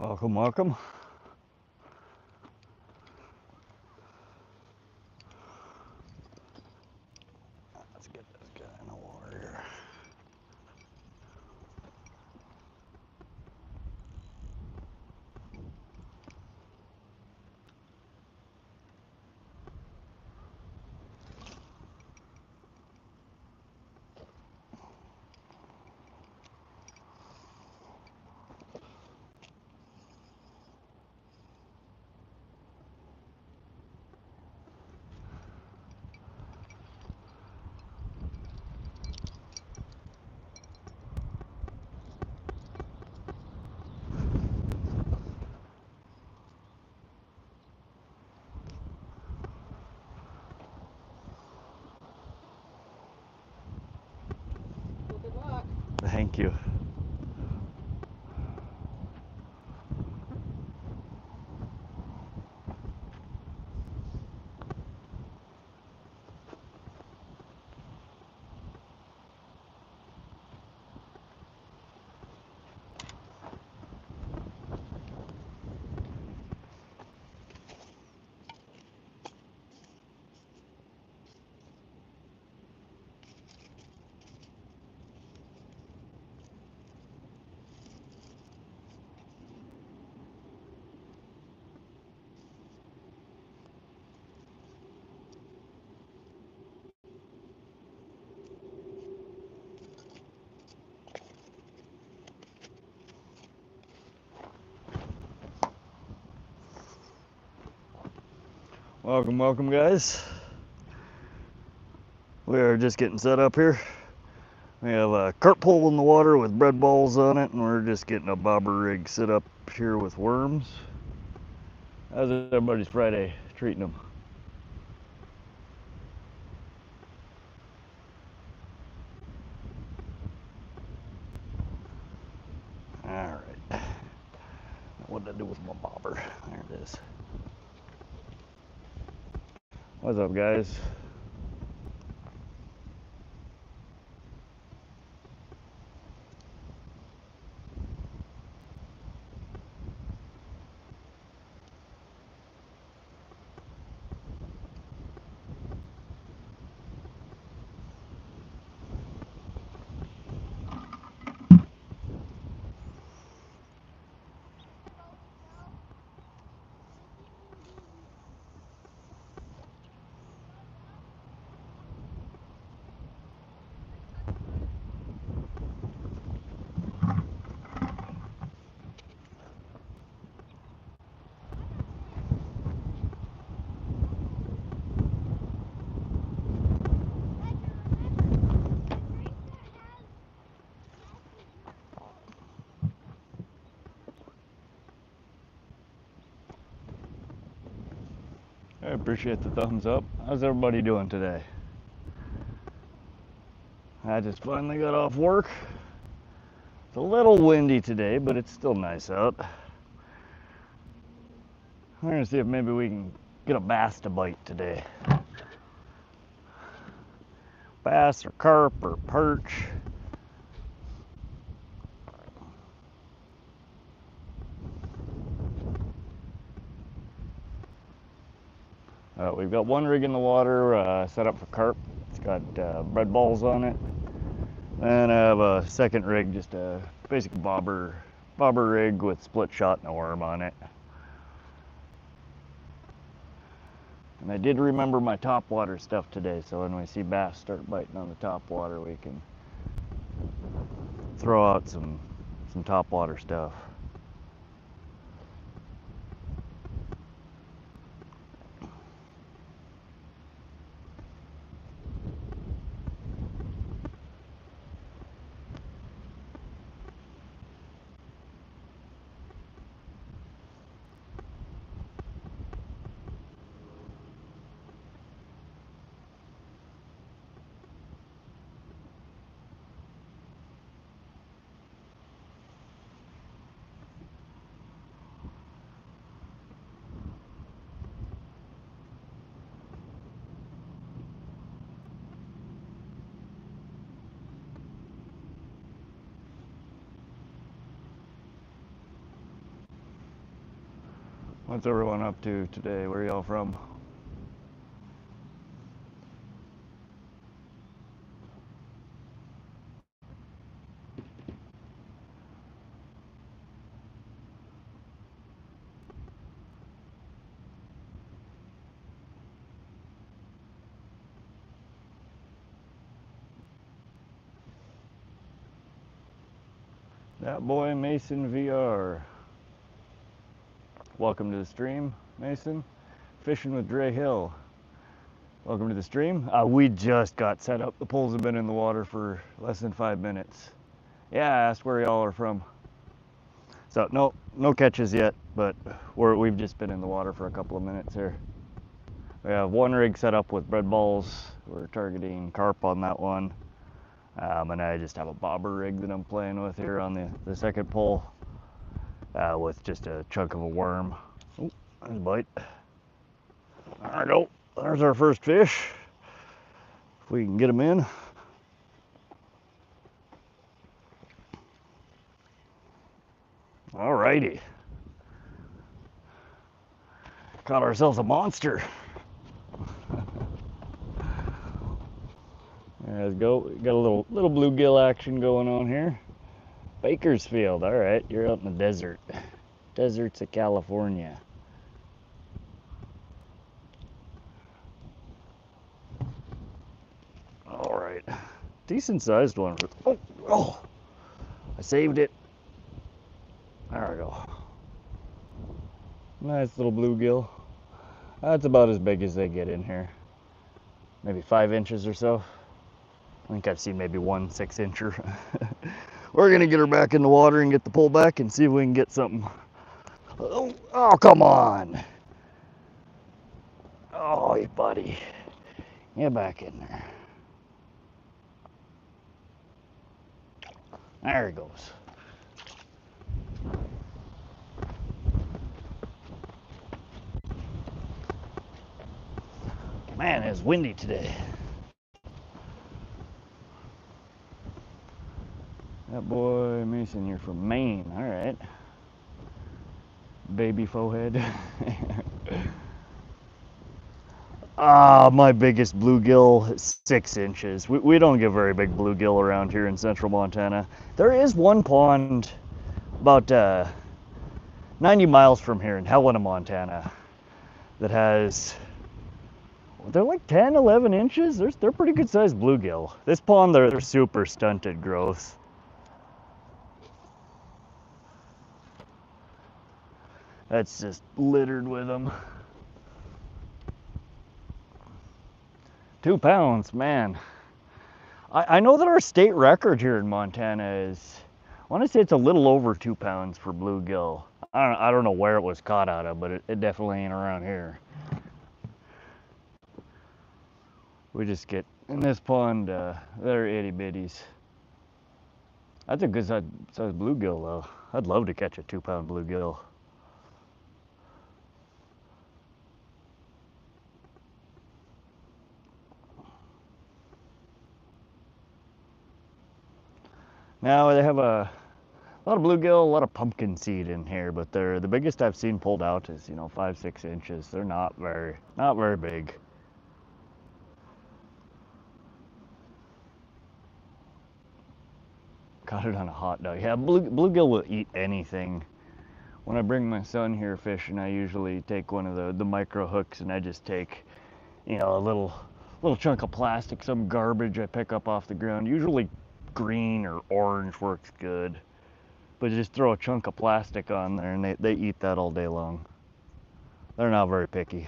Welcome, welcome. Let's get this guy in the water here. Good luck. Thank you. Welcome, welcome, guys. We are just getting set up here. We have a carp pole in the water with bread balls on it, and we're just getting a bobber rig set up here with worms. How's everybody's Friday treating them? All right. What did I do with my bobber? There it is. What's up, guys? I appreciate the thumbs up. How's everybody doing today? I just finally got off work. It's a little windy today, but it's still nice out. We're gonna see if maybe we can get a bass to bite today. Bass or carp or perch. We've got one rig in the water set up for carp. It's got bread balls on it. Then I have a second rig, just a basic bobber rig with split shot and a worm on it. And I did remember my top water stuff today, so when we see bass start biting on the top water, we can throw out some top water stuff. What's everyone up to today? Where are y'all from? That boy Mason VR. Welcome to the stream, Mason. Fishing with Dre Hill. Welcome to the stream. We just got set up. The poles have been in the water for less than 5 minutes. Yeah, I asked where y'all are from. So no catches yet, but we've just been in the water for a couple of minutes here. We have one rig set up with bread balls. We're targeting carp on that one. And I just have a bobber rig that I'm playing with here on the second pole with just a chunk of a worm. Oh, there's a bite. There we go. There's our first fish. If we can get him in. Alrighty. Caught ourselves a monster. Let's go. Got a little bluegill action going on here. Bakersfield. All right, you're out in the desert. Deserts of California. All right, decent sized one. Oh, I saved it. There we go. Nice little bluegill. That's about as big as they get in here. Maybe 5 inches or so. I think I've seen maybe 1 6-incher. We're gonna get her back in the water and get the pull back and see if we can get something. Oh, come on. Oh, buddy. Get back in there. There he goes. Man, it's windy today. That boy Mason, you're from Maine. All right. Baby forehead. My biggest bluegill, 6 inches. We don't get very big bluegill around here in central Montana. There is one pond about 90 miles from here in Helena, Montana, that has, they're like 10, 11 inches. They're pretty good sized bluegill. This pond, they're super stunted growth. That's just littered with them. 2 pounds, man. I know that our state record here in Montana is, I want to say it's a little over 2 pounds for bluegill. I don't know where it was caught out of, but it definitely ain't around here. We just get, in this pond, they're itty bitties. That's a good size bluegill though. I'd love to catch a 2-pound bluegill. Now they have a lot of bluegill, a lot of pumpkinseed in here, but the biggest I've seen pulled out is 5, 6 inches. They're not very big. Caught it on a hot dog. Yeah, bluegill will eat anything. When I bring my son here fishing, I usually take one of the micro hooks and I just take, a little chunk of plastic, some garbage I pick up off the ground. Usually green or orange works good. But just throw a chunk of plastic on there and they eat that all day long. They're not very picky.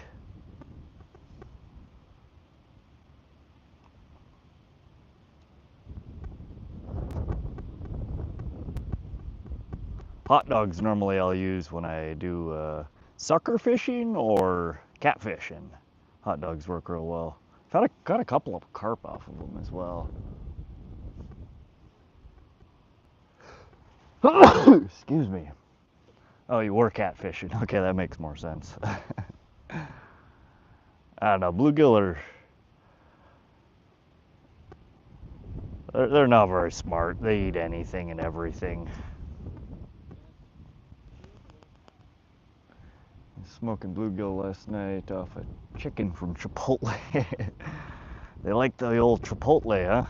Hot dogs normally I'll use when I do sucker fishing or catfishing. Hot dogs work real well. Got a couple of carp off of them as well. Excuse me. Oh, you were catfishing. Okay, that makes more sense. I don't know. Bluegill they're not very smart. They eat anything and everything. smoking bluegill last night off a chicken from Chipotle. They like the old Chipotle, huh?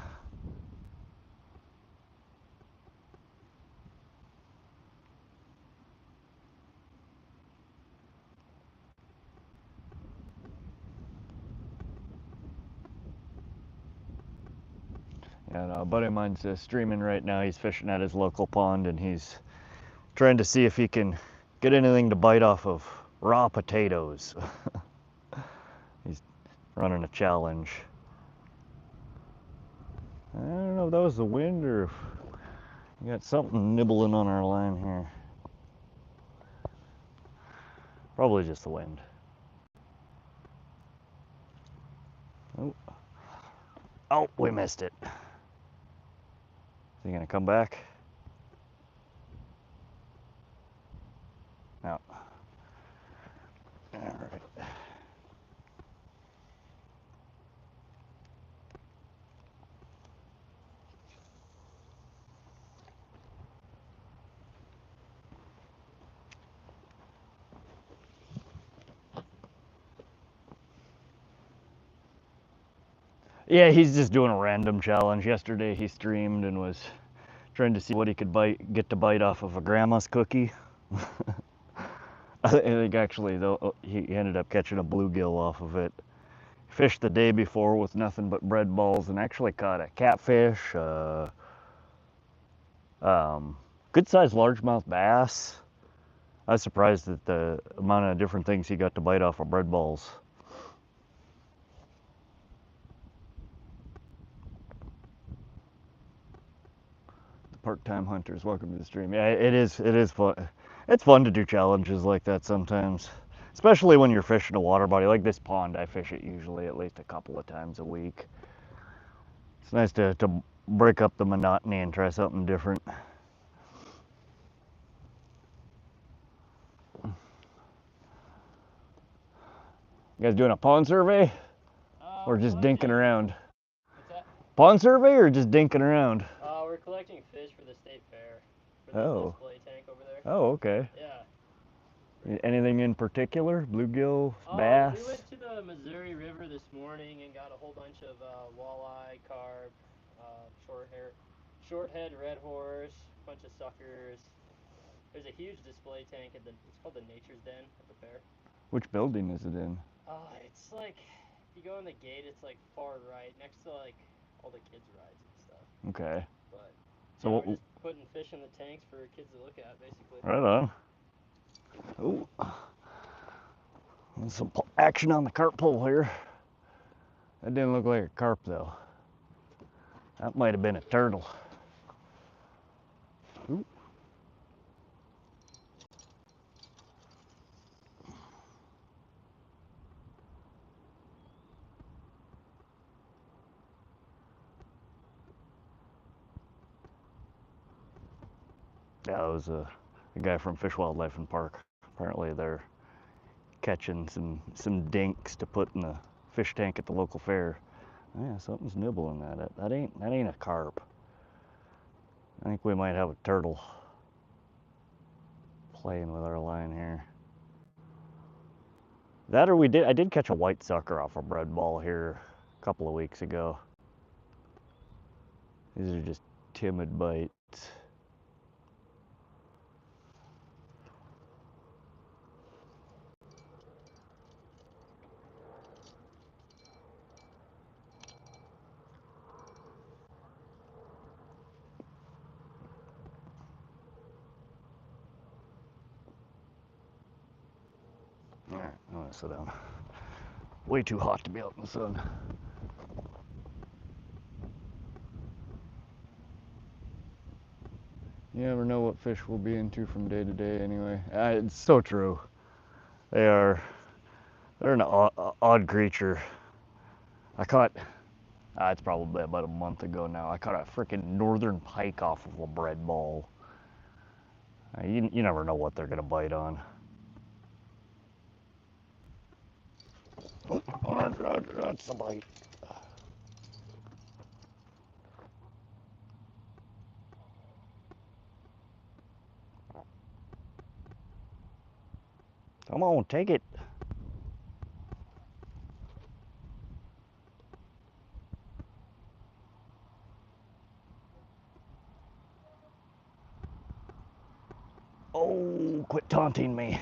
And a buddy of mine's streaming right now. He's fishing at his local pond, and he's trying to see if he can get anything to bite off of raw potatoes. He's running a challenge. I don't know if that was the wind or if we got something nibbling on our line here. Probably just the wind. Oh, oh, we missed it. Is he gonna come back? No. All right. Yeah, he's just doing a random challenge. Yesterday he streamed and was trying to see what he could get to bite off of a grandma's cookie. I think actually though he ended up catching a bluegill off of it. Fished the day before with nothing but bread balls and actually caught a catfish, good sized largemouth bass. I was surprised at the amount of different things he got to bite off of bread balls. The part-time hunters, welcome to the stream. Yeah, it is fun. It's fun to do challenges like that sometimes, especially when you're fishing a water body like this pond. I fish it usually at least a couple of times a week. It's nice to break up the monotony and try something different. You guys doing a pond survey? Or just dinking around? What's that? Pond survey or just dinking around? We're collecting fish for the state fair. For the display tank over there. Oh, okay. Yeah. Anything in particular? Bluegill, bass? We went to the Missouri River this morning and got a whole bunch of walleye, carp, shorthead red horse, bunch of suckers. There's a huge display tank at it's called the Nature's Den at the fair. Which building is it in? It's like, if you go in the gate, it's like far right, next to like all the kids' rides and stuff. Okay. But So yeah, we're just putting fish in the tanks for kids to look at, basically. Right on. Oh, there's some action on the carp pole here. That didn't look like a carp though. That might have been a turtle. Ooh. Yeah, it was a guy from Fish, Wildlife and Park. Apparently they're catching some dinks to put in the fish tank at the local fair. Oh, yeah, something's nibbling at it. That ain't a carp. I think we might have a turtle playing with our line here. That or I did catch a white sucker off a bread ball here a couple of weeks ago. These are just timid bites. Alright, I'm gonna sit down. Way too hot to be out in the sun. You never know what fish we'll be into from day to day anyway. It's so true. They're an odd creature. I caught, it's probably about a month ago now, I caught a freaking northern pike off of a bread ball. You never know what they're gonna bite on. That's the bite. Come on, take it. Oh, quit taunting me.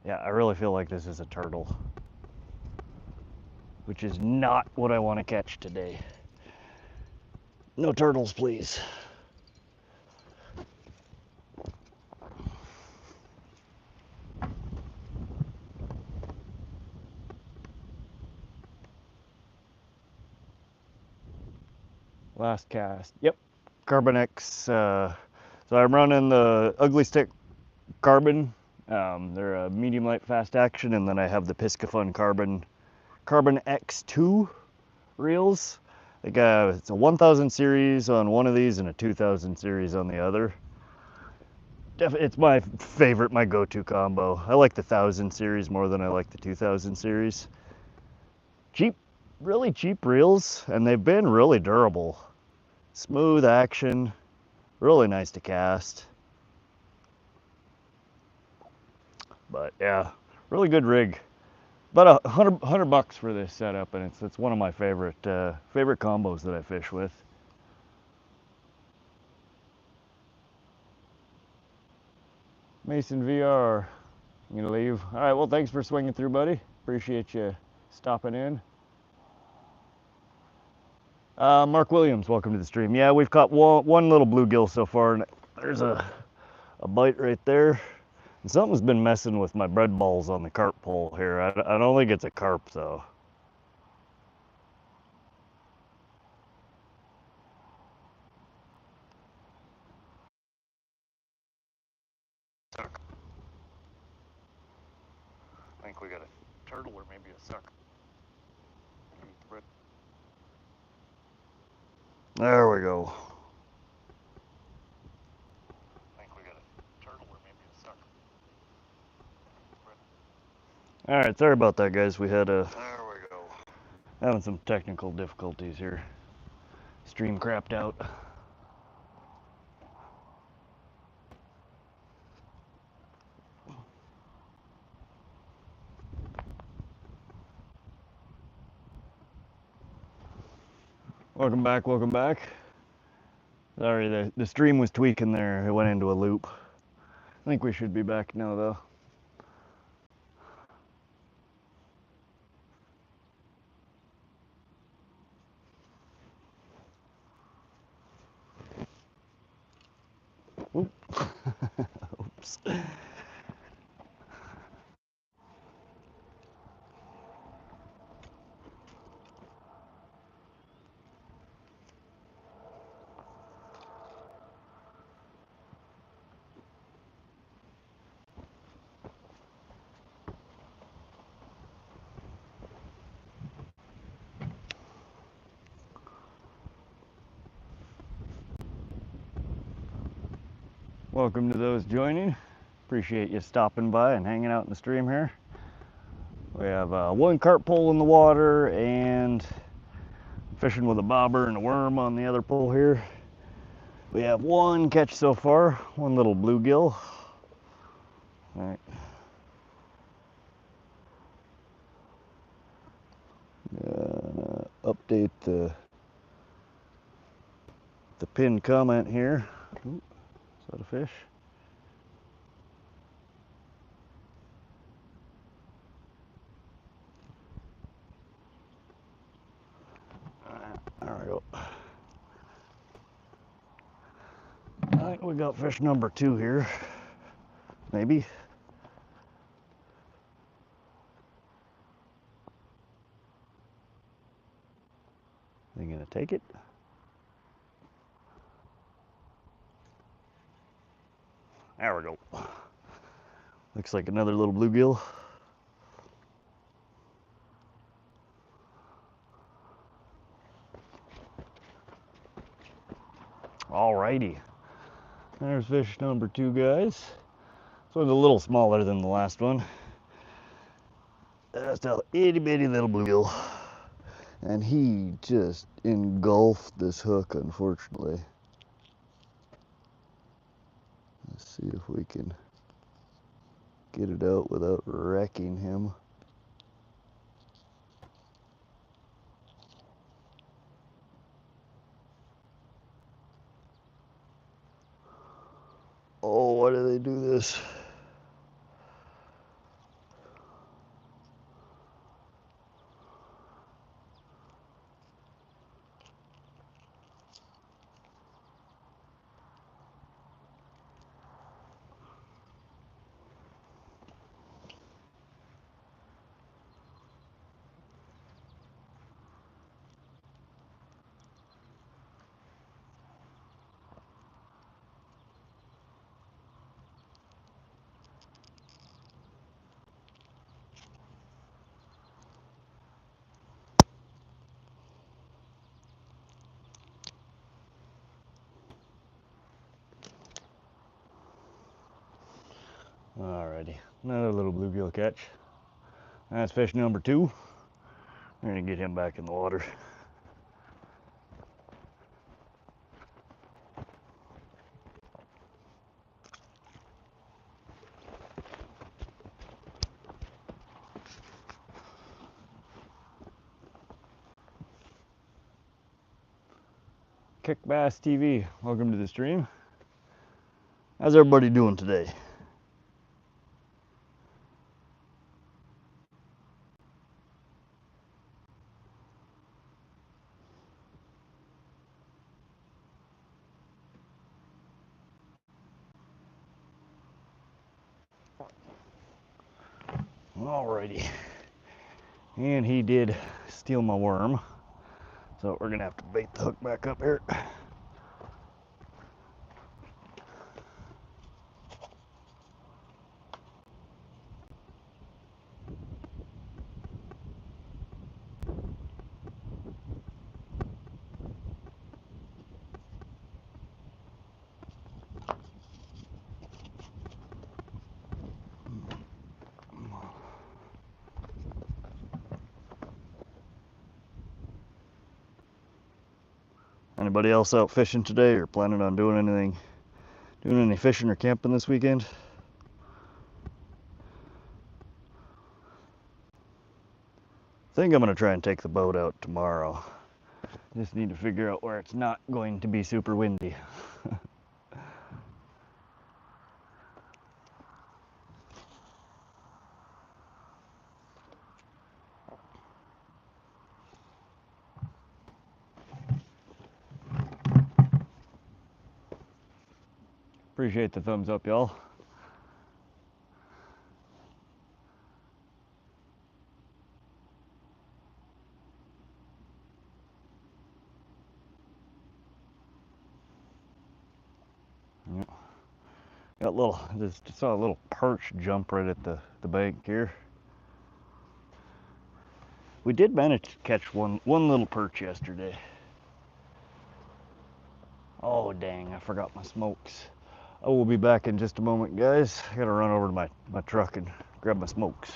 Yeah, I really feel like this is a turtle, which is not what I want to catch today. No turtles, please. Last cast. Yep, Carbon X. So I'm running the Ugly Stick Carbon. They're a medium light fast action, and then I have the Piscifun Carbon X2 reels. Like it's a 1000 series on one of these and a 2000 series on the other. It's my favorite, my go-to combo. I like the 1000 series more than I like the 2000 series. Cheap, really cheap reels, and they've been really durable. Smooth action, really nice to cast. But yeah, really good rig. About $100 bucks for this setup, and it's one of my favorite combos that I fish with. Mason VR, you gonna leave? All right, well, thanks for swinging through, buddy. Appreciate you stopping in. Mark Williams, welcome to the stream. Yeah, we've caught one little bluegill so far, and there's a bite right there. And something's been messing with my bread balls on the carp pole here. I don't think it's a carp, though. I think we got a turtle or maybe a sucker. There we go. I think we got a turtle or maybe a sucker. All right, sorry about that, guys. We had there we go. Having some technical difficulties here. Stream crapped out. Welcome back, welcome back. Sorry, the stream was tweaking there. It went into a loop. I think we should be back now, though. Oop. Oops. Welcome to those joining. Appreciate you stopping by and hanging out in the stream here. We have one carp pole in the water and fishing with a bobber and a worm on the other pole here. We have one catch so far, one little bluegill. All right. Update the pinned comment here. Ooh, is that a fish? There we go. I think we got fish number 2 here. Maybe. They gonna take it? There we go. Looks like another little bluegill. Alrighty. There's fish number 2, guys. This one's a little smaller than the last one. That's a itty bitty little bluegill. And he just engulfed this hook, unfortunately. Let's see if we can get it out without wrecking him. Oh, why do they do this? Alrighty, another little bluegill catch. That's fish number 2. We're gonna get him back in the water. Kick Bass TV, welcome to the stream. How's everybody doing today? Alrighty, and he did steal my worm, so we're gonna have to bait the hook back up here. Anybody else out fishing today or planning on doing any fishing or camping this weekend? I think I'm gonna try and take the boat out tomorrow. Just need to figure out where it's not going to be super windy. Appreciate the thumbs up, y'all. Yep. Just saw a little perch jump right at the bank here. We did manage to catch one little perch yesterday. Oh dang, I forgot my smokes. I will be back in just a moment, guys. I gotta run over to my truck and grab my smokes.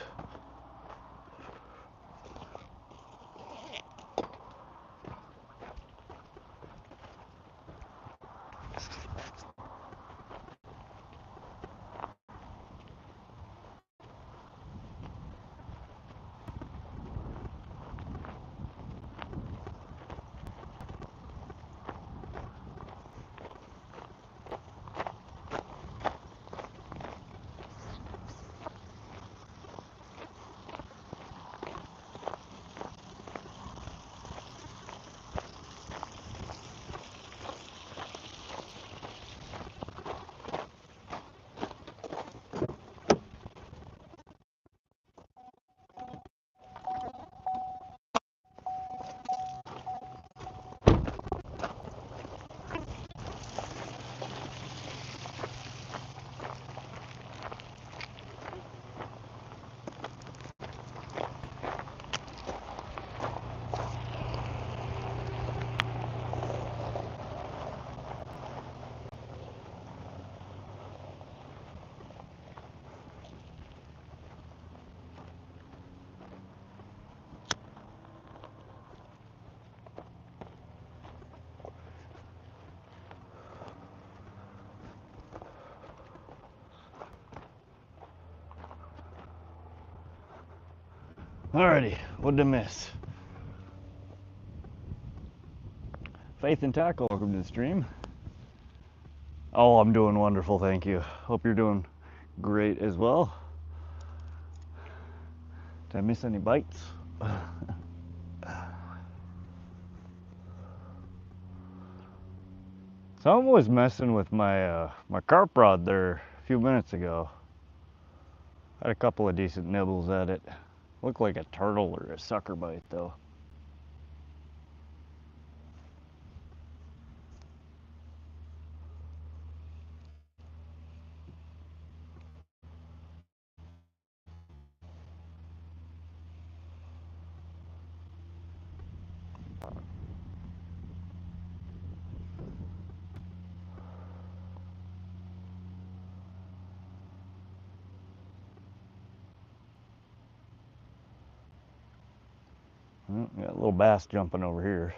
Alrighty, what did I miss? Faith and Tackle, welcome to the stream. Oh, I'm doing wonderful, thank you. Hope you're doing great as well. Did I miss any bites? Someone was messing with my my carp rod there a few minutes ago. Had a couple of decent nibbles at it. Looked like a turtle or a sucker bite though. Got a little bass jumping over here.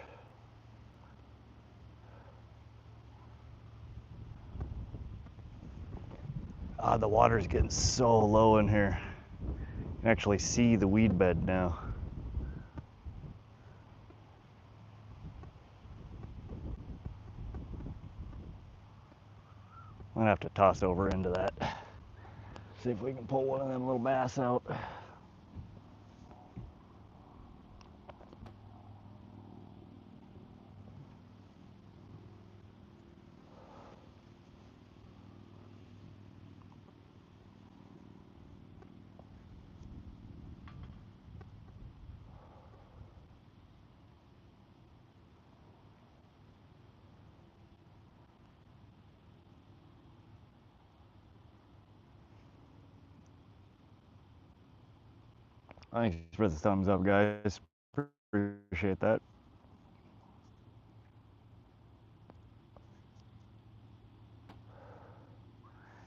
Ah, the water's getting so low in here. You can actually see the weed bed now. I'm gonna have to toss over into that. See if we can pull one of them little bass out. Thanks for the thumbs up, guys. Appreciate that.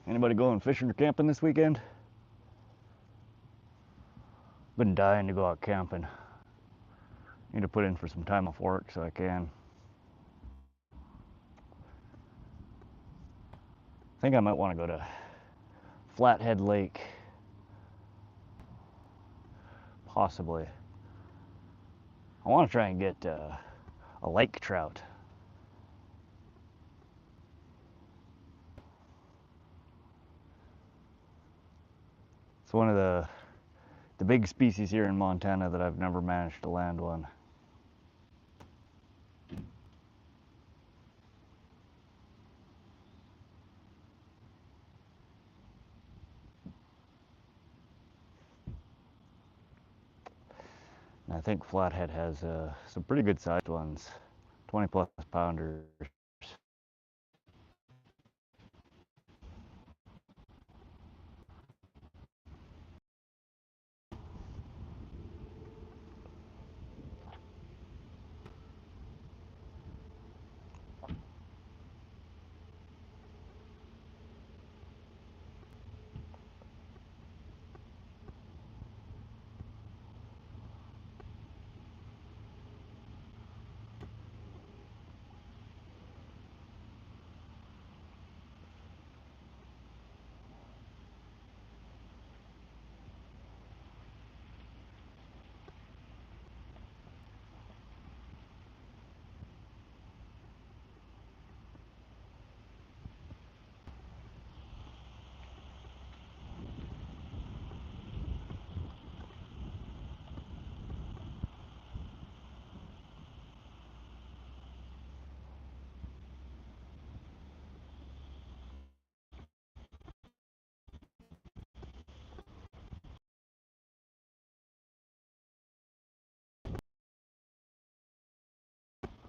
Anybody going fishing or camping this weekend? Been dying to go out camping. Need to put in for some time off work so I can. I think I might want to go to Flathead Lake. Possibly. I want to try and get a lake trout. It's one of the big species here in Montana that I've never managed to land one. And I think Flathead has some pretty good sized ones, 20 plus pounders.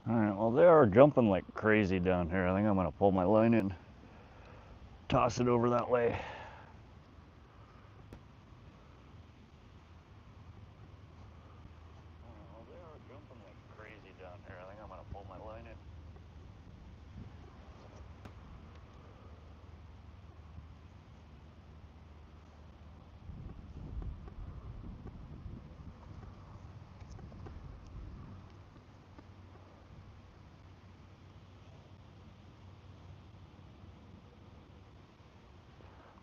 Alright, well they are jumping like crazy down here. I think I'm gonna pull my line in, toss it over that way. Well, they are jumping like crazy down here. I think I'm gonna pull my line in.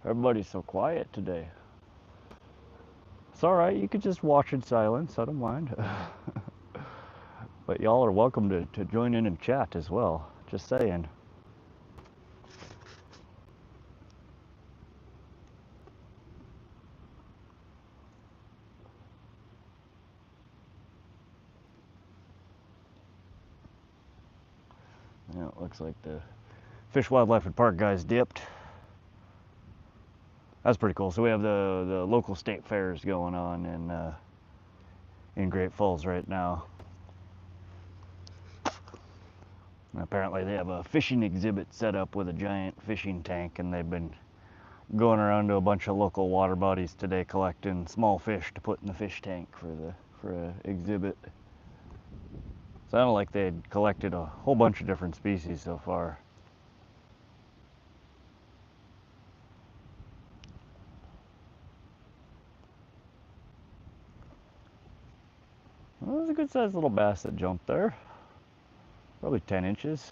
Everybody's so quiet today. It's all right. You could just watch in silence. I don't mind. But y'all are welcome to join in and chat as well. Just saying. Yeah, it looks like the Fish, Wildlife, and Park guys dipped. That's pretty cool. So we have the local state fairs going on in Great Falls right now. And apparently they have a fishing exhibit set up with a giant fishing tank, and they've been going around to a bunch of local water bodies today collecting small fish to put in the fish tank for an exhibit. Sounded like they had collected a whole bunch of different species so far. Well, that was a good sized little bass that jumped there. Probably 10 inches.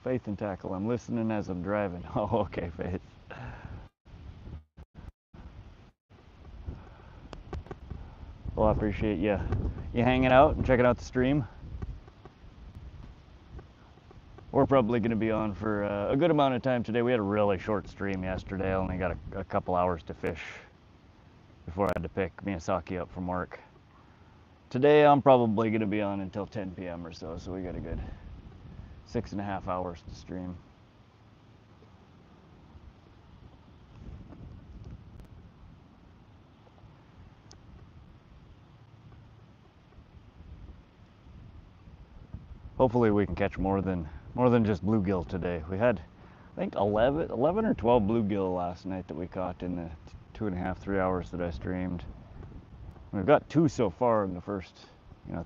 Faith and tackle. I'm listening as I'm driving. Oh, okay, Faith. Well, I appreciate you hanging out and checking out the stream. We're probably going to be on for a good amount of time today. We had a really short stream yesterday. I only got a couple hours to fish before I had to pick Miyazaki up from work. Today I'm probably going to be on until 10 p.m. or so, so we got a good 6.5 hours to stream. Hopefully we can catch more than just bluegill today. We had, I think, 11 or 12 bluegill last night that we caught in the 2.5, 3 hours that I streamed. We've got 2 so far in the first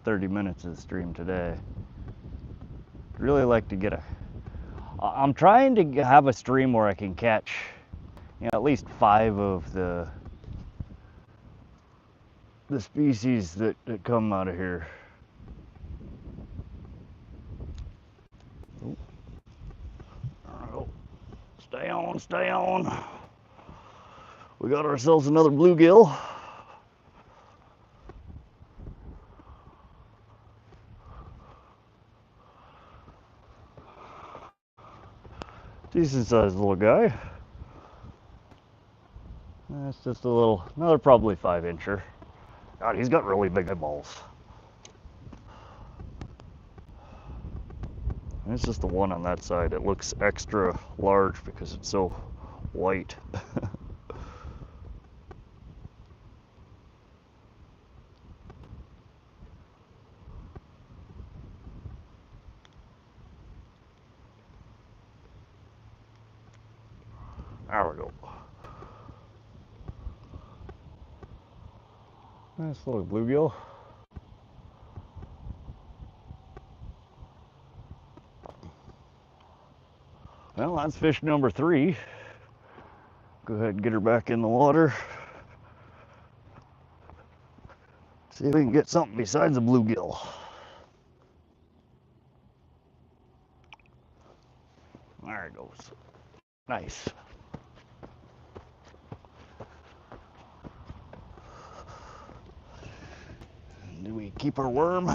30 minutes of the stream today. I'd really like to get I'm trying to have a stream where I can catch at least 5 of the species that come out of here. Stay on, stay on. We got ourselves another bluegill. Decent sized little guy. That's just another probably 5-incher. God, he's got really big eyeballs. And it's just the one on that side. It looks extra large because it's so white. There we go. Nice little bluegill. Well, that's fish number 3. Go ahead and get her back in the water. See if we can get something besides a bluegill. There it goes. Nice. Do we keep our worm?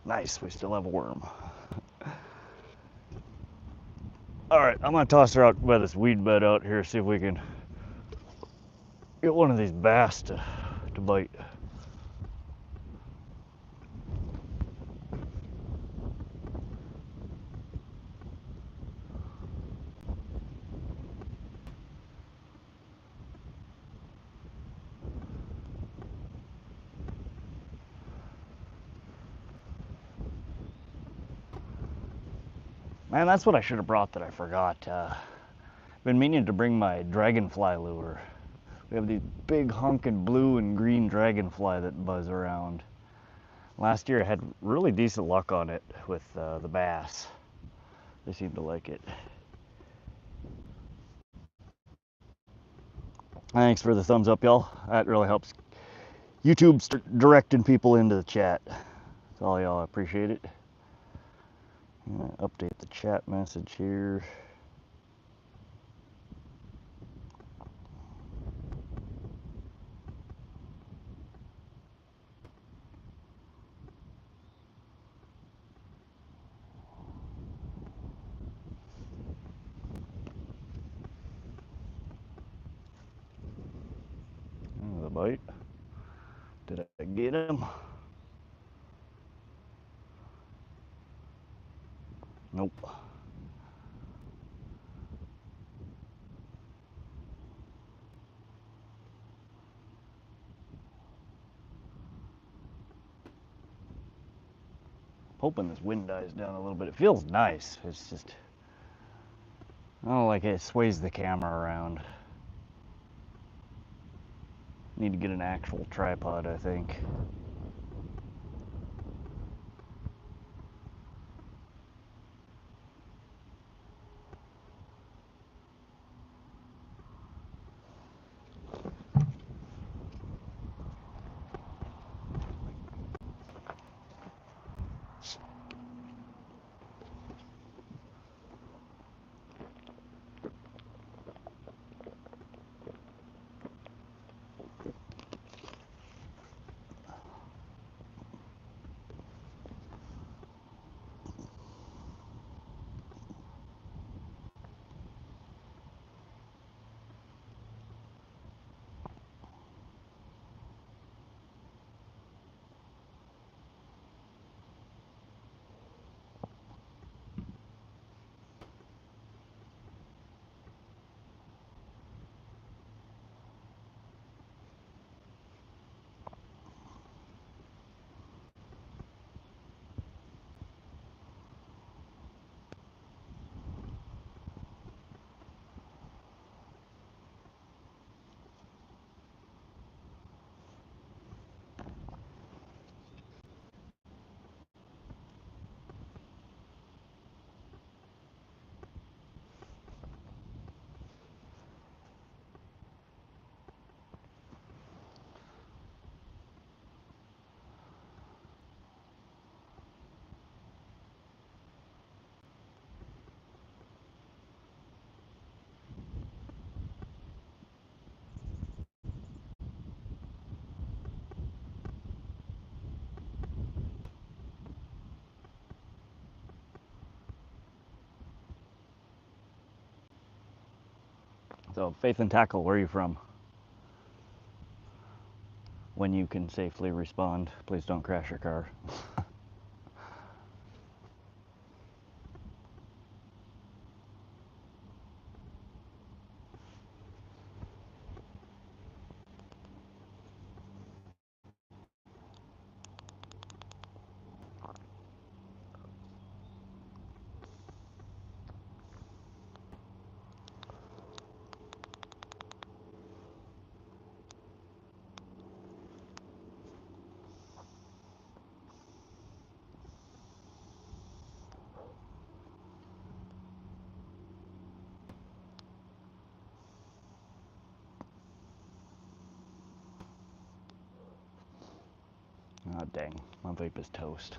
Nice, we still have a worm. All right, I'm gonna toss her out by this weed bed out here, see if we can get one of these bass to bite. Man, that's what I should have brought that I forgot. Been meaning to bring my dragonfly lure. We have these big honking blue and green dragonfly that buzz around. Last year I had really decent luck on it with the bass. They seem to like it. Thanks for the thumbs up, y'all. That really helps YouTube directing people into the chat. That's all, y'all. I appreciate it. I'm gonna update the chat message here. Oh, the bite. Did I get him? Nope. Hoping this wind dies down a little bit. It feels nice. It's just, I don't like it sways the camera around. Need to get an actual tripod, I think. So, Faith and Tackle, where are you from? When you can safely respond, please don't crash your car. Oh, dang, my vape is toast.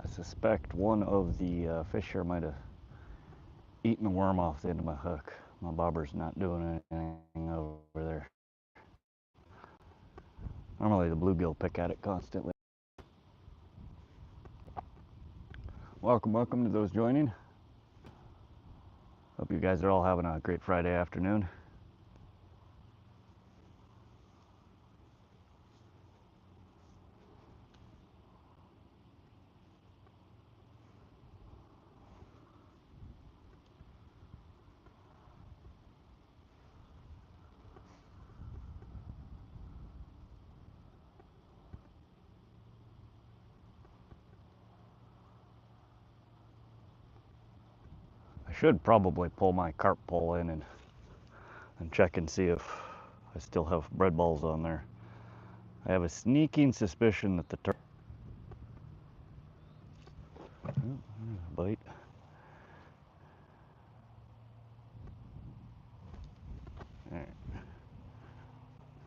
I suspect one of the fish here might have eaten the worm off the end of my hook. My bobber's not doing anything over there. Normally the bluegill pick at it constantly. Welcome to those joining. Hope you guys are all having a great Friday afternoon. I should probably pull my carp pole in and check and see if I still have bread balls on there. I have a sneaking suspicion that the oh, there's a bite. All right.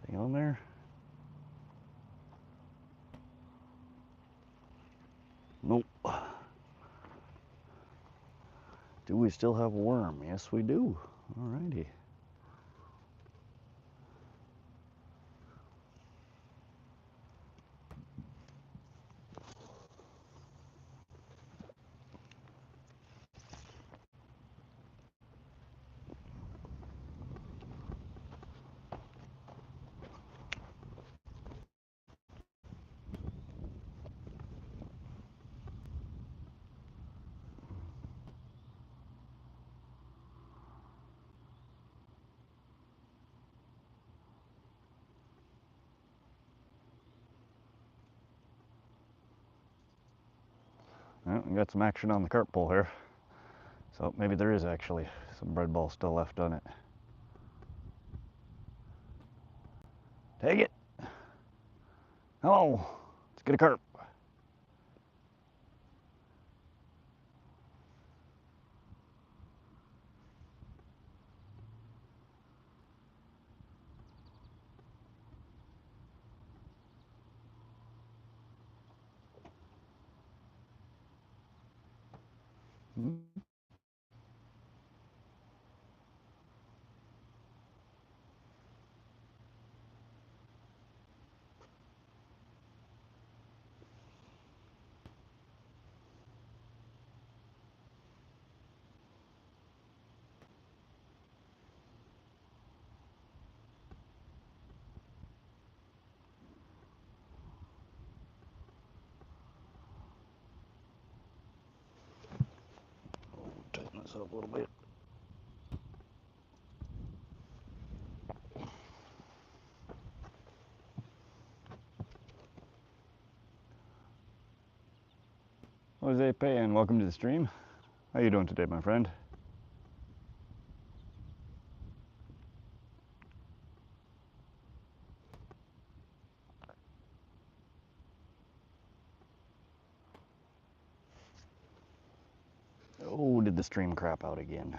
Anything on there? Nope. Do we still have a worm? Yes, we do. Alrighty. Well, we got some action on the carp pole here. So maybe there is actually some bread ball still left on it. Take it. Oh, let's get a carp. Tighten this up a little bit. Jose Payan, welcome to the stream. How you doing today, my friend? Oh, did the stream crap out again?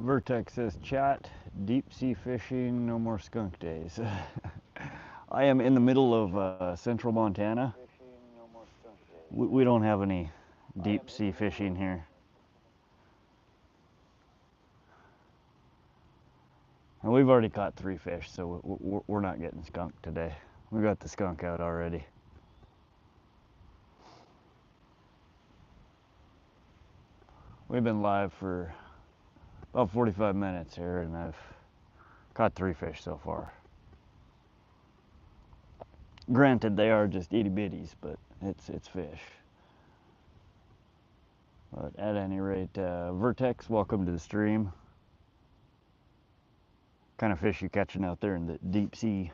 Vertex says, chat, deep sea fishing, no more skunk days. I am in the middle of central Montana. We don't have any deep sea fishing here. And we've already caught 3 fish, so we're not getting skunked today. We got the skunk out already. We've been live for about 45 minutes here, and I've caught 3 fish so far. Granted, they are just itty bitties, but it's fish. But at any rate, Vertex, welcome to the stream. Kind of fish you catching out there in the deep sea?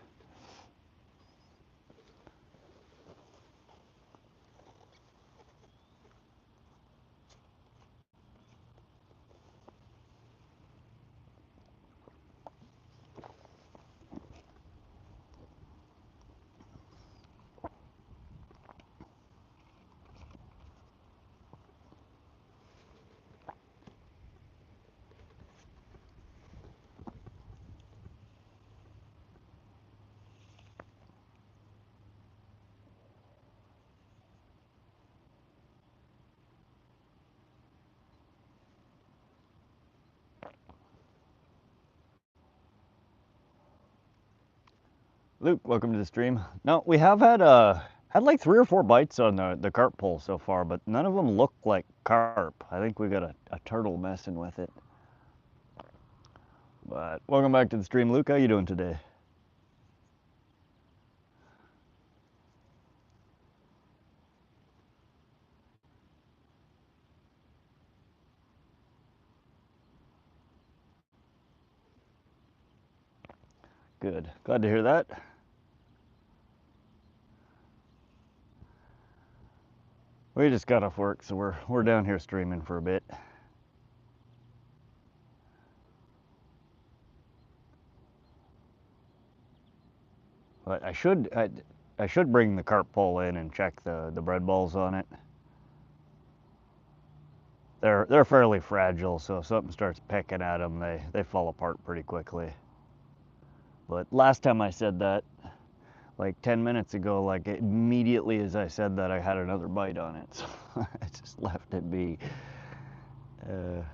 Luke, welcome to the stream. No, we have had like 3 or 4 bites on the carp pole so far, but none of them look like carp. I think we got a turtle messing with it. But welcome back to the stream, Luke. How you doing today? Good. Glad to hear that. We just got off work, so we're down here streaming for a bit. But I should bring the carp pole in and check the bread balls on it. They're fairly fragile, so if something starts pecking at them, they fall apart pretty quickly. But last time I said that, like 10 minutes ago, like immediately as I said that, I had another bite on it, so I just left it be. They're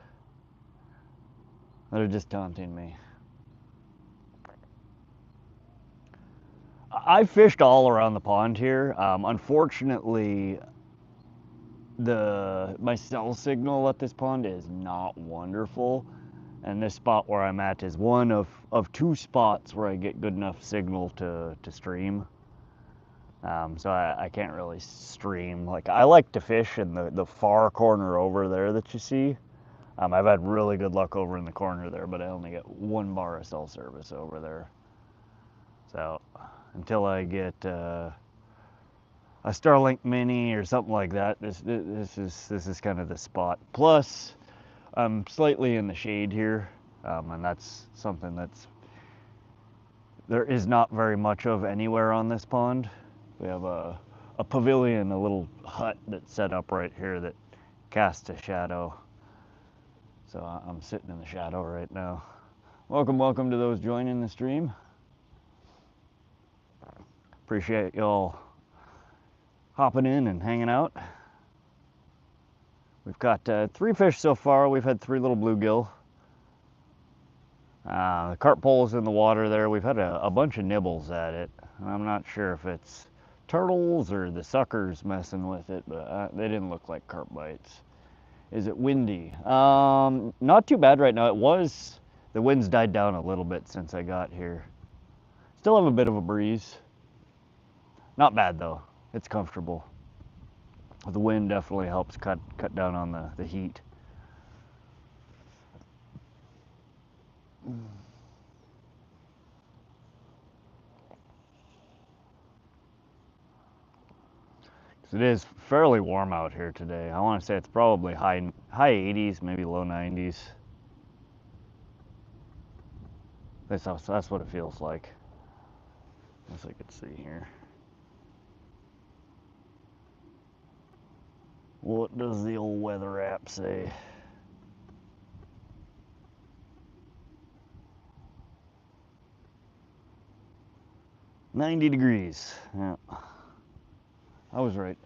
just taunting me. I fished all around the pond here. Unfortunately, my cell signal at this pond is not wonderful, and this spot where I'm at is one of 2 spots where I get good enough signal to stream. So I can't really stream. Like, I like to fish in the far corner over there that you see. I've had really good luck over in the corner there, but I only get 1 bar of cell service over there. So until I get a Starlink Mini or something like that, this is kind of the spot. Plus, I'm slightly in the shade here, and that's something there is not very much of anywhere on this pond. We have a pavilion, a little hut that's set up right here that casts a shadow. So I'm sitting in the shadow right now. Welcome to those joining the stream. Appreciate y'all hopping in and hanging out. We've got 3 fish so far. We've had 3 little bluegill. The carp pole's in the water there. We've had a bunch of nibbles at it. I'm not sure if it's turtles or the suckers messing with it, but they didn't look like carp bites. Is it windy? Not too bad right now. The wind's died down a little bit since I got here. Still have a bit of a breeze. Not bad though. It's comfortable. The wind definitely helps cut down on the heat. It is fairly warm out here today. I want to say it's probably high 80s, maybe low 90s. That's what it feels like. As I can see here. What does the old weather app say? 90 degrees. Yeah. I was right.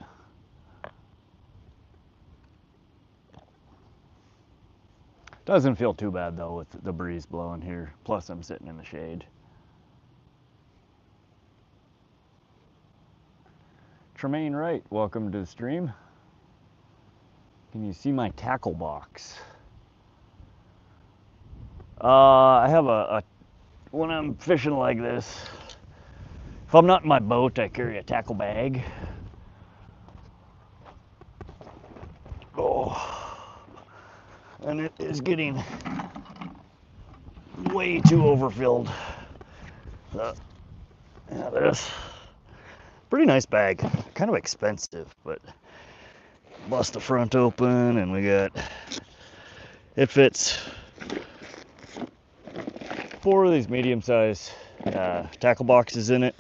Doesn't feel too bad though with the breeze blowing here. Plus I'm sitting in the shade. Tremaine Wright, welcome to the stream. Can you see my tackle box? I have when I'm fishing like this, if I'm not in my boat, I carry a tackle bag. Oh, and it is getting way too overfilled. Yeah, this pretty nice bag, kind of expensive, but bust the front open and we got, it fits 4 of these medium-sized tackle boxes in it.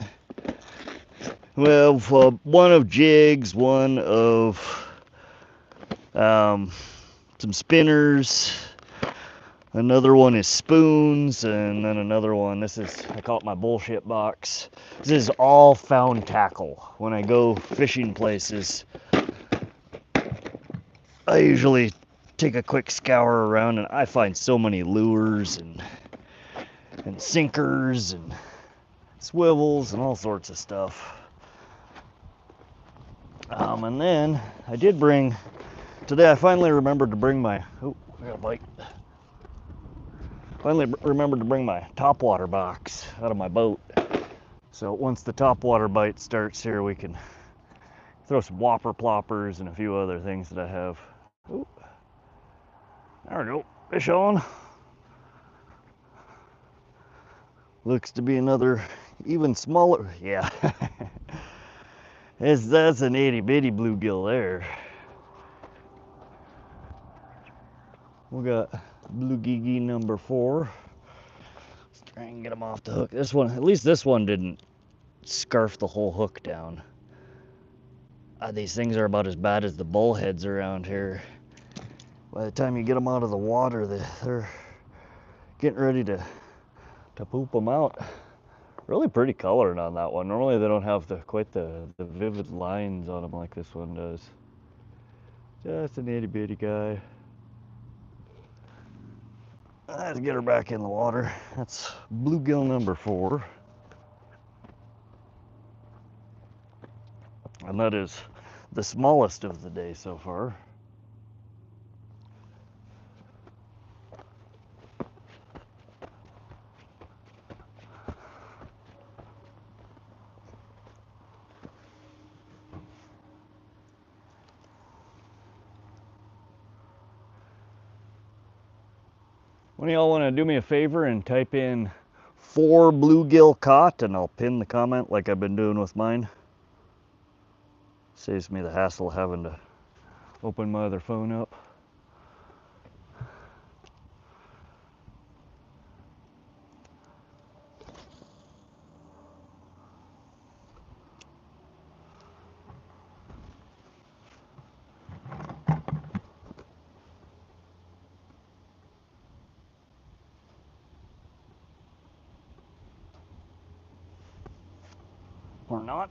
We have one of jigs, one of some spinners, another one is spoons, and then another one, this is, I call it my bullshit box. This is all found tackle. When I go fishing places, I usually take a quick scour around and I find so many lures and sinkers and swivels and all sorts of stuff. And then I did bring, today I finally remembered to bring my, oh, I got a bite. Finally remembered to bring my topwater box out of my boat. So once the topwater bite starts here, we can throw some whopper ploppers and a few other things that I have. Ooh. There we go, fish on. Looks to be another even smaller, yeah. That's an itty bitty bluegill there. We got bluegill number 4. Let's try and get him off the hook. This one, at least this one didn't scarf the whole hook down. These things are about as bad as the bullheads around here. By the time you get them out of the water, they're getting ready to poop them out. Really pretty coloring on that one. Normally they don't have quite the vivid lines on them like this one does. Just an itty bitty guy. Let's get her back in the water. That's bluegill number 4. And that is the smallest of the day so far. One of y'all want to do me a favor and type in 4 bluegill caught, and I'll pin the comment like I've been doing with mine. Saves me the hassle of having to open my other phone up. Or not.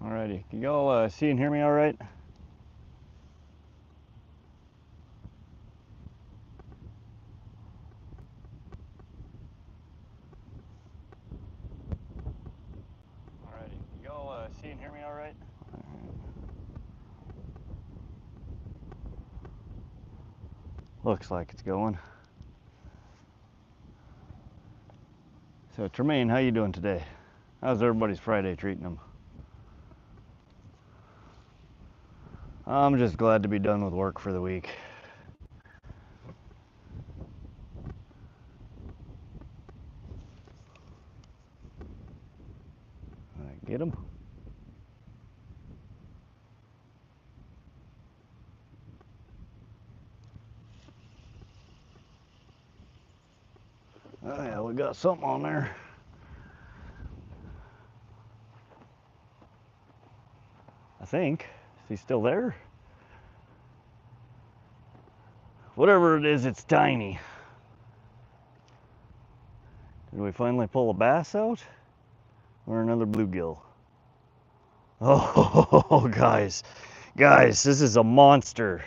Alrighty, can y'all see and hear me all right? Alrighty, can y'all see and hear me all right? Looks like it's going. So Tremaine, how you doing today? How's everybody's Friday treating them? I'm just glad to be done with work for the week. All right, get them. Oh yeah, we got something on there. I think. Is he still there? Whatever it is, it's tiny. Did we finally pull a bass out? Or another bluegill? Oh, guys. Guys, this is a monster.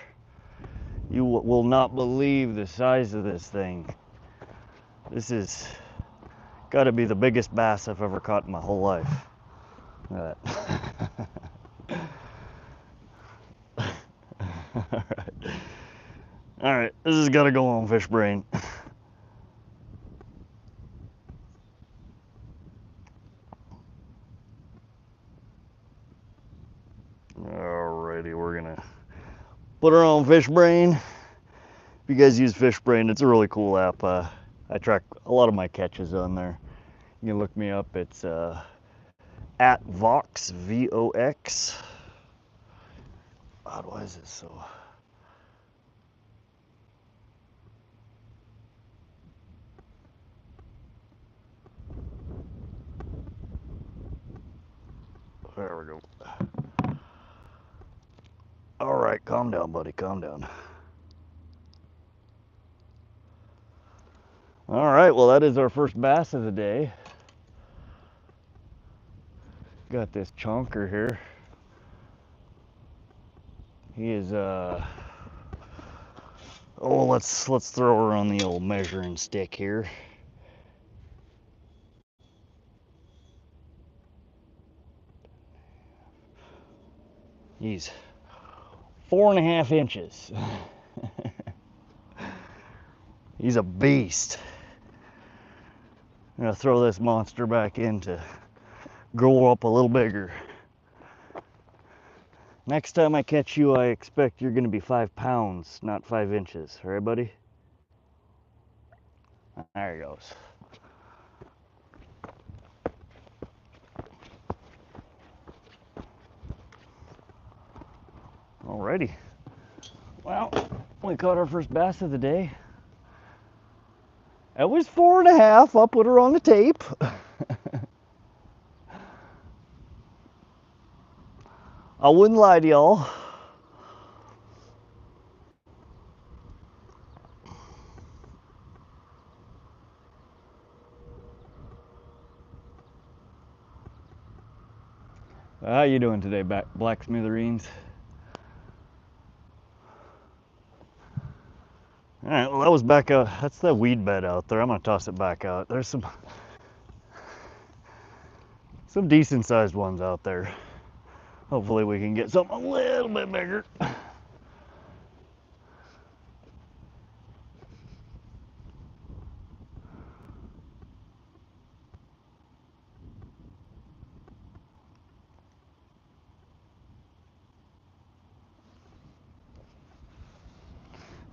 You will not believe the size of this thing. This is got to be the biggest bass I've ever caught in my whole life. Look at that. All right, this has got to go on fish brain. Alrighty, we're gonna put her on fish brain. If you guys use fish brain, it's a really cool app. I track a lot of my catches on there. You can look me up. It's at Vox, V-O-X. God, why is it so? There we go. All right, calm down, buddy, calm down. All right, well, that is our first bass of the day. Got this chonker here. He is, oh, let's throw her on the old measuring stick here. He's 4.5 inches. He's a beast. I'm gonna throw this monster back in to grow up a little bigger. Next time I catch you, I expect you're gonna be 5 pounds, not 5 inches. All right, buddy? There he goes. Alrighty. Well, we caught our first bass of the day. It was 4.5. I'll put her on the tape. I wouldn't lie to y'all. How you doing today, Black Smithereens? All right, well, that was back out. That's the weed bed out there. I'm gonna toss it back out. There's some decent sized ones out there. Hopefully we can get something a little bit bigger.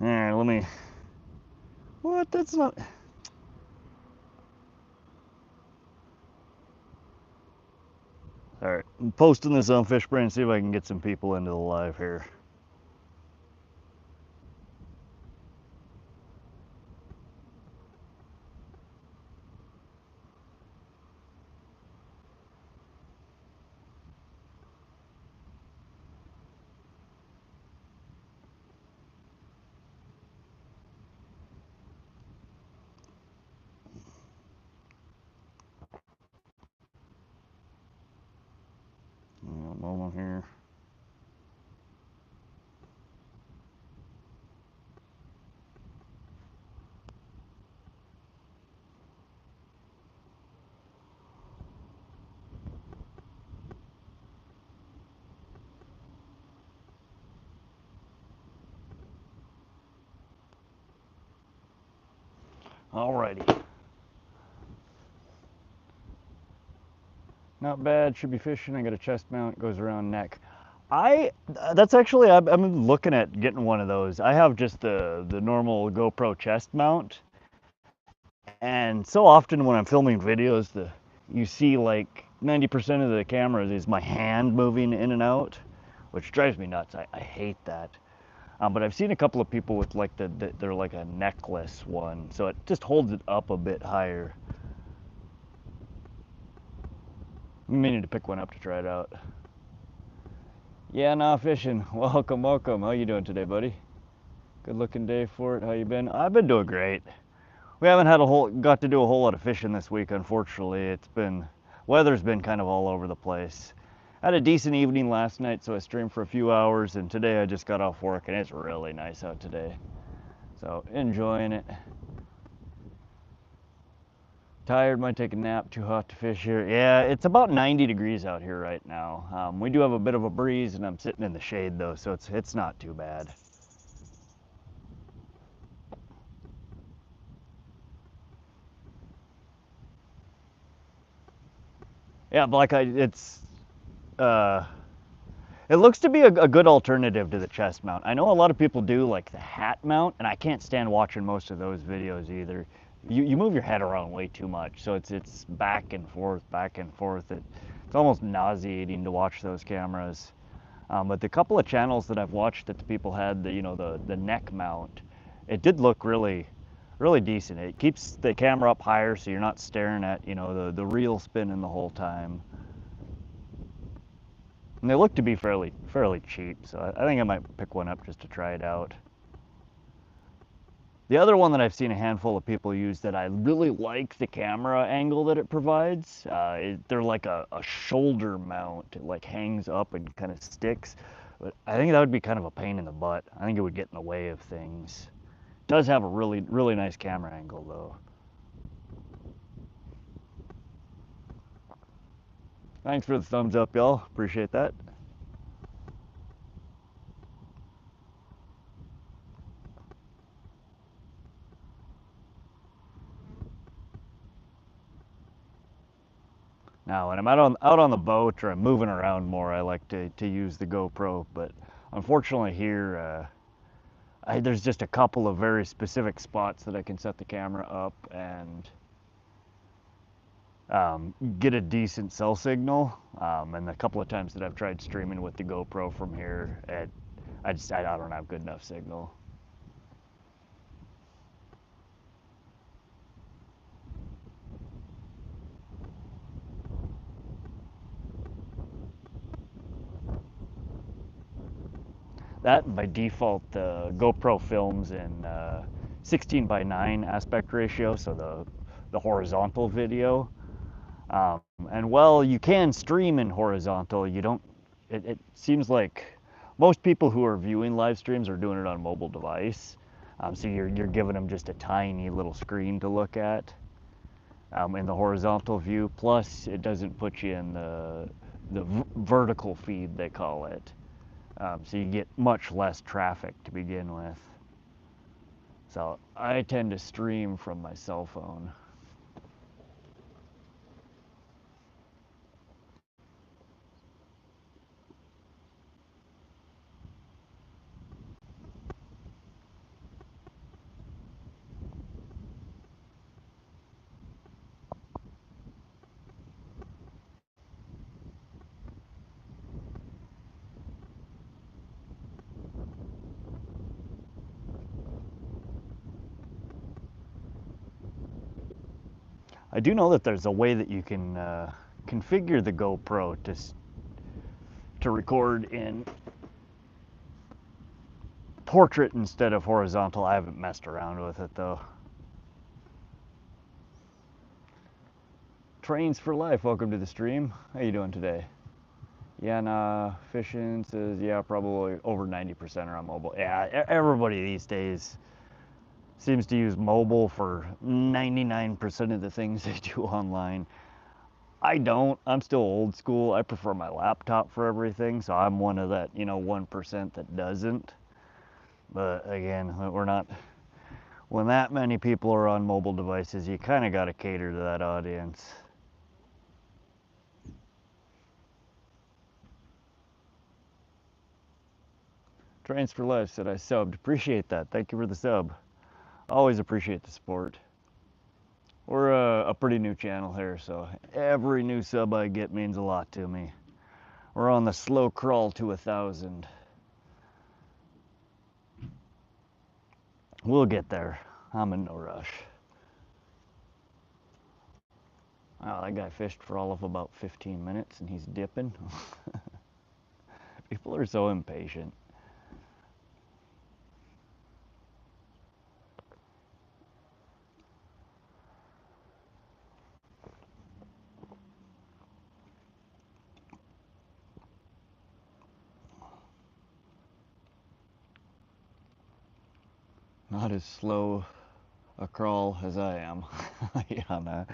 All right, let me. What? That's not. All right, I'm posting this on Fishbrain, see if I can get some people into the live here. A moment here. Alrighty. Not bad, should be fishing. I got a chest mount, goes around neck. That's actually, I'm looking at getting one of those. I have just the normal GoPro chest mount. And so often when I'm filming videos, you see like 90% of the cameras is my hand moving in and out, which drives me nuts. I hate that. But I've seen a couple of people with like they're like a necklace one, so it just holds it up a bit higher. I'm meaning to pick one up to try it out. Yeah, nah, fishing. Welcome, welcome. How you doing today, buddy? Good looking day for it. How you been? I've been doing great. We haven't got to do a whole lot of fishing this week, unfortunately. Weather's been kind of all over the place. I had a decent evening last night, so I streamed for a few hours, and today I just got off work, and it's really nice out today. So, enjoying it. Tired, might take a nap, too hot to fish here. Yeah, it's about 90 degrees out here right now. We do have a bit of a breeze, and I'm sitting in the shade though, so it's not too bad. Yeah, it looks to be a good alternative to the chest mount. I know a lot of people do like the hat mount, and I can't stand watching most of those videos either. You move your head around way too much, so it's back and forth, back and forth. It's almost nauseating to watch those cameras. But the couple of channels that I've watched that the people had the neck mount, it did look really decent. It keeps the camera up higher, so you're not staring at the reel spinning the whole time. And they look to be fairly cheap, so I think I might pick one up just to try it out. The other one that I've seen a handful of people use that I really like the camera angle that it provides, they're like a shoulder mount. It like hangs up and kind of sticks. But I think that would be kind of a pain in the butt. I think it would get in the way of things. It does have a really nice camera angle though. Thanks for the thumbs up, y'all. Appreciate that. Now, when I'm out on the boat or I'm moving around more, I like to use the GoPro. But unfortunately here, there's just a couple of very specific spots that I can set the camera up and get a decent cell signal. And a couple of times that I've tried streaming with the GoPro from here, I don't have good enough signal. That by default, the GoPro films in 16 by 9 aspect ratio, so the horizontal video. And while you can stream in horizontal, you don't. It seems like most people who are viewing live streams are doing it on a mobile device. So you're giving them just a tiny little screen to look at in the horizontal view. Plus, it doesn't put you in the vertical feed, they call it. So you get much less traffic to begin with. So I tend to stream from my cell phone. I do know that there's a way that you can configure the GoPro to record in portrait instead of horizontal. I haven't messed around with it though. Trains for Life, welcome to the stream. How you doing today? Yeah, nah, fishing says, yeah, probably over 90% are on mobile. Yeah, everybody these days seems to use mobile for 99% of the things they do online. I don't. I'm still old school. I prefer my laptop for everything, so I'm one of that, 1% that doesn't. But again, when that many people are on mobile devices, you kind of got to cater to that audience. Trains for Life said I subbed. Appreciate that. Thank you for the sub. Always appreciate the support. We're a pretty new channel here, so every new sub I get means a lot to me. We're on the slow crawl to 1,000. We'll get there. I'm in no rush. Wow, that guy fished for all of about 15 minutes and he's dipping. People are so impatient. Not as slow a crawl as I am. Yana.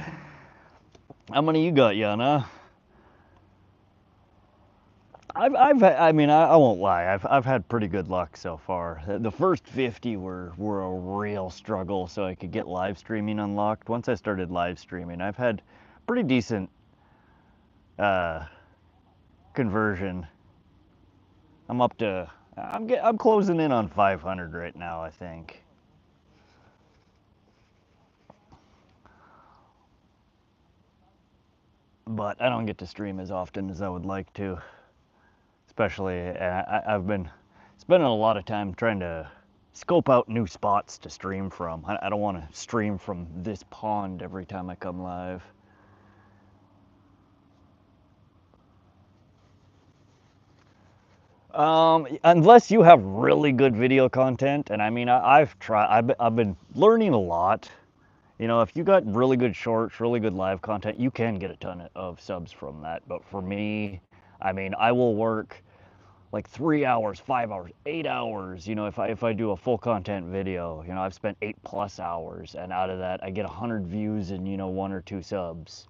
How many you got, Yana? I mean, I won't lie. I've had pretty good luck so far. The first 50 were a real struggle, so I could get live streaming unlocked. Once I started live streaming, I've had pretty decent conversion. I'm closing in on 500 right now, I think. But I don't get to stream as often as I would like to. Especially, I've been spending a lot of time trying to scope out new spots to stream from. I don't want to stream from this pond every time I come live. Unless you have really good video content, and I mean, I've been learning a lot. You know, if you got really good shorts, really good live content, you can get a ton of subs from that. But for me, I mean, I will work like 3 hours, 5 hours, 8 hours. You know, if I do a full content video, you know, I've spent 8+ hours, and out of that, I get 100 views and, you know, 1 or 2 subs.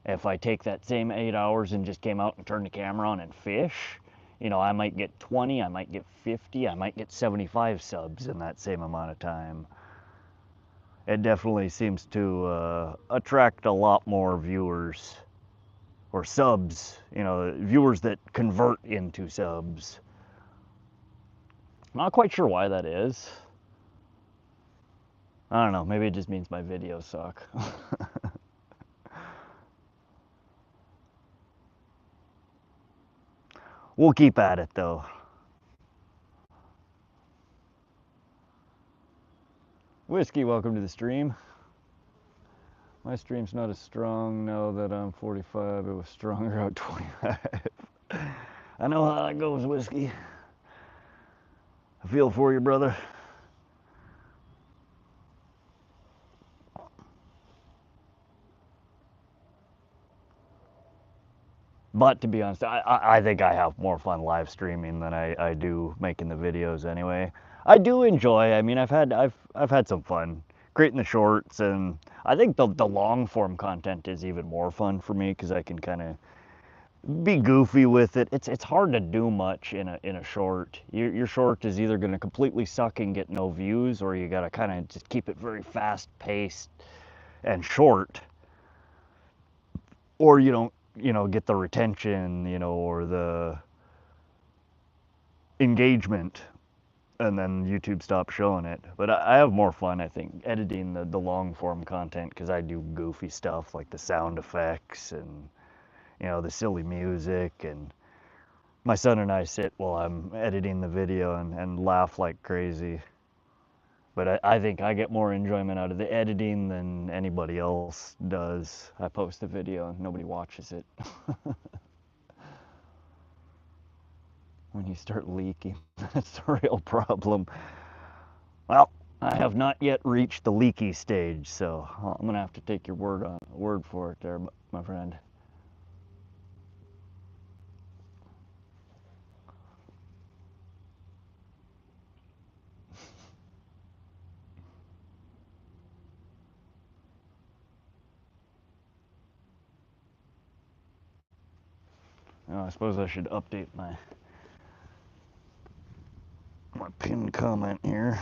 If I take that same 8 hours and just came out and turned the camera on and fish, you know, I might get 20, I might get 50, I might get 75 subs in that same amount of time. It definitely seems to attract a lot more viewers or subs, you know, viewers that convert into subs. Not quite sure why that is. I don't know, maybe it just means my videos suck. We'll keep at it though. Whiskey, welcome to the stream. My stream's not as strong now that I'm 45. It was stronger at 25. I know how that goes, Whiskey. I feel for you, brother. But to be honest, I think I have more fun live streaming than I do making the videos anyway. I do enjoy. I mean, I've had some fun creating the shorts, and I think the long form content is even more fun for me because I can kind of be goofy with it. It's hard to do much in a short. Your short is either going to completely suck and get no views, or you got to kind of just keep it very fast paced and short, or you don't, you know, get the retention, you know, or the engagement, and then YouTube stops showing it. But I have more fun, I think, editing the long form content because I do goofy stuff like the sound effects and, you know, the silly music, and my son and I sit while I'm editing the video and laugh like crazy. But I think I get more enjoyment out of the editing than anybody else does. I post a video and nobody watches it. When you start leaking, that's the real problem. Well, I have not yet reached the leaky stage, so I'm gonna have to take your word for it there, my friend. Now, I suppose I should update my pinned comment here.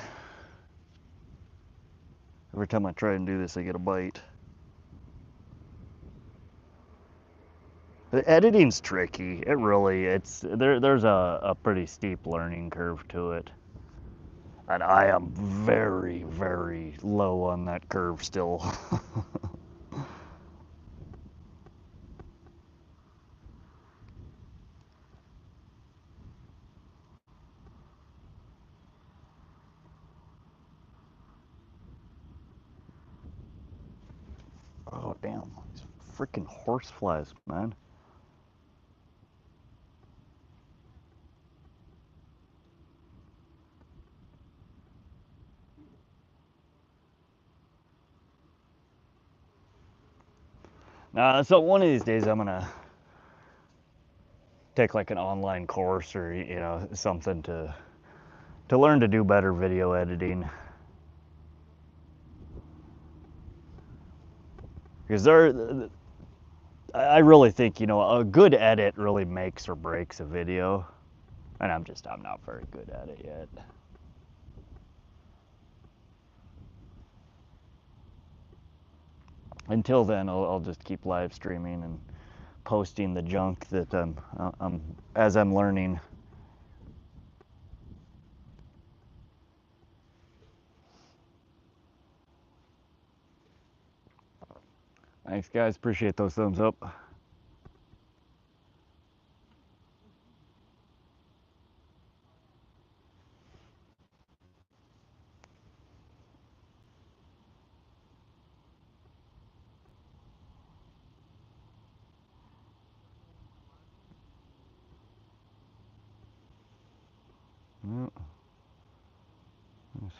Every time I try and do this, I get a bite. The editing's tricky. It really, there's a pretty steep learning curve to it. And I am very, very low on that curve still. Oh, damn. These freaking horse flies, man. So one of these days I'm gonna take like an online course or something to learn to do better video editing. Because I really think a good edit really makes or breaks a video, and I'm not very good at it yet. Until then, I'll just keep live streaming and posting the junk that as I'm learning. Thanks, guys. Appreciate those thumbs up. Well,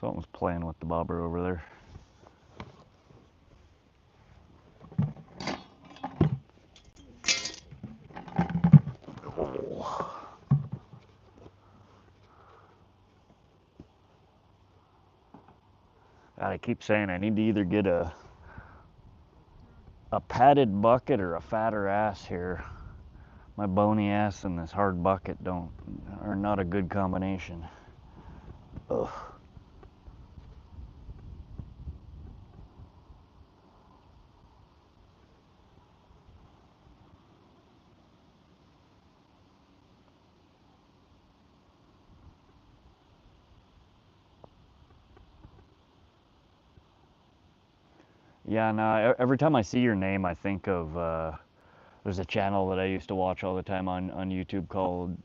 something's playing with the bobber over there. God, I keep saying I need to either get a padded bucket or a fatter ass here. My bony ass and this hard bucket are not a good combination. Ugh. Yeah, no, every time I see your name, I think of there's a channel that I used to watch all the time on YouTube called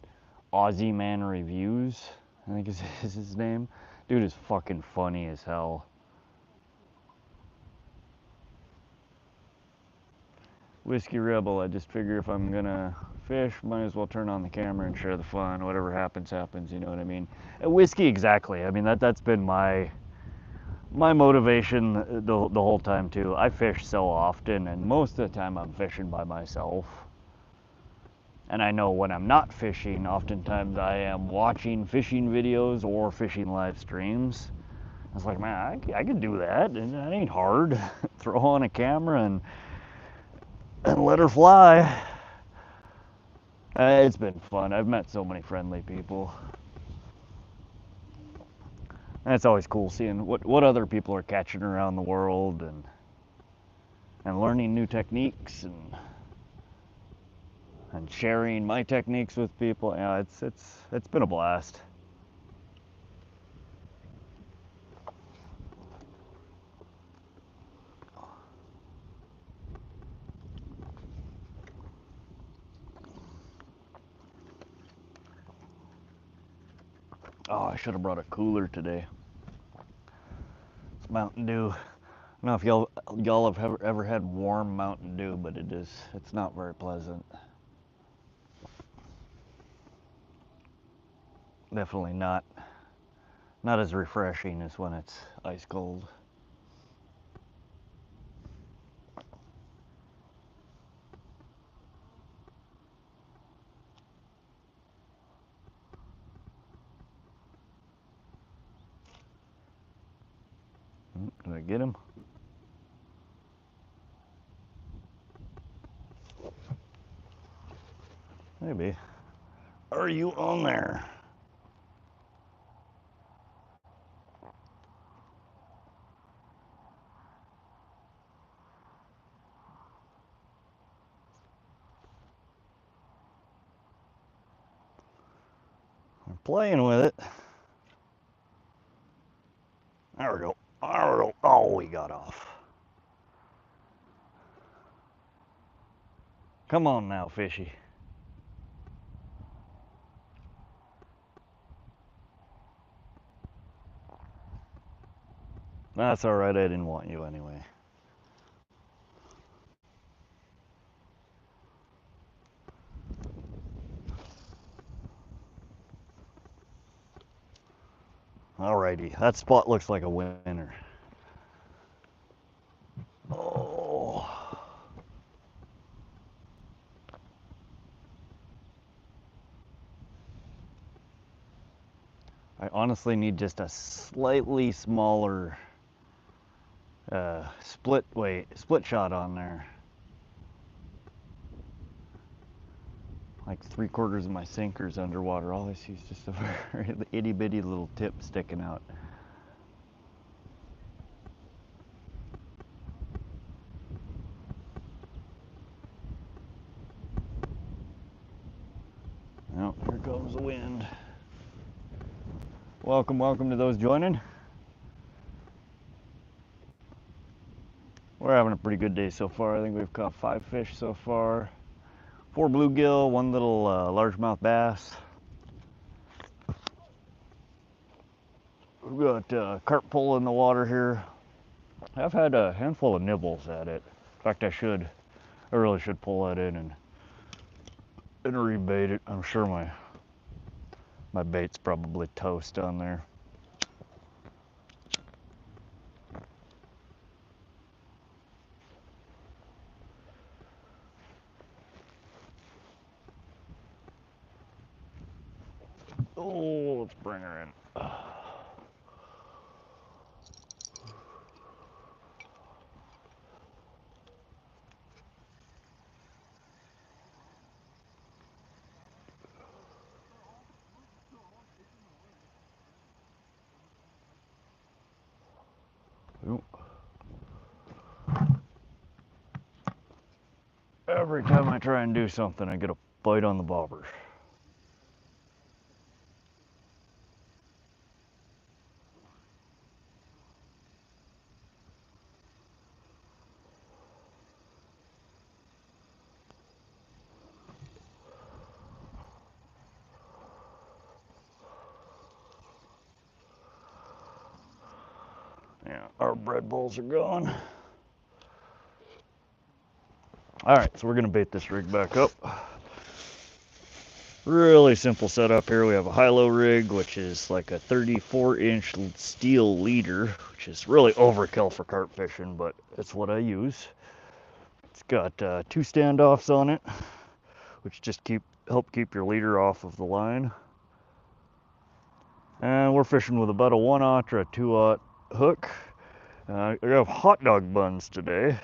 Aussie Man Reviews, I think is his name. Dude is fucking funny as hell. Whiskey Rebel, I just figure if I'm gonna fish, might as well turn on the camera and share the fun. Whatever happens, happens, you know what I mean? Whiskey, exactly. I mean, that's been my motivation the whole time too. I fish so often, and most of the time I'm fishing by myself. And I know when I'm not fishing, oftentimes I am watching fishing videos or fishing live streams. I was like, man, I could do that, and that ain't hard. Throw on a camera and let her fly. It's been fun. I've met so many friendly people. And it's always cool seeing what other people are catching around the world and learning new techniques and sharing my techniques with people. Yeah, it's been a blast. Oh, I should have brought a cooler today. It's Mountain Dew. I don't know if y'all have ever had warm Mountain Dew, but it's not very pleasant. Definitely not as refreshing as when it's ice cold. Did I get him? Maybe. Are you on there? playing with it. There we go. There we go. Oh, we got off. Come on now, fishy. That's all right. I didn't want you anyway. Alrighty, that spot looks like a winner. Oh. I honestly need just a slightly smaller split shot on there. Like 3/4 of my sinker's underwater. All I see is just a very itty bitty little tip sticking out. Oh, here comes the wind. Welcome, welcome to those joining. We're having a pretty good day so far. I think we've caught 5 fish so far. 4 bluegill, 1 little largemouth bass. We've got carp pole in the water here. I've had a handful of nibbles at it. In fact, I really should pull that in and rebait it. I'm sure my bait's probably toast on there. Oh, let's bring her in. Every time I try and do something, I get a bite on the bobber. Yeah, our bread bowls are gone. All right, so we're gonna bait this rig back up. Really simple setup here. We have a high-low rig, which is like a 34-inch steel leader, which is really overkill for carp fishing, but it's what I use. It's got 2 standoffs on it, which just help keep your leader off of the line. And we're fishing with about a 1/0 or a 2/0 hook. I have hot dog buns today,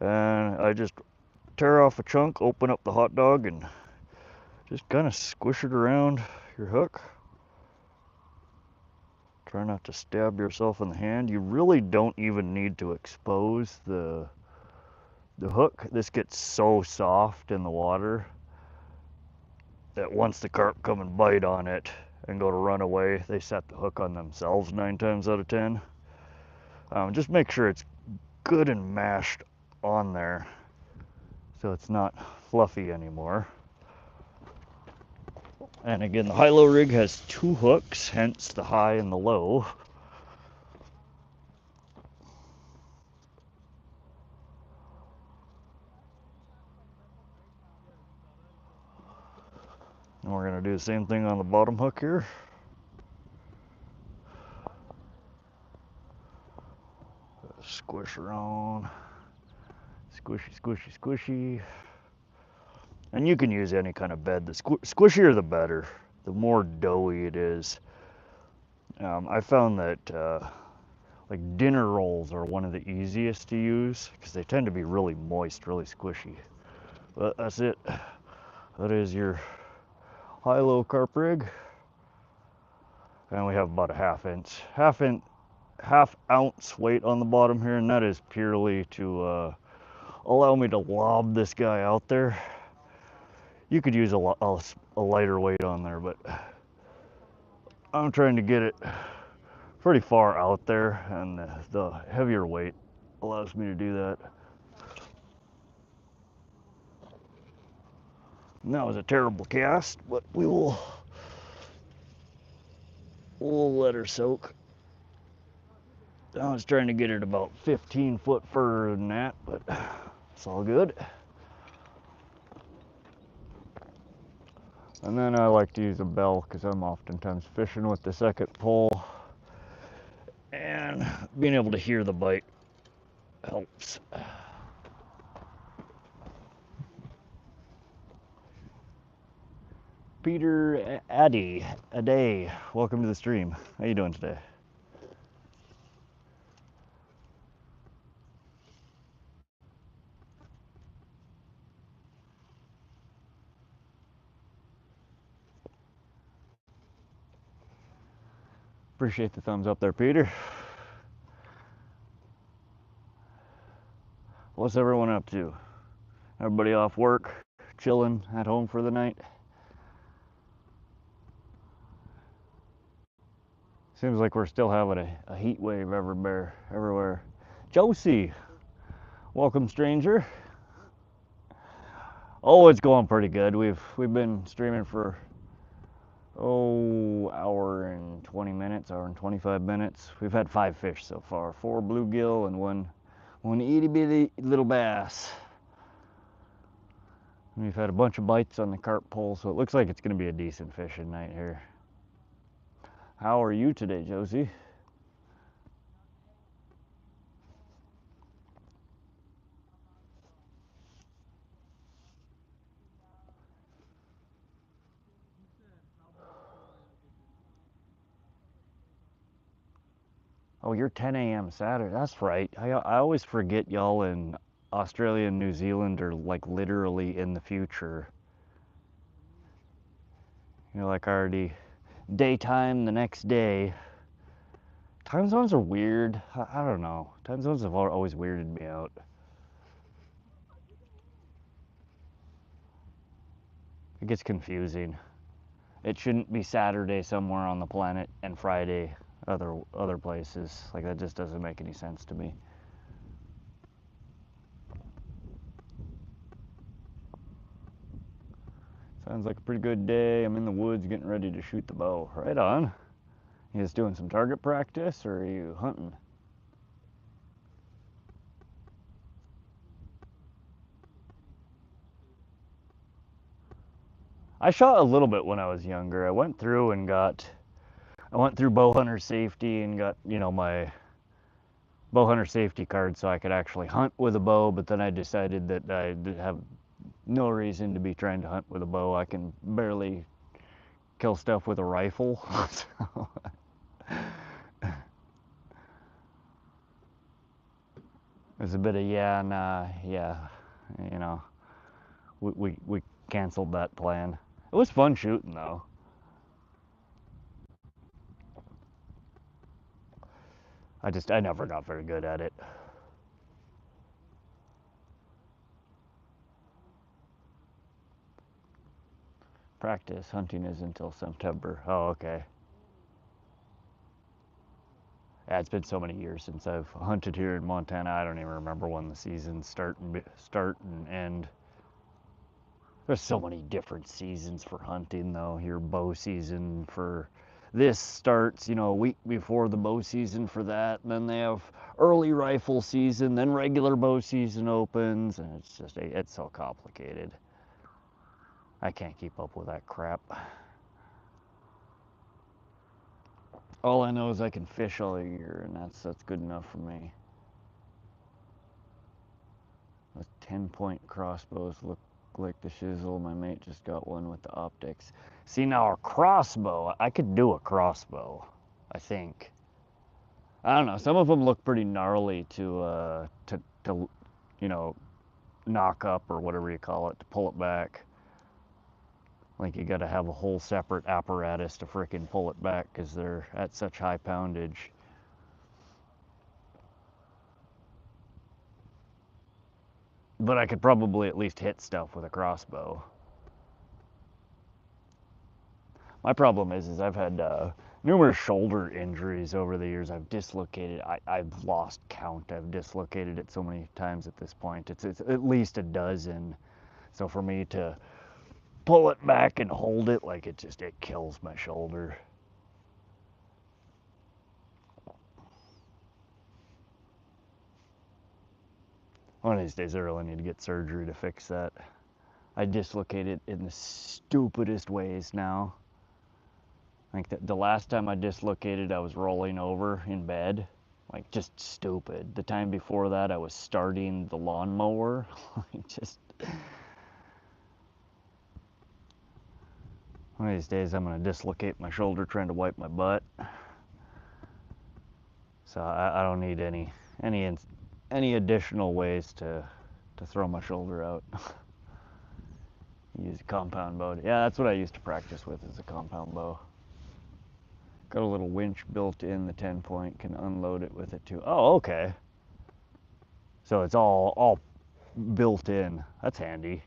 and I just tear off a chunk, open up the hot dog, and just kind of squish it around your hook. Try not to stab yourself in the hand. You really don't even need to expose the hook. This gets so soft in the water that once the carp come and bite on it and go to run away, they set the hook on themselves 9 times out of 10. Just make sure it's good and mashed on there so it's not fluffy anymore. And again, the high-low rig has 2 hooks, hence the high and the low. And we're going to do the same thing on the bottom hook here. Squish around. Squishy, squishy, squishy. And you can use any kind of bed. The squishier the better. The more doughy it is. I found that like dinner rolls are one of the easiest to use because they tend to be really moist, really squishy. But that's it. That is your high-low carp rig. And we have about a half ounce weight on the bottom here, and that is purely to allow me to lob this guy out there. You could use a lighter weight on there, but I'm trying to get it pretty far out there, and the heavier weight allows me to do that. And that was a terrible cast, but we'll let her soak. I was trying to get it about 15 foot further than that, but it's all good. And then I like to use a bell because I'm oftentimes fishing with the second pole, and being able to hear the bite helps. Peter Addy, a day. Welcome to the stream. How you doing today? Appreciate the thumbs up there, Peter. What's everyone up to? Everybody off work, chilling at home for the night? Seems like we're still having a heat wave everywhere. Josie, welcome, stranger. Oh, it's going pretty good. We've been streaming for hour and 20 minutes, hour and 25 minutes. We've had 5 fish so far, 4 bluegill and one itty bitty little bass. And we've had a bunch of bites on the carp pole, so it looks like it's going to be a decent fishing night here. How are you today, Josie? Oh, you're 10 a.m. Saturday. That's right. I always forget y'all in Australia and New Zealand are like literally in the future. You know, like already daytime the next day. Time zones are weird. I don't know. Time zones have always weirded me out. It gets confusing. It shouldn't be Saturday somewhere on the planet and Friday other places. Like, that just doesn't make any sense to me. Sounds like a pretty good day. I'm in the woods getting ready to shoot the bow. Right on. You just doing some target practice, or are you hunting? I shot a little bit when I was younger. I went through bow hunter safety and got, my bow hunter safety card so I could actually hunt with a bow, but then I decided that I have no reason to be trying to hunt with a bow. I can barely kill stuff with a rifle. So, there's a bit of we canceled that plan. It was fun shooting though. I never got very good at it. Practice hunting is until September. Oh, okay. Yeah, it's been so many years since I've hunted here in Montana. I don't even remember when the seasons start and end. There's so many different seasons for hunting, though. Your bow season for this starts, a week before the bow season for that. And then they have early rifle season, then regular bow season opens, and it's so complicated. I can't keep up with that crap. All I know is I can fish all year, and that's good enough for me. Those 10-point crossbows look like the shizzle. My mate just got one with the optics. See, now a crossbow, I could do a crossbow, I think. I don't know. Some of them look pretty gnarly to knock up or whatever you call it, to pull it back. Like, you got to have a whole separate apparatus to frickin' pull it back because they're at such high poundage. But I could probably at least hit stuff with a crossbow. My problem is I've had numerous shoulder injuries over the years. I've dislocated. I've lost count. I've dislocated it so many times at this point. It's at least a dozen. So for me to pull it back and hold it, like it kills my shoulder. One of these days I really need to get surgery to fix that. I dislocate it in the stupidest ways now. Like the last time I dislocated, I was rolling over in bed. Like, just stupid. The time before that, I was starting the lawnmower. Just... One of these days, I'm going to dislocate my shoulder trying to wipe my butt. So I don't need any additional ways to throw my shoulder out. Use a compound bow. Yeah, that's what I used to practice with, is a compound bow. Got a little winch built in the 10-point, can unload it with it too. Oh, okay. So it's all built in. That's handy.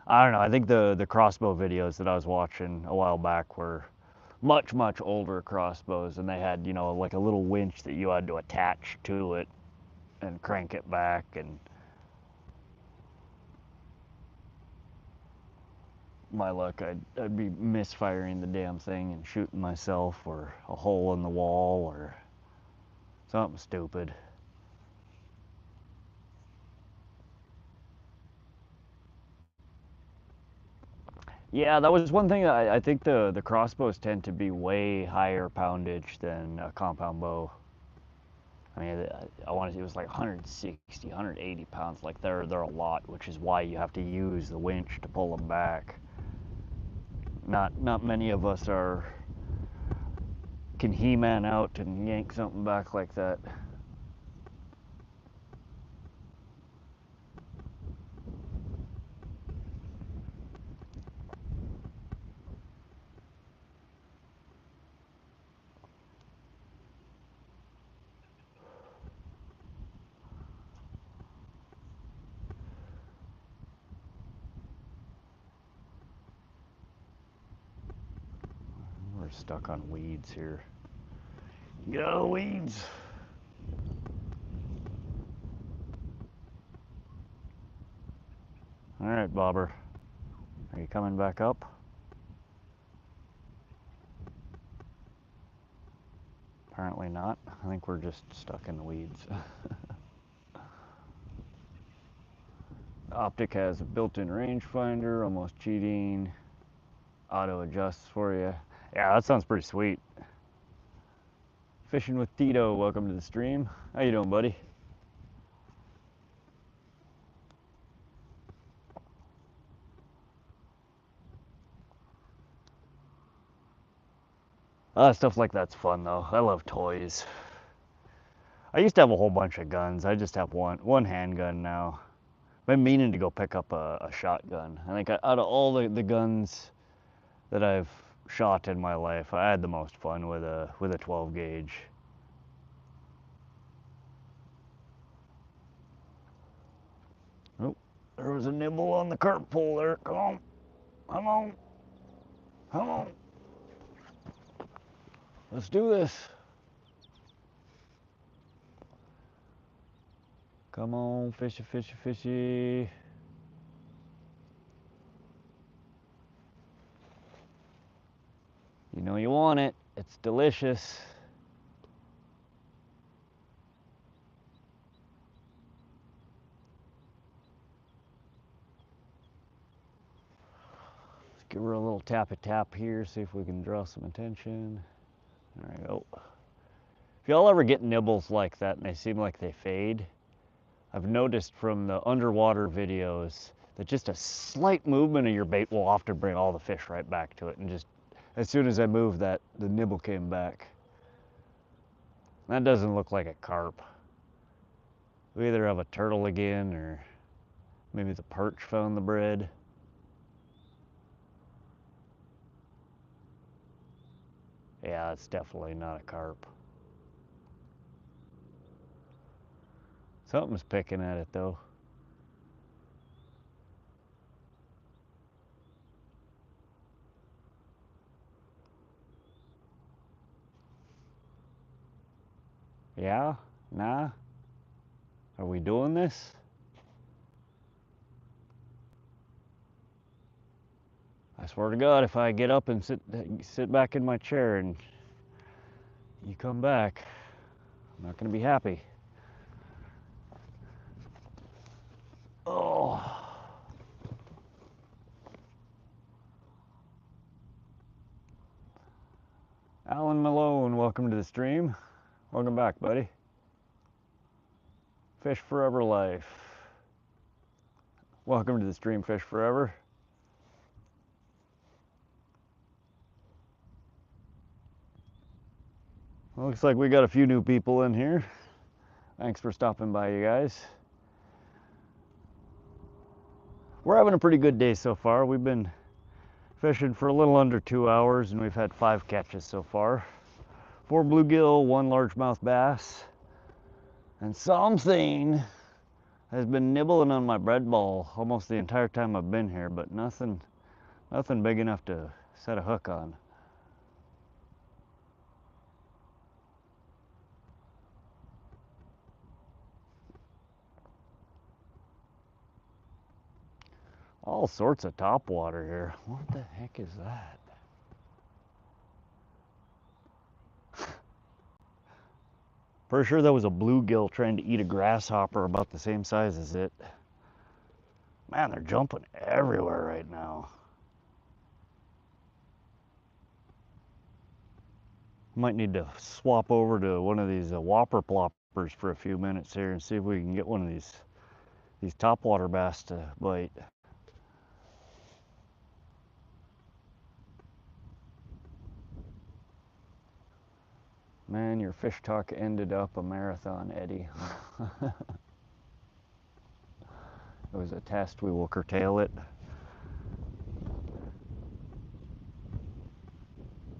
I don't know, I think the crossbow videos that I was watching a while back were much older crossbows, and they had, you know, like a little winch that you had to attach to it and crank it back. And my luck, I'd be misfiring the damn thing and shooting myself, or a hole in the wall, or something stupid. Yeah, that was one thing. I think the crossbows tend to be way higher poundage than a compound bow. I mean, I want to say it was like 160, 180 pounds. Like they're a lot, which is why you have to use the winch to pull them back. Not many of us can He-Man out and yank something back like that. We're stuck on weeds here. Go weeds! All right, Bobber. Are you coming back up? Apparently not. I think we're just stuck in the weeds. Optic has a built-in rangefinder, almost cheating. Auto adjusts for you. Yeah, that sounds pretty sweet. Fishing with Tito, welcome to the stream. How you doing, buddy? Stuff like that's fun though. I love toys. I used to have a whole bunch of guns. I just have one handgun now. Been meaning to go pick up a shotgun. I think out of all the guns that I've shot in my life, I had the most fun with a 12 gauge. Oh, there was a nibble on the carp pole there. Come on, come on, come on. Let's do this. Come on, fishy, fishy, fishy. You know you want it. It's delicious. Let's give her a little tappy tap here, see if we can draw some attention. There we go. If y'all ever get nibbles like that and they seem like they fade, I've noticed from the underwater videos that just a slight movement of your bait will often bring all the fish right back to it. And just as soon as I moved that, the nibble came back. That doesn't look like a carp. We either have a turtle again, or maybe the perch found the bread. Yeah, it's definitely not a carp. Something's picking at it though. Yeah? Nah? Are we doing this? I swear to God, if I get up and sit back in my chair and you come back, I'm not gonna be happy. Oh. Alan Malone, welcome to the stream. Welcome back, buddy. Fish Forever Life. Welcome to the stream, Fish Forever. Looks like we got a few new people in here. Thanks for stopping by, you guys. We're having a pretty good day so far. We've been fishing for a little under 2 hours and we've had 5 catches so far. 4 bluegill, 1 largemouth bass, and something has been nibbling on my bread ball almost the entire time I've been here, but nothing big enough to set a hook on. All sorts of top water here. What the heck is that? Pretty sure that was a bluegill trying to eat a grasshopper about the same size as it. Man, they're jumping everywhere right now. Might need to swap over to one of these whopper ploppers for a few minutes here and see if we can get one of these topwater bass to bite. Man, your fish talk ended up a marathon, Eddie. It was a test. We will curtail it.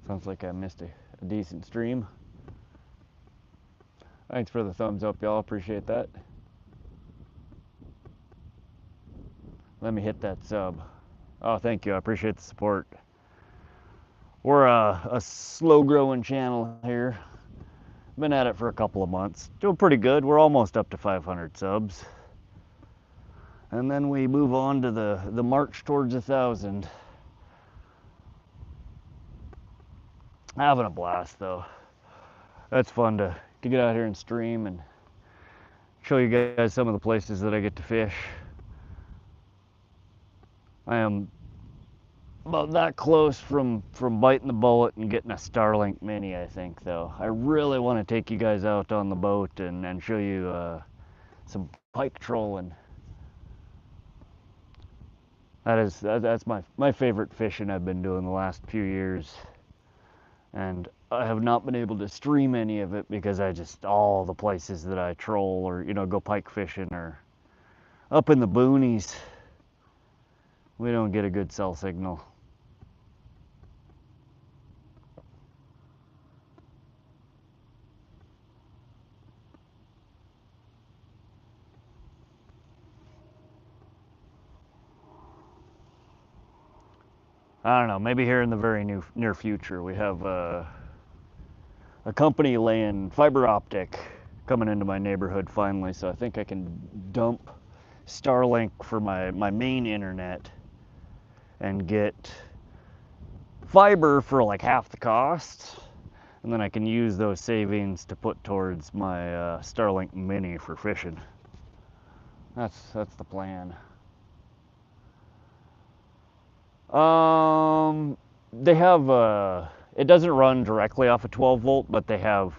Sounds like I missed a decent stream. Thanks for the thumbs up, y'all. Appreciate that. Let me hit that sub. Oh, thank you. I appreciate the support. We're a slow-growing channel here. Been at it for a couple of months. Doing pretty good. We're almost up to 500 subs. And then we move on to the march towards 1,000. Having a blast, though. That's fun to get out here and stream and show you guys some of the places that I get to fish. I am about that close from biting the bullet and getting a Starlink Mini, I think, though. I really want to take you guys out on the boat and show you some pike trolling. That's my favorite fishing I've been doing the last few years. And I have not been able to stream any of it because all the places that I troll or, go pike fishing are up in the boonies. We don't get a good cell signal. I don't know, maybe here in the very near future. We have a company laying fiber optic coming into my neighborhood finally, so I think I can dump Starlink for my main internet and get fiber for like half the cost, and then I can use those savings to put towards my Starlink Mini for fishing. That's the plan. They have it doesn't run directly off a 12 volt, but they have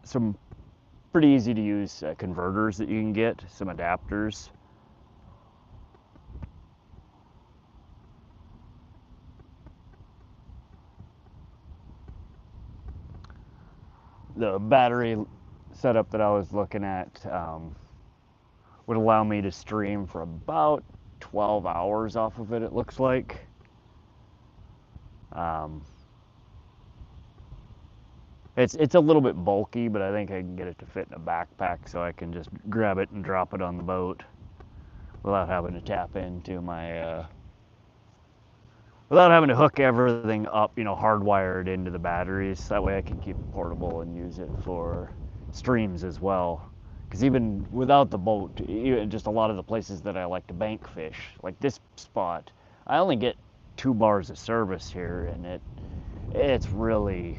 some pretty easy to use converters that you can get, some adapters. The battery setup that I was looking at would allow me to stream for about 12 hours off of it, it looks like. It's a little bit bulky, but I think I can get it to fit in a backpack, so I can just grab it and drop it on the boat without having to tap into my without having to hook everything up, hardwired into the batteries. That way I can keep it portable and use it for streams as well. Because even without the boat, just a lot of the places that I like to bank fish, like this spot, I only get 2 bars of service here, and it's really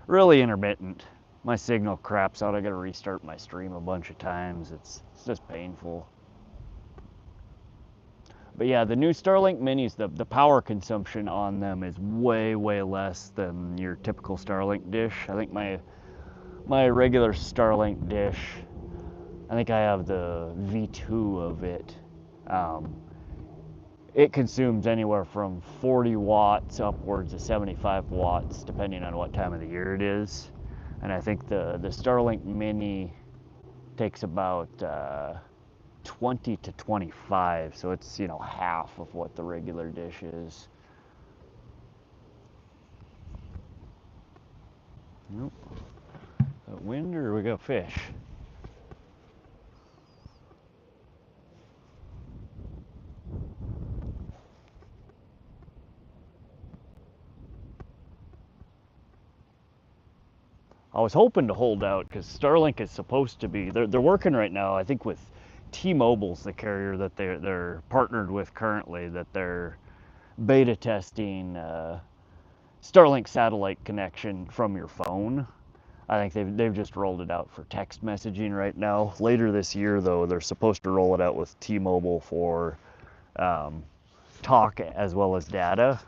intermittent. My signal craps out. I got to restart my stream a bunch of times. It's just painful. But yeah, the new Starlink Minis, the power consumption on them is way less than your typical Starlink dish. I think my regular Starlink dish, I think I have the V2 of it. It consumes anywhere from 40 watts upwards to 75 watts, depending on what time of the year it is. And I think the Starlink Mini takes about 20 to 25, so it's, you know, half of what the regular dish is. Nope. That wind, or we got fish? I was hoping to hold out because Starlink is supposed to be, they're working right now, I think, with T-Mobile's the carrier that they're partnered with currently, that they're beta testing Starlink satellite connection from your phone. I think they've just rolled it out for text messaging right now. Later this year, though, they're supposed to roll it out with T-Mobile for talk as well as data.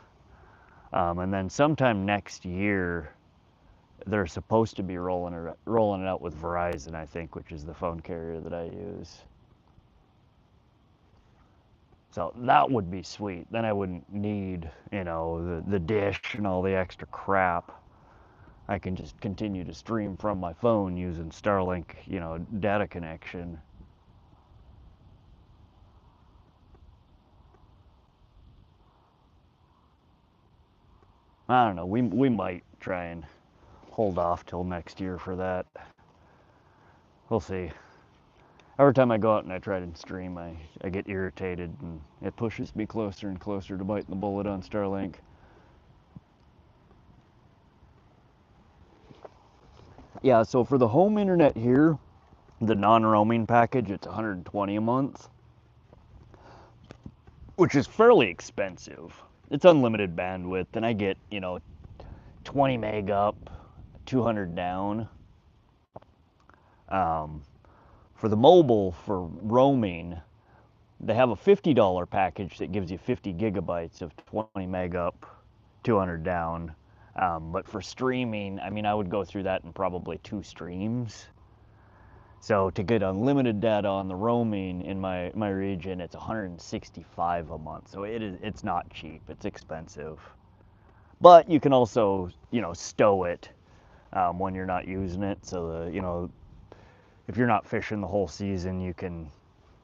And then sometime next year, they're supposed to be rolling it out with Verizon, I think, which is the phone carrier that I use. So that would be sweet. Then I wouldn't need, you know, the dish and all the extra crap. I can just continue to stream from my phone using Starlink, you know, data connection. I don't know. We might try and hold off till next year for that. We'll see. Every time I go out and I try to stream, I get irritated, and it pushes me closer and closer to biting the bullet on Starlink. Yeah, so for the home internet here, the non-roaming package, it's $120 a month, which is fairly expensive. It's unlimited bandwidth, and I get, you know, 20 meg up, 200 down. For the mobile, for roaming, they have a $50 package that gives you 50 gigabytes of 20 meg up, 200 down. But for streaming, I mean, I would go through that in probably 2 streams. So to get unlimited data on the roaming in my region, it's $165 a month. So it's not cheap, it's expensive. But you can also, you know, stow it when you're not using it. So, you know, if you're not fishing the whole season, you can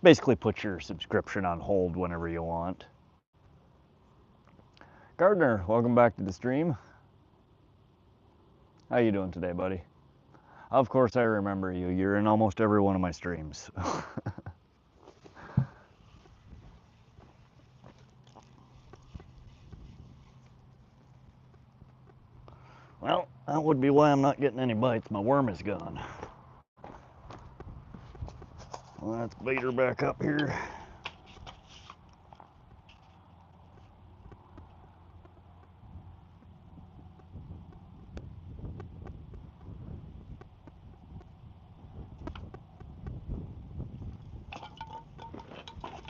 basically put your subscription on hold whenever you want. Gardner, welcome back to the stream. How you doing today, buddy? Of course I remember you. You're in almost every one of my streams. Well, that would be why I'm not getting any bites. My worm is gone. Well, let's bait her back up here.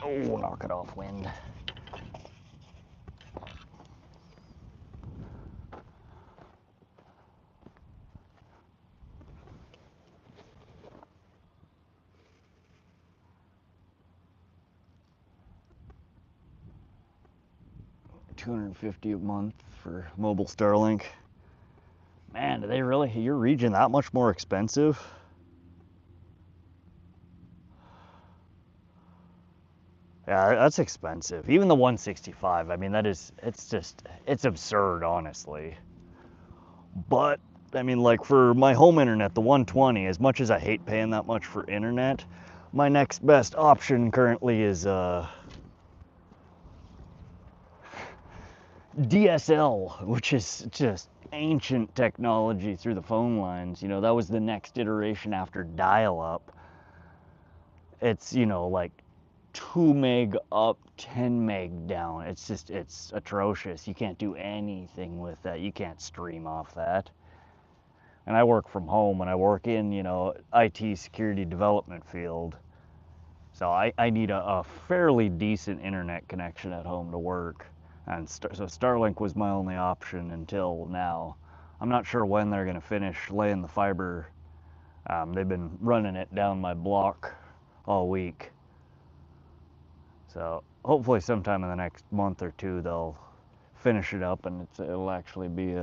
Oh, knock it off, wind. $250 a month for mobile Starlink. Man, do they really, your region that much more expensive? Yeah, that's expensive. Even the 165, I mean, it's absurd, honestly. But, I mean, like for my home internet, the 120, as much as I hate paying that much for internet, my next best option currently is DSL, which is just ancient technology through the phone lines. You know, that was the next iteration after dial-up. It's, you know, like 2 meg up, 10 meg down. It's just, it's atrocious. You can't do anything with that. You can't stream off that. And I work from home, and I work in, you know, IT security development field. So I need a fairly decent internet connection at home to work. And so Starlink was my only option until now. I'm not sure when they're going to finish laying the fiber. They've been running it down my block all week. So hopefully sometime in the next month or two they'll finish it up, and it'll actually be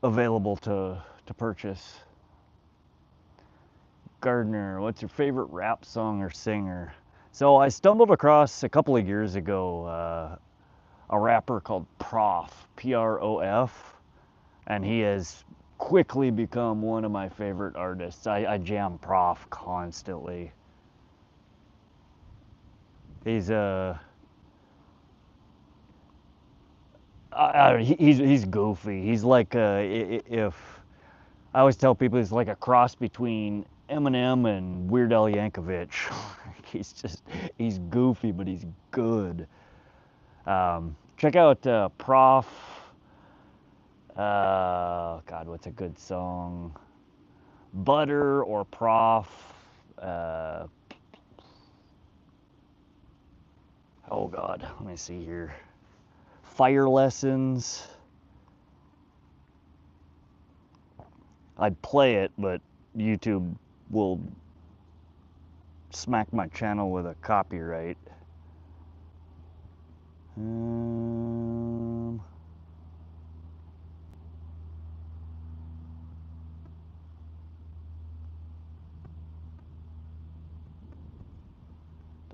available to purchase. Gardner, what's your favorite rap song or singer? So I stumbled across a couple of years ago a rapper called Prof, P-R-O-F, and he has quickly become one of my favorite artists. I jam Prof constantly. He's he's goofy. He's like if I always tell people he's like a cross between Eminem and Weird Al Yankovic. He's goofy, but he's good. Check out Prof. God, what's a good song? Butter or Prof. Oh God, let me see here. Fire Lessons. I'd play it, but YouTube will smack my channel with a copyright.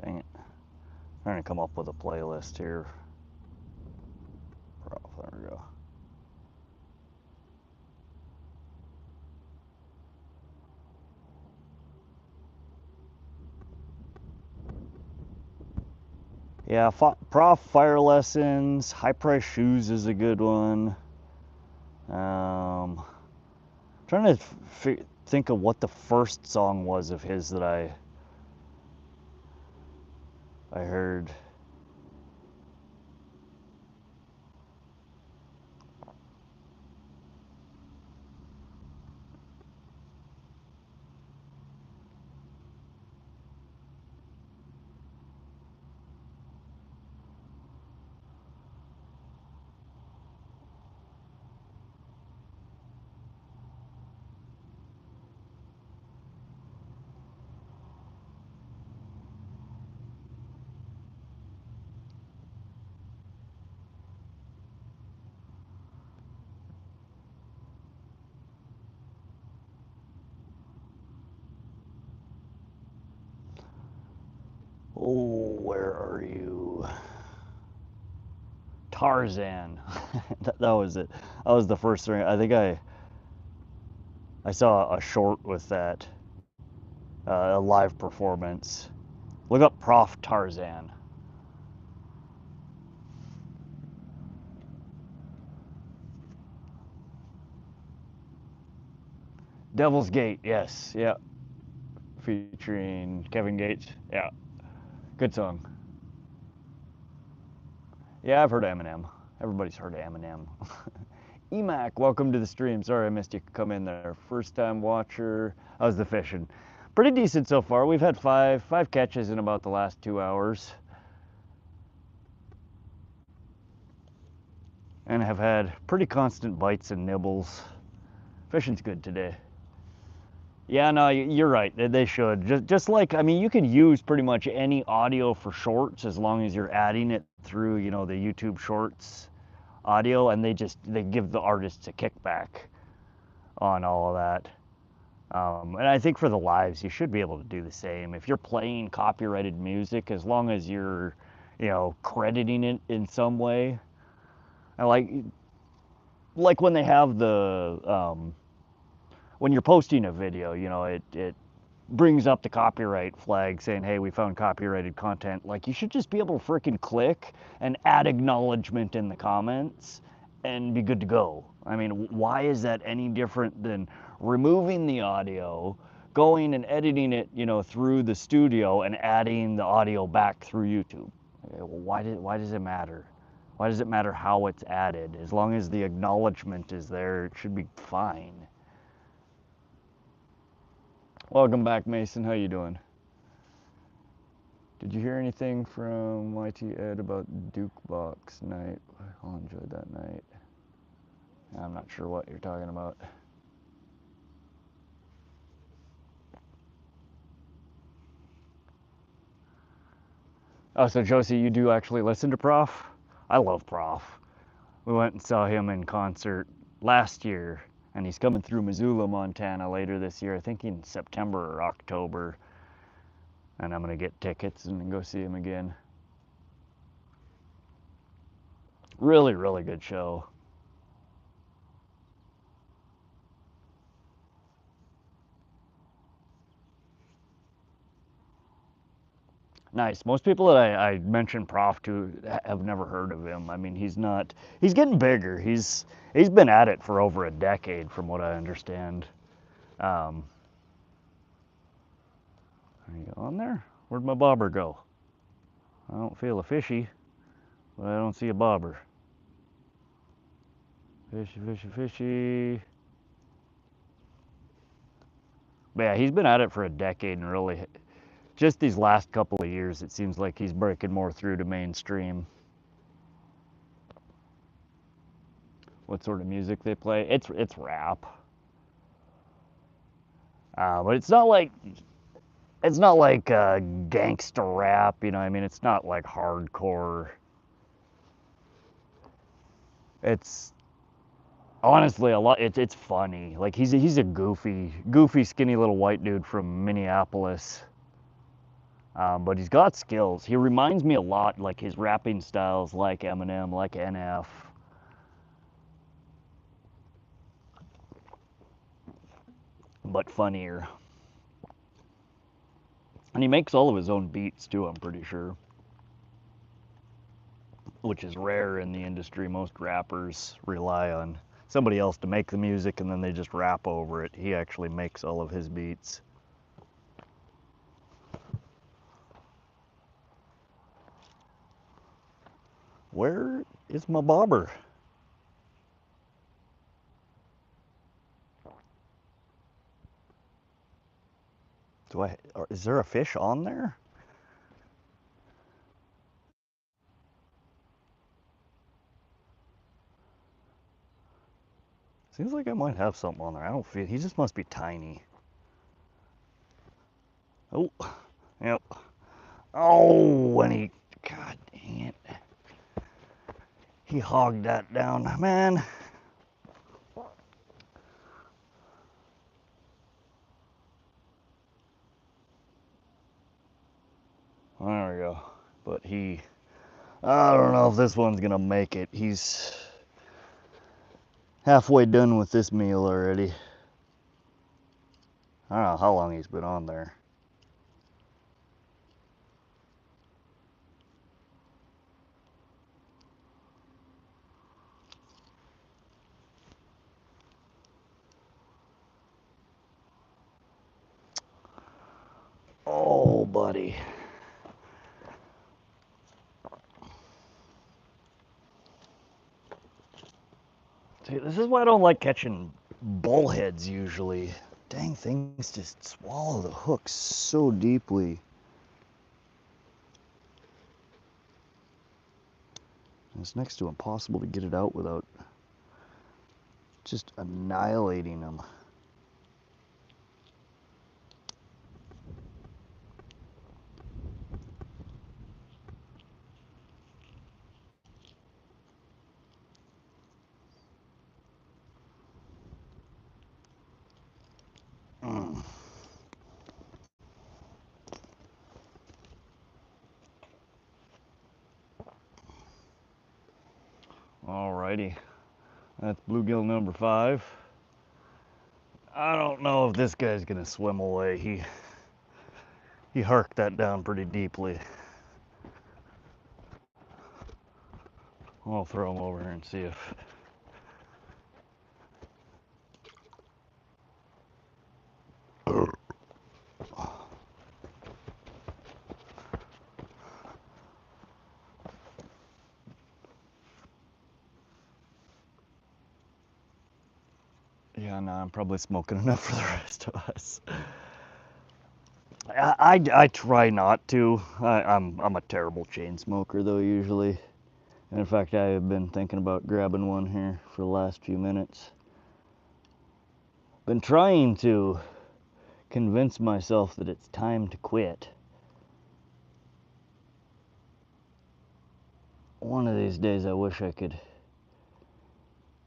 Dang it. Trying to come up with a playlist here. Oh, there we go. Yeah, Prof Fire Lessons, High Price Shoes is a good one. Trying to think of what the first song was of his that I heard. Oh, where are you? Tarzan. that was it. That was the first thing. I think I saw a short with that, a live performance. Look up Prof Tarzan. Devil's Gate, yes, yeah. Featuring Kevin Gates, yeah. Good song. Yeah, I've heard of Eminem. Everybody's heard of Eminem. Emac, welcome to the stream. Sorry I missed you come in there. First time watcher. How's the fishing? Pretty decent so far. We've had five catches in about the last 2 hours. And have had pretty constant bites and nibbles. Fishing's good today. Yeah, no, you're right. They should. Just like, I mean, you can use pretty much any audio for shorts as long as you're adding it through, you know, the YouTube Shorts audio, and they give the artists a kickback on all of that. And I think for the lives, you should be able to do the same. If you're playing copyrighted music, as long as you're, you know, crediting it in some way. I like when they have the when you're posting a video, you know, it brings up the copyright flag saying, hey, we found copyrighted content. Like, you should just be able to freaking click and add acknowledgement in the comments and be good to go. I mean, why is that any different than removing the audio, going and editing it, you know, through the studio and adding the audio back through YouTube? Okay, well, why does it matter? Why does it matter how it's added? As long as the acknowledgement is there, it should be fine. Welcome back, Mason. How you doing? Did you hear anything from YT Ed about Duke Box night? I enjoyed that night. I'm not sure what you're talking about. Oh, so Josie, you do actually listen to Prof? I love Prof. We went and saw him in concert last year, and he's coming through Missoula, Montana later this year, I think in September or October. And I'm gonna get tickets and go see him again. Really, really good show. Nice. Most people that I mentioned Prof to have never heard of him. I mean, he's getting bigger. He's been at it for over a decade from what I understand. Are you on there? Where'd my bobber go? I don't feel a fishy, but I don't see a bobber. Fishy, fishy, fishy. But yeah, he's been at it for a decade, and really, just these last couple of years, it seems like he's breaking more through to mainstream. What sort of music they play? It's rap, but it's not like gangster rap. You know, I mean, it's not like hardcore. It's honestly a lot. It's funny. Like he's a goofy, skinny little white dude from Minneapolis. But he's got skills. He reminds me a lot, like his rapping styles, like Eminem, like NF. But funnier. And he makes all of his own beats too, I'm pretty sure. Which is rare in the industry. Most rappers rely on somebody else to make the music and then they just rap over it. He actually makes all of his beats. Where is my bobber? Is there a fish on there? Seems like I might have something on there. I don't feel, he just must be tiny. Oh, yep. Oh, and he, god dang it. He hogged that down, man. There we go. But I don't know if this one's gonna make it. He's halfway done with this meal already. I don't know how long he's been on there. Oh, buddy. See, this is why I don't like catching bullheads usually. Dang things just swallow the hooks so deeply. And it's next to impossible to get it out without just annihilating them. Alrighty, that's bluegill number 5. I don't know if this guy's gonna swim away. He harked that down pretty deeply. I'll throw him over here and see if Yeah, no, I'm probably smoking enough for the rest of us. I try not to. I'm a terrible chain smoker though usually. And in fact, I have been thinking about grabbing one here for the last few minutes. Been trying to convince myself that it's time to quit. One of these days I wish I could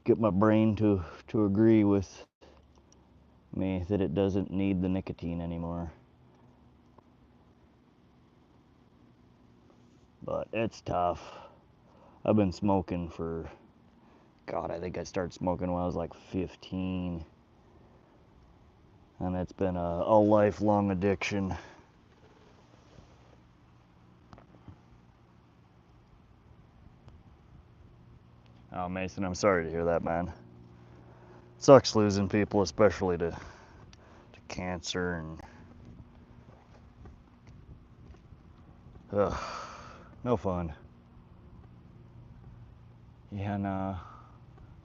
get my brain to agree with me that it doesn't need the nicotine anymore. But it's tough. I've been smoking for, God, I think I started smoking when I was like 15. And it's been a lifelong addiction. Oh, Mason, I'm sorry to hear that, man. Sucks losing people, especially to cancer and ugh, no fun. Yeah, nah,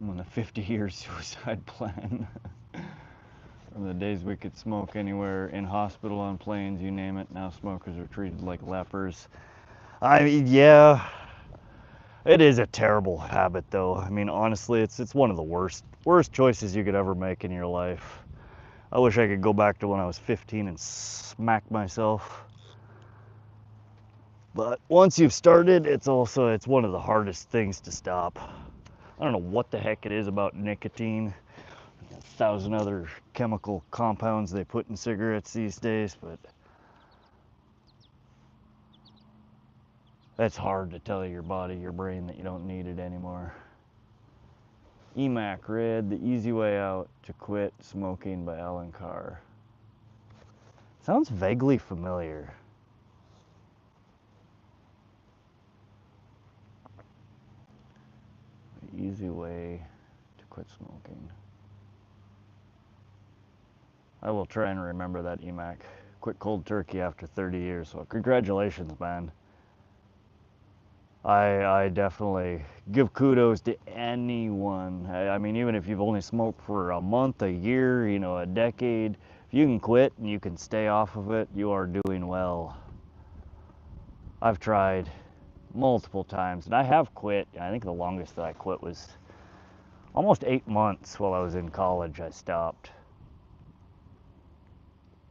I'm on the 50-year suicide plan. From the days we could smoke anywhere, in hospital, on planes, you name it, now smokers are treated like lepers. I mean, yeah, it is a terrible habit though. I mean, honestly, it's one of the worst choices you could ever make in your life. I wish I could go back to when I was 15 and smack myself. But once you've started, it's one of the hardest things to stop. I don't know what the heck it is about nicotine, 1,000 other chemical compounds they put in cigarettes these days, but it's hard to tell your body, your brain, that you don't need it anymore. EMAC read The Easy Way Out to Quit Smoking by Alan Carr. Sounds vaguely familiar. The Easy Way to Quit Smoking. I will try and remember that, EMAC. Quit cold turkey after 30 years, so congratulations, man. I definitely give kudos to anyone. I mean, even if you've only smoked for a month, a year, a decade, if you can quit and you can stay off of it, you are doing well. I've tried multiple times, and I have quit. I think the longest that I quit was almost 8 months while I was in college. I stopped.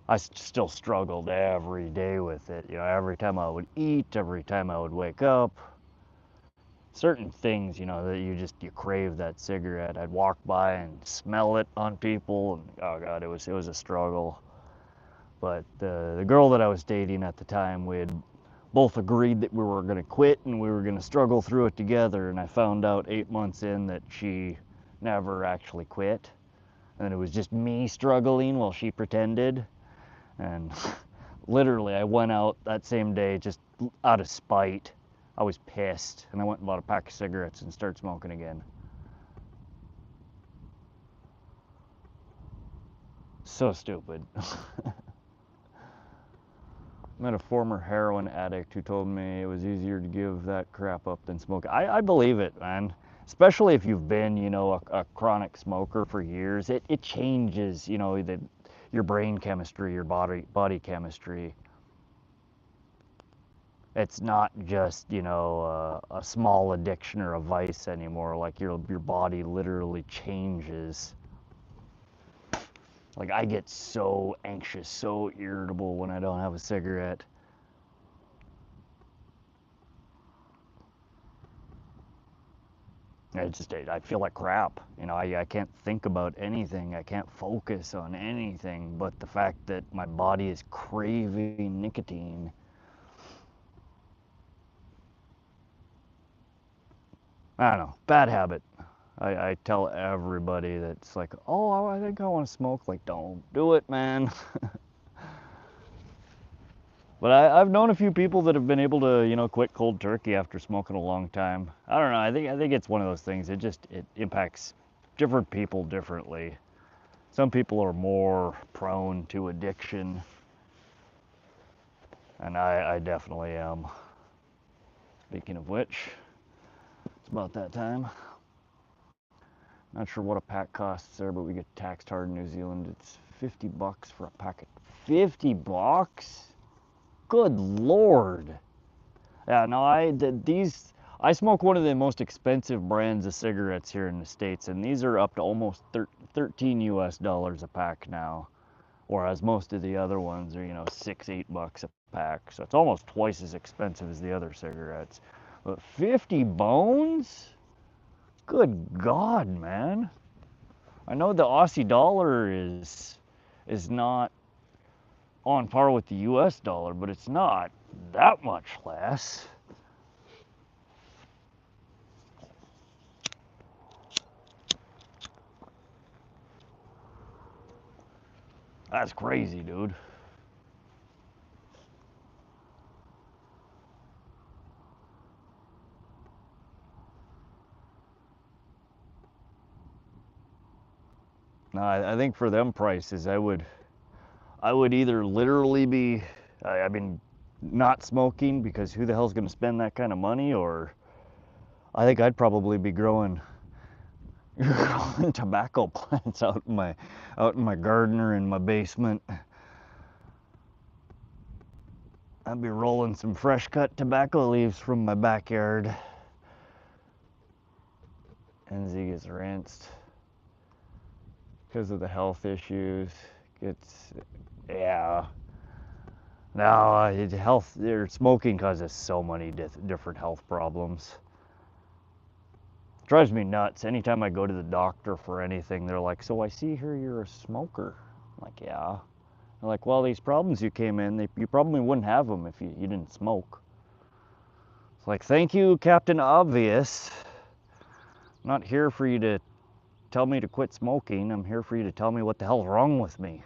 I still struggled every day with it. Every time I would eat, every time I would wake up, certain things, that you crave that cigarette. I'd walk by and smell it on people, and oh God, it was a struggle. But the girl that I was dating at the time, we had both agreed that we were going to quit and we were going to struggle through it together. And I found out 8 months in that she never actually quit, and it was just me struggling while she pretended. And literally, I went out that same day just out of spite. I was pissed, and I went and bought a pack of cigarettes and started smoking again. So stupid. Met a former heroin addict who told me it was easier to give that crap up than smoke. I believe it, man. Especially if you've been, a chronic smoker for years. It changes, your brain chemistry, your body chemistry. It's not just, a small addiction or a vice anymore. Like your body literally changes. Like I get so anxious, so irritable when I don't have a cigarette. I feel like crap. I can't think about anything. I can't focus on anything but the fact that my body is craving nicotine. I don't know, bad habit. I tell everybody that's like, oh, I think I want to smoke. Like, don't do it, man. But I've known a few people that have been able to, quit cold turkey after smoking a long time. I don't know. I think it's one of those things. It impacts different people differently. Some people are more prone to addiction, and I definitely am. Speaking of which, it's about that time. Not sure what a pack costs there, but we get taxed hard in New Zealand. It's $50 for a packet. $50? Good Lord. Yeah, no, I smoke one of the most expensive brands of cigarettes here in the States, and these are up to almost 13 US dollars a pack now. Whereas most of the other ones are, $6, $8 a pack. So it's almost twice as expensive as the other cigarettes. But 50 bones? Good God, man. I know the Aussie dollar is not on par with the US dollar, but it's not that much less. That's crazy, dude. No, I think for them prices, I would either literally be, I mean, not smoking, because who the hell's going to spend that kind of money, or I think I'd probably be growing tobacco plants out in my garden or in my basement. I'd be rolling some fresh cut tobacco leaves from my backyard. And he gets rinsed because of the health issues. Yeah. No, smoking causes so many different health problems. It drives me nuts. Anytime I go to the doctor for anything, they're like, "So I see here you're a smoker." I'm like, "Yeah." They're like, "Well, these problems you came in, you probably wouldn't have them if you didn't smoke." It's like, "Thank you, Captain Obvious. I'm not here for you to tell me to quit smoking. I'm here for you to tell me what the hell's wrong with me."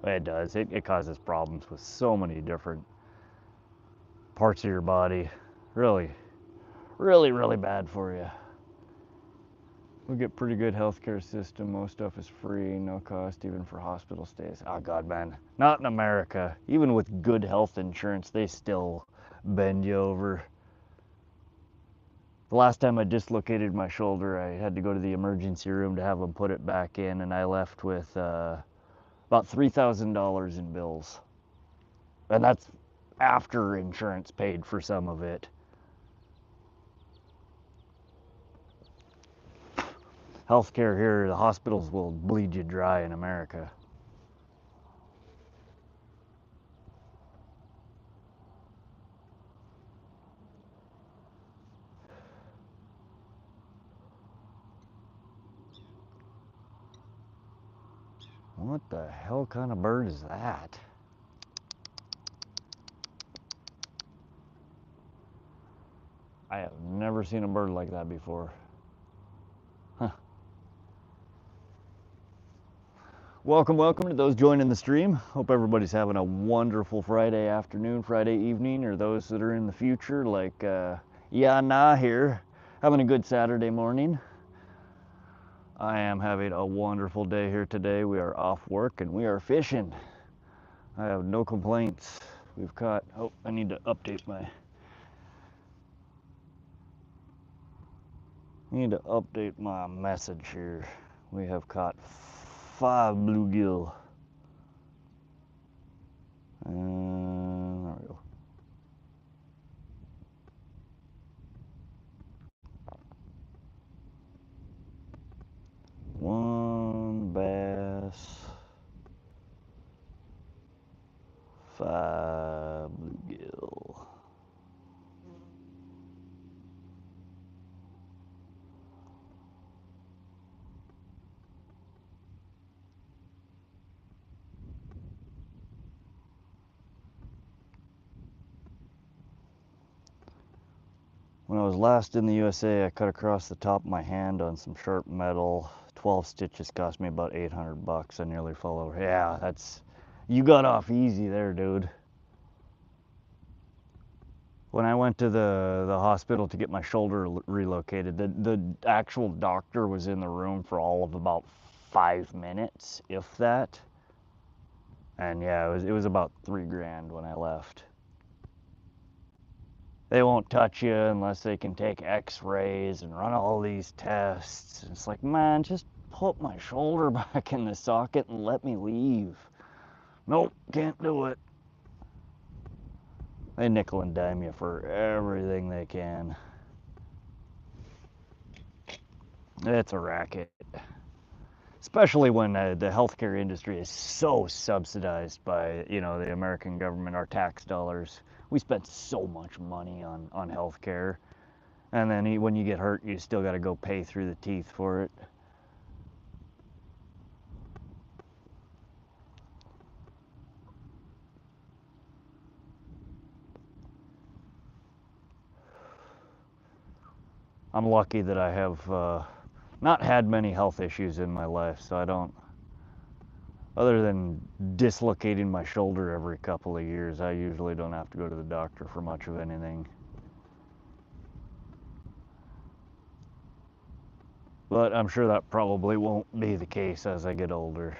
It does. It causes problems with so many different parts of your body. Really, really, really bad for you. We get pretty good healthcare system. Most stuff is free, no cost, even for hospital stays. Oh God, man, not in America. Even with good health insurance, they still bend you over. The last time I dislocated my shoulder, I had to go to the emergency room to have them put it back in, and I left with about $3,000 in bills. And that's after insurance paid for some of it. Healthcare here, the hospitals will bleed you dry in America. What the hell kind of bird is that? I have never seen a bird like that before. Huh. Welcome to those joining the stream. Hope everybody's having a wonderful Friday afternoon, Friday evening, or those that are in the future, like here, having a good Saturday morning. I am having a wonderful day here today. We are off work and we are fishing. I have no complaints. We've caught, I need to update my message here. We have caught 5 bluegill. There we go. One bass, 5 bluegill. When I was last in the USA, I cut across the top of my hand on some sharp metal. 12 stitches cost me about $800. I nearly fell over. Yeah, you got off easy there, dude. When I went to the hospital to get my shoulder relocated, the actual doctor was in the room for all of about 5 minutes, if that. And yeah, it was about $3 grand when I left. they won't touch you unless they can take x-rays and run all these tests. It's like, man, just put my shoulder back in the socket and let me leave. Nope, can't do it. They nickel and dime you for everything they can. It's a racket. Especially when the healthcare industry is so subsidized by, you know, the American government, our tax dollars. We spend so much money on healthcare. And then when you get hurt, you still got to go pay through the teeth for it. I'm lucky that I have not had many health issues in my life, so I don't, other than dislocating my shoulder every couple of years, I usually don't have to go to the doctor for much of anything. But I'm sure that probably won't be the case as I get older.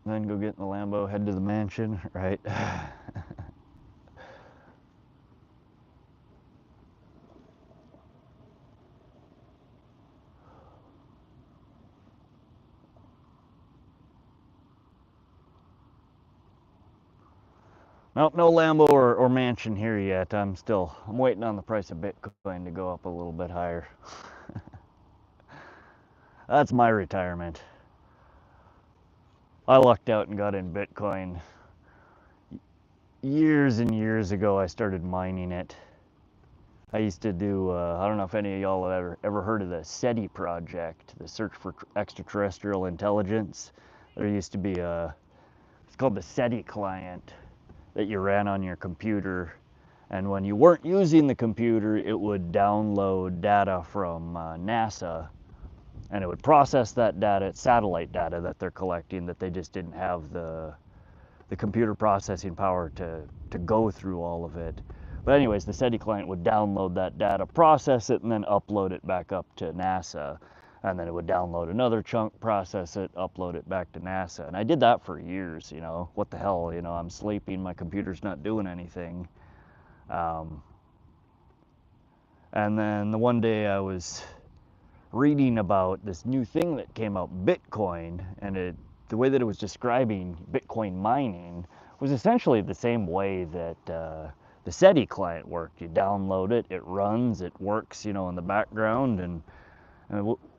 Then go get in the Lambo, head to the mansion, right? Nope, no Lambo or mansion here yet. I'm waiting on the price of Bitcoin to go up a little bit higher. That's my retirement. I lucked out and got in Bitcoin years and years ago. I started mining it. I used to do, I don't know if any of y'all have ever heard of the SETI project, the Search for Extraterrestrial Intelligence. There used to be it's called the SETI client that you ran on your computer. And when you weren't using the computer, it would download data from NASA, and it would process that data. It's satellite data that they're collecting that they just didn't have the computer processing power to go through all of it. But anyways, the SETI client would download that data, process it, and then upload it back up to NASA. And then it would download another chunk, process it, upload it back to NASA. And I did that for years, you know. What the hell, you know, I'm sleeping, my computer's not doing anything. And then the one day I was reading about this new thing that came out, Bitcoin, and the way that it was describing Bitcoin mining was essentially the same way that the SETI client worked. You download it, it runs, it works, you know, in the background, and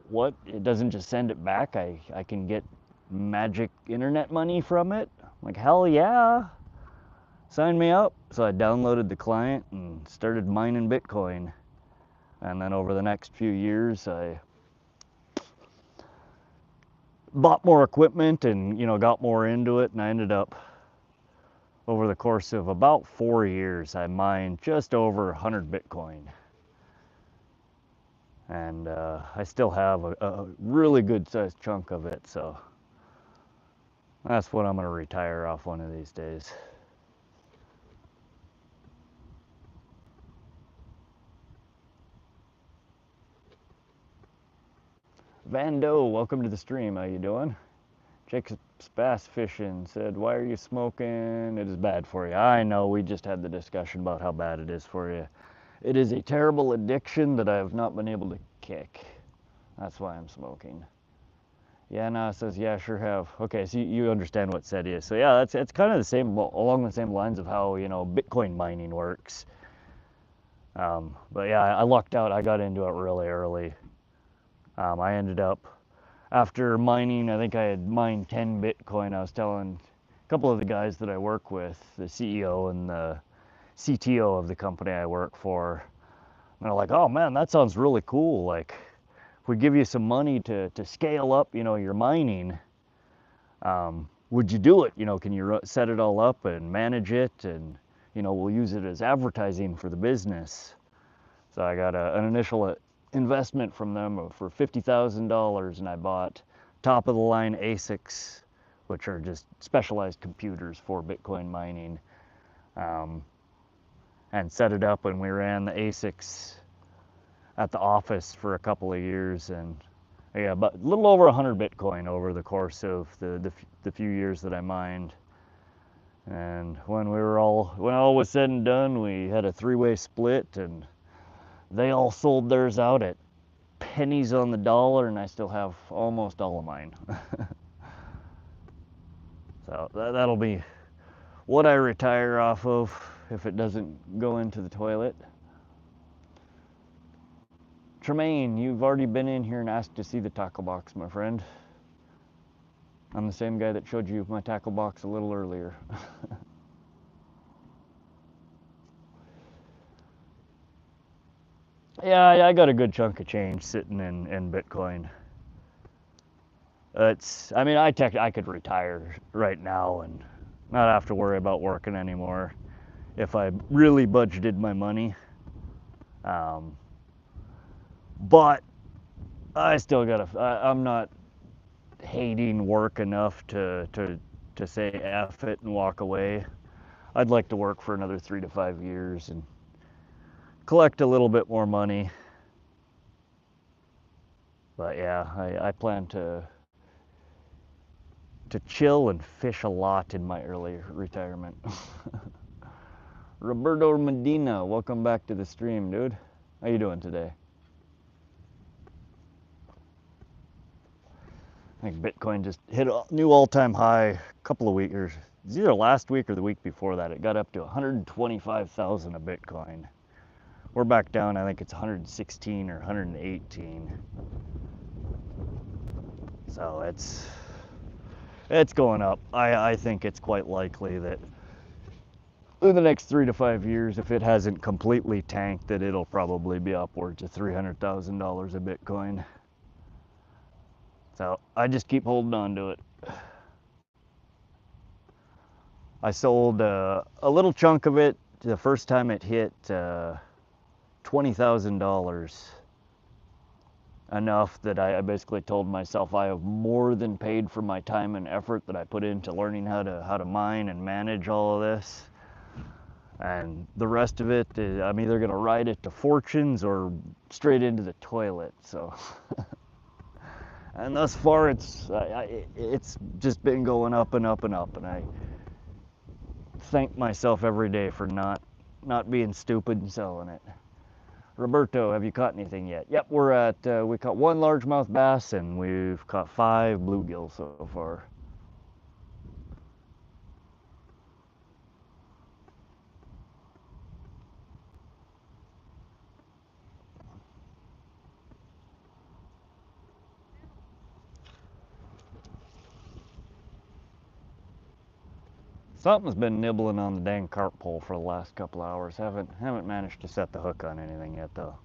what? It doesn't just send it back. I can get magic internet money from it. I'm like, hell yeah, sign me up. So I downloaded the client and started mining Bitcoin. And then over the next few years, I bought more equipment and, you know, got more into it. And I ended up, over the course of about 4 years, I mined just over 100 Bitcoin. And I still have a really good sized chunk of it. So that's what I'm going to retire off one of these days. Vando, welcome to the stream. How you doing? Jacob's Bass Fishing said, why are you smoking? It is bad for you. I know, we just had the discussion about how bad it is for you. It is a terrible addiction that I have not been able to kick. That's why I'm smoking. Yeah, no, says, yeah, sure have. Okay, so you understand what SETI is. So yeah, it's kind of the same, along the same lines of how, you know, Bitcoin mining works. But yeah, I lucked out. I got into it really early. I ended up, after mining, I think I had mined 10 Bitcoin. I was telling a couple of the guys that I work with, the CEO and the CTO of the company I work for, and they're like, oh man, that sounds really cool. Like, if we give you some money to scale up, you know, your mining, would you do it? You know, can you set it all up and manage it? And, you know, we'll use it as advertising for the business. So I got an initial investment from them for $50,000, and I bought top of the line ASICs, which are just specialized computers for Bitcoin mining, and set it up, and we ran the ASICs at the office for a couple of years, and Yeah, but a little over 100 Bitcoin over the course of the few years that I mined. And when all was said and done, we had a three-way split, and they all sold theirs out at pennies on the dollar, and I still have almost all of mine. So that'll be what I retire off of if it doesn't go into the toilet. Tremaine, you've already been in here and asked to see the tackle box, my friend. I'm the same guy that showed you my tackle box a little earlier. Yeah, I got a good chunk of change sitting in Bitcoin. I mean, I could retire right now and not have to worry about working anymore if I really budgeted my money. But I still I'm not hating work enough to say F it and walk away. I'd like to work for another 3 to 5 years and collect a little bit more money. But yeah, I plan to chill and fish a lot in my early retirement. Roberto Medina, welcome back to the stream, dude. How you doing today? I think Bitcoin just hit a new all-time high a couple of weeks, or it's either last week or the week before that. It got up to 125,000 a Bitcoin. We're back down, I think it's 116 or 118. So it's going up. I think it's quite likely that in the next 3 to 5 years, if it hasn't completely tanked, that it'll probably be upwards of $300,000 a Bitcoin. So I just keep holding on to it. I sold a little chunk of it the first time it hit $20,000. Enough that I basically told myself I have more than paid for my time and effort that I put into learning how to mine and manage all of this. And the rest of it, I'm either going to ride it to fortunes or straight into the toilet. So, and thus far, it's just been going up and up and up. And I thank myself every day for not being stupid and selling it. Roberto, have you caught anything yet? Yep, we're at we caught 1 largemouth bass and we've caught 5 bluegill so far. Something's been nibbling on the dang carp pole for the last couple hours. Haven't managed to set the hook on anything yet though.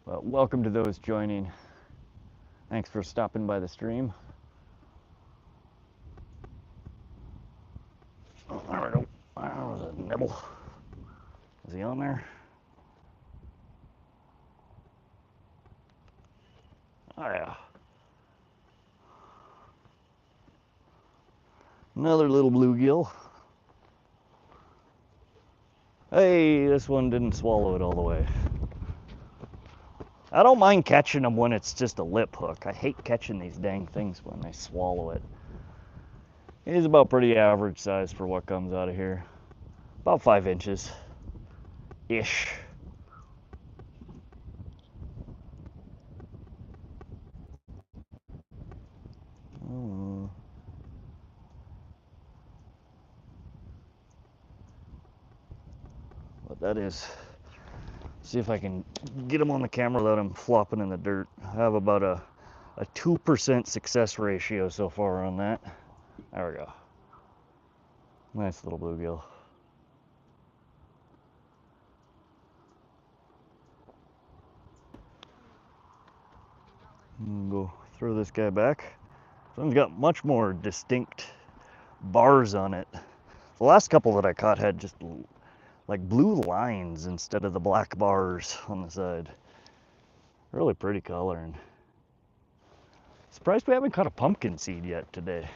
But welcome to those joining. Thanks for stopping by the stream. Oh, there we go. There was a nibble. Is he on there? Oh yeah. Another little bluegill. Hey, this one didn't swallow it all the way. I don't mind catching them when it's just a lip hook. I hate catching these dang things when they swallow it. He's about pretty average size for what comes out of here. About 5 inches. Ish. Oh. What that is. See if I can get him on the camera without him flopping in the dirt. I have about a 2% success ratio so far on that. There we go. Nice little bluegill. Go throw this guy back. This one's got much more distinct bars on it. The last couple that I caught had just like blue lines instead of the black bars on the side. Really pretty color. And surprised we haven't caught a pumpkinseed yet today.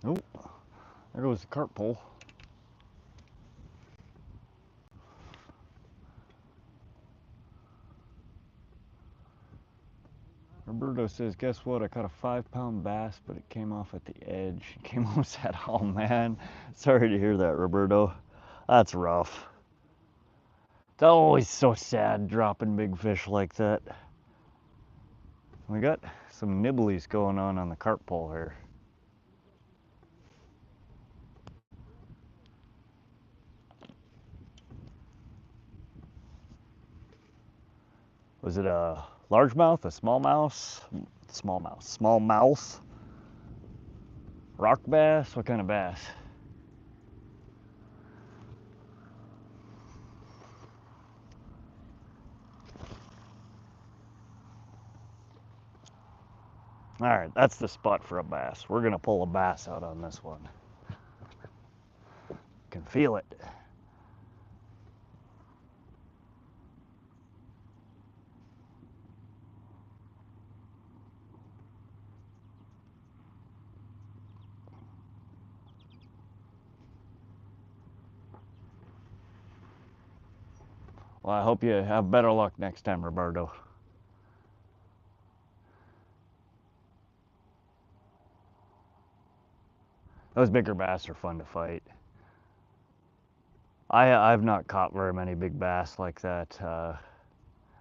Oh, there goes the carp pole. Roberto says, guess what? I caught a 5-pound bass, but it came off at the edge. It came almost at, oh man. Sorry to hear that, Roberto. That's rough. It's always so sad dropping big fish like that. We got some nibblies going on the carp pole here. Was it a largemouth, a smallmouth? Smallmouth? Rock bass? What kind of bass? All right, that's the spot for a bass. We're gonna pull a bass out on this one. Can feel it. Well, I hope you have better luck next time, Roberto. Those bigger bass are fun to fight. I've not caught very many big bass like that.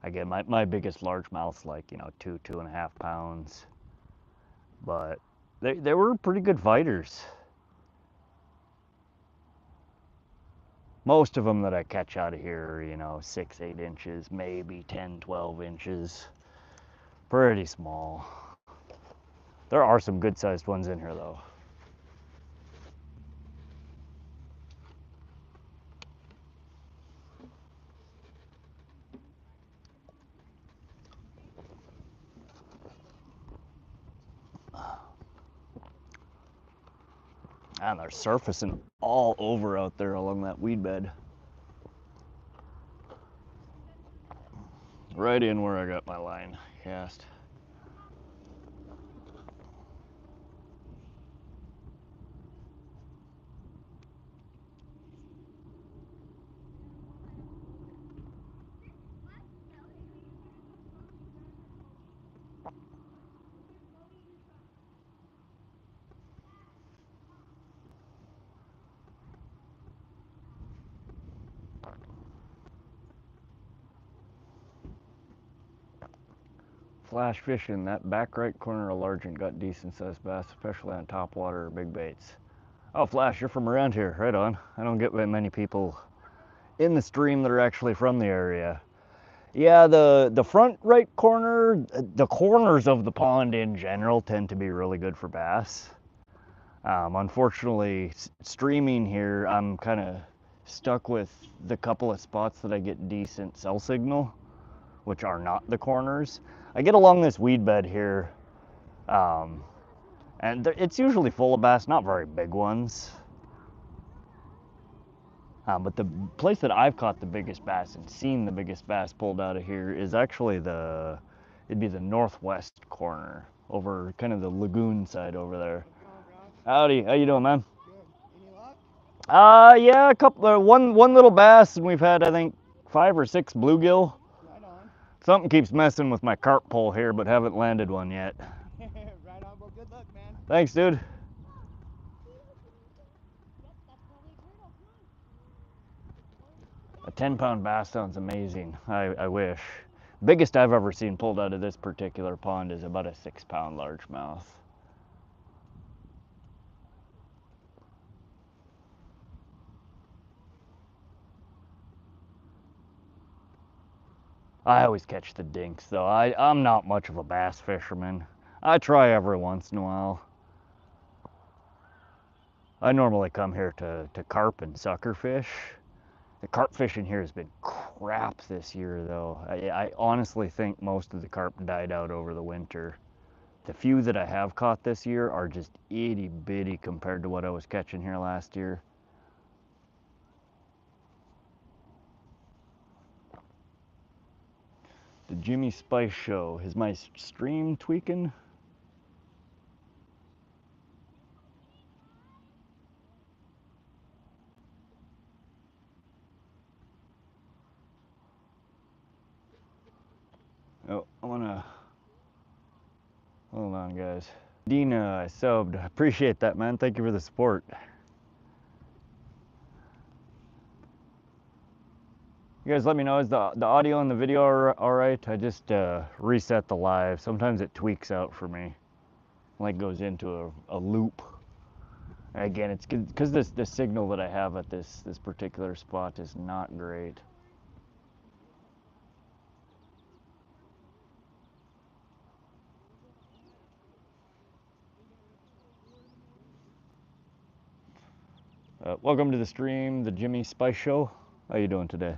Again, my biggest largemouth's like, 2.5 pounds. But they were pretty good fighters. Most of them that I catch out of here are, 6, 8 inches, maybe 10, 12 inches. Pretty small. There are some good sized ones in here though. And they're surfacing all over out there along that weed bed. Right in where I got my line cast. Flash fishing, that back right corner of Largent got decent sized bass, especially on topwater or big baits. Oh, Flash, you're from around here, right on. I don't get very many people in the stream that are actually from the area. Yeah, the front right corner, the corners of the pond in general tend to be really good for bass. Unfortunately, streaming here, I'm kind of stuck with the couple of spots that I get decent cell signal, which are not the corners. I get along this weed bed here, and it's usually full of bass, not very big ones. But the place that I've caught the biggest bass and seen the biggest bass pulled out of here is actually it'd be the northwest corner, over kind of the lagoon side over there. Howdy, how you doing, man? Good. Any luck? Yeah, a couple, one little bass, and we've had, I think, 5 or 6 bluegill. Right on. Something keeps messing with my carp pole here, but haven't landed one yet. Right on. Well, good luck, man. Thanks, dude. A 10-pound bass sounds amazing. I wish. Biggest I've ever seen pulled out of this particular pond is about a 6-pound largemouth. I always catch the dinks though. I'm not much of a bass fisherman. I try every once in a while. I normally come here to carp and sucker fish. The carp fishing here has been crap this year though. I honestly think most of the carp died out over the winter. The few that I have caught this year are just itty bitty compared to what I was catching here last year. The Jimmy Spice Show. Is my stream tweaking? Oh, I'm gonna, hold on guys. Dina, I subbed. Appreciate that, man. Thank you for the support. You guys let me know, is the audio and the video all right? I just reset the live. Sometimes it tweaks out for me. Like goes into a loop. Again, it's because the signal that I have at this particular spot is not great. Welcome to the stream, the Jimmy Spice Show. How you doing today?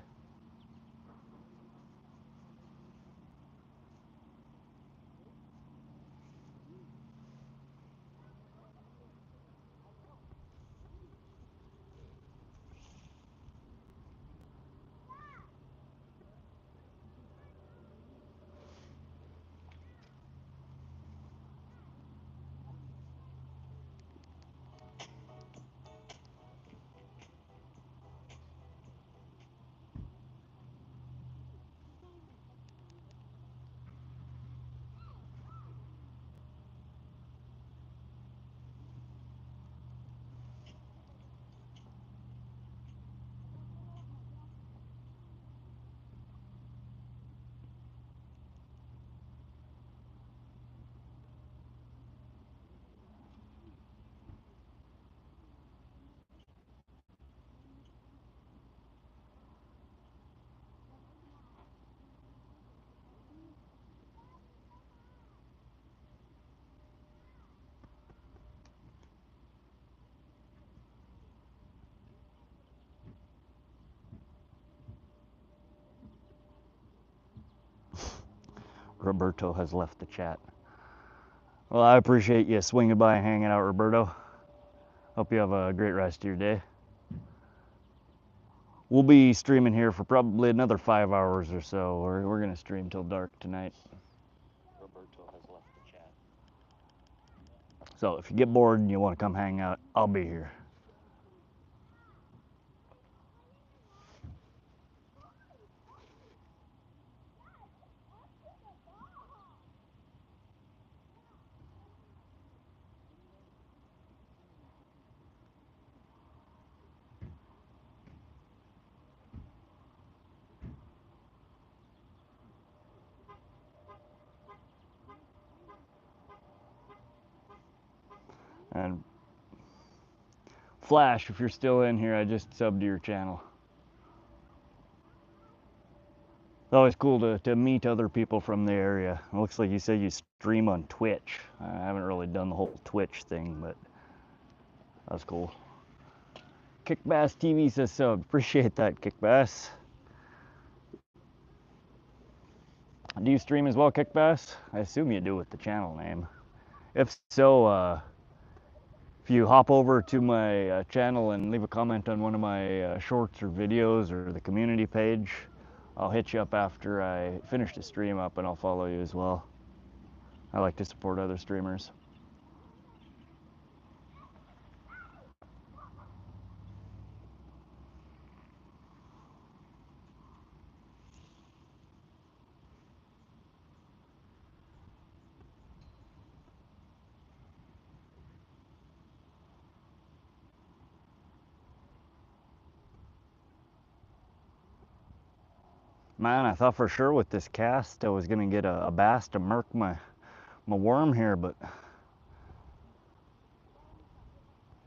Roberto has left the chat. Well, I appreciate you swinging by and hanging out, Roberto. Hope you have a great rest of your day. We'll be streaming here for probably another 5 hours or so. We're gonna stream till dark tonight. Roberto has left the chat. So if you get bored and you want to come hang out, I'll be here. And Flash, if you're still in here, I just subbed to your channel. It's always cool to meet other people from the area. It looks like you said you stream on Twitch. I haven't really done the whole Twitch thing, but that's cool. Kickbass TV says sub. Appreciate that, Kickbass. Do you stream as well, Kickbass? I assume you do with the channel name. If so, if you hop over to my channel and leave a comment on one of my shorts or videos or the community page, I'll hit you up after I finish the stream up and I'll follow you as well. I like to support other streamers. Man, I thought for sure with this cast I was gonna get a bass to mark my worm here, but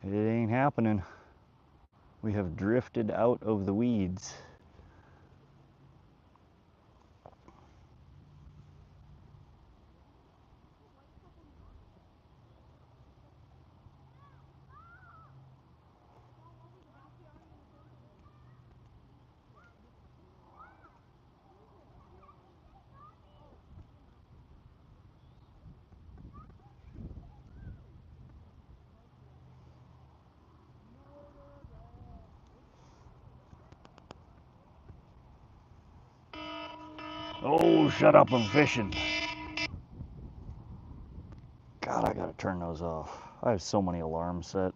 it ain't happening. We have drifted out of the weeds. Oh, shut up, I'm fishing. God, I gotta turn those off. I have so many alarms set.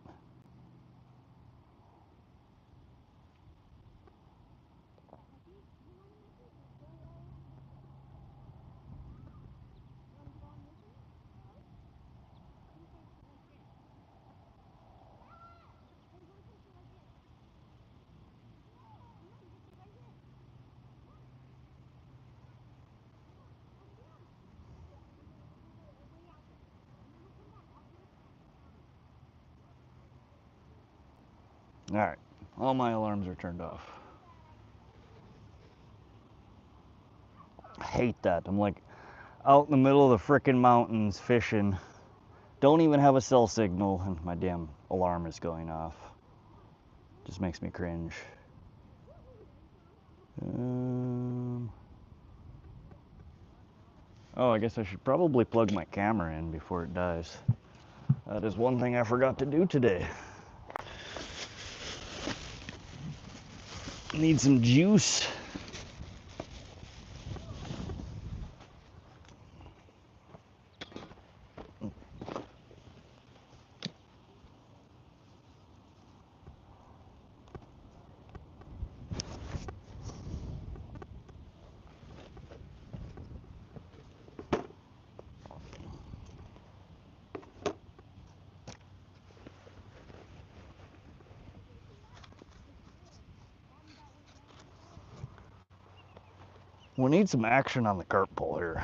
All right, all my alarms are turned off. I hate that. I'm like out in the middle of the frickin' mountains fishing. Don't even have a cell signal and my damn alarm is going off. Just makes me cringe. Oh, I guess I should probably plug my camera in before it dies. That is one thing I forgot to do today. Need some juice. We need some action on the carp pole here.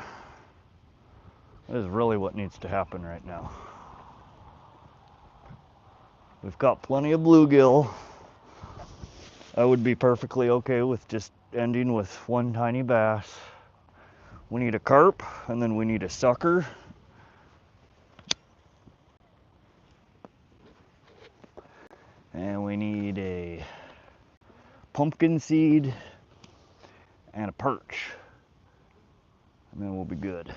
That is really what needs to happen right now. We've got plenty of bluegill. I would be perfectly okay with just ending with one tiny bass. We need a carp, and then we need a sucker. And we need a pumpkinseed and a perch. And then we'll be good.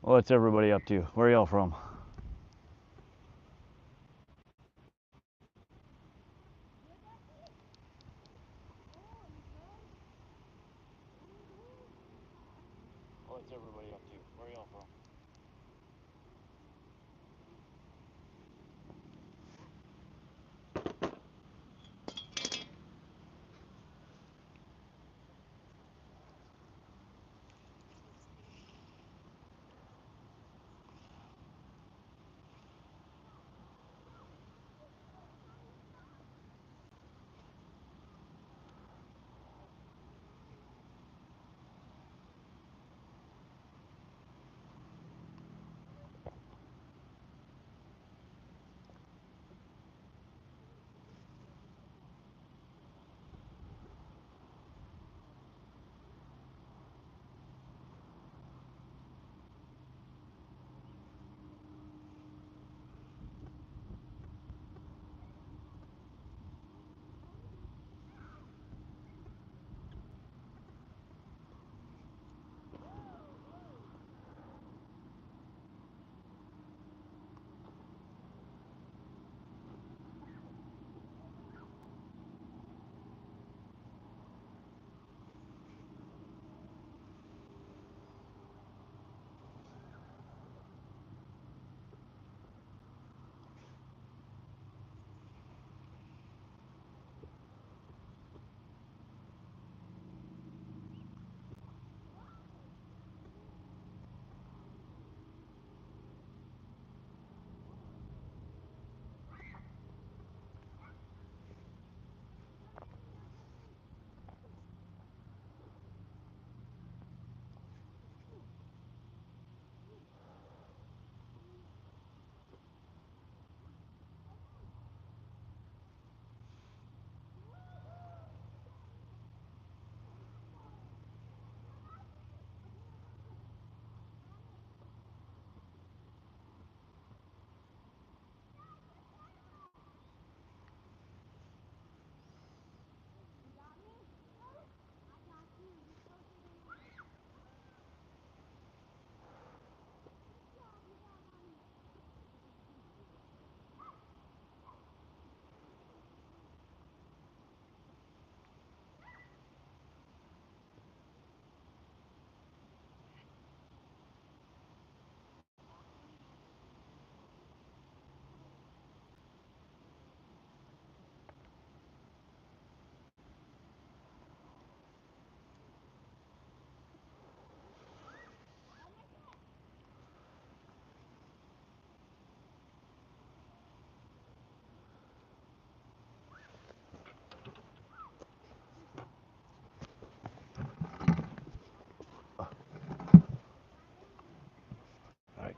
What's everybody up to? Where are y'all from? What's everybody up to? Where are y'all from?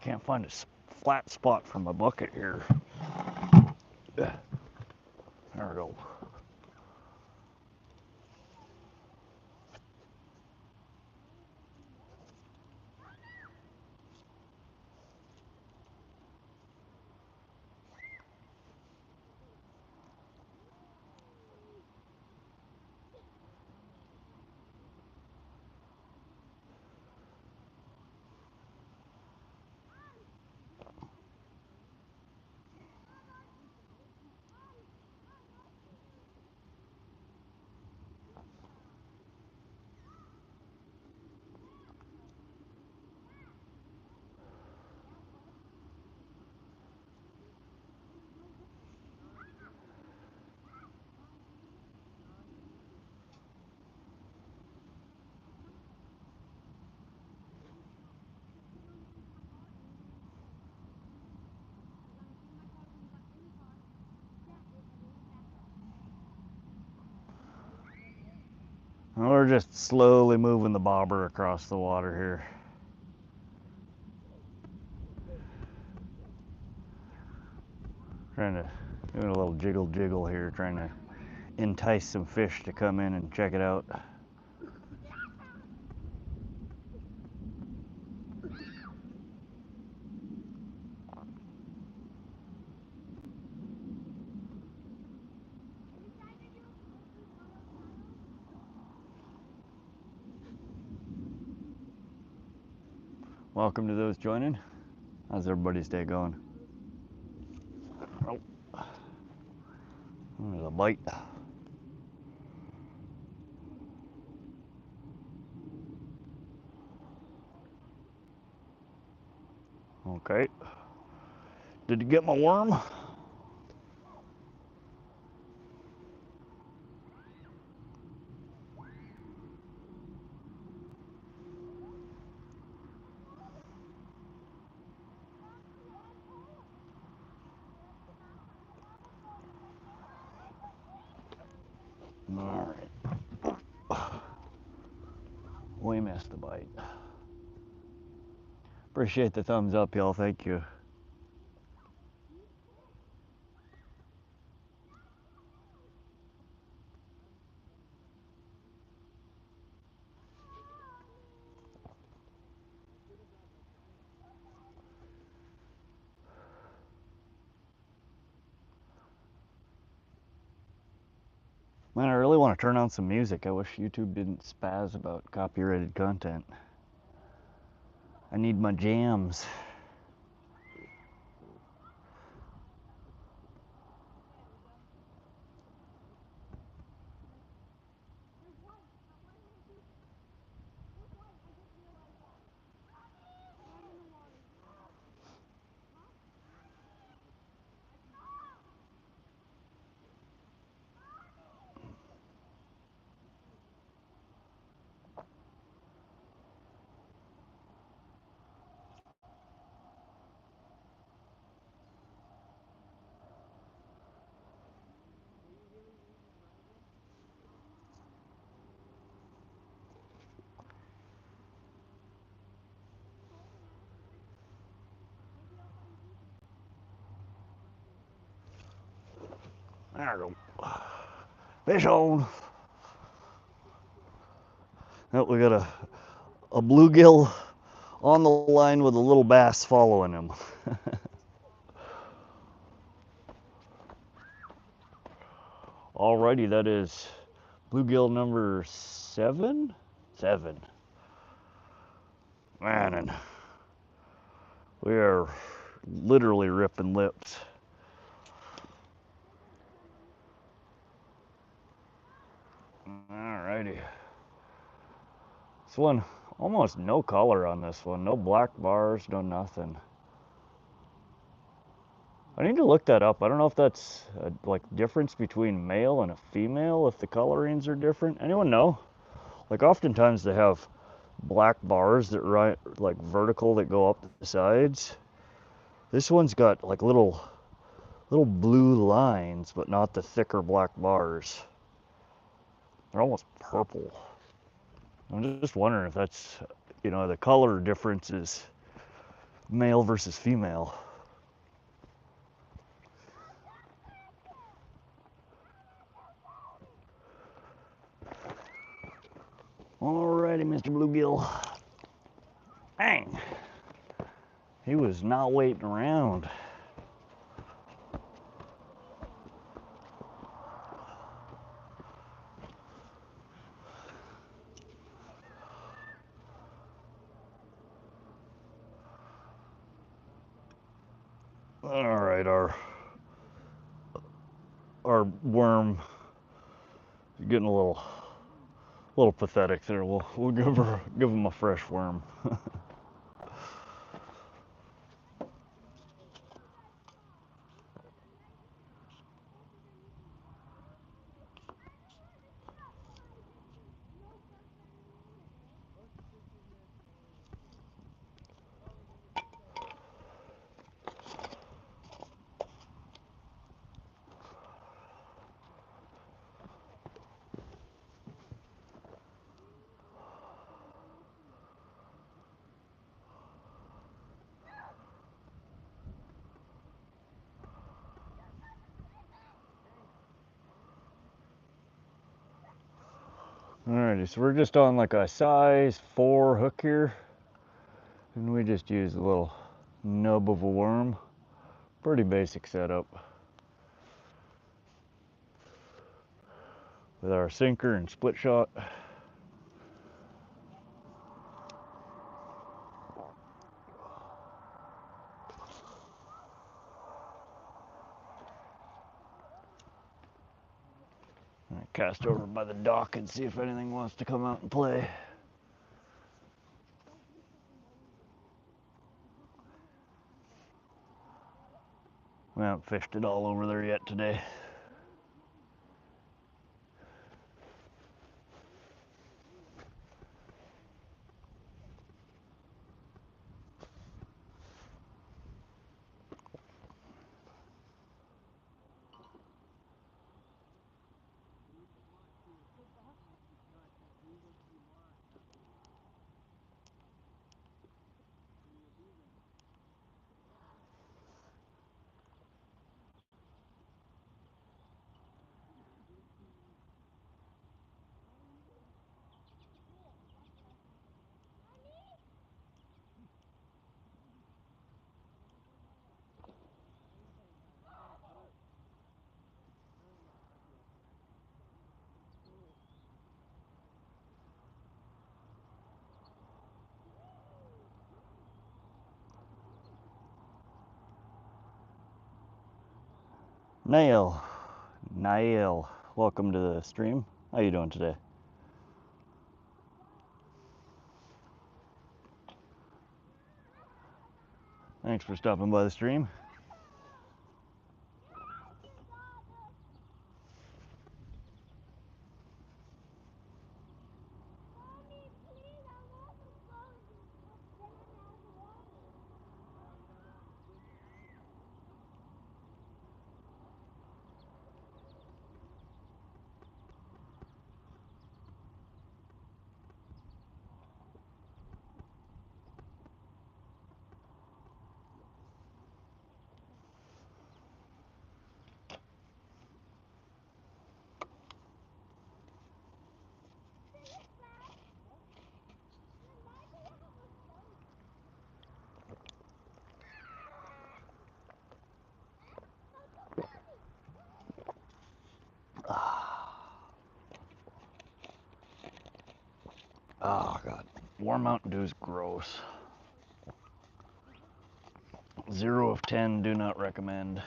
can't find a flat spot for my bucket here. There we go. We're just slowly moving the bobber across the water here. Trying to do a little jiggle here, trying to entice some fish to come in and check it out. Welcome to those joining. How's everybody's day going? Oh, there's a bite. Okay. Did you get my worm? All right. We missed the bite. Appreciate the thumbs up, y'all. Thank you. Man, I really want to turn on some music. I wish YouTube didn't spaz about copyrighted content. I need my jams. There we go. Fish on. Oh, we got a bluegill on the line with a little bass following him. Alrighty, that is bluegill number 7? 7. Man, and we are literally ripping lips. Alrighty. This one, almost no color on this one. No black bars, no nothing. I need to look that up. I don't know if that's a, like difference between male and a female, if the colorings are different. Anyone know? Like oftentimes they have black bars that run like vertical that go up the sides. This one's got like little blue lines, but not the thicker black bars. They're almost purple. I'm just wondering if that's, you know, the color difference is male versus female. Alrighty, Mr. Bluegill. Dang. He was not waiting around. Alright, our worm is getting a little pathetic there. We'll give him a fresh worm. Alrighty, so we're just on like a size 4 hook here, and we just use a little nub of a worm. Pretty basic setup with our sinker and split shot. I cast over by the dock and see if anything wants to come out and play. We haven't fished it all over there yet today. Nail, welcome to the stream. How you doing today? Thanks for stopping by the stream. Oh God, warm Mountain Dew is gross. 0 of 10, do not recommend.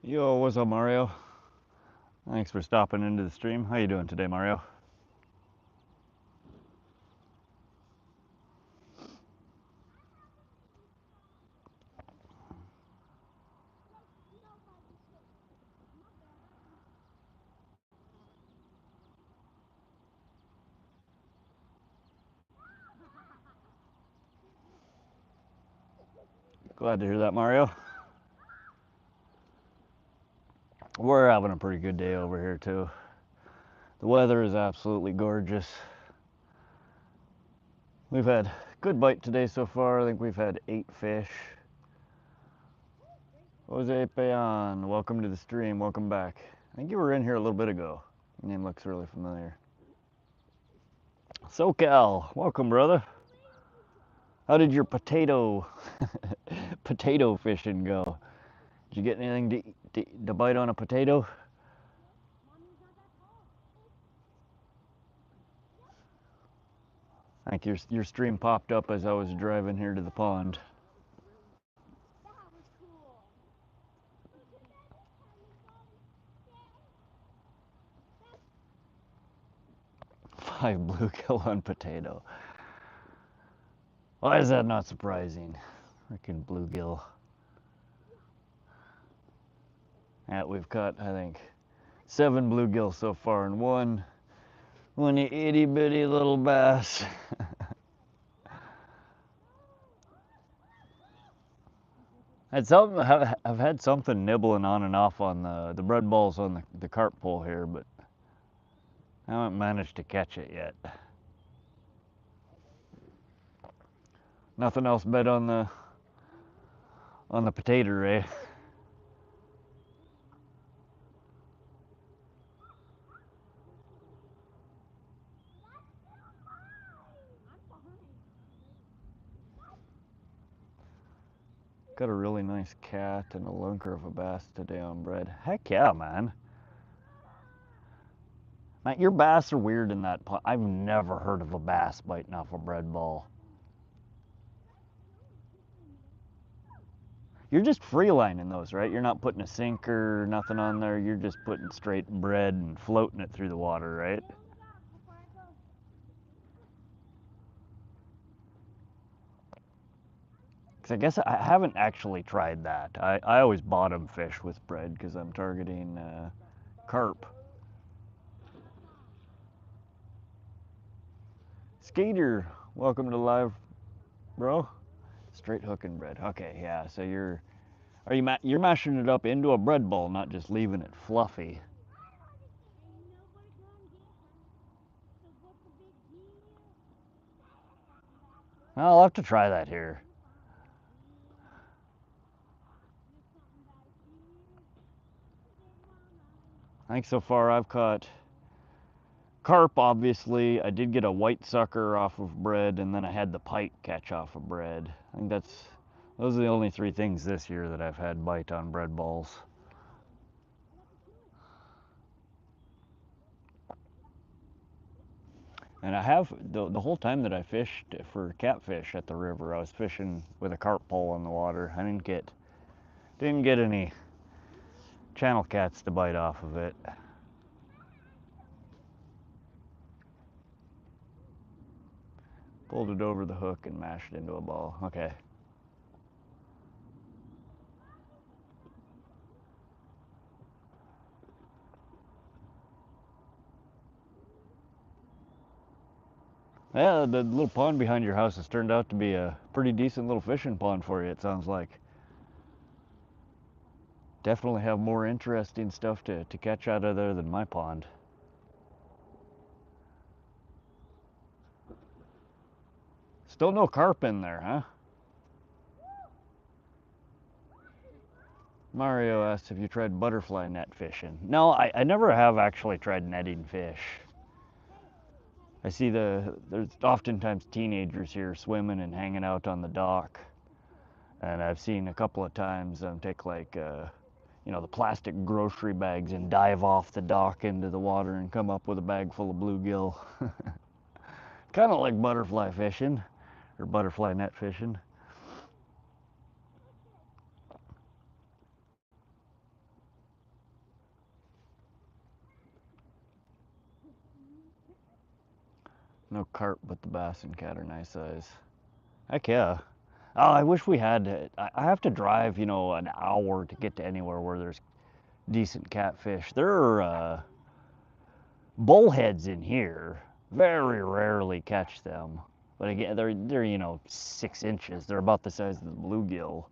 Yo, what's up, Mario? Thanks for stopping into the stream. How you doing today, Mario? Glad to hear that, Mario. We're having a pretty good day over here, too. The weather is absolutely gorgeous. We've had good bite today so far. I think we've had 8 fish. Jose Peon, welcome to the stream. Welcome back. I think you were in here a little bit ago. Your name looks really familiar. SoCal, welcome, brother. How did your potato fishing go? Did you get anything to bite on a potato? I think your stream popped up as I was driving here to the pond. Five bluegill on potato. Why is that not surprising? Freaking bluegill. Yeah, we've caught, I think, 7 bluegill so far, and one itty bitty little bass. I've had something nibbling on and off on the bread balls on the carp pole here, but I haven't managed to catch it yet. Nothing else bet on the potato, eh? Got a really nice cat and a lunker of a bass today on bread. Heck yeah, man. Man, your bass are weird in that pond. I've never heard of a bass biting off a bread ball. You're just freelining those, right? You're not putting a sinker, nothing on there. You're just putting straight bread and floating it through the water, right? Because I guess I haven't actually tried that. I always bottom fish with bread because I'm targeting carp. Skater, welcome to live, bro. Straight hooking bread. Okay, yeah. So you're mashing it up into a bread ball, not just leaving it fluffy. Well, I'll have to try that here. I think so far I've caught carp, obviously. I did get a white sucker off of bread, and then I had the pike catch off of bread. I think those are the only 3 things this year that I've had bite on bread balls. And I have, the whole time that I fished for catfish at the river, I was fishing with a carp pole in the water. I didn't get any channel cats to bite off of it. Pulled it over the hook and mashed it into a ball. Okay. Yeah, the little pond behind your house has turned out to be a pretty decent little fishing pond for you, it sounds like. Definitely have more interesting stuff to catch out of there than my pond. Still no carp in there, huh? Mario asked if you tried butterfly net fishing. No, I never have actually tried netting fish. I see there's oftentimes teenagers here swimming and hanging out on the dock. And I've seen a couple of times them take like, the plastic grocery bags and dive off the dock into the water and come up with a bag full of bluegill. Kind of like butterfly fishing or butterfly net fishing. No carp, but the bass and cat are nice size. Heck yeah. Oh, I wish we had. I have to drive, you know, an hour to get to anywhere where there's decent catfish. There are bullheads in here. Very rarely catch them. But again, they're you know 6 inches. They're about the size of the bluegill.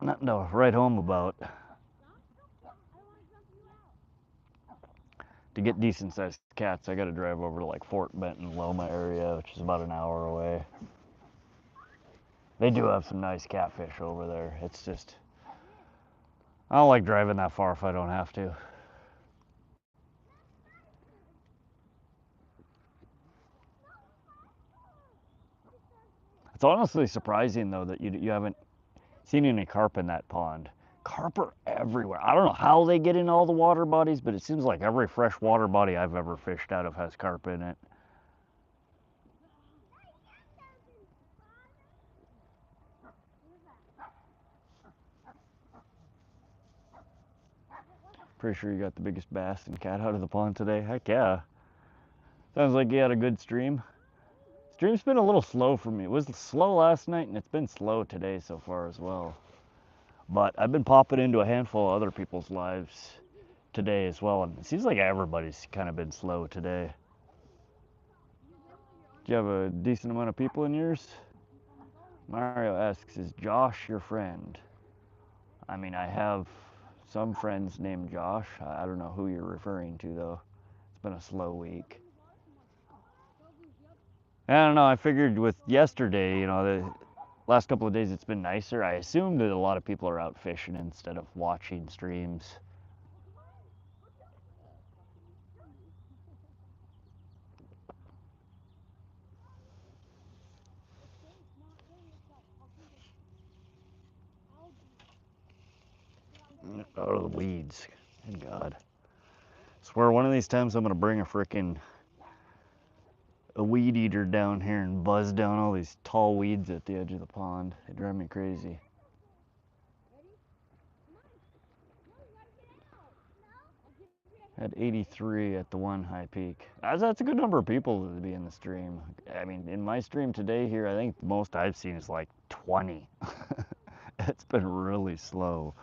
Nothing to write home about. To get decent sized cats, I got to drive over to like Fort Benton, Loma area, which is about an hour away. They do have some nice catfish over there. It's just I don't like driving that far if I don't have to. It's honestly surprising though that you haven't seen any carp in that pond. Carp are everywhere. I don't know how they get in all the water bodies, but it seems like every fresh water body I've ever fished out of has carp in it. Pretty sure you got the biggest bass and cat out of the pond today. Heck yeah. Sounds like you had a good stream. Stream's been a little slow for me. It was slow last night and it's been slow today so far as well. But I've been popping into a handful of other people's lives today as well, and it seems like everybody's kind of been slow today. Do you have a decent amount of people in yours? Mario asks, is Josh your friend? I mean, I have some friends named Josh. I don't know who you're referring to though. It's been a slow week. I don't know, I figured with yesterday, you know, the last couple of days it's been nicer. I assumed that a lot of people are out fishing instead of watching streams. Out of the weeds. Good God. Swear one of these times I'm gonna bring a weed eater down here and buzz down all these tall weeds at the edge of the pond. They drive me crazy. Had 83 at the one high peak. That's a good number of people to be in the stream. I mean, in my stream today here, I think the most I've seen is like 20. It's been really slow.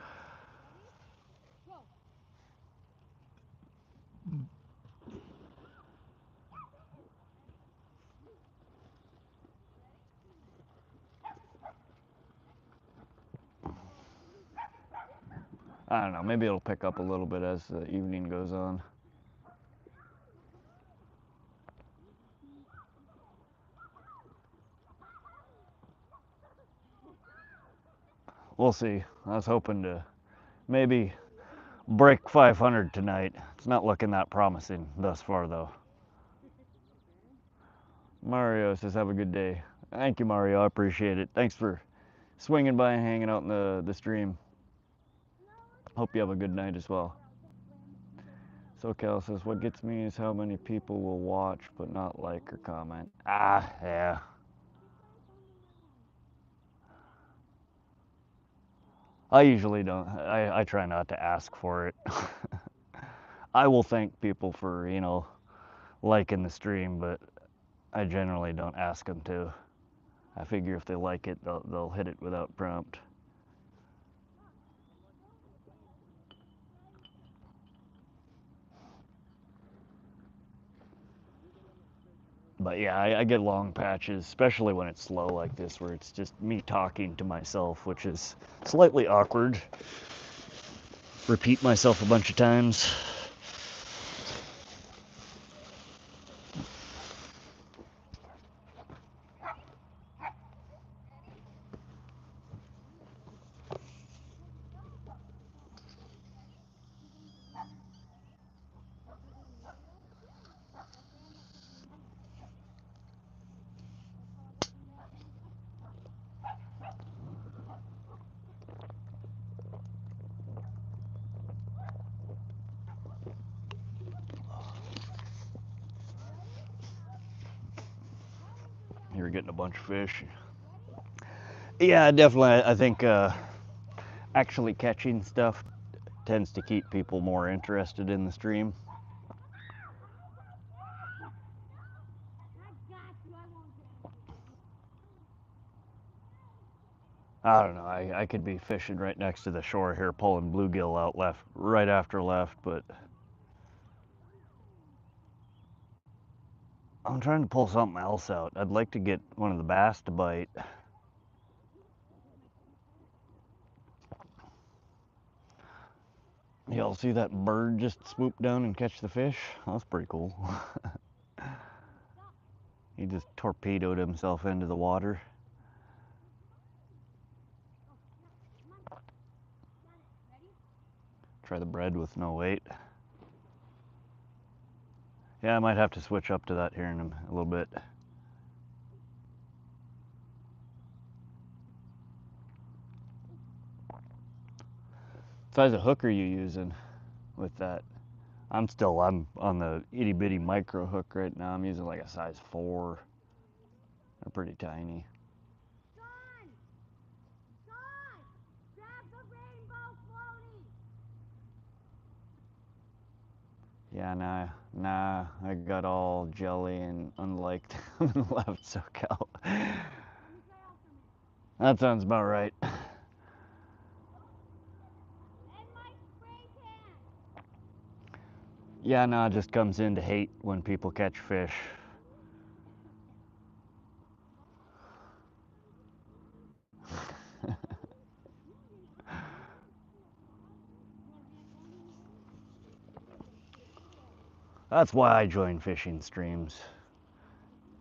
I don't know, maybe it'll pick up a little bit as the evening goes on. We'll see. I was hoping to maybe break 500 tonight. It's not looking that promising thus far though. Mario says, have a good day. Thank you, Mario. I appreciate it. Thanks for swinging by and hanging out in the stream. Hope you have a good night as well. SoCal says, what gets me is how many people will watch but not like or comment. Ah, yeah. I usually don't. I try not to ask for it. I will thank people for, you know, liking the stream, but I generally don't ask them to. I figure if they like it, they'll hit it without prompt. But yeah, I get long patches, especially when it's slow like this, where it's just me talking to myself, which is slightly awkward. Repeat myself a bunch of times. You're getting a bunch of fish. Yeah, definitely. I think actually catching stuff tends to keep people more interested in the stream. I don't know. I could be fishing right next to the shore here, pulling bluegill out left, right after left, but I'm trying to pull something else out. I'd like to get one of the bass to bite. Y'all see that bird just swoop down and catch the fish? That's pretty cool. He just torpedoed himself into the water. Try the bread with no weight. Yeah, I might have to switch up to that here in a little bit. What size of hook are you using with that? I'm on the itty bitty micro hook right now. I'm using like a size 4. They're pretty tiny. Yeah, nah, I got all jelly and unliked left SoCal. That sounds about right. Yeah, nah, it just comes in to hate when people catch fish. That's why I join fishing streams.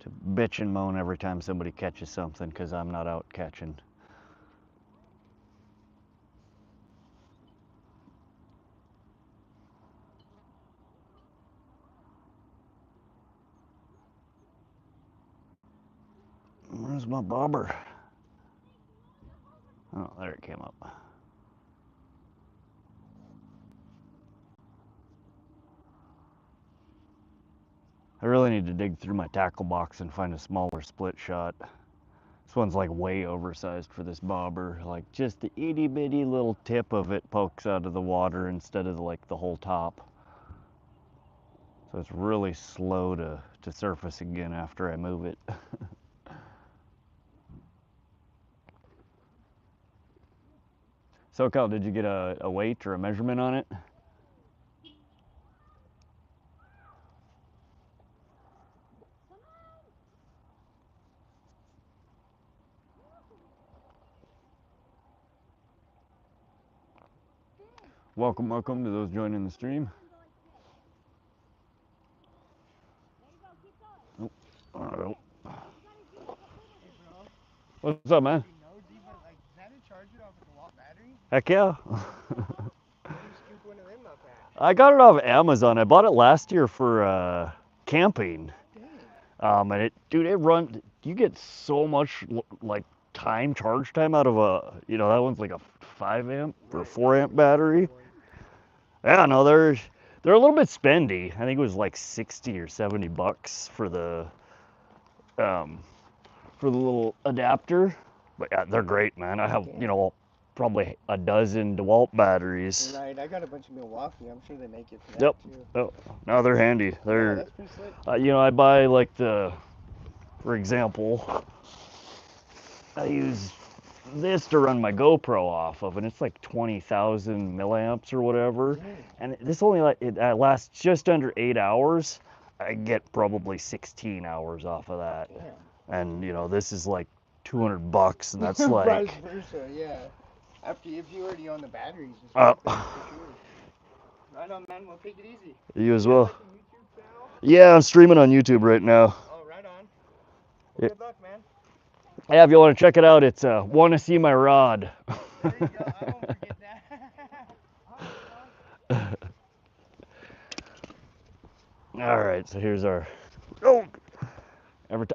To bitch and moan every time somebody catches something because I'm not out catching. Where's my bobber? Oh, there it came up. I really need to dig through my tackle box and find a smaller split shot. This one's like way oversized for this bobber. Like just the itty bitty little tip of it pokes out of the water instead of like the whole top. So it's really slow to surface again after I move it. So Cal, did you get a weight or a measurement on it? Welcome to those joining the stream. Oh, oh. What's up, man? That a charger off of the wall battery? Heck yeah. Where do you scoop one of them up at? I got it off Amazon. I bought it last year for camping. Dang. And you get so much like charge time out of that one's like a 5 amp or 4 amp battery. Yeah, no, they're a little bit spendy. I think it was like 60 or 70 bucks for the little adapter. But yeah, they're great, man. I have, probably a dozen DeWalt batteries. Right, I got a bunch of Milwaukee. I'm sure they make it for that Yep. too. Oh, no, they're handy. Yeah, that's pretty slick. I buy like for example, I use this to run my GoPro off of, and it's like 20,000 milliamps or whatever. Dang. And this only it lasts just under 8 hours. I get probably 16 hours off of that. Damn. And this is like 200 bucks, and that's like. Vice versa, yeah. If you already own the batteries, just keep them for sure. Right on, man. We'll take it easy. You as well. Like a YouTube channel? Yeah, I'm streaming on YouTube right now. Oh, right on. Yeah. Good luck, man. Yeah, if you want to check it out, it's "Want to See My Rod." There you go. I won't forget that. All right, so here's our. Oh,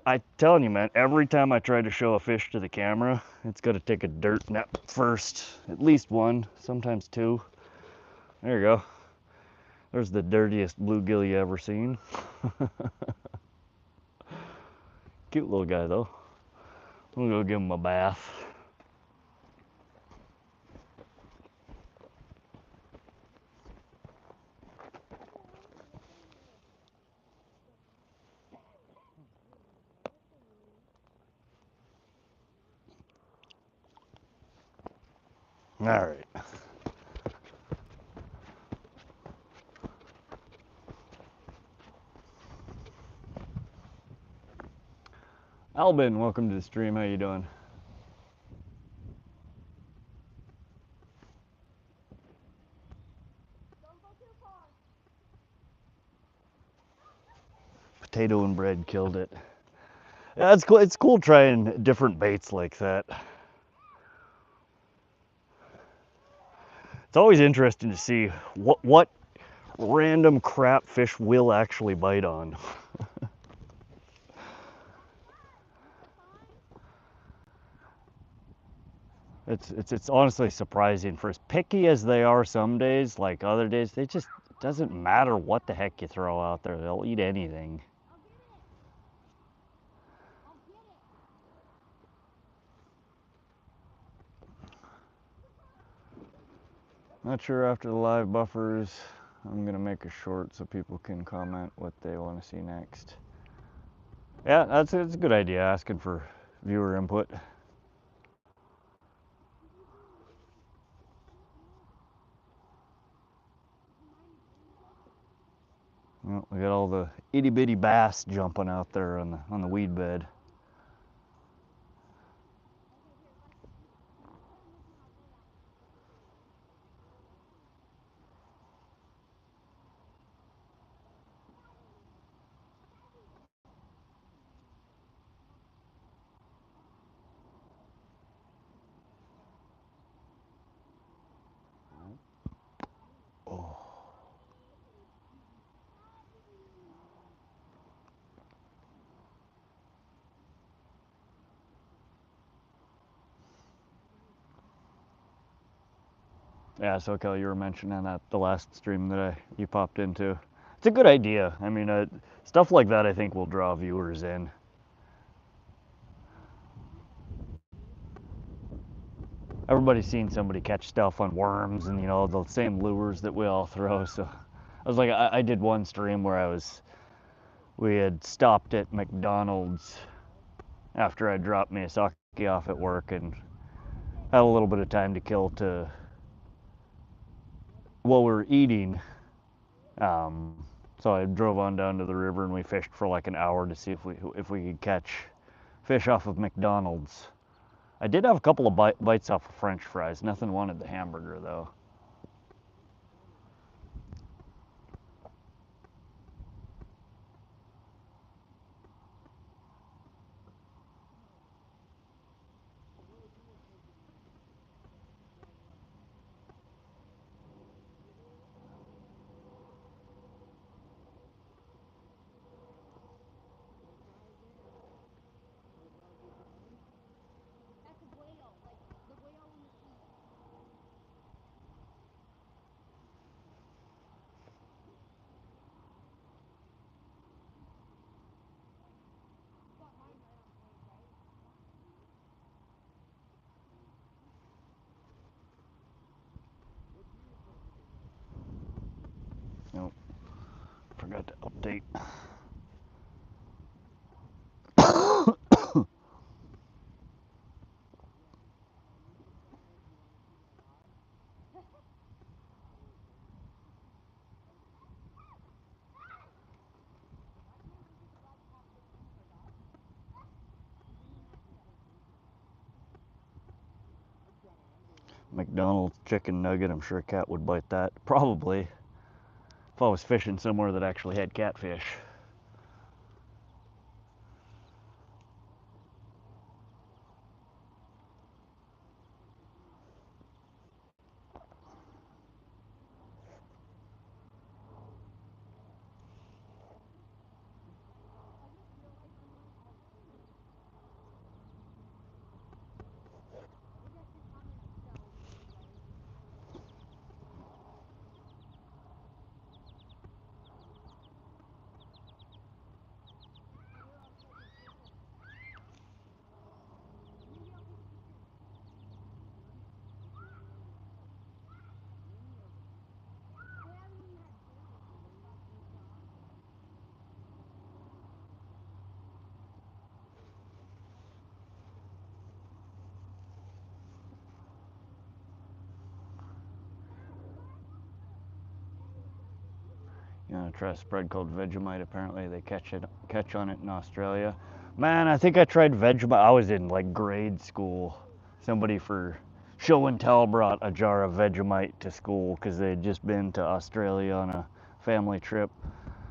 I'm telling you, man. Every time I try to show a fish to the camera, it's got to take a dirt nap first. At least one, sometimes two. There you go. There's the dirtiest bluegill you ever seen. Cute little guy though. I'm gonna go give him a bath. All right. Albin, welcome to the stream. How you doing? Potato and bread killed it. Yeah, it's cool. It's cool trying different baits like that. It's always interesting to see what random crap fish will actually bite on. It's honestly surprising. For as picky as they are some days, like other days, they just doesn't matter what the heck you throw out there. They'll eat anything. Not sure after the live buffers. I'm gonna make a short so people can comment what they want to see next. Yeah, it's a good idea asking for viewer input. Well, we got all the itty bitty bass jumping out there on the weed bed. Oh. Yeah, so Kelly, you were mentioning that the last stream that you popped into. It's a good idea. I mean, stuff like that I think will draw viewers in. Everybody's seen somebody catch stuff on worms and the same lures that we all throw. So I was like, I did one stream where we had stopped at McDonald's after I dropped my sake off at work and had a little bit of time to kill while we were eating. So I drove on down to the river and we fished for like an hour to see if we could catch fish off of McDonald's. I did have a couple of bites off of French fries. Nothing wanted the hamburger though. Nope, forgot to update. McDonald's chicken nugget, I'm sure a cat would bite that. Probably. If I was fishing somewhere that actually had catfish. Try a spread called Vegemite. Apparently they catch on it in Australia. Man, I think I tried Vegemite. I was in like grade school. Somebody for show and tell brought a jar of Vegemite to school because they had just been to Australia on a family trip.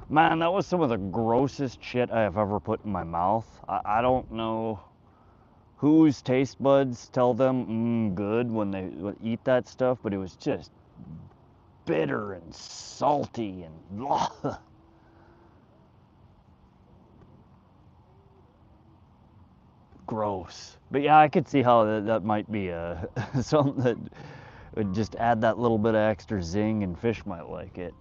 Man, that was some of the grossest shit I have ever put in my mouth. I don't know whose taste buds tell them good when they eat that stuff, but it was just bitter and salty and blah. Gross. But yeah, I could see how that might be something that would just add that little bit of extra zing, and fish might like it.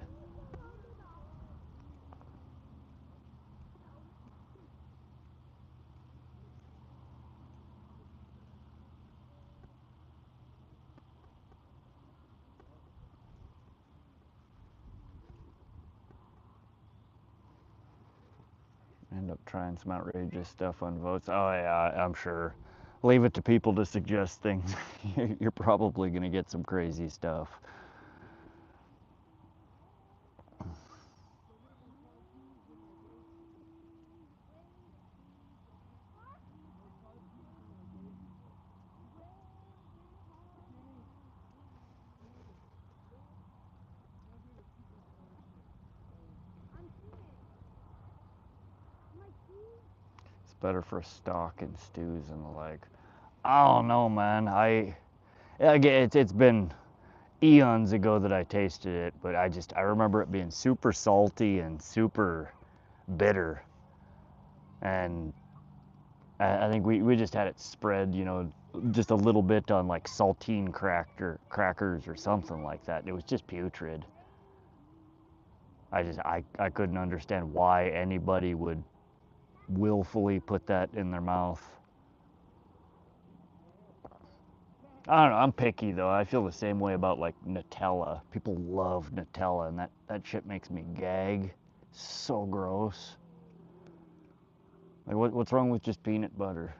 End up trying some outrageous stuff on votes. Oh yeah, I'm sure. Leave it to people to suggest things. You're probably gonna get some crazy stuff. It's better for stock and stews and the like. I don't know, man. Again, it's been eons ago that I tasted it, but I remember it being super salty and super bitter, and I think we just had it spread, just a little bit on like saltine crackers or something like that. It was just putrid. I couldn't understand why anybody would willfully put that in their mouth. I don't know, I'm picky though. I feel the same way about like Nutella. People love Nutella, and that shit makes me gag. So gross. Like what's wrong with just peanut butter?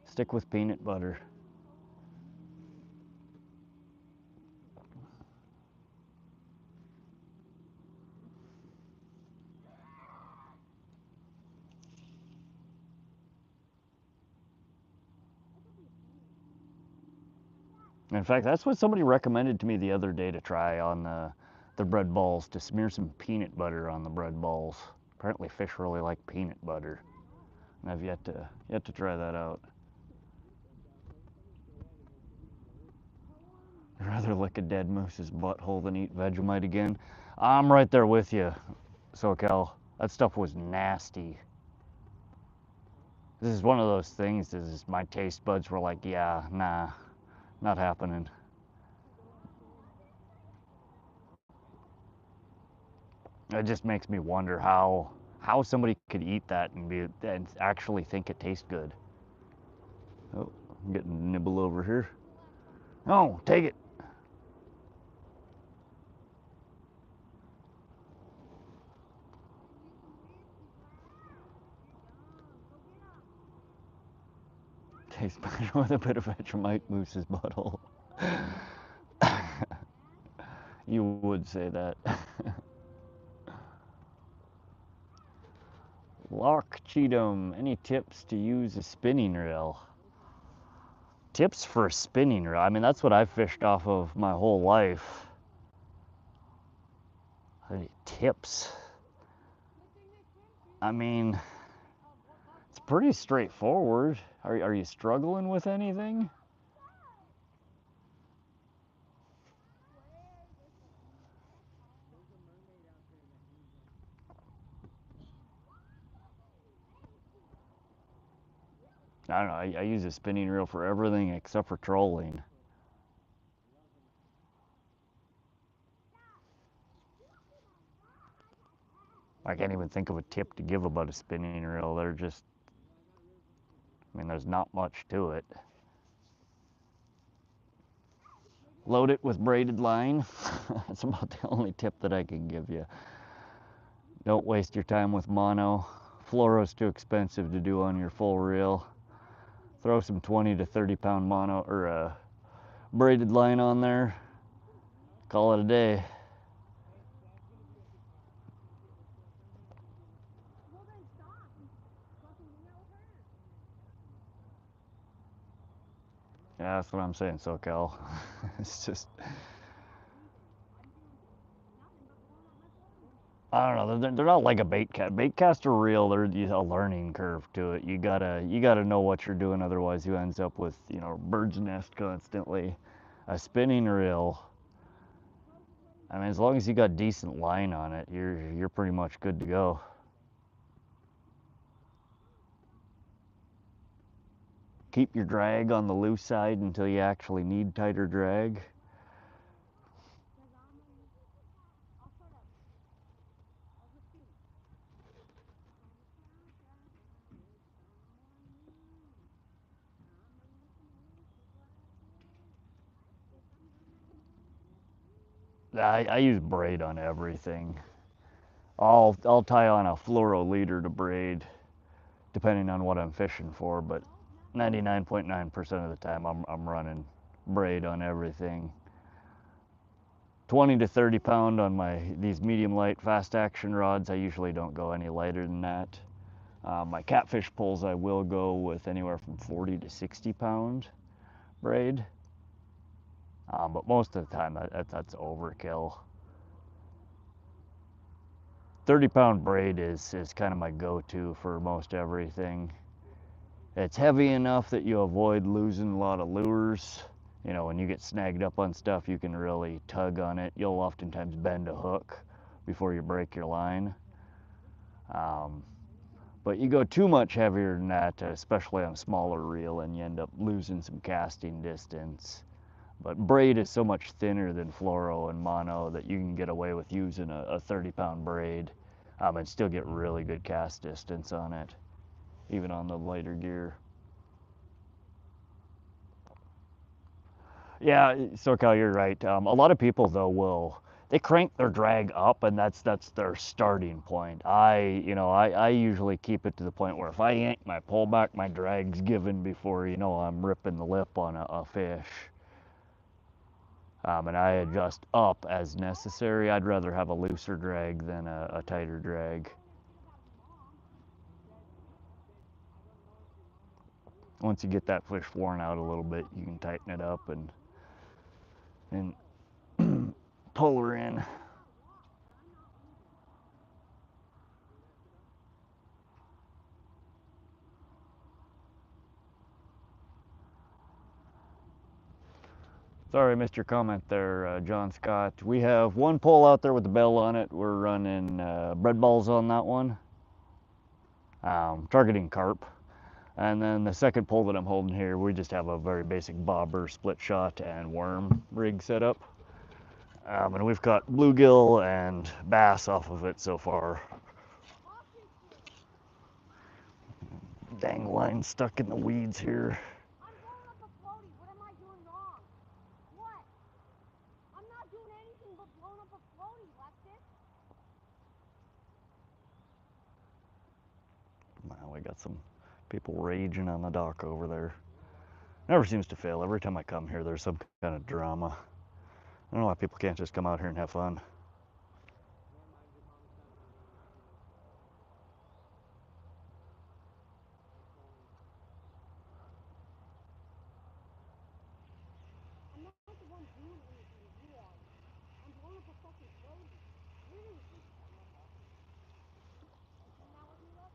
Stick with peanut butter. In fact, that's what somebody recommended to me the other day to try on the bread balls, to smear some peanut butter on the bread balls. Apparently fish really like peanut butter. And I've yet to try that out. I'd rather lick a dead moose's butthole than eat Vegemite again. I'm right there with you, SoCal. That stuff was nasty. This is one of those things, my taste buds were like, yeah, nah, not happening. It just makes me wonder how somebody could eat that and actually think it tastes good. Oh, I'm getting a nibble over here. Oh, take it. Tastes better with a bit of Vegemite moose's butthole. You would say that. Loch Cheatham, any tips to use a spinning reel? Tips for a spinning reel? I mean, that's what I've fished off of my whole life. Tips? I mean, it's pretty straightforward. Are you struggling with anything? I don't know. I use a spinning reel for everything except for trolling. I can't even think of a tip to give about a spinning reel. I mean, there's not much to it. Load it with braided line. That's about the only tip that I can give you. Don't waste your time with mono. Fluoro's too expensive to do on your full reel. Throw some 20 to 30 pound mono or braided line on there. Call it a day. Yeah, that's what I'm saying, SoCal. It's just, I don't know. They're not like a bait cast. Bait casts are real. There's a learning curve to it. You gotta know what you're doing. Otherwise, you ends up with bird's nest constantly. A spinning reel. I mean, as long as you got decent line on it, you're pretty much good to go. Keep your drag on the loose side until you actually need tighter drag. I use braid on everything. I'll tie on a fluoro leader to braid, depending on what I'm fishing for, but 99.9% of the time I'm running braid on everything. 20 to 30 pound on these medium light fast action rods. I usually don't go any lighter than that. My catfish pulls I will go with anywhere from 40 to 60 pound braid, but most of the time that's overkill. 30 pound braid is kind of my go-to for most everything. It's heavy enough that you avoid losing a lot of lures. When you get snagged up on stuff, you can really tug on it. You'll oftentimes bend a hook before you break your line. But you go too much heavier than that, especially on a smaller reel, and you end up losing some casting distance. But braid is so much thinner than fluoro and mono that you can get away with using a 30 pound braid and still get really good cast distance on it, even on the lighter gear. Yeah, SoCal, you're right. A lot of people though they crank their drag up, and that's their starting point. I usually keep it to the point where if I yank my pullback, my drag's given before I'm ripping the lip on a fish. And I adjust up as necessary. I'd rather have a looser drag than a tighter drag. Once you get that fish worn out a little bit, you can tighten it up and pull her in. Sorry, I missed your comment there, John Scott. We have one pole out there with the bell on it. We're running bread balls on that one, targeting carp. And then the second pole that I'm holding here, we just have a very basic bobber, split shot, and worm rig set up. And we've caught bluegill and bass off of it so far. Dang line stuck in the weeds here. I'm blowing up a floaty. What am I doing wrong? What? I'm not doing anything but blowing up a floaty, Lexus. Wow, we got some people raging on the dock over there. Never seems to fail. Every time I come here, there's some kind of drama. I don't know why people can't just come out here and have fun. I'm not the one doing anything. You are. I'm blowing up a fucking floaty. Really? Hang out with me, Lex?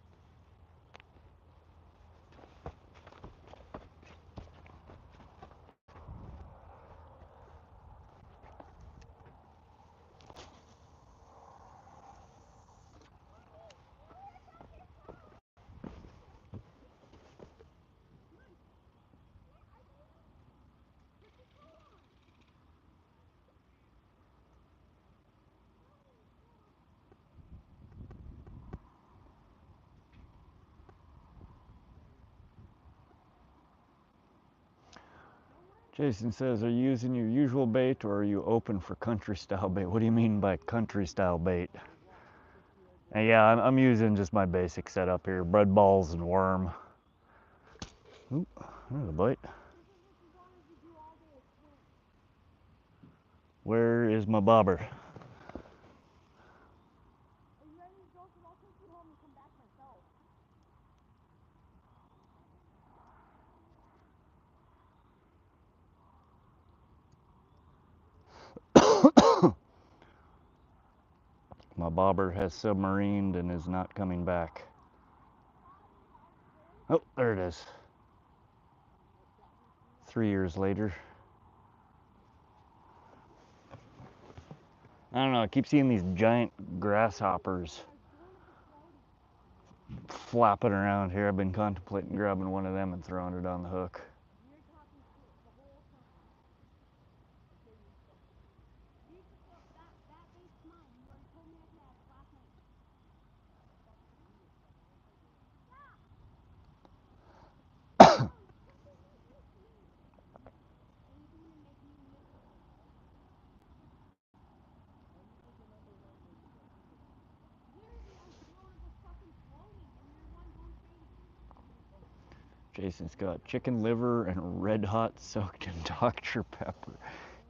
Jason says, are you using your usual bait or are you open for country style bait? What do you mean by country style bait? And yeah, I'm using just my basic setup here, bread balls and worm. Oop, there's a bite. Where is my bobber? Are you ready, Joseph? I'll take you home and come back myself. bobber has submarined and is not coming back. Oh, there it is. 3 years later. I don't know, I keep seeing these giant grasshoppers flapping around here. I've been contemplating grabbing one of them and throwing it on the hook. You're talking shit the whole time. That bait's mine. You already told me I could have it last night. Jason's got chicken liver and red hot soaked in Dr. Pepper.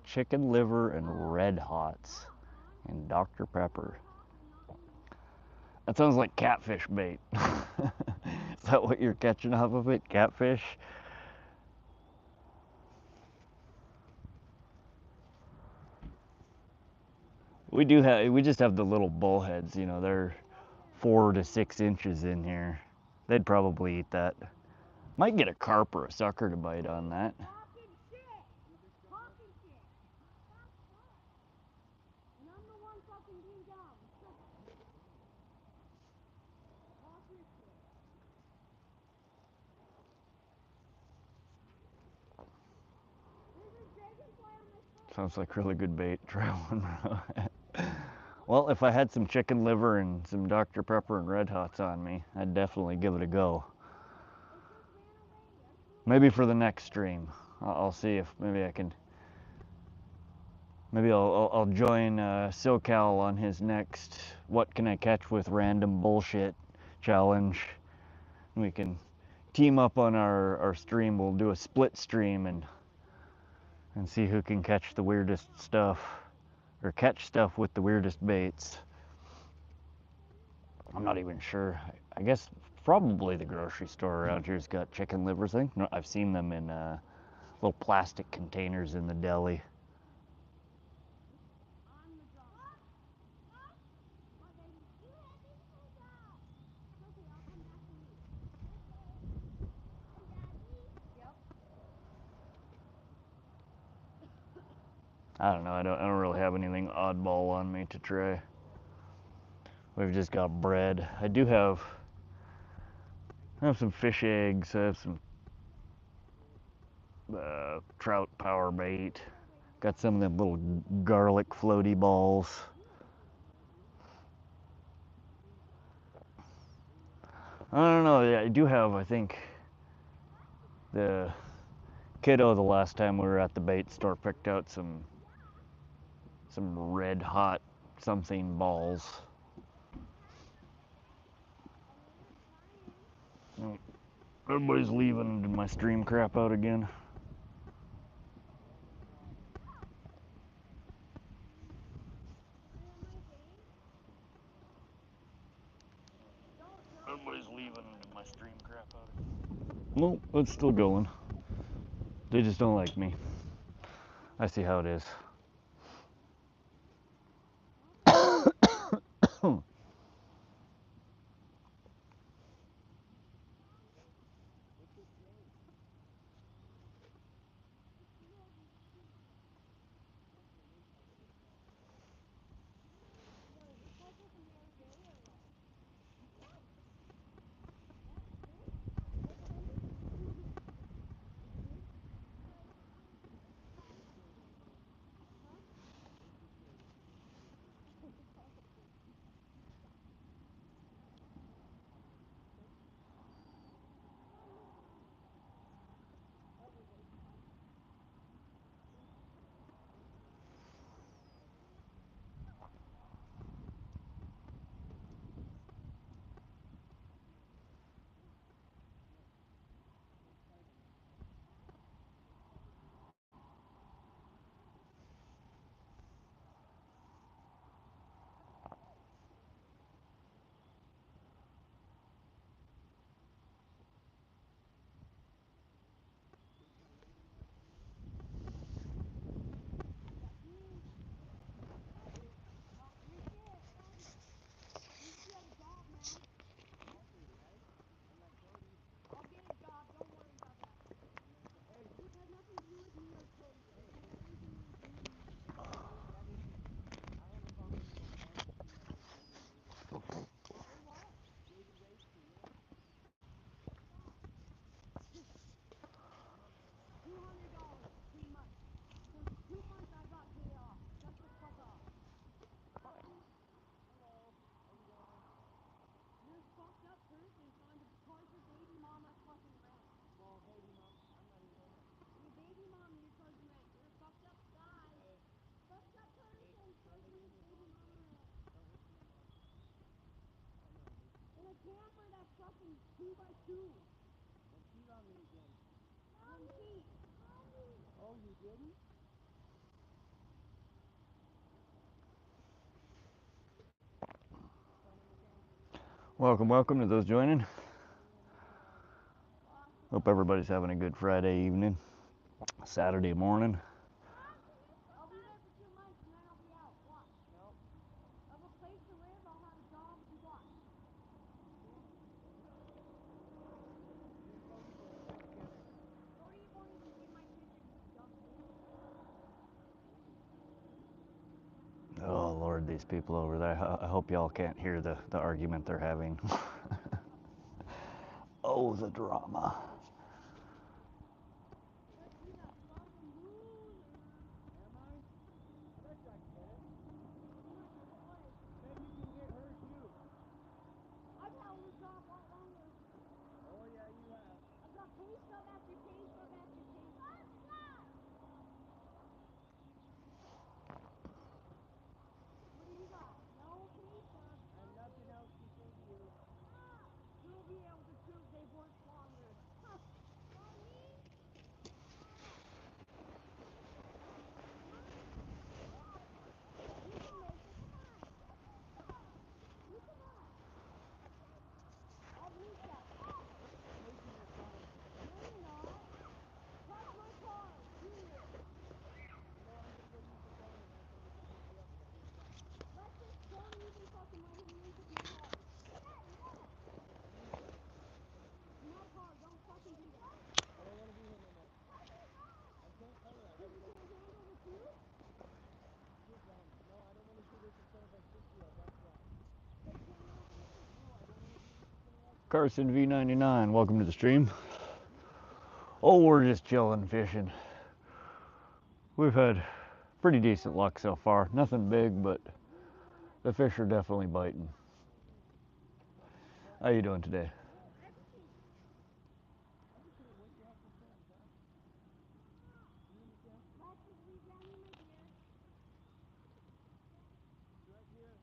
Chicken liver and red hots and Dr. Pepper. That sounds like catfish bait. Is that what you're catching off of it? Catfish? We just have the little bullheads, you know, they're 4 to 6 inches in here. They'd probably eat that. Might get a carp or a sucker to bite on that. Talking shit. Talking shit. And I'm the one fucking being dumb. Talking shit. There's a dragonfly on my foot. Sounds like really good bait. Try one. Well, if I had some chicken liver and some Dr. Pepper and red hots on me, I'd definitely give it a go. Maybe for the next stream. I'll see if maybe I can. Maybe I'll join SoCal on his next "What Can I Catch with Random Bullshit" challenge. We can team up on our stream. We'll do a split stream and see who can catch the weirdest stuff, or catch stuff with the weirdest baits. I'm not even sure. I guess probably the grocery store around here's got chicken livers. I think I've seen them in little plastic containers in the deli. I don't know. I don't really have anything oddball on me to try. We've just got bread. I have some fish eggs. I have some trout power bait. Got some of them little garlic floaty balls. I don't know. Yeah, I do have, I think, the kiddo the last time we were at the bait store picked out some red hot something balls. Everybody's leaving. Did my stream crap out again? Everybody's leaving. Did my stream crap out again? No, it's still going. They just don't like me. I see how it is. camper that's fucking 2x2. What cheat on me again? One cheat. Oh, you didn't? Welcome to those joining. Hope everybody's having a good Friday evening, Saturday morning. I'll be there for 2 months and then I'll be out. Watch. No. I'll have a place to live, I'll have a job, you watch. Cody won't even give my picture to Justin. Oh Lord, these people over there. I hope y'all can't hear the argument they're having. Oh, the drama. Let's be that fucking loser. Am I? I bet you I can hit it. I'm not gonna play. Bet you can hit her too. I've held this job a lot longer. Oh yeah, you have. I've got pay stub after pay stub after pay stub. What do you got? No pay stub. I have nothing else to say to you. You'll be able to prove they've worked longer. Huh. Not me. You can make it. Come on. You come on. I'll bleach that. Making your phone. No, you're not. Touch my car. Junior. You know, I'm gonna go use the phone and ask somebody to pick you up and I'll be right back. Let's just don't even fucking let him use my car. Use it. My car. Don't fucking do that. I don't want to be here no more. I can't tell her. I Because gotta you go. can't handle the truth? Sit down. No, I don't want to do this in front of our 6-year-old. That's why. Because you can't handle the truth. No, I don't want to do this in front of our 6-year-old. Carson V99, welcome to the stream. Oh, we're just chilling, fishing. We've had pretty decent luck so far. Nothing big, but the fish are definitely biting. How you doing today? I'm just hearing what you have to say, John. You understand? Let's just leave Danny my dear. It's right here.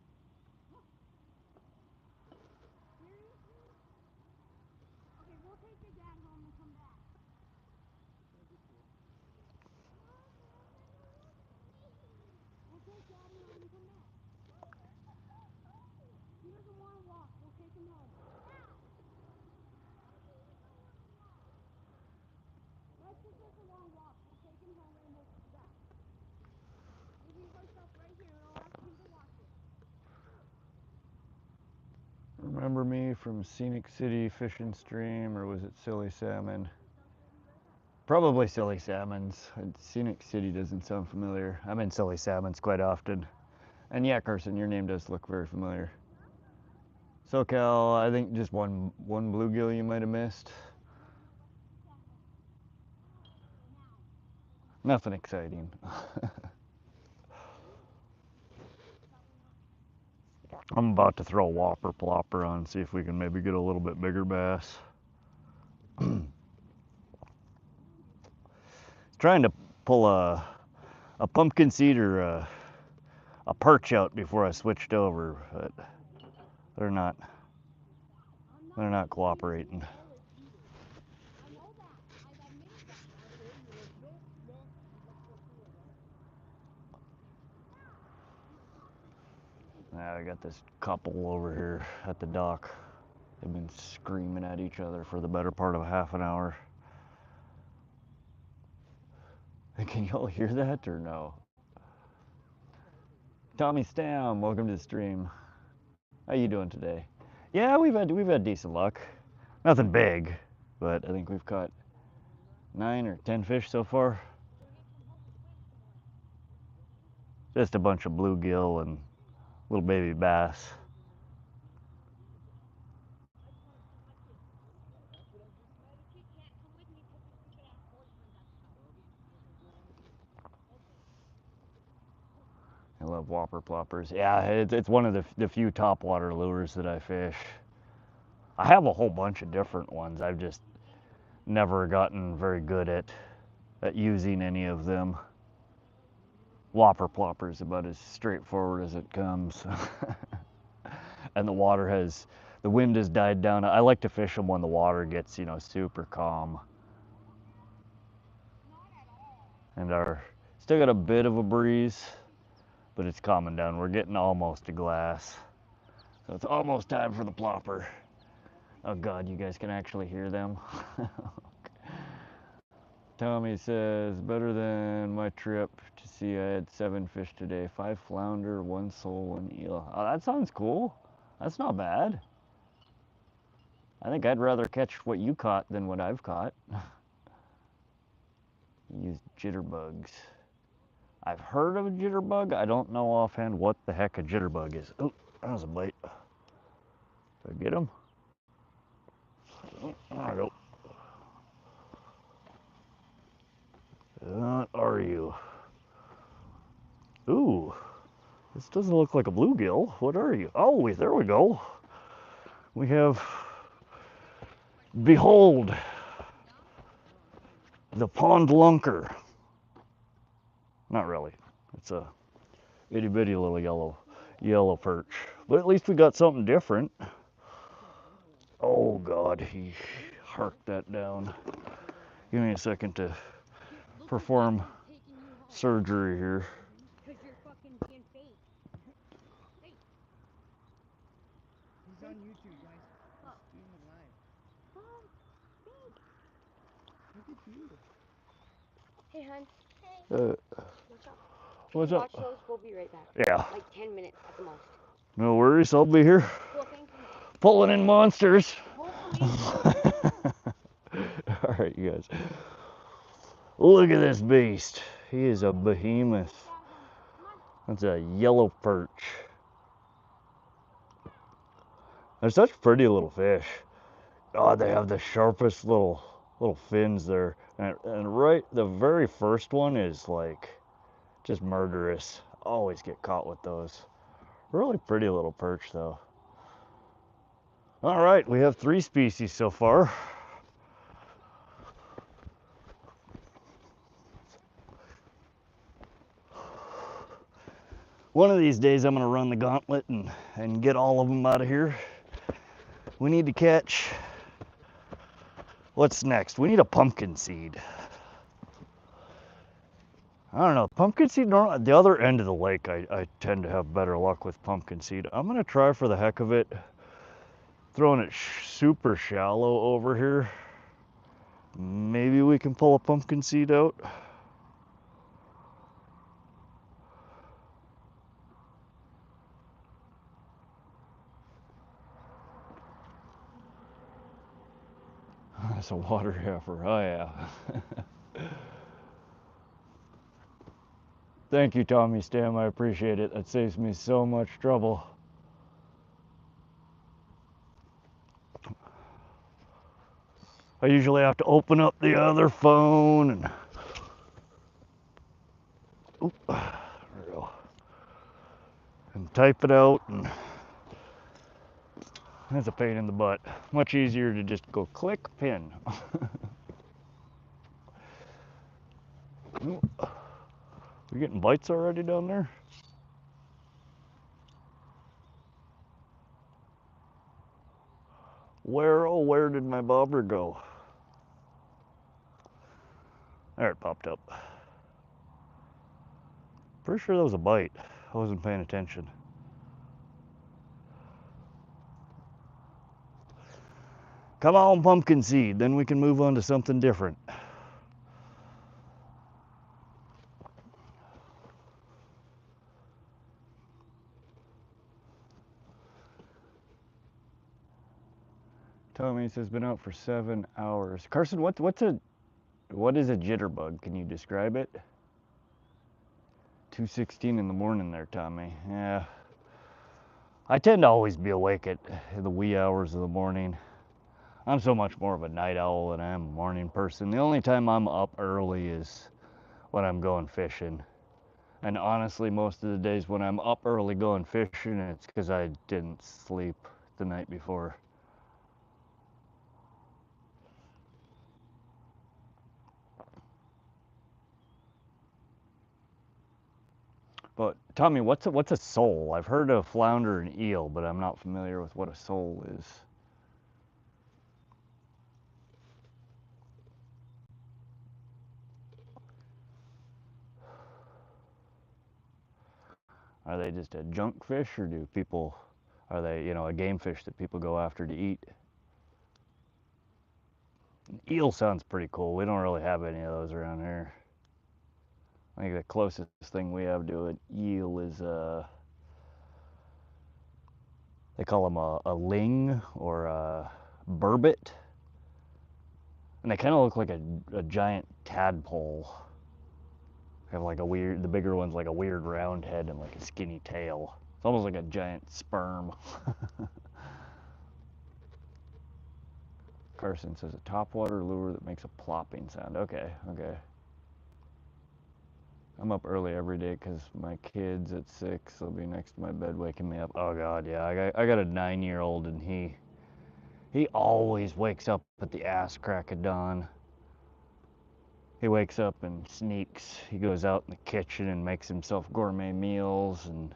Seriously? Okay, we'll take your dad home and come back. No big deal. We'll take Daddy home and come back. He doesn't want to walk. We'll take him home. Let's just take a long walk. We'll take him home and we'll be back. We'll leave our stuff right here and I'll ask him to watch it. Remember me from Scenic City Fishing Stream, or was it Silly Salmon? Probably Silly Salmons. Scenic City doesn't sound familiar. I'm in Silly Salmons quite often. And yeah, Carson, your name does look very familiar. SoCal, I think just one bluegill you might have missed. Nothing exciting. I'm about to throw a whopper plopper on, see if we can maybe get a little bit bigger bass. Trying to pull a pumpkinseed or a perch out before I switched over, but they're not cooperating. I know that. I've admitted that. After her, you're like, nope, no. Let's go through it, huh? I got this couple over here at the dock. They've been screaming at each other for the better part of a half an hour. Can y'all hear that or no? Tommy Stam, welcome to the stream. How you doing today? Yeah, we've had decent luck. Nothing big, but I think we've caught 9 or 10 fish so far. Just a bunch of bluegill and little baby bass. I love whopper ploppers. Yeah, it's one of the few topwater lures that I fish. I have a whole bunch of different ones. I've just never gotten very good at using any of them. Whopper plopper is about as straightforward as it comes. And the water has The wind has died down. I like to fish them when the water gets, you know, super calm. And our still got a bit of a breeze, but it's calming down. We're getting almost to glass. So it's almost time for the plopper. Oh God, you guys can actually hear them. Tommy says, better than my trip to see. I had 7 fish today. 5 flounder, 1 sole, 1 eel. Oh, that sounds cool. That's not bad. I think I'd rather catch what you caught than what I've caught. Use jitterbugs. I've heard of a jitterbug. I don't know offhand what the heck a jitterbug is. Oh, that was a bite. Did I get him? Oh, there I go. What are you? Ooh, this doesn't look like a bluegill. What are you? Oh, there we go. We have, behold, the pond lunker. Not really. It's a itty bitty little yellow perch. But at least we got something different. Oh God, he harked that down. Give me a second to perform surgery here. Because you're fucking being fake. Fake. He's on YouTube, guys. Oh. He's streaming live. Mom, fake. Look at you. Hey, hon. What's up? What's Watch up? those. We'll be right back. Yeah, Like 10 minutes at the most. no worries. I'll be here Cool, thank you. pulling in monsters. Hopefully. All right, you guys. Look at this beast. He is a behemoth. That's a yellow perch. They're such pretty little fish. Oh, they have the sharpest little fins there. And right, the very first one is like just murderous. Always get caught with those. Really pretty little perch though. All right, we have 3 species so far. One of these days I'm gonna run the gauntlet and get all of them out of here. We need to catch, what's next? We need a pumpkinseed. I don't know, pumpkinseed, the other end of the lake, I tend to have better luck with pumpkinseed. I'm gonna try for the heck of it, throwing it super shallow over here. Maybe we can pull a pumpkinseed out. That's a water heifer, oh yeah. Thank you, Tommy Stam, I appreciate it. That saves me so much trouble. I usually have to open up the other phone and oop, there we go. And type it out, and that's a pain in the butt. Much easier to just go click pin. We're getting bites already down there. Where did my bobber go? There it popped up. Pretty sure that was a bite. I wasn't paying attention. Come on, pumpkinseed, then we can move on to something different. Tommy says been out for 7 hours. Carson, what is a jitterbug? Can you describe it? 2:16 in the morning there, Tommy. Yeah. I tend to always be awake at the wee hours of the morning. I'm so much more of a night owl than I am a morning person. The only time I'm up early is when I'm going fishing. And honestly, most of the days when I'm up early going fishing, it's because I didn't sleep the night before. But Tommy, what's a sole? I've heard of flounder and eel, but I'm not familiar with what a sole is. Are they just a junk fish, or do people, are they, you know, a game fish that people go after to eat? An eel sounds pretty cool. We don't really have any of those around here. I think the closest thing we have to an eel is they call them a ling or a burbot, and they kind of look like a giant tadpole. They have like a weird, the bigger one's like a weird round head and like a skinny tail. It's almost like a giant sperm. Carson says a topwater lure that makes a plopping sound. Okay, okay. I'm up early every day because my kid's at 6. They'll be next to my bed waking me up. Oh God, yeah. I got a 9-year-old and he always wakes up at the ass crack of dawn. He wakes up and sneaks. He goes out in the kitchen and makes himself gourmet meals and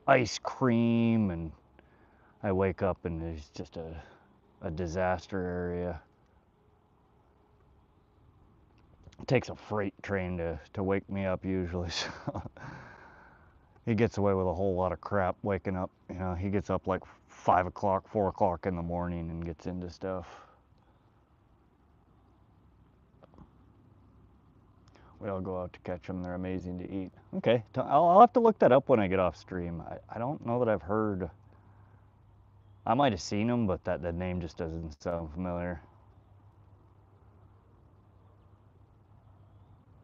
ice cream, and I wake up and it's just a disaster area. It takes a freight train to wake me up usually, so he gets away with a whole lot of crap waking up. You know, he gets up like 5 o'clock, 4 o'clock in the morning and gets into stuff. We all go out to catch them. They're amazing to eat. Okay, I'll have to look that up when I get off stream. I don't know that I've heard. I might have seen them, but the name just doesn't sound familiar.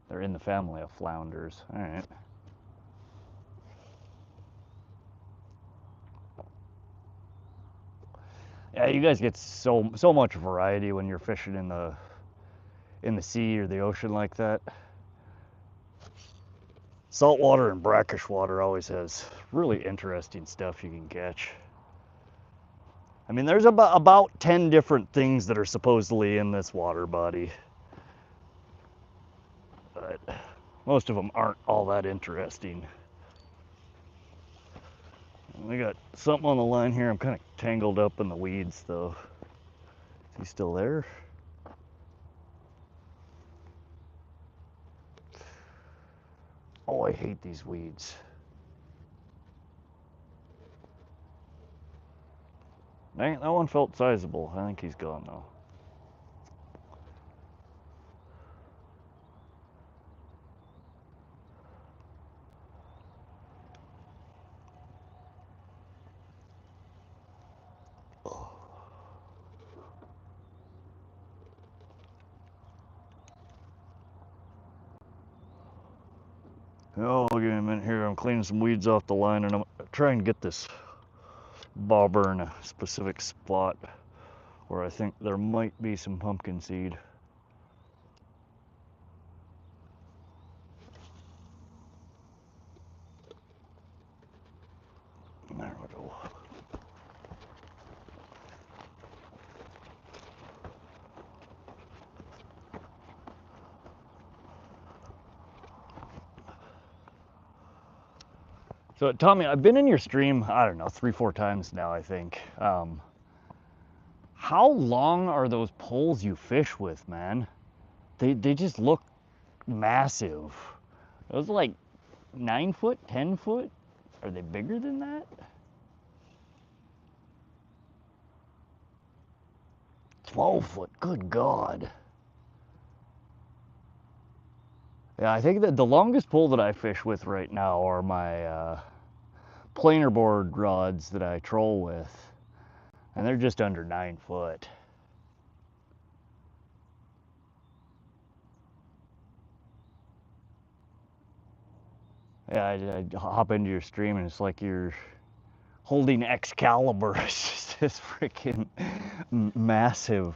They're in the family of flounders. All right. Yeah, you guys get so much variety when you're fishing in the sea or the ocean like that. Saltwater and brackish water always has really interesting stuff you can catch. I mean, there's about 10 different things that are supposedly in this water body, but most of them aren't all that interesting. We got something on the line here. I'm kind of tangled up in the weeds though. Is he still there? Oh, I hate these weeds. Dang, that one felt sizable. I think he's gone though. Oh, give me a minute here. I'm cleaning some weeds off the line, and I'm trying to get this bobber in a specific spot where I think there might be some pumpkin seed. There we go. So Tommy, I've been in your stream, I don't know, 3-4 times now, I think. How long are those poles you fish with, man? They just look massive. Those like 9 foot, 10 foot? Are they bigger than that? 12 foot, good God. Yeah, I think that the longest pole that I fish with right now are my planer board rods that I troll with, and they're just under 9 foot. Yeah, I hop into your stream and it's like you're holding Excalibur. It's just this freaking massive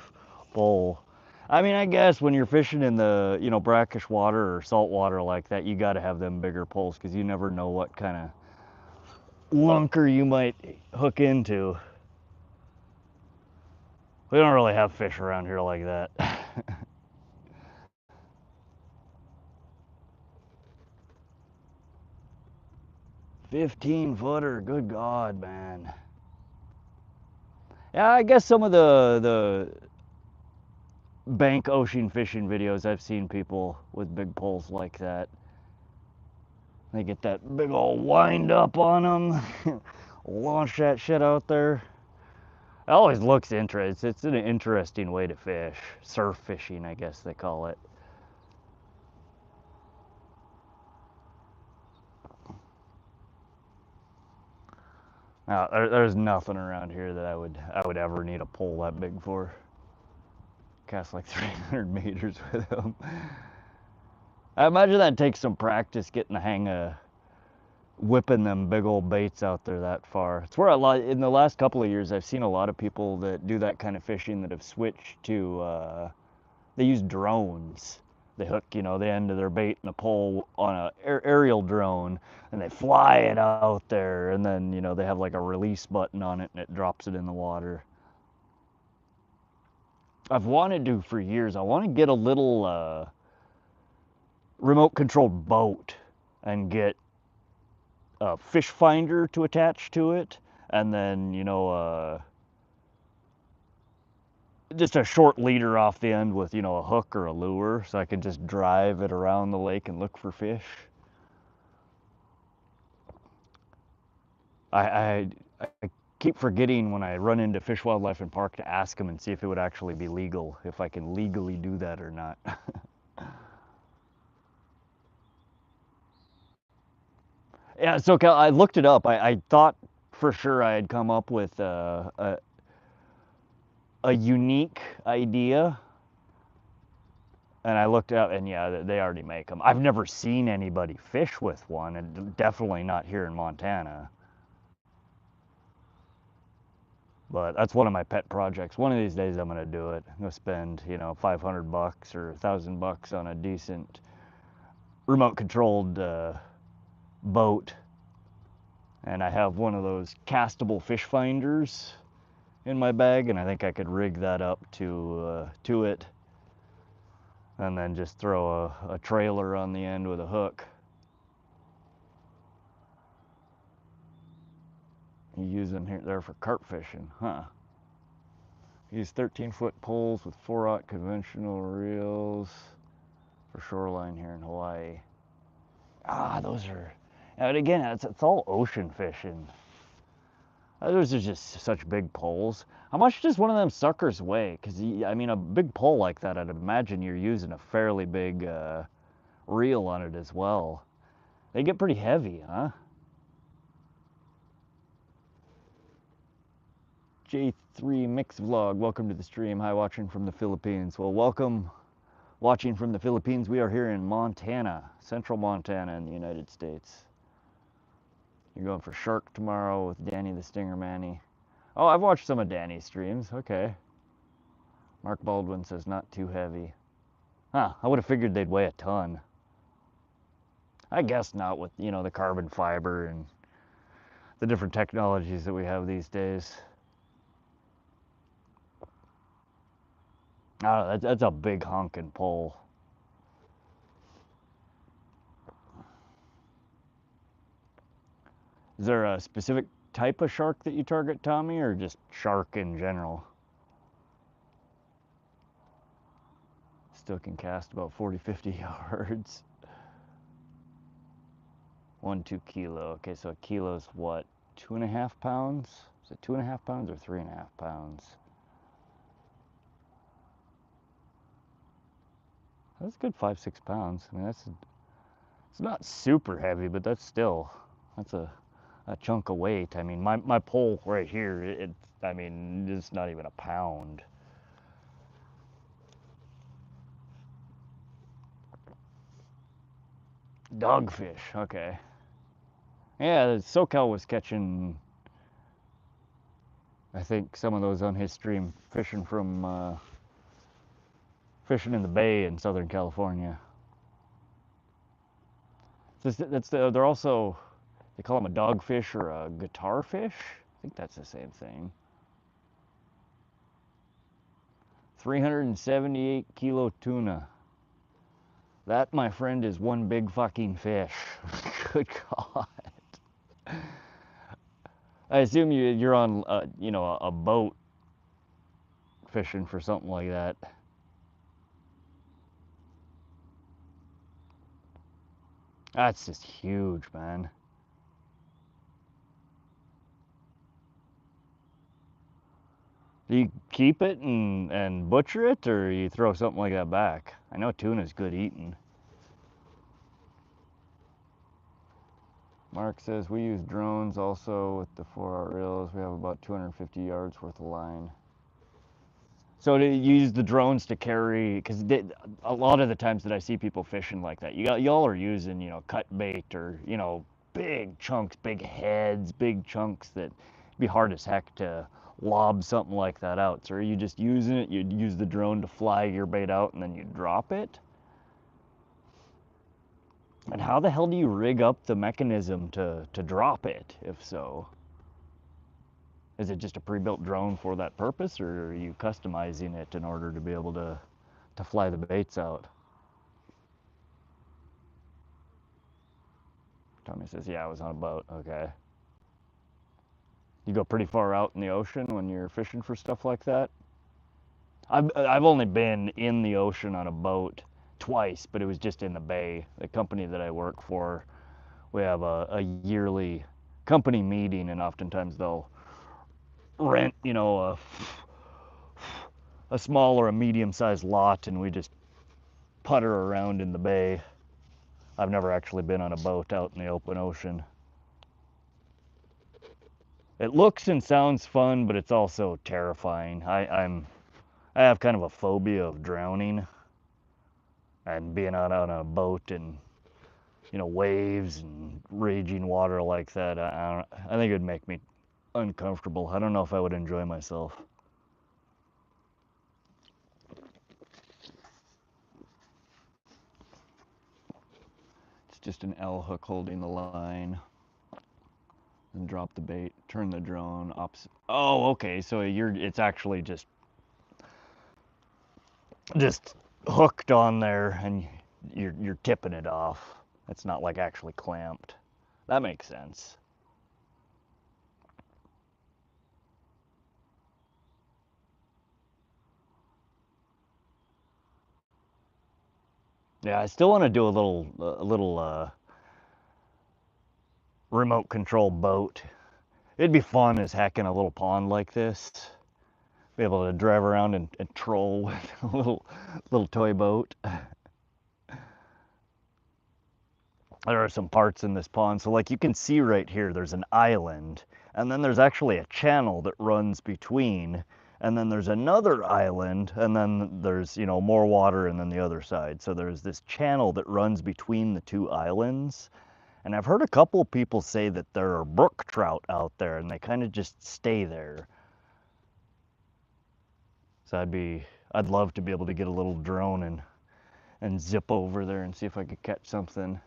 bowl. I mean, I guess when you're fishing in the, you know, brackish water or salt water like that, you got to have them bigger poles because you never know what kind of lunker you might hook into. We don't really have fish around here like that. 15-footer, good God, man. Yeah, I guess some of the bank ocean fishing videos, I've seen people with big poles like that. They get that big old wind up on them, launch that shit out there. It always looks interesting. It's an interesting way to fish. Surf fishing, I guess they call it. Now, there's nothing around here that I would ever need a pole that big for. Cast like 300 meters with them. I imagine that takes some practice getting the hang of whipping them big old baits out there that far. It's where in the last couple of years, I've seen a lot of people that do that kind of fishing that have switched to, they use drones. They hook, the end of their bait in a pole on a aerial drone, and they fly it out there, and then, they have like a release button on it, and it drops it in the water. I've wanted to for years. I want to get a little remote controlled boat and get a fish finder to attach to it, and then just a short leader off the end with a hook or a lure, so I can just drive it around the lake and look for fish. I keep forgetting when I run into Fish, Wildlife, and Park to ask them and see if it would actually be legal, if I can legally do that or not. Yeah, so I looked it up. I thought for sure I had come up with a unique idea, and I looked up, and yeah, they already make them. I've never seen anybody fish with one, and definitely not here in Montana. But that's one of my pet projects. One of these days I'm gonna do it. I'm gonna spend, $500 or $1,000 on a decent remote controlled boat. And I have one of those castable fish finders in my bag, and I think I could rig that up to it, and then just throw a trailer on the end with a hook. You use them there for carp fishing, huh? Use 13-foot poles with 4/0 conventional reels for shoreline here in Hawaii. Ah, those are, and again, it's all ocean fishing. Those are just such big poles. How much does one of them suckers weigh? Because, I mean, a big pole like that, I'd imagine you're using a fairly big reel on it as well. They get pretty heavy, huh? J3 Mix Vlog, welcome to the stream. Hi, watching from the Philippines. Well, welcome, watching from the Philippines. We are here in Montana, central Montana in the United States. You're going for shark tomorrow with Danny the Stinger Manny. Oh, I've watched some of Danny's streams. Okay. Mark Baldwin says not too heavy. Huh, I would have figured they'd weigh a ton. I guess not with, the carbon fiber and the different technologies that we have these days. Oh, that's a big honking pole. Is there a specific type of shark that you target, Tommy, or just shark in general? Still can cast about 40-50 yards. 1-2 kilo. Okay, so a kilo's what? 2.5 pounds? Is it 2.5 pounds or 3.5 pounds? That's a good 5-6 pounds. I mean, it's not super heavy, but that's a chunk of weight. I mean, my pole right here, I mean, it's not even a pound. Dogfish, okay. Yeah, SoCal was catching, I think, some of those on his stream, fishing in the bay in Southern California. They're also, they call them a dogfish or a guitar fish. I think that's the same thing. 378 kilo tuna. That, my friend, is one big fucking fish. Good God. I assume you're on, you know, a boat fishing for something like that. That's just huge, man. Do you keep it and butcher it, or you throw something like that back? I know tuna's good eating. Mark says we use drones also with the 4-hour reels. We have about 250 yards worth of line. So to use the drones to carry, because a lot of the times that I see people fishing like that, y'all are using, you know, cut bait or, you know, big chunks, big heads, big chunks that be hard as heck to lob something like that out. So are you just using it? You'd use the drone to fly your bait out and then you drop it? And how the hell do you rig up the mechanism to drop it, if so? Is it just a pre-built drone for that purpose, or are you customizing it in order to be able to fly the baits out? Tony says, yeah, I was on a boat. Okay. You go pretty far out in the ocean when you're fishing for stuff like that? I've only been in the ocean on a boat twice, but it was just in the bay. The company that I work for, we have a yearly company meeting, and oftentimes they'll rent, you know, a small or a medium-sized lot, and we just putter around in the bay. I've never actually been on a boat out in the open ocean. It looks and sounds fun, but it's also terrifying. I have kind of a phobia of drowning, and being out on a boat and, you know, waves and raging water like that. I think it would make me uncomfortable. I don't know if I would enjoy myself. It's just an L hook holding the line. And drop the bait, turn the drone opposite. Oh, okay. So it's actually just hooked on there, and you're tipping it off. It's not like actually clamped. That makes sense. Yeah, I still want to do a little remote control boat. It'd be fun as heck in a little pond like this. Be able to drive around and troll with a little toy boat. There are some parts in this pond. So like you can see right here, there's an island, and then there's actually a channel that runs between, and then there's another island, and then there's, you know, more water, and then the other side. So there's this channel that runs between the two islands. And I've heard a couple of people say that there are brook trout out there, and they kind of just stay there. So I'd love to be able to get a little drone and zip over there and see if I could catch something.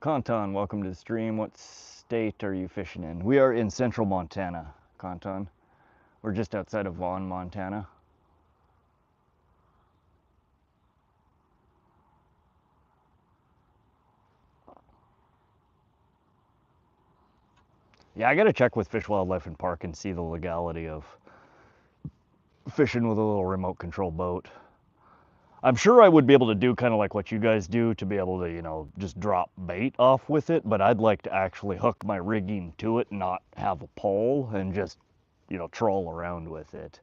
Kantan, welcome to the stream. What state are you fishing in? We are in central Montana, Kantan. We're just outside of Vaughn, Montana. Yeah, I gotta check with Fish, Wildlife, and Park and see the legality of fishing with a little remote control boat. I'm sure I would be able to do kind of like what you guys do, to be able to, you know, just drop bait off with it, but I'd like to actually hook my rigging to it, not have a pole, and just, you know, troll around with it.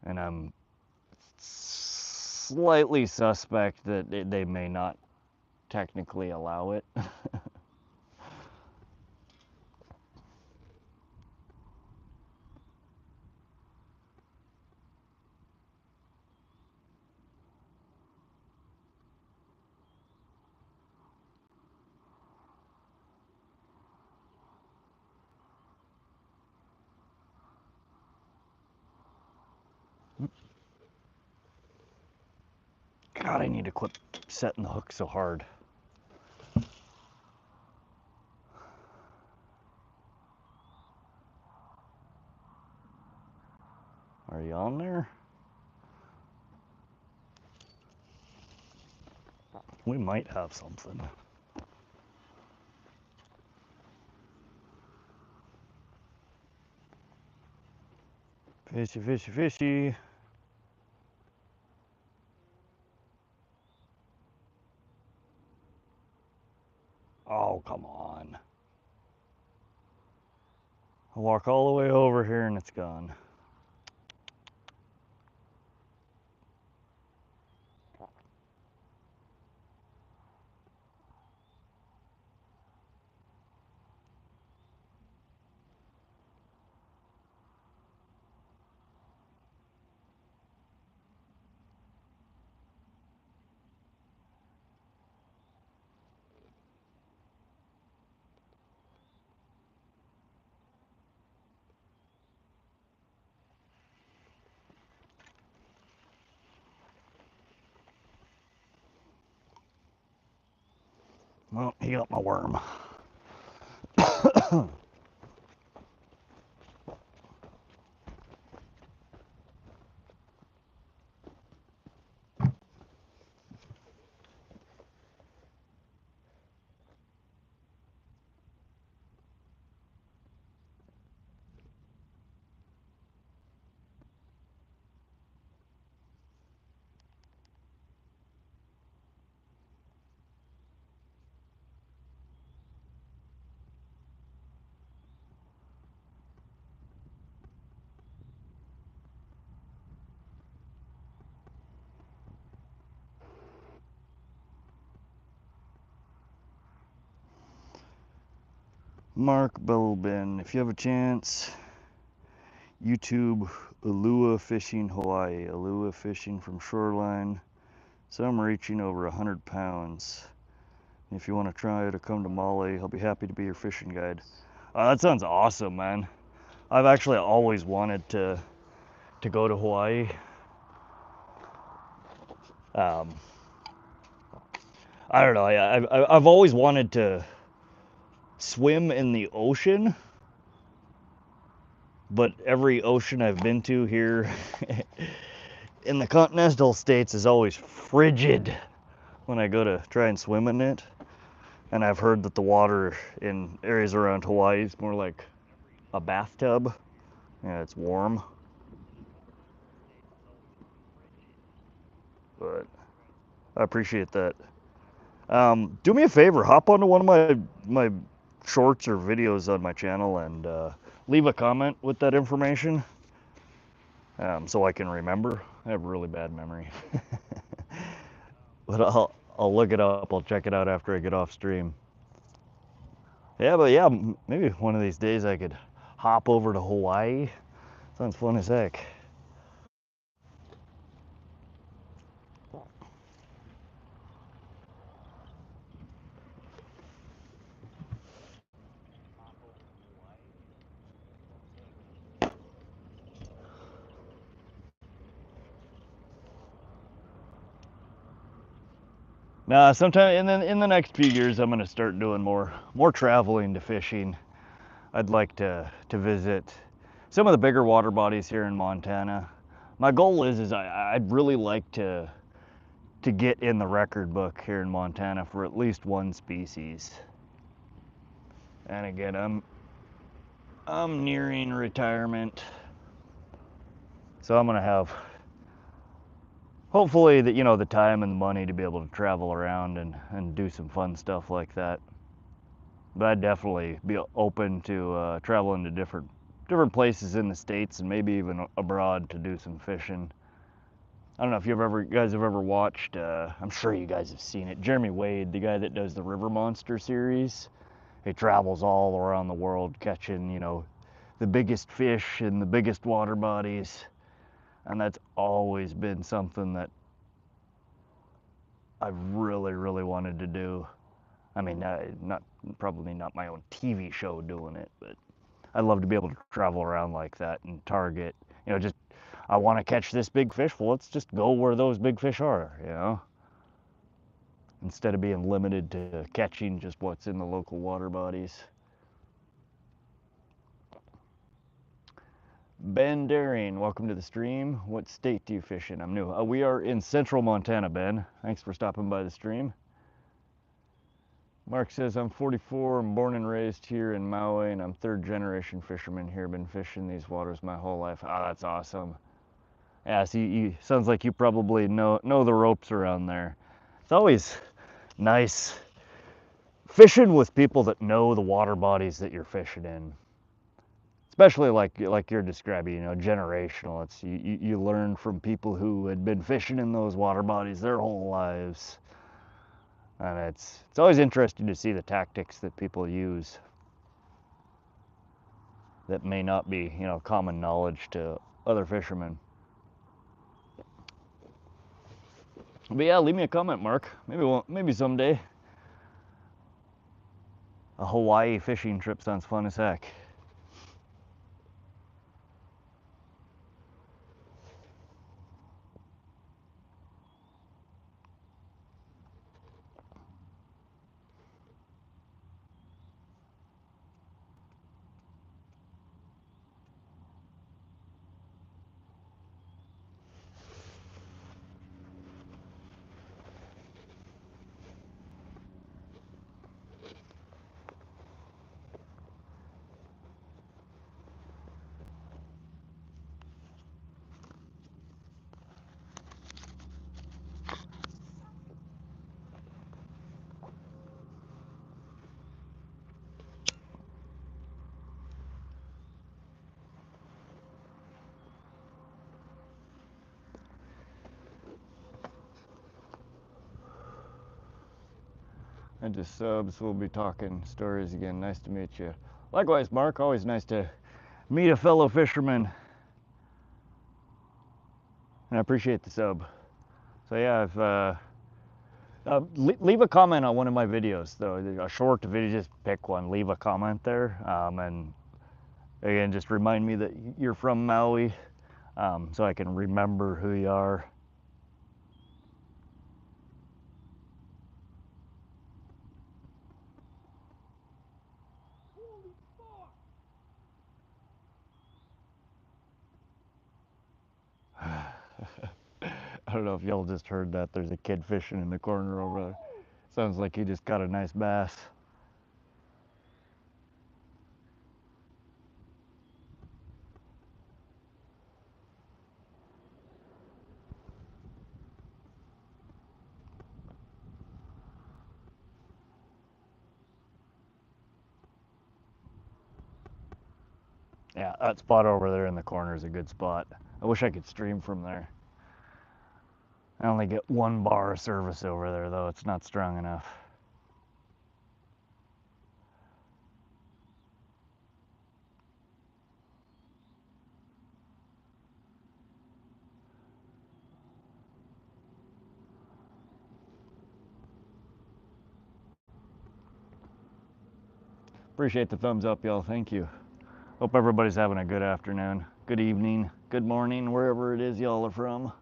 And I'm slightly suspect that they may not technically allow it. God, I need to quit setting the hook so hard. Are you on there? We might have something. Fishy, fishy, fishy. Oh, come on. I walk all the way over here and it's gone. Well, he got my worm. Mark Belbin, if you have a chance, YouTube Alua Fishing Hawaii. Alua fishing from shoreline. Some reaching over 100 pounds. If you want to try it or come to Maui, I'll be happy to be your fishing guide. That sounds awesome, man. I've actually always wanted to go to Hawaii. I don't know. I've always wanted to swim in the ocean, but every ocean I've been to here in the continental states is always frigid when I go to try and swim in it. And I've heard that the water in areas around Hawaii is more like a bathtub. Yeah, it's warm. But I appreciate that. Do me a favor, hop onto one of my shorts or videos on my channel and leave a comment with that information, so I can remember. I have a really bad memory. But I'll look it up. I'll check it out after I get off stream. Yeah, but yeah, maybe one of these days I could hop over to Hawaii. Sounds fun as heck. Nah, sometime in the next few years, I'm gonna start doing more traveling to fishing. I'd like to visit some of the bigger water bodies here in Montana. My goal is I'd really like to get in the record book here in Montana for at least one species. And again, I'm nearing retirement, so I'm gonna have hopefully the time and the money to be able to travel around and do some fun stuff like that. But I'd definitely be open to traveling to different places in the States and maybe even abroad to do some fishing. I don't know if you guys have ever watched, I'm sure you guys have seen it, Jeremy Wade, the guy that does the River Monster series. He travels all around the world catching, the biggest fish in the biggest water bodies. And that's always been something that I've really, really wanted to do. I mean, probably not my own TV show doing it, but I'd love to be able to travel around like that and target, just, I want to catch this big fish. Well, let's just go where those big fish are, instead of being limited to catching just what's in the local water bodies. Ben Daring, welcome to the stream. What state do you fish in? I'm new. We are in central Montana, Ben. Thanks for stopping by the stream. Mark says, I'm 44, I'm born and raised here in Maui, and I'm third generation fisherman here. Been fishing these waters my whole life. Ah, that's awesome. Yeah, so you sounds like you probably know the ropes around there. It's always nice fishing with people that know the water bodies that you're fishing in. Especially like you're describing, you know, generational. It's you learn from people who had been fishing in those water bodies their whole lives. And it's always interesting to see the tactics that people use that may not be, you know, common knowledge to other fishermen. But yeah, leave me a comment, Mark. Maybe someday. A Hawaii fishing trip sounds fun as heck. And just subs, we'll be talking stories again. Nice to meet you. Likewise, Mark, always nice to meet a fellow fisherman. And I appreciate the sub. So yeah, if leave a comment on one of my videos, though. A short video, just pick one, leave a comment there. And again, just remind me that you're from Maui, so I can remember who you are. I don't know if y'all just heard that. There's a kid fishing in the corner over there. Sounds like he just got a nice bass. Yeah, that spot over there in the corner is a good spot. I wish I could stream from there. I only get one bar of service over there, though. It's not strong enough. Appreciate the thumbs up, y'all. Thank you. Hope everybody's having a good afternoon, good evening, good morning, wherever it is y'all are from.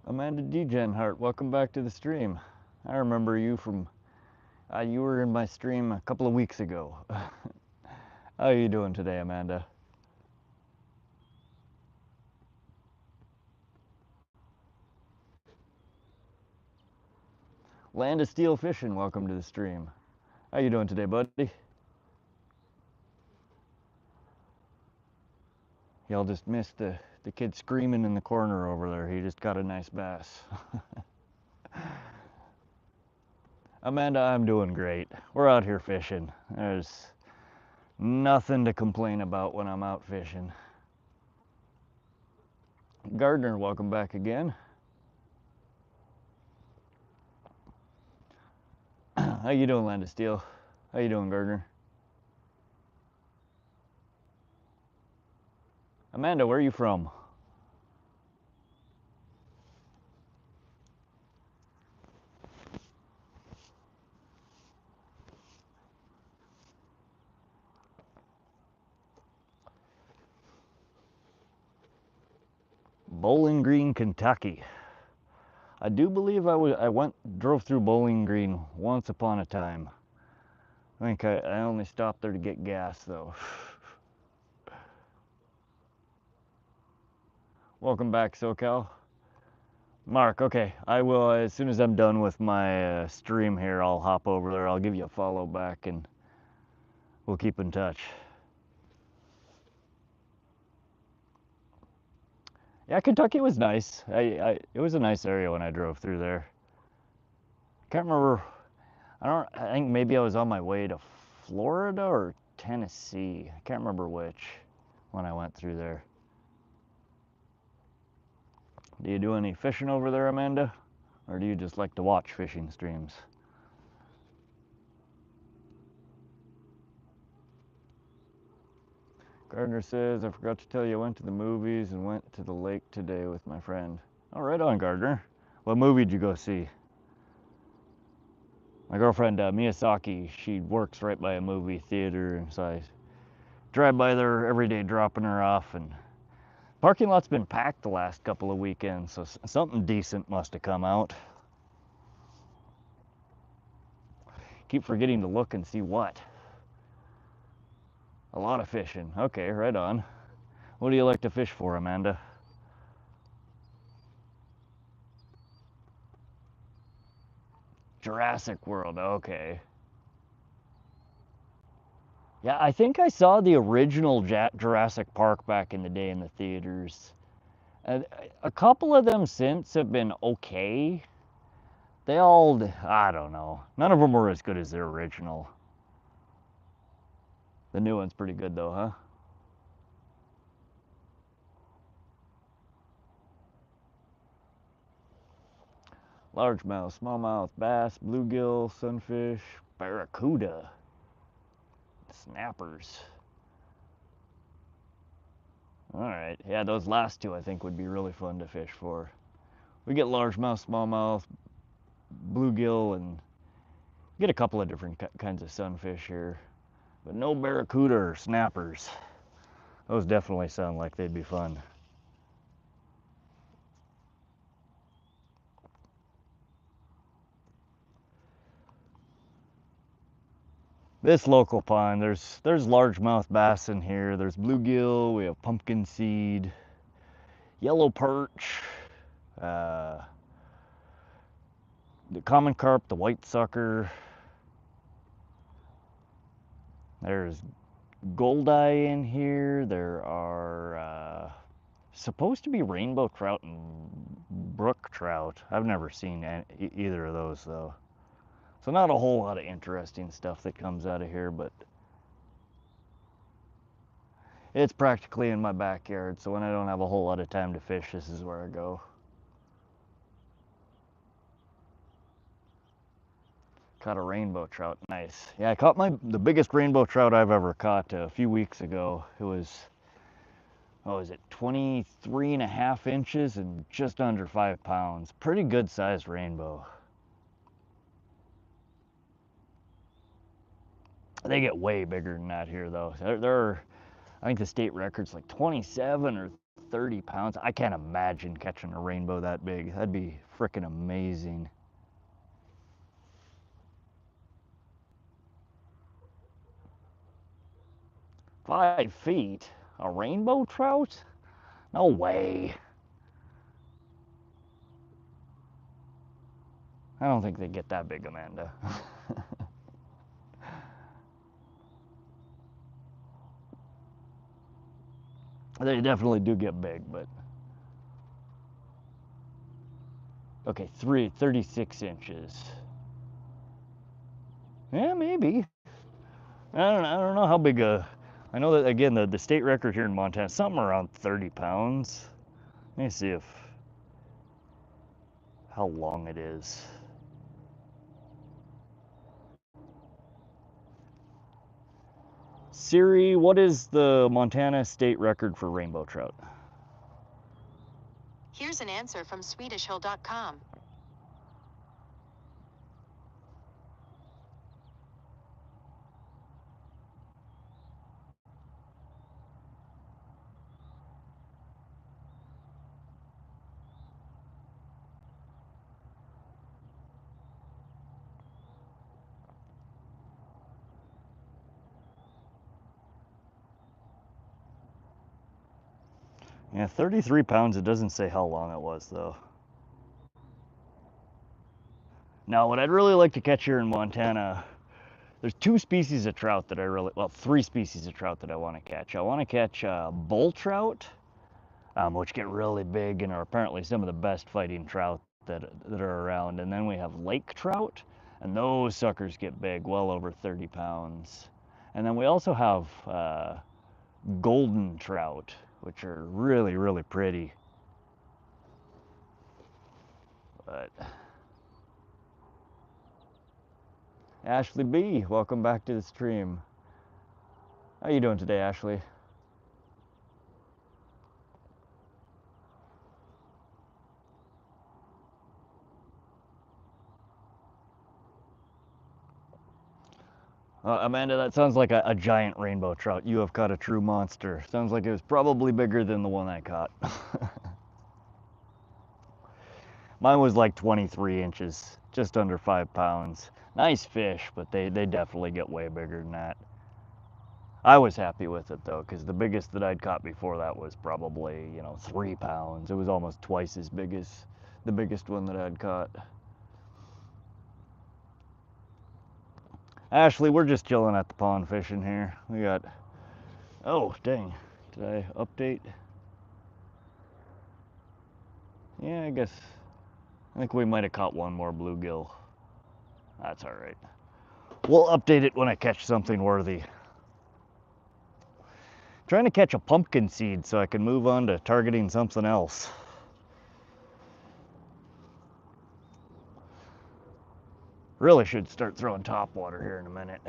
Amanda Degenhart, welcome back to the stream. I remember you from, you were in my stream a couple of weeks ago. How are you doing today, Amanda? Land of Steel Fishing, welcome to the stream. How you doing today, buddy? Y'all just missed the kid screaming in the corner over there. He just got a nice bass. Amanda, I'm doing great. We're out here fishing. There's nothing to complain about when I'm out fishing. Gardner, welcome back again. How you doing, Land of Steel? How you doing, Gardner? Amanda, where are you from? Bowling Green, Kentucky. I do believe I drove through Bowling Green once upon a time. I think I only stopped there to get gas though. Welcome back, SoCal. Mark, okay, I will, as soon as I'm done with my stream here, I'll hop over there. I'll give you a follow back and we'll keep in touch. Yeah, Kentucky was nice. It was a nice area when I drove through there. Can't remember. I think maybe I was on my way to Florida or Tennessee. I can't remember which when I went through there. Do you do any fishing over there, Amanda? Or do you just like to watch fishing streams? Gardner says, I forgot to tell you I went to the movies and went to the lake today with my friend. Oh, right on, Gardner. What movie did you go see? My girlfriend, Miyazaki, she works right by a movie theater, and so I drive by there every day dropping her off, and parking lot's been packed the last couple of weekends, so something decent must have come out. Keep forgetting to look and see what. A lot of fishing. Okay, right on. What do you like to fish for, Amanda? Jurassic World, okay. Yeah, I think I saw the original Jurassic Park back in the day in the theaters. A couple of them since have been okay. They all, I don't know. None of them were as good as their original. The new one's pretty good though, huh? Largemouth, smallmouth, bass, bluegill, sunfish, barracuda, snappers. All right, yeah, those last two I think would be really fun to fish for. We get largemouth, smallmouth, bluegill, and get a couple of different kinds of sunfish here, but no barracuda or snappers. Those definitely sound like they'd be fun. This local pond, there's largemouth bass in here. There's bluegill, we have pumpkinseed, yellow perch, the common carp, the white sucker. There's goldeye in here. There are supposed to be rainbow trout and brook trout. I've never seen either of those though. So not a whole lot of interesting stuff that comes out of here, but it's practically in my backyard, so when I don't have a whole lot of time to fish, this is where I go. Caught a rainbow trout, nice. Yeah, I caught the biggest rainbow trout I've ever caught a few weeks ago. It was, what was it, 23.5 inches and just under 5 pounds. Pretty good sized rainbow. They get way bigger than that here though. They're I think the state record's like 27 or 30 pounds. I can't imagine catching a rainbow that big. That'd be freaking amazing. Five feet? A rainbow trout? No way. I don't think they get that big, Amanda. They definitely do get big, but... Okay, 36 inches. Yeah, maybe. I don't know how big a... I know that, again, the state record here in Montana is something around 30 pounds. Let me see how long it is. Siri, what is the Montana state record for rainbow trout? Here's an answer from SwedishHill.com. Yeah, 33 pounds. It doesn't say how long it was, though. Now, what I'd really like to catch here in Montana, there's two species of trout that I really, well, three species of trout that I want to catch. I want to catch bull trout, which get really big and are apparently some of the best fighting trout that are around. And then we have lake trout, and those suckers get big, well over 30 pounds. And then we also have golden trout, which are really, really pretty. But Ashley B, welcome back to the stream. How you doing today, Ashley? Amanda, that sounds like a giant rainbow trout. You have caught a true monster. Sounds like it was probably bigger than the one I caught. Mine was like 23 inches, just under 5 pounds. Nice fish, but they definitely get way bigger than that. I was happy with it though, because the biggest that I'd caught before that was probably, 3 pounds. It was almost twice as big as the biggest one that I'd caught. Ashley, we're just chilling at the pond fishing here. We got, oh dang, did I update? Yeah, I think we might have caught one more bluegill. That's all right. We'll update it when I catch something worthy. Trying to catch a pumpkinseed so I can move on to targeting something else. Really should start throwing topwater here in a minute.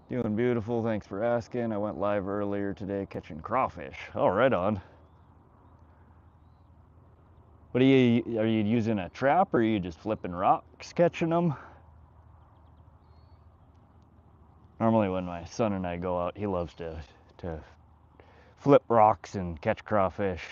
Doing beautiful, thanks for asking. I went live earlier today catching crawfish. Oh, right on. What are you using a trap or are you just flipping rocks catching them? Normally when my son and I go out, he loves to flip rocks and catch crawfish.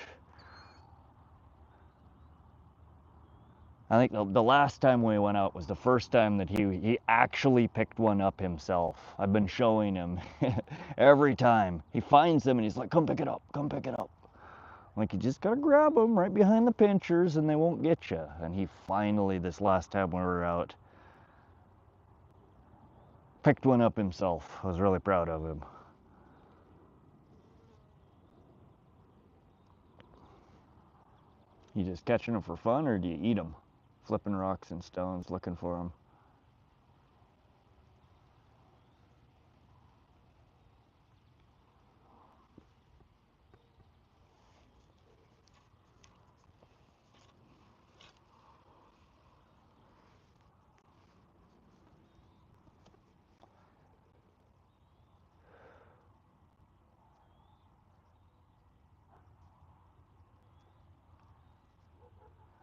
I think the last time we went out was the first time that he actually picked one up himself. I've been showing him every time. He finds them and he's like, come pick it up, come pick it up. Like, you just gotta grab them right behind the pinchers and they won't get you. And he finally, this last time we were out, picked one up himself. I was really proud of him. You just catching them for fun or do you eat them? Flipping rocks and stones, looking for them.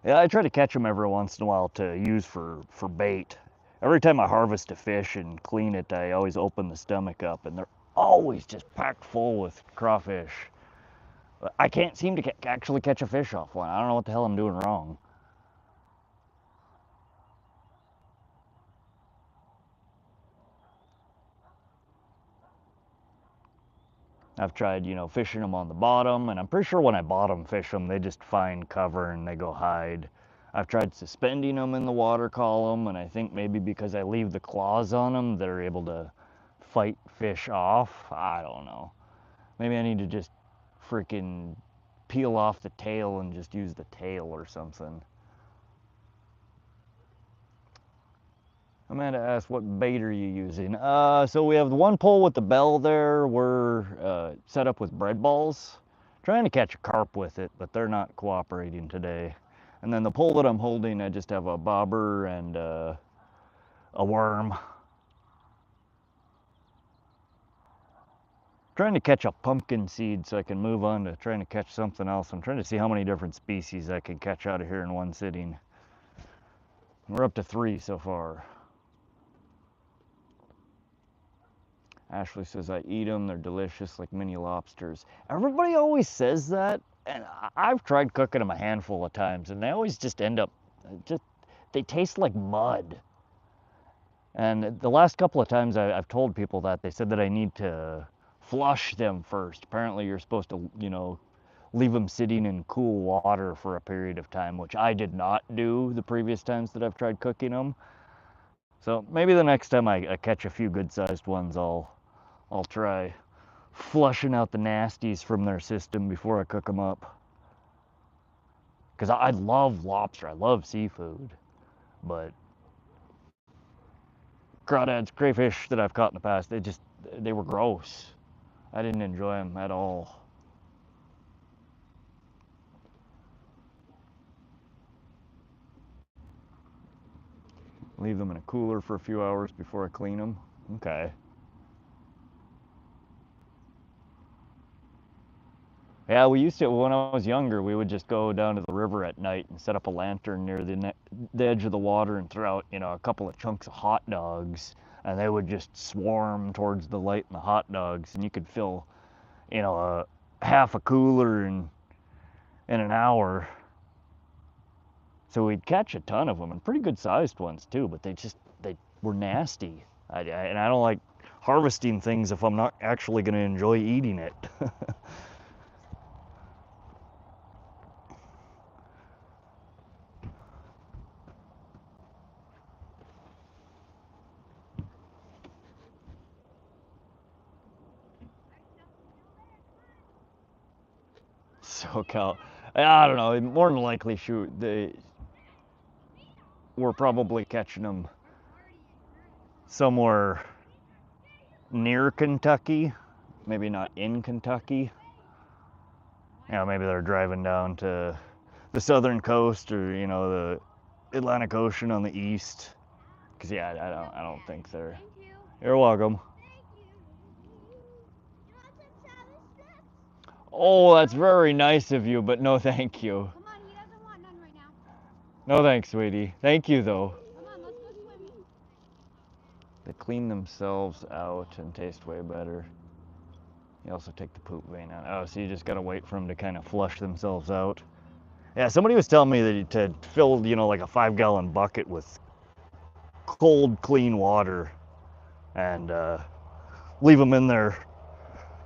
Yeah, I try to catch them every once in a while to use for bait. Every time I harvest a fish and clean it, I always open the stomach up and they're always just packed full with crawfish. I can't seem to actually catch a fish off one. I don't know what the hell I'm doing wrong. I've tried, fishing them on the bottom, and I'm pretty sure when I bottom fish them, they just find cover and they go hide. I've tried suspending them in the water column, and I think maybe because I leave the claws on them, they're able to fight fish off. I don't know. Maybe I need to just freaking peel off the tail and just use the tail or something. Amanda asked, what bait are you using? So we have the one pole with the bell there. We're set up with bread balls. Trying to catch a carp with it, but they're not cooperating today. And then the pole that I'm holding, I just have a bobber and a worm. Trying to catch a pumpkinseed so I can move on to trying to catch something else. I'm trying to see how many different species I can catch out of here in one sitting. We're up to 3 so far. Ashley says, I eat them, they're delicious like mini lobsters. Everybody always says that, and I've tried cooking them a handful of times, and they always just end up, they taste like mud. And the last couple of times I've told people that, they said that I need to flush them first. Apparently you're supposed to, leave them sitting in cool water for a period of time, which I did not do the previous times that I've tried cooking them. So maybe the next time I catch a few good-sized ones, I'll try flushing out the nasties from their system before I cook them up. Because I love lobster, I love seafood, but crawdads, crayfish that I've caught in the past, they were gross. I didn't enjoy them at all. Leave them in a cooler for a few hours before I clean them. Okay. Yeah, we used to, when I was younger, we would just go down to the river at night and set up a lantern near the edge of the water and throw out, a couple of chunks of hot dogs, and they would just swarm towards the light and the hot dogs, and you could fill, a half a cooler in an hour. So we'd catch a ton of them, and pretty good sized ones too, but they were nasty. And I don't like harvesting things if I'm not actually going to enjoy eating it. SoCal, I don't know, more than likely, shoot, we're probably catching them somewhere near Kentucky, maybe not in Kentucky. Maybe they're driving down to the southern coast or, the Atlantic Ocean on the east. Because, yeah, I don't think they're... You're welcome. Oh, that's very nice of you, but no thank you. Come on, he doesn't want none right now. No thanks, sweetie. Thank you, though. Come on, let's go swimming. They clean themselves out and taste way better. You also take the poop vein out. Oh, so you just gotta wait for them to kind of flush themselves out. Yeah, somebody was telling me that to fill, like a 5-gallon bucket with cold, clean water and leave them in there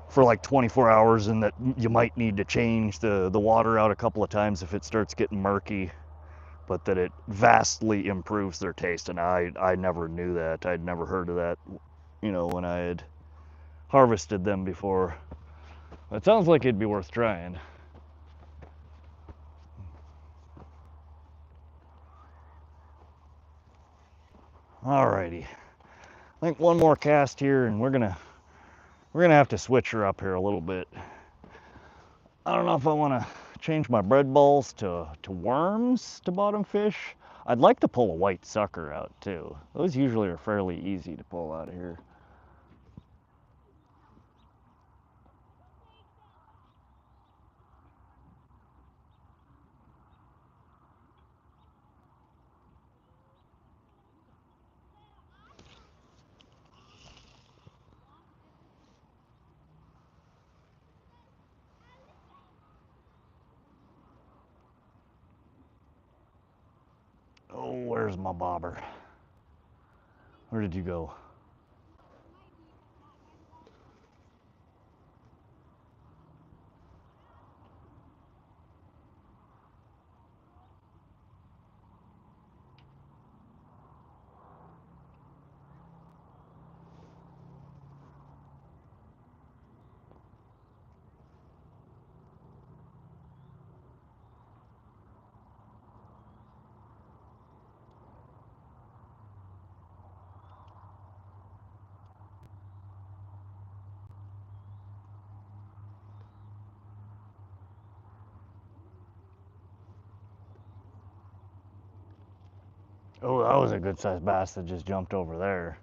for like 24 hours, and that you might need to change the water out a couple of times if it starts getting murky, but that it vastly improves their taste. And I never knew that. I'd never heard of that, when I had harvested them before. It sounds like it'd be worth trying. Alrighty, I think one more cast here, and we're gonna have to switch her up here a little bit. I don't know if I want to change my bread balls to worms to bottom fish. I'd like to pull a white sucker out too. Those usually are fairly easy to pull out of here. Oh, where's my bobber? Where did you go? Oh, that was a good sized bass that just jumped over there.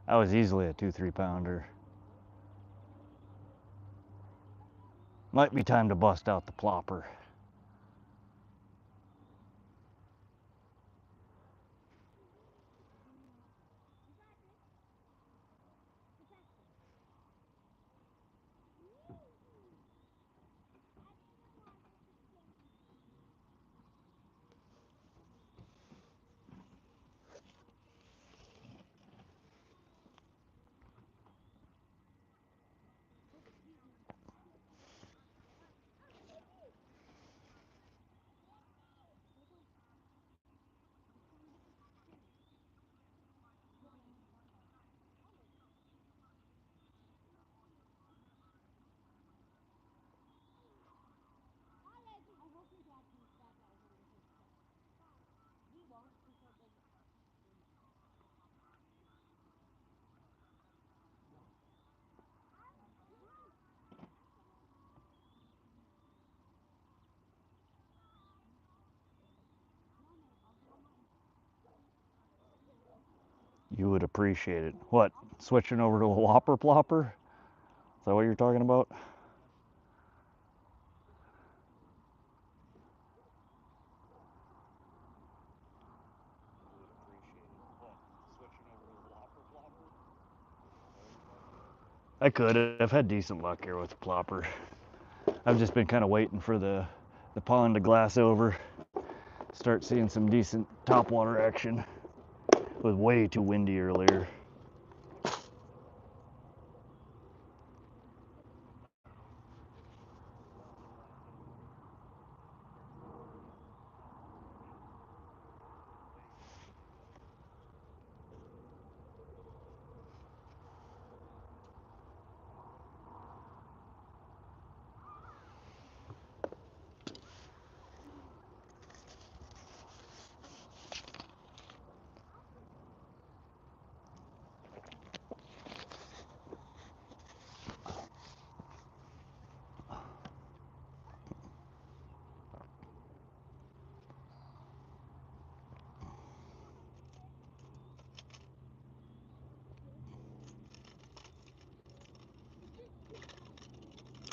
That was easily a 2-3 pounder. Might be time to bust out the plopper. You would appreciate it. What? Switching over to a whopper plopper? Is that what you're talking about? I could. I've had decent luck here with the plopper. I've just been kind of waiting for the pond to glass over, start seeing some decent topwater action. It was way too windy earlier.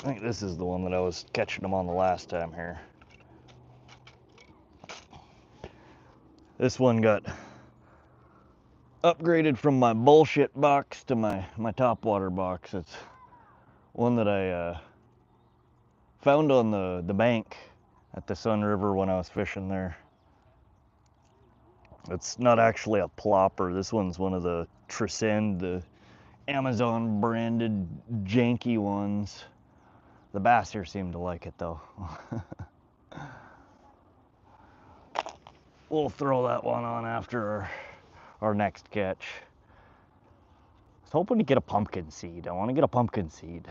I think this is the one that I was catching them on the last time here. This one got upgraded from my bullshit box to my topwater box. It's one that I found on the bank at the Sun River when I was fishing there. It's not actually a plopper. This one's one of the Trescend, the Amazon branded janky ones. The bass here seem to like it though. We'll throw that one on after our next catch. I was hoping to get a pumpkinseed. I want to get a pumpkinseed.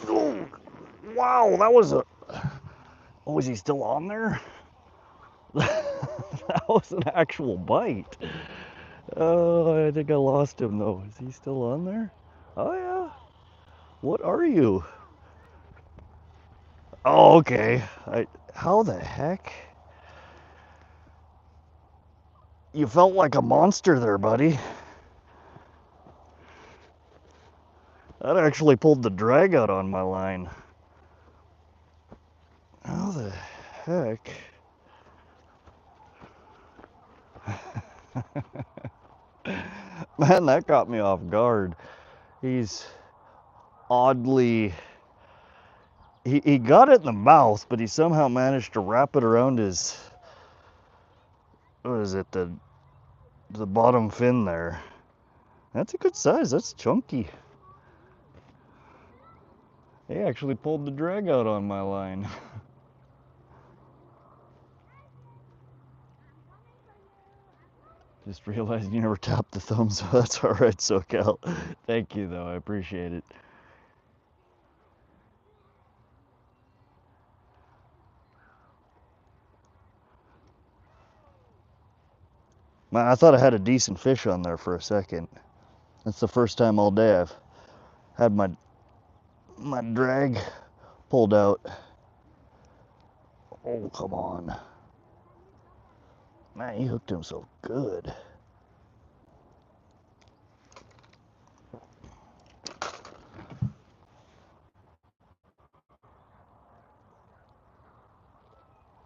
Oh, wow, that was a... Oh, is he still on there? That was an actual bite. Oh, I think I lost him though. Is he still on there? Oh yeah. What are you? Oh, okay. How the heck? You felt like a monster there, buddy. That actually pulled the drag out on my line. How the heck? Man, that caught me off guard. He's oddly... He got it in the mouth, but he somehow managed to wrap it around his... What is it? The bottom fin there. That's a good size. That's chunky. He actually pulled the drag out on my line. Just realized you never tapped the thumbs. That's all right, SoCal. Thank you, though. I appreciate it. Man, I thought I had a decent fish on there for a second. That's the first time all day I've had my drag pulled out. Oh, come on. Man, he hooked him so good.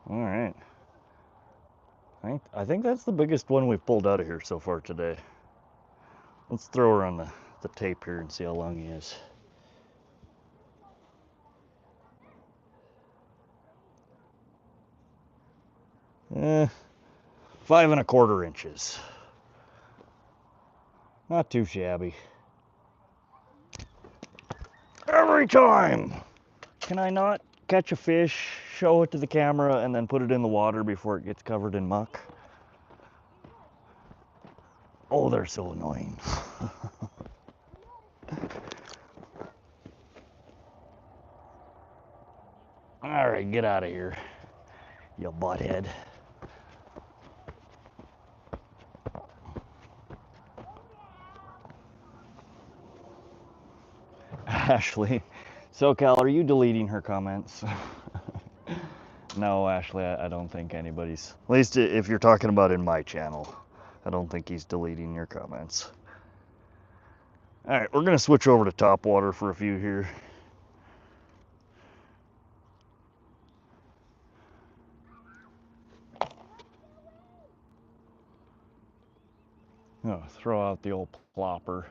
All right. think that's the biggest one we've pulled out of here so far today. Let's throw her on the tape here and see how long he is. Eh, 5 1/4 inches. Not too shabby. Every time! Can I not catch a fish, show it to the camera, and then put it in the water before it gets covered in muck? Oh, they're so annoying. All right, get out of here, you butthead. Ashley, SoCal, are you deleting her comments? No, Ashley, I don't think anybody's. At least if you're talking about in my channel, I don't think he's deleting your comments. All right, we're gonna switch over to top water for a few here. Oh, throw out the old plopper.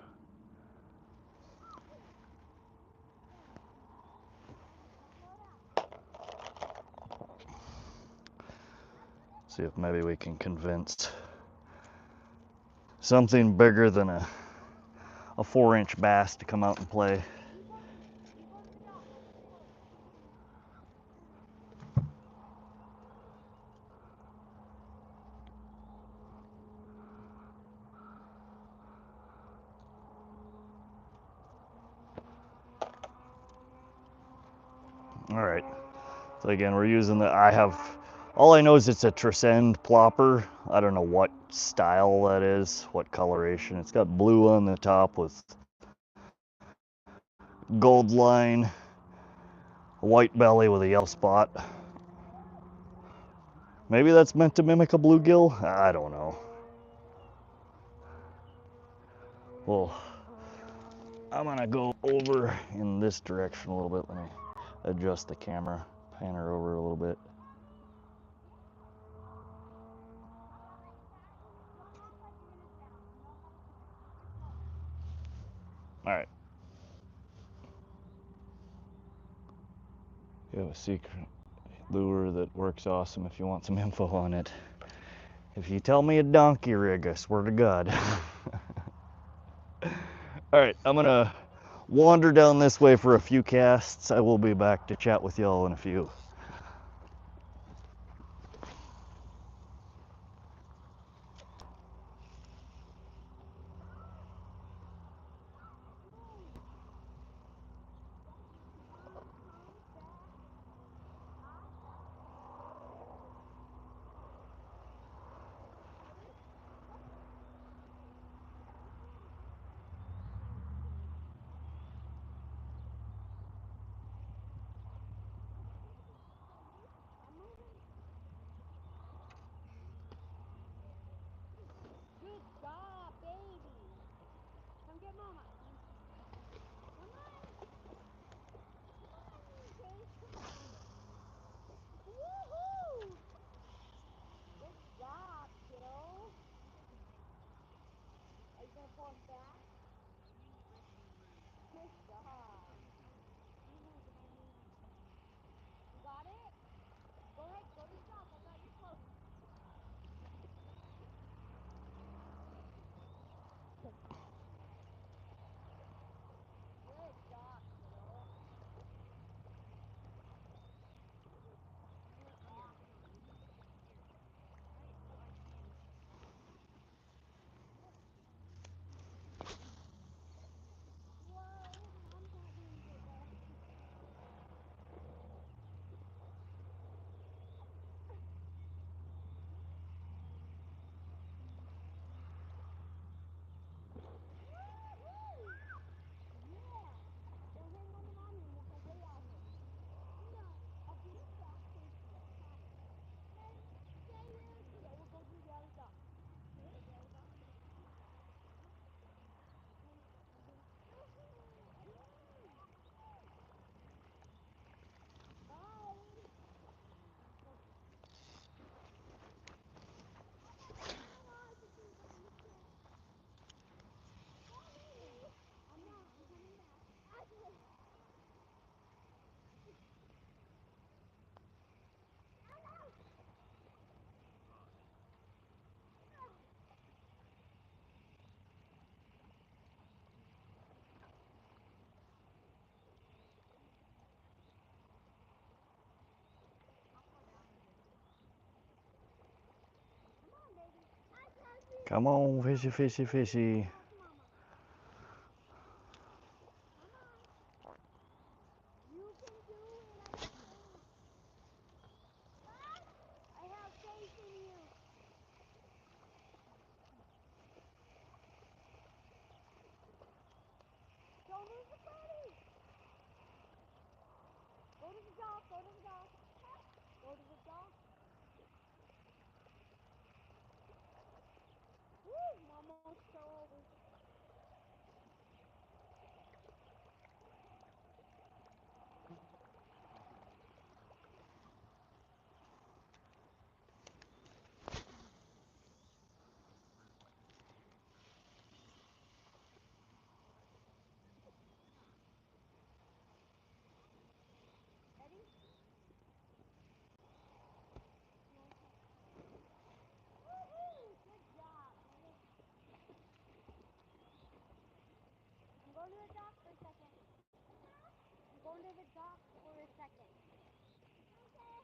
See if maybe we can convince something bigger than a 4-inch bass to come out and play. All right, so again, we're using all I know is it's a Trescend plopper. I don't know what style that is, what coloration. It's got blue on the top with gold line, a white belly with a yellow spot. Maybe that's meant to mimic a bluegill? I don't know. Well, I'm gonna go over in this direction a little bit. Let me adjust the camera, pan her over a little bit. All right. You have a secret lure that works awesome if you want some info on it. If you tell me a donkey rig, I swear to God. All right, I'm gonna wander down this way for a few casts. I will be back to chat with y'all in a few. Come on, fishy, fishy, fishy. You can do it. I have faith in you. Don't lose the body. Go to the dock. Go to the dock. Go to the dock. Woo! I'm almost so over. Ready? Woohoo! Good job. I'm going to the dock for a second. I'm going to the dock for a second. Okay.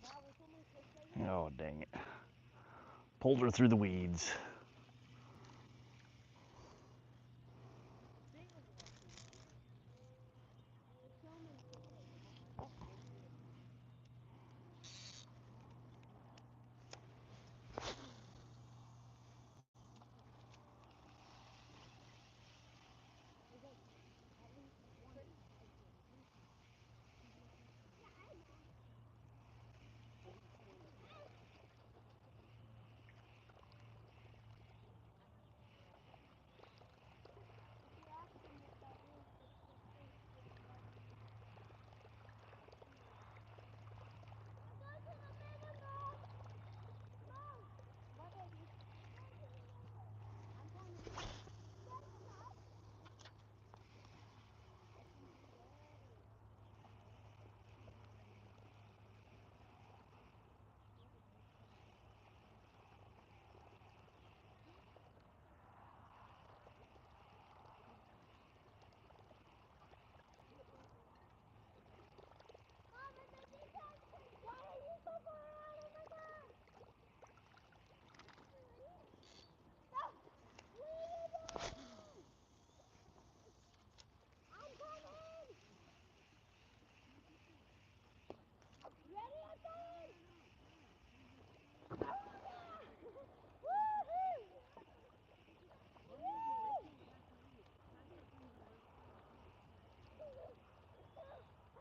Wow, it's almost the same. Oh, dang it. Pulled her through the weeds.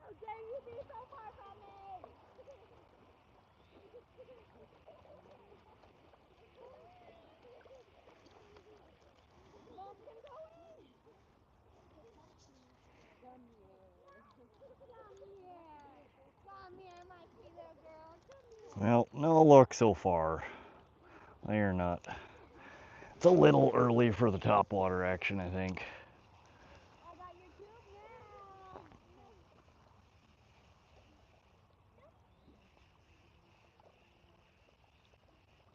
How dare you be so far from me? Mom can go in. Come here. Come here, my sweet little girl. Come here. Well, no luck so far. They're not. It's a little early for the topwater action, I think. I got your tube now.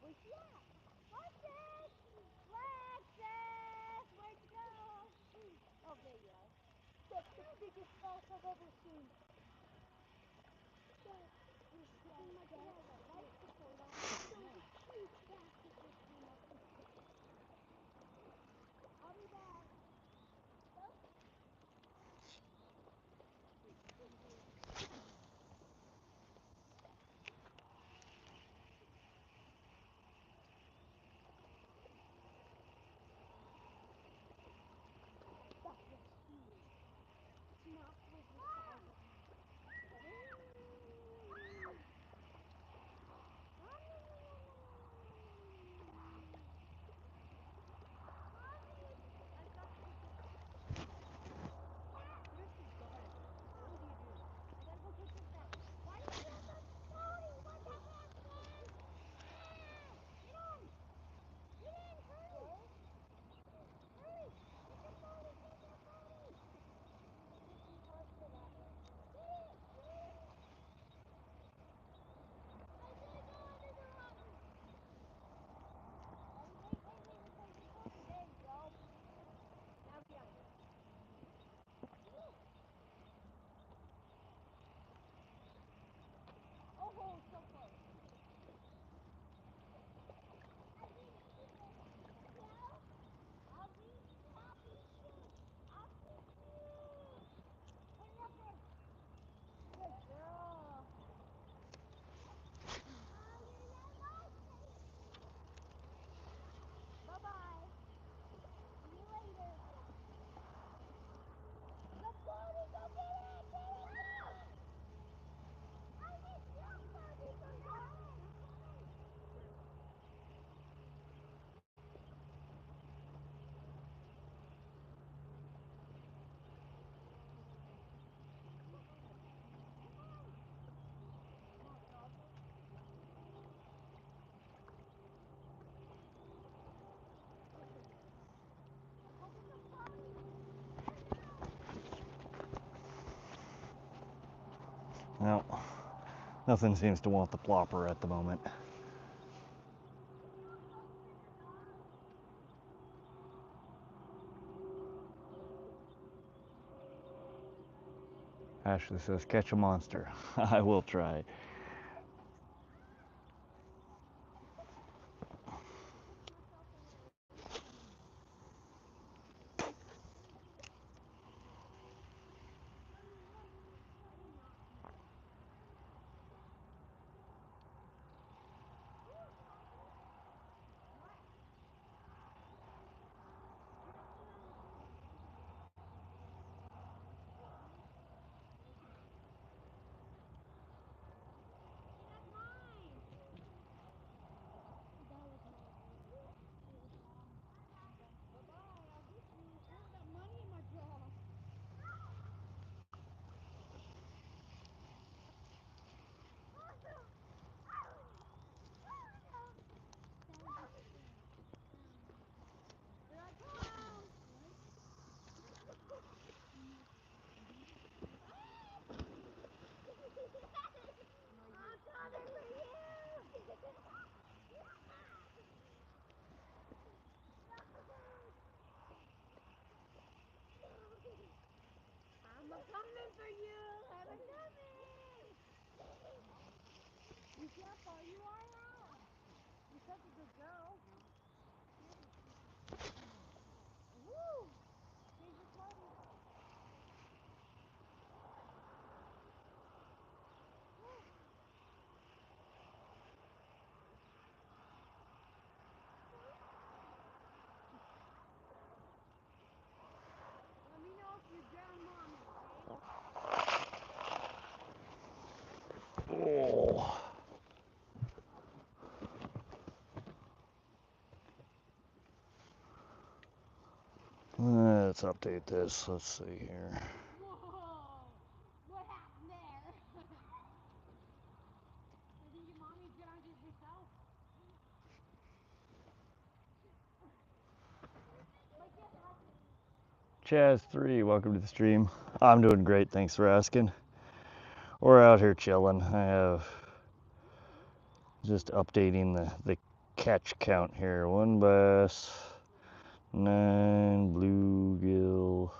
Where's she at? Alexis! Alexis! Where'd you go? Oh, there you are. That's the biggest bass I've ever seen. Kicking my tail though. That's the photo. That was a huge bass that just came up. I'll be back. That was huge. Smack was the size of me. No, nothing seems to want the plopper at the moment. Ashley says, catch a monster. I will try. I'm coming for you. I'm coming. Be careful. You are out. You're such a good girl. Woo! Change your clothing. Let me know if you drown mommy, okay? Oh. Let's update this. Let's see here. Whoa! What happened there? I think your mommy drowned it herself. Like it happened. Chaz3, welcome to the stream. I'm doing great, thanks for asking. We're out here chilling. I have just updating the catch count here. 1 bass, 9 bluegill,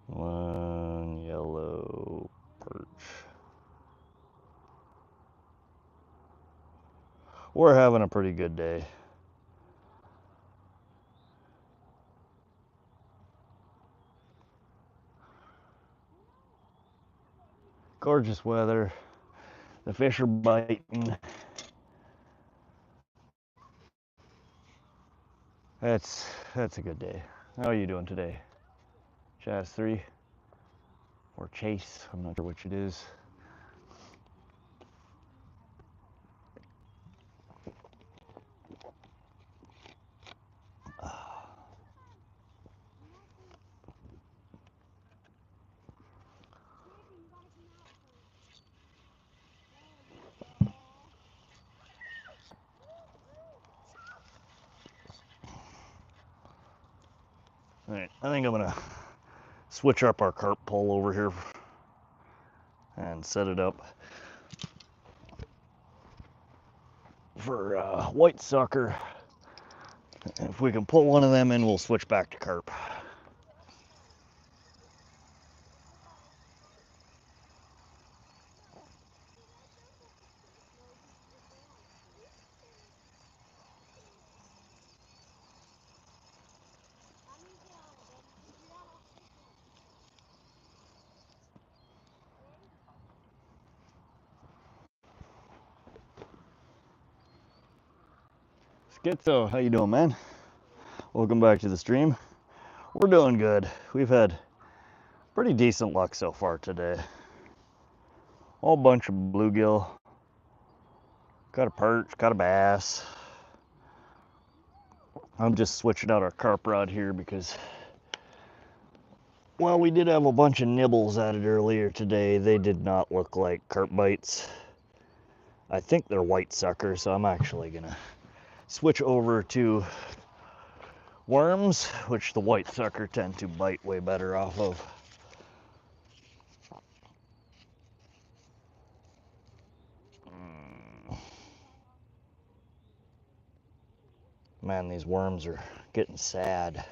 1 yellow perch. We're having a pretty good day. Gorgeous weather. The fish are biting. That's a good day. How are you doing today? Chaz3 or Chase? I'm not sure which it is. All right, I think I'm gonna switch up our carp pole over here and set it up for white sucker. If we can pull one of them in, we'll switch back to carp. Schizo, how you doing, man? Welcome back to the stream. We're doing good. We've had pretty decent luck so far today. Whole bunch of bluegill. Got a perch, got a bass. I'm just switching out our carp rod here because, well, we did have a bunch of nibbles at it earlier today. They did not look like carp bites. I think they're white sucker, so I'm actually gonna switch over to worms, which the white sucker tend to bite way better off of. Man, these worms are getting sad.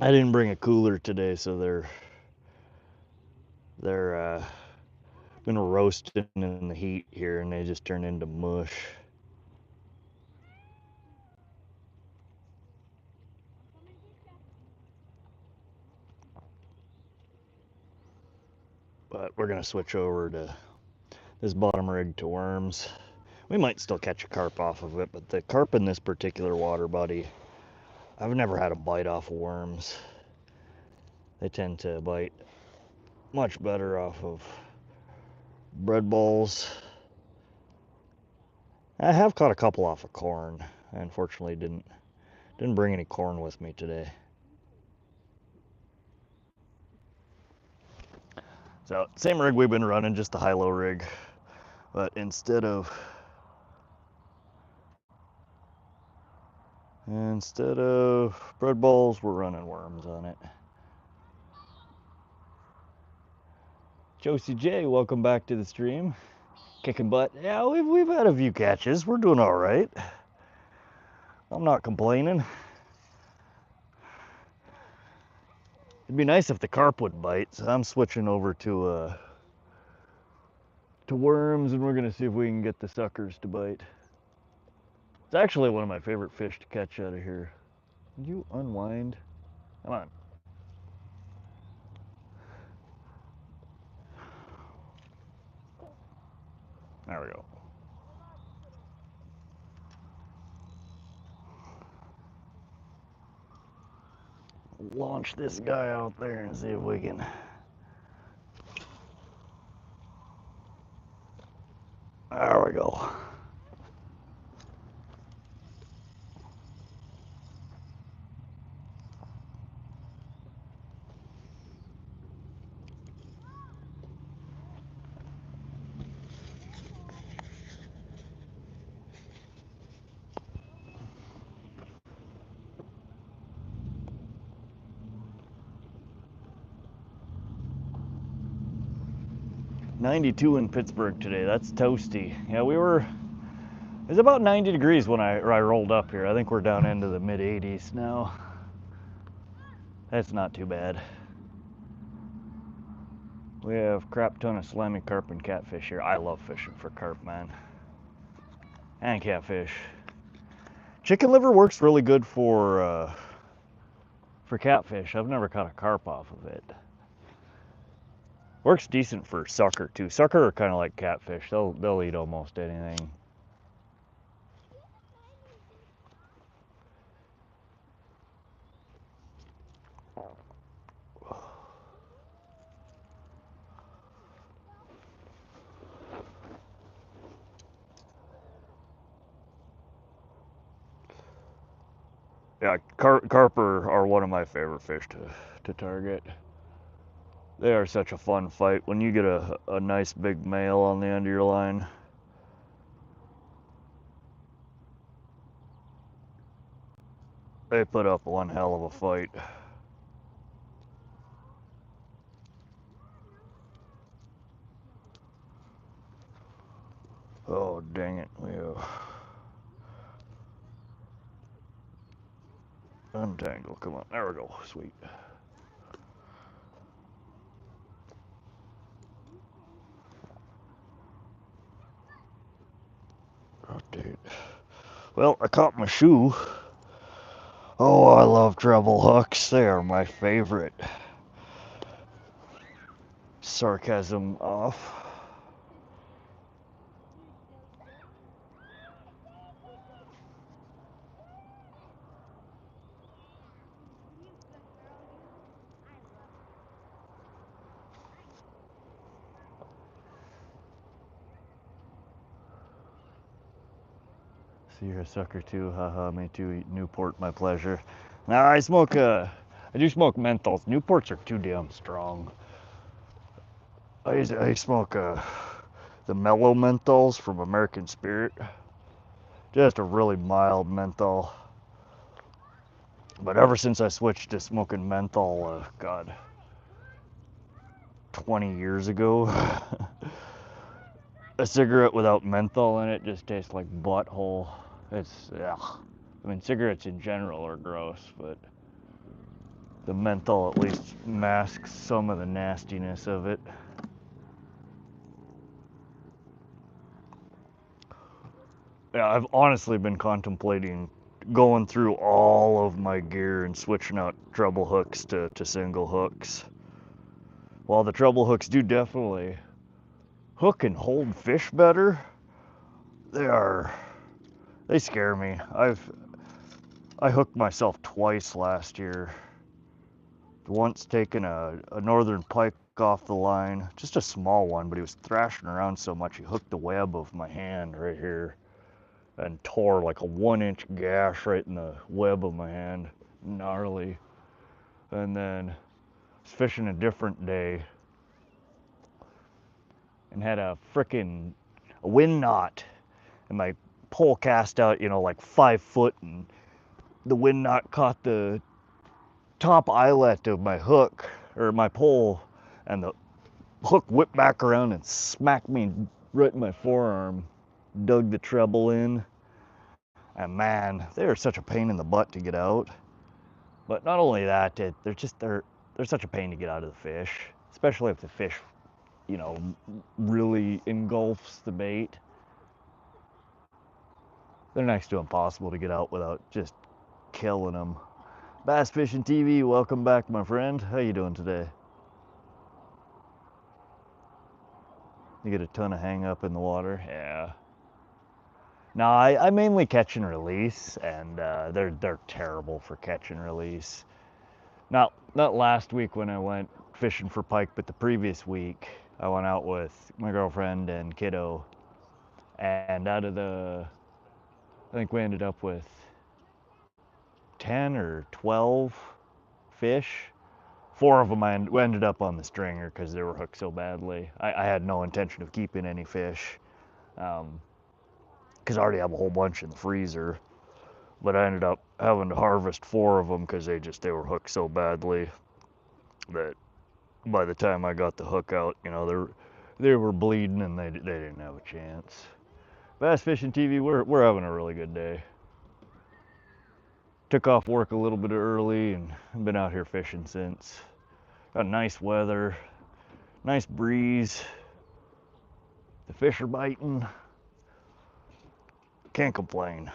I didn't bring a cooler today, so they're been roasting in the heat here, and they just turn into mush. But we're gonna switch over to this bottom rig to worms. We might still catch a carp off of it, but the carp in this particular water body, I've never had a bite off of worms. They tend to bite much better off of bread balls. I have caught a couple off of corn. I unfortunately didn't bring any corn with me today. So same rig we've been running, just the high-low rig, but instead of bread balls, we're running worms on it. Josie J, welcome back to the stream. Kicking butt. Yeah, we've had a few catches. We're doing all right. I'm not complaining. It'd be nice if the carp would bite, so I'm switching over to worms, and we're gonna see if we can get the suckers to bite. It's actually one of my favorite fish to catch out of here. Can you unwind? Come on. There we go. Launch this guy out there and see if we can. There we go. .92 in Pittsburgh today. That's toasty. Yeah, it was about 90 degrees when I rolled up here. I think we're down into the mid 80s now. That's not too bad. We have a crap ton of slimy carp and catfish here. I love fishing for carp, man. And catfish. Chicken liver works really good for catfish. I've never caught a carp off of it. Works decent for sucker too. Sucker are kind of like catfish. They'll eat almost anything. Yeah, carp are one of my favorite fish to target. They are such a fun fight when you get a nice big male on the end of your line. They put up one hell of a fight. Oh, dang it. We untangle. Come on. There we go. Sweet. Update. Well, I caught my shoe. Oh, I love treble hooks. They are my favorite. Sarcasm off. See, you're a sucker too. Haha, me too. Newport, my pleasure. Now I do smoke menthols. Newports are too damn strong. I smoke the mellow menthols from American Spirit. Just a really mild menthol. But ever since I switched to smoking menthol, God, 20 years ago, a cigarette without menthol in it just tastes like butthole. It's, ugh. I mean, cigarettes in general are gross, but the menthol at least masks some of the nastiness of it. Yeah, I've honestly been contemplating going through all of my gear and switching out treble hooks to single hooks. While the treble hooks do definitely hook and hold fish better, they scare me. I hooked myself twice last year. Once taking a northern pike off the line, just a small one, but he was thrashing around so much he hooked the web of my hand right here and tore like a 1-inch gash right in the web of my hand. Gnarly. And then I was fishing a different day and had a frickin' wind knot, and my pole cast out, like 5 foot, and the wind knot caught the top eyelet of my hook or my pole, and the hook whipped back around and smacked me right in my forearm. Dug the treble in, and man, they are such a pain in the butt to get out. But not only that, they're such a pain to get out of the fish, especially if the fish, really engulfs the bait. They're next to impossible to get out without just killing them. Bass Fishing TV, welcome back, my friend. How you doing today? You get a ton of hang up in the water? Yeah. No, I mainly catch and release, and they're terrible for catch and release. Not last week when I went fishing for pike, but the previous week I went out with my girlfriend and kiddo, and I think we ended up with 10 or 12 fish. 4 of them I ended up on the stringer because they were hooked so badly. I had no intention of keeping any fish because I already have a whole bunch in the freezer. But I ended up having to harvest 4 of them because they were hooked so badly that by the time I got the hook out, they were bleeding and they didn't have a chance. Bass Fishing TV, we're having a really good day. Took off work a little bit early and been out here fishing since. Got nice weather, nice breeze. The fish are biting. Can't complain.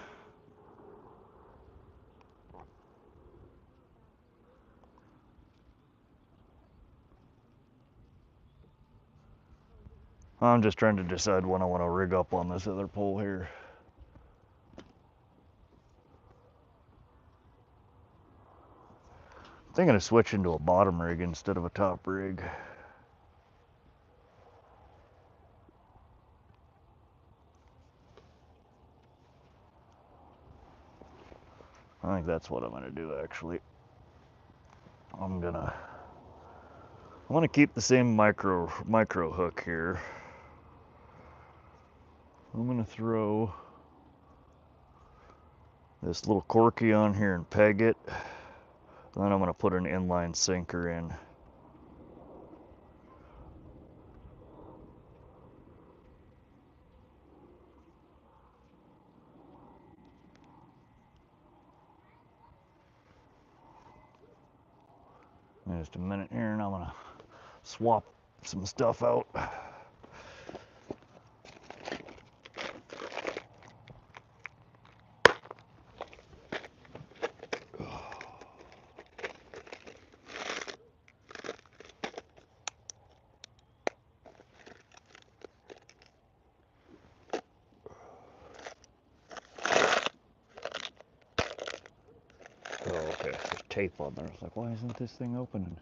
I'm just trying to decide when I want to rig up on this other pole here. Thinking of switching to a bottom rig instead of a top rig. I think that's what I'm gonna do actually. I'm gonna keep the same micro hook here. I'm gonna throw this little corky on here and peg it. And then I'm gonna put an inline sinker in. Just a minute here, and I'm gonna swap some stuff out. Oh, okay, there's tape on there. I was like, why isn't this thing opening?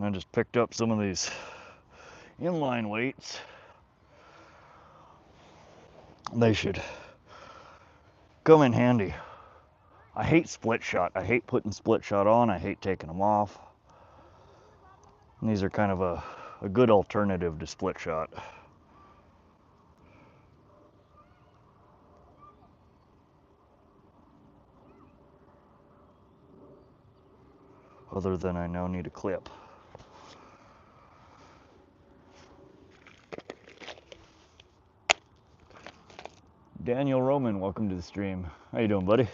I just picked up some of these inline weights. They should come in handy. I hate split shot. I hate putting split shot on. I hate taking them off. And these are kind of a good alternative to split shot. Other than I now need a clip. Daniel Roman, welcome to the stream. How you doing, buddy?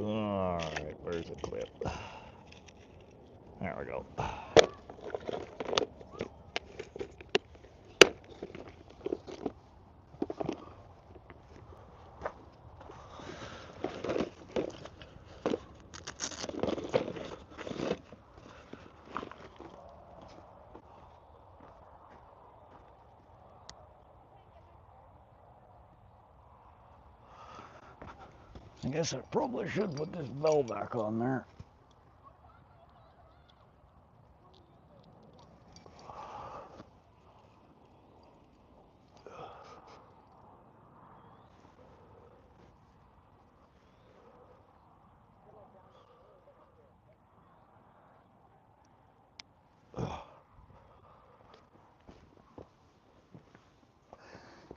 All right, where's the clip? There we go. I guess I probably should put this bell back on there.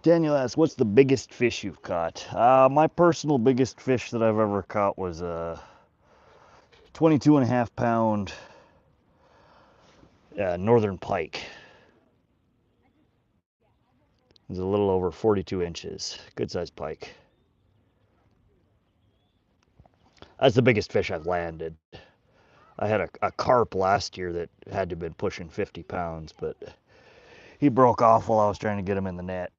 Daniel asks, what's the biggest fish you've caught? My personal biggest fish that I've ever caught was a 22.5 pound northern pike. It was a little over 42 inches. Good sized pike. That's the biggest fish I've landed. I had a carp last year that had to have been pushing 50 pounds, but he broke off while I was trying to get him in the net.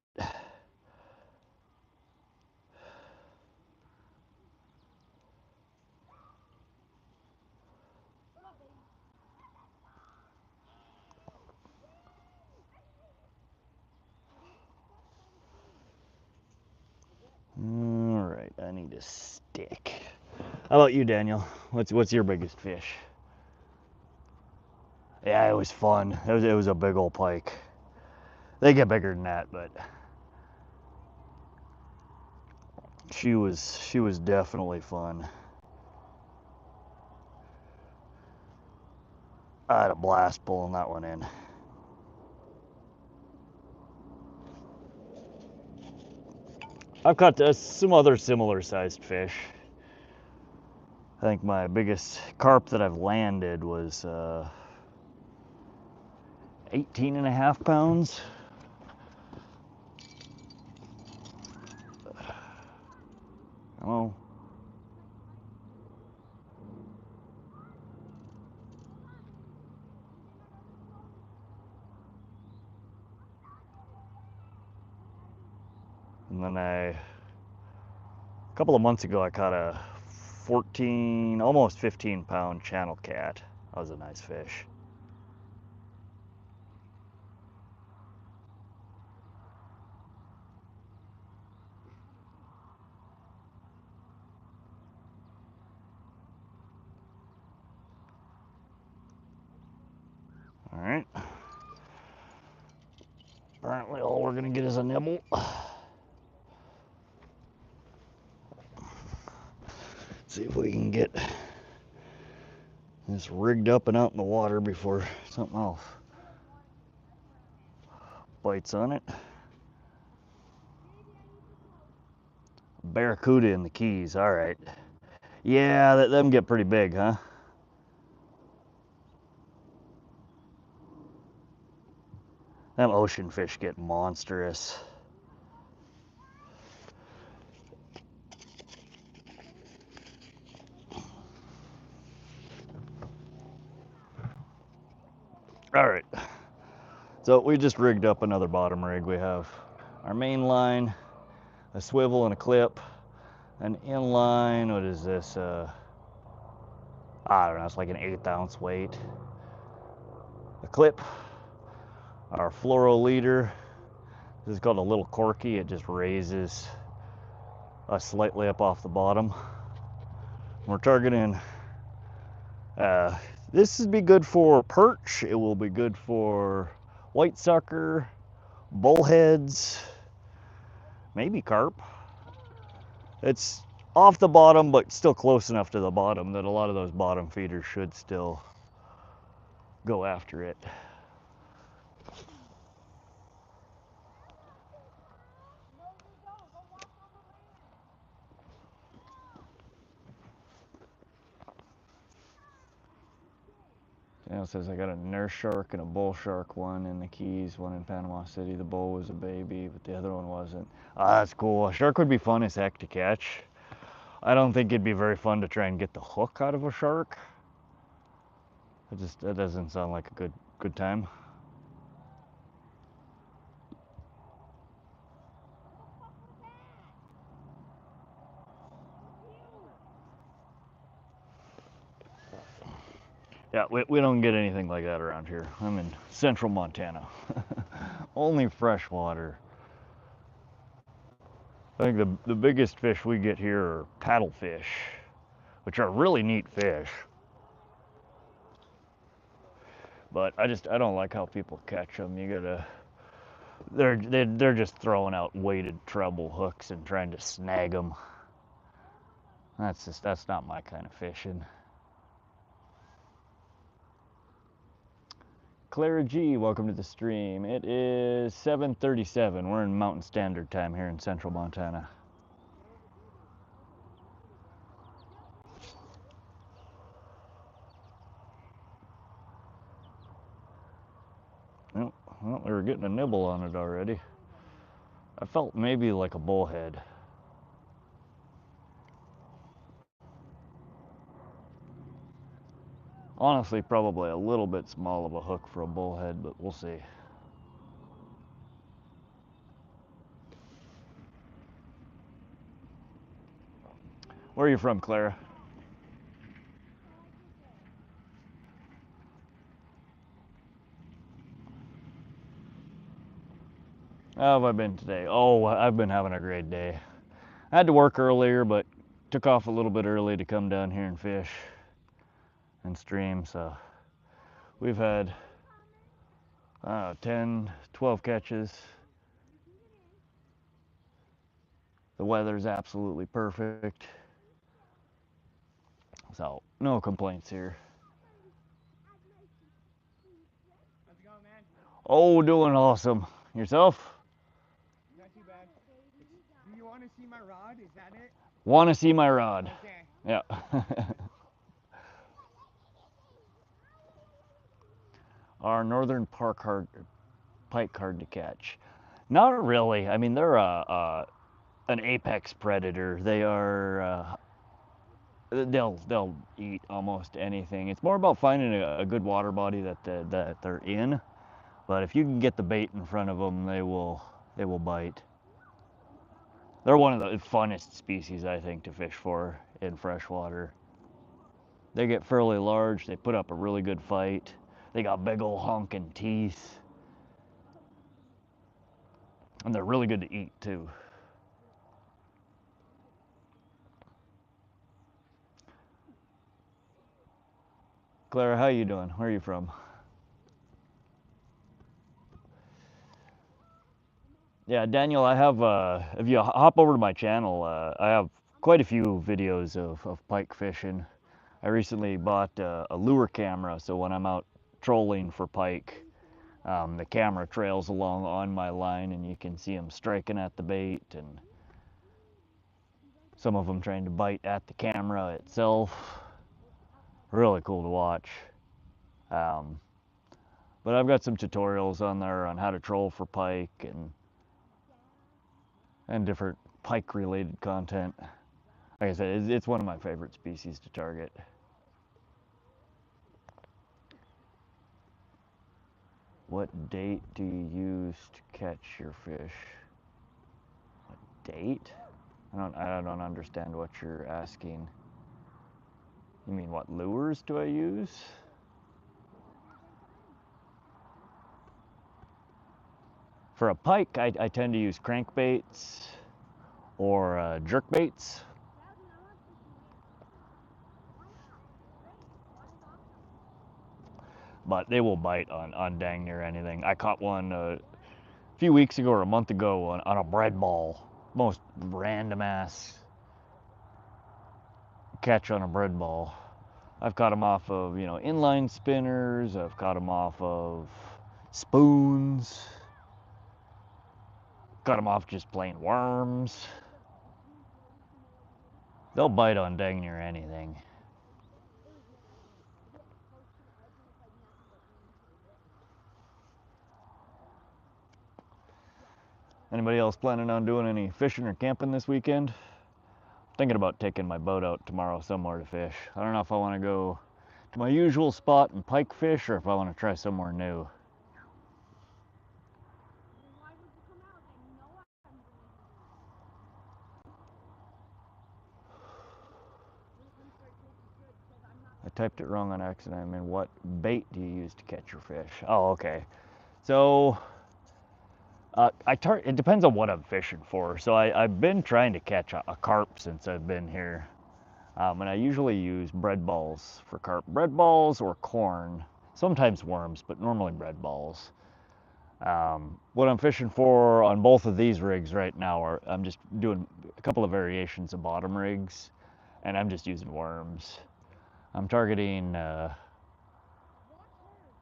All right, I need a stick. How about you, Daniel? What's your biggest fish? Yeah, it was fun. It was a big old pike. They get bigger than that, but she was definitely fun. I had a blast pulling that one in. I've caught some other similar sized fish. I think my biggest carp that I've landed was 18.5 pounds. Oh. And then a couple of months ago I caught a 14, almost 15 pound channel cat. That was a nice fish. All right. Apparently all we're gonna get is a nibble. See if we can get this rigged up and out in the water before something else bites on it. Barracuda in the Keys, all right. Yeah, them get pretty big, huh? Them ocean fish get monstrous. All right, so we just rigged up another bottom rig. We have our main line, a swivel and a clip, an inline, what is this? I don't know, it's like an 1/8 ounce weight. A clip, our fluoro leader. This is called a little corky. It just raises us slightly up off the bottom. We're targeting, this would be good for perch. It will be good for white sucker, bullheads, maybe carp. It's off the bottom, but still close enough to the bottom that a lot of those bottom feeders should still go after it. Daniel says I got a nurse shark and a bull shark, one in the Keys, one in Panama City. The bull was a baby, but the other one wasn't. Ah, that's cool. A shark would be fun as heck to catch. I don't think it'd be very fun to try and get the hook out of a shark. That doesn't sound like a good time. Yeah, we don't get anything like that around here. I'm in central Montana. Only fresh water. I think the biggest fish we get here are paddlefish, which are really neat fish. But I don't like how people catch them. You gotta, they're just throwing out weighted treble hooks and trying to snag them. That's not my kind of fishing. Clara G, welcome to the stream. It is 7:37. We're in Mountain Standard Time here in central Montana. Oh, well, we were getting a nibble on it already. I felt maybe like a bullhead. Honestly, probably a little bit small of a hook for a bullhead, but we'll see. Where are you from, Clara? How have I been today? Oh, I've been having a great day. I had to work earlier, but took off a little bit early to come down here and fish and stream, so we've had 10, 12 catches. The weather's absolutely perfect, so no complaints here. How's it going, man? Oh, doing awesome. Yourself? Not too bad. Do you want to see my rod? Is that it? Want to see my rod? Okay. Yeah. Are northern pike hard to catch? Not really. I mean, they're an apex predator. They are. They'll eat almost anything. It's more about finding a good water body that they're in. But if you can get the bait in front of them, they will bite. They're one of the funnest species, I think, to fish for in freshwater. They get fairly large. They put up a really good fight. They got big old honking teeth. And they're really good to eat, too. Clara, how you doing? Where are you from? Yeah, Daniel, I have, if you hop over to my channel, I have quite a few videos of pike fishing. I recently bought a lure camera, so when I'm out trolling for pike, the camera trails along on my line and you can see them striking at the bait and some of them trying to bite at the camera itself. Really cool to watch. But I've got some tutorials on there on how to troll for pike and different pike related content. Like I said, it's one of my favorite species to target. What date do you use to catch your fish? What date? I don't understand what you're asking. You mean what lures do I use? For a pike, I tend to use crankbaits or jerk baits. But they will bite on dang near anything. I caught one a few weeks ago or a month ago on a bread ball. Most random ass catch on a bread ball. I've caught them off of, you know, inline spinners. I've caught them off of spoons. Got them off just plain worms. They'll bite on dang near anything. Anybody else planning on doing any fishing or camping this weekend? Thinking about taking my boat out tomorrow somewhere to fish. I don't know if I want to go to my usual spot and pike fish or if I want to try somewhere new. I typed it wrong on accident. I mean, what bait do you use to catch your fish? Oh, okay. So it depends on what I'm fishing for. So I've been trying to catch a carp since I've been here. And I usually use bread balls for carp. Bread balls or corn, sometimes worms, but normally bread balls. What I'm fishing for on both of these rigs right now I'm just doing a couple of variations of bottom rigs, and I'm just using worms. I'm targeting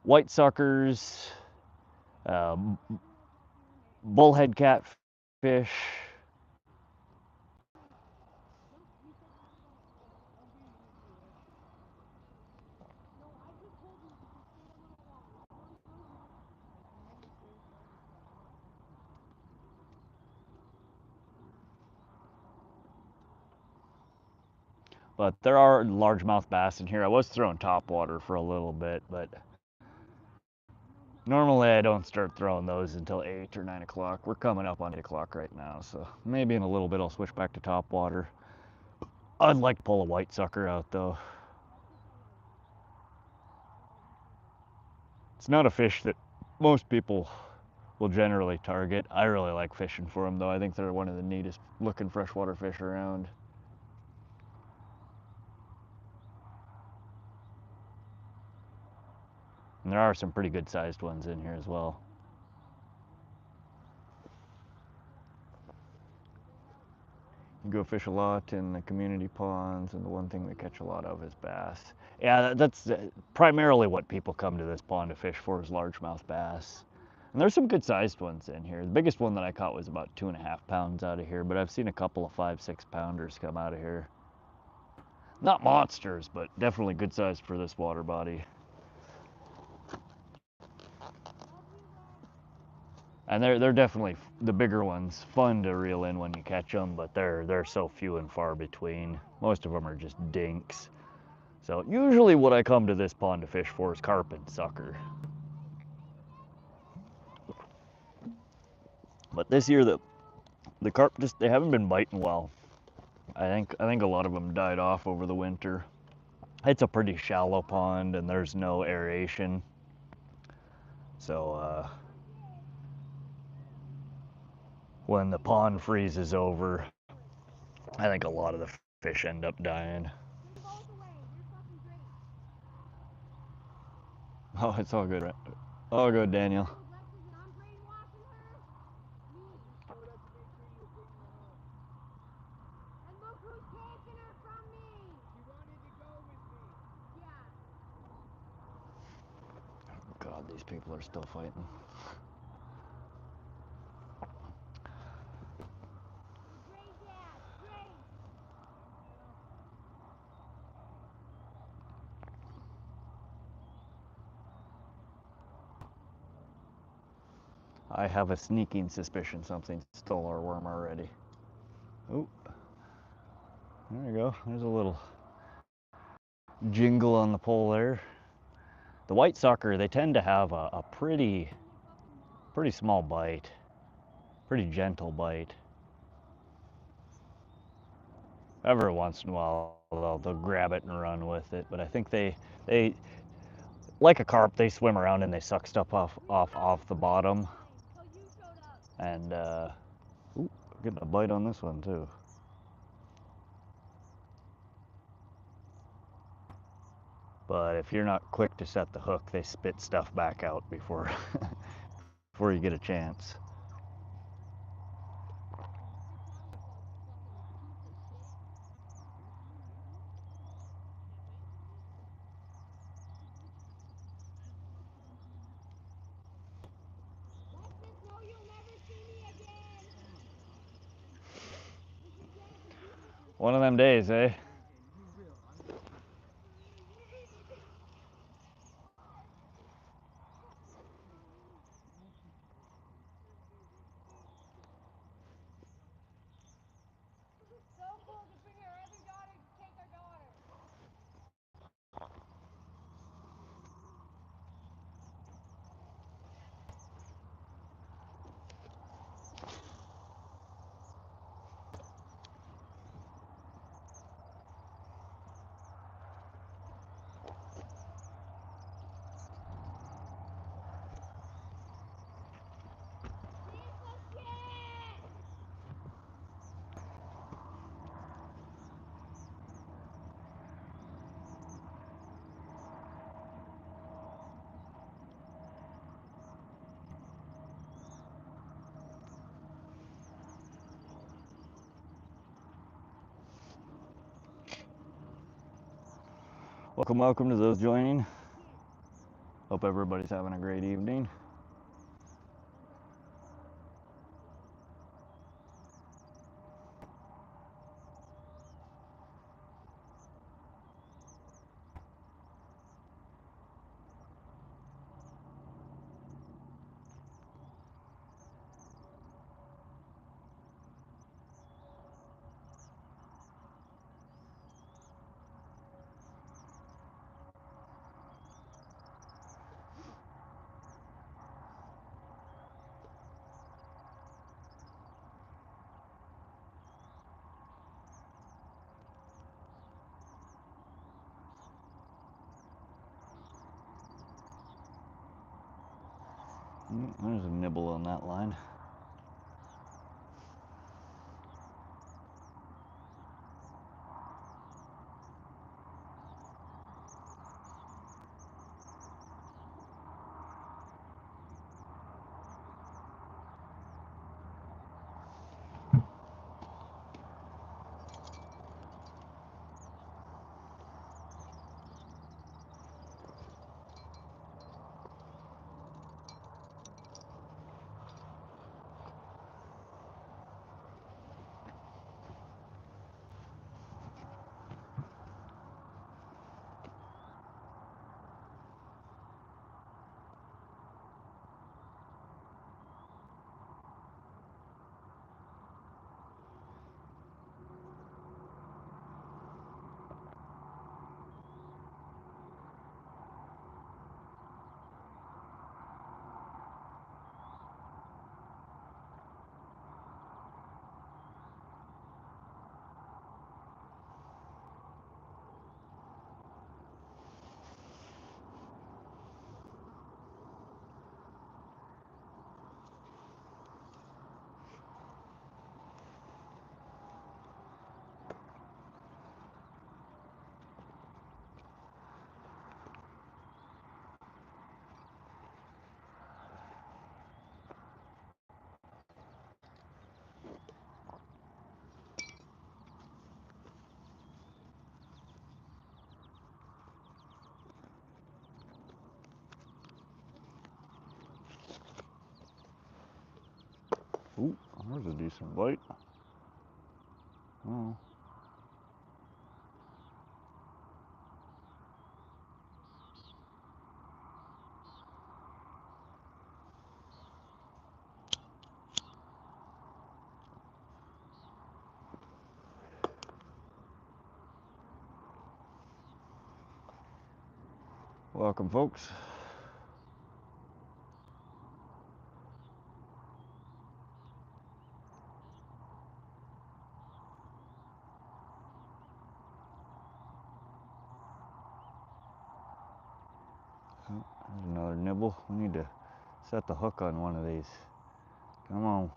white suckers, bullhead catfish, but there are largemouth bass in here. I was throwing topwater for a little bit, but normally I don't start throwing those until 8 or 9 o'clock. We're coming up on 8 o'clock right now, so maybe in a little bit I'll switch back to topwater. I'd like to pull a white sucker out though. It's not a fish that most people will generally target. I really like fishing for them though. I think they're one of the neatest looking freshwater fish around. And there are some pretty good sized ones in here as well. You go fish a lot in the community ponds, and the one thing we catch a lot of is bass. Yeah, that's primarily what people come to this pond to fish for is largemouth bass. And there's some good sized ones in here. The biggest one that I caught was about 2.5 pounds out of here, but I've seen a couple of 5-6 pounders come out of here. Not monsters, but definitely good sized for this water body. And they're definitely the bigger ones, fun to reel in when you catch them, but they're so few and far between. Most of them are just dinks. So usually what I come to this pond to fish for is carp and sucker. But this year the carp they haven't been biting well. I think a lot of them died off over the winter. It's a pretty shallow pond and there's no aeration. So when the pond freezes over, I think a lot of the fish end up dying. Oh, it's all good, right? All good, Daniel. God, these people are still fighting. I have a sneaking suspicion something stole our worm already. Oh, there you go. There's a little jingle on the pole there. The white sucker, they tend to have a pretty small bite, pretty gentle bite. Every once in a while, they'll grab it and run with it. But I think they like a carp, they swim around and they suck stuff off the bottom. And ooh, getting a bite on this one too. But if you're not quick to set the hook, they spit stuff back out before before you get a chance. One of them days, eh? Welcome to those joining. Hope everybody's having a great evening. There's a nibble on that line. Ooh, there's a decent bite. Oh. Welcome, folks. Oh, there's another nibble. We need to set the hook on one of these. Come on.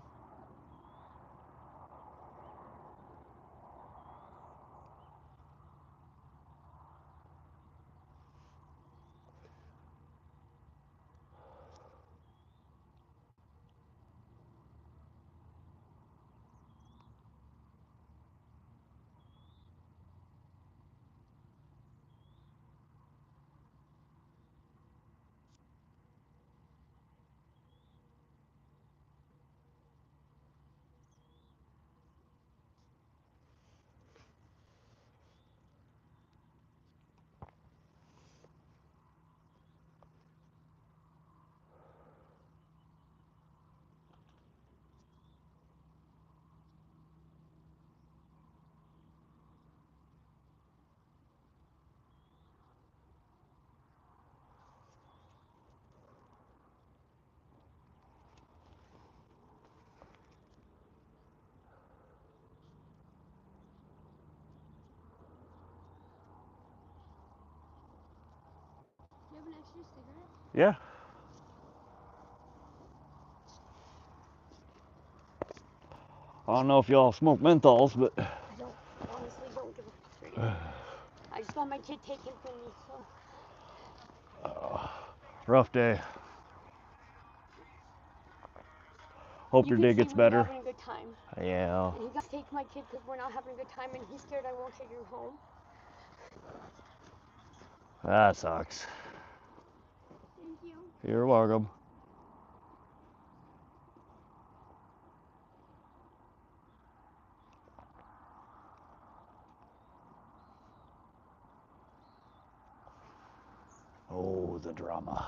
You have an extra cigarette? Yeah. I don't know if y'all smoke menthols, but I don't, honestly don't give a frick. I just want my kid taken from me, so. rough day. Hope You your can day say gets we were better. having a good time. Yeah. And he got to take my kid because we're not having a good time and he's scared I won't take him home. That sucks. Thank you. You're welcome. Oh, the drama.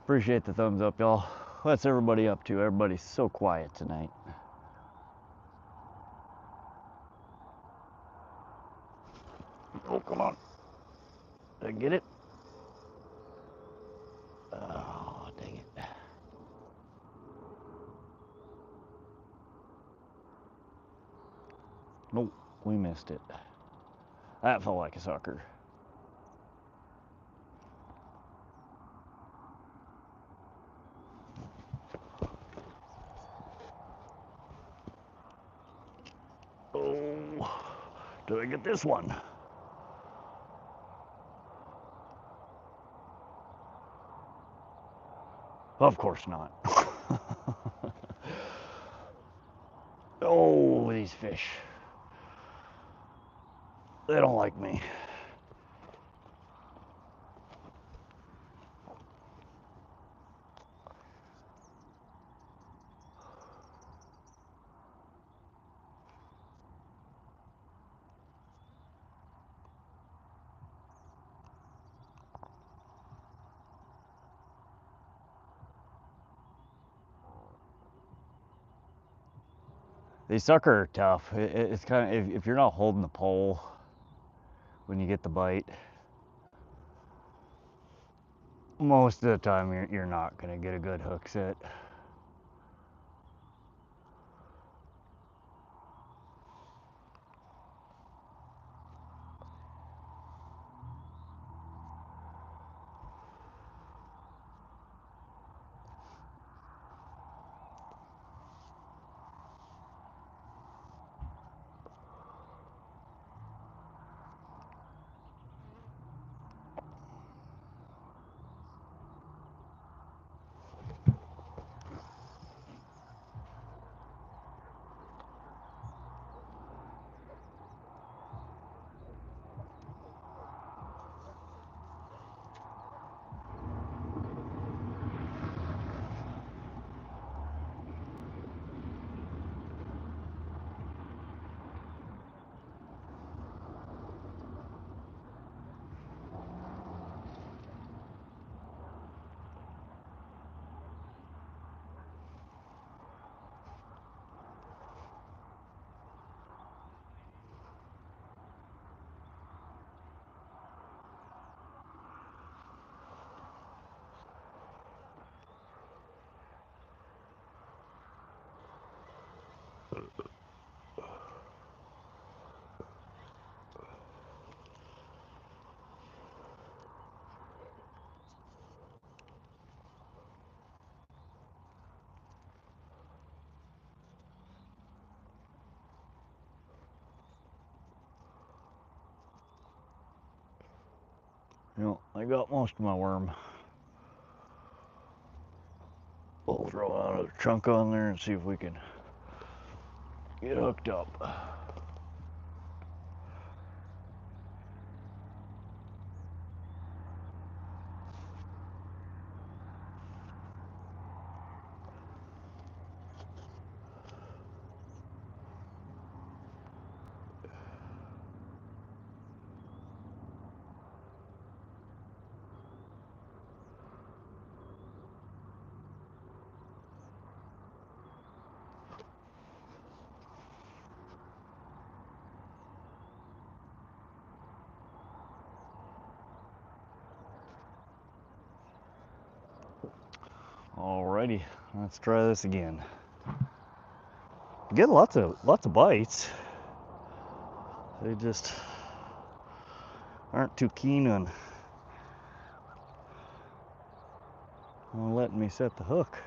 Appreciate the thumbs up, y'all. What's everybody up to? Everybody's so quiet tonight. Oh, come on. Did I get it? Oh, dang it. Nope, we missed it. That felt like a sucker. Oh, did I get this one? Of course not. Oh, these fish. They don't like me. These sucker are tough. It's kind of, if you're not holding the pole when you get the bite, most of the time you're not gonna get a good hook set. You know, I got most of my worm. We'll throw out a chunk on there and see if we can get hooked up. Alrighty, let's try this again. Get lots of bites. They just aren't too keen on letting me set the hook.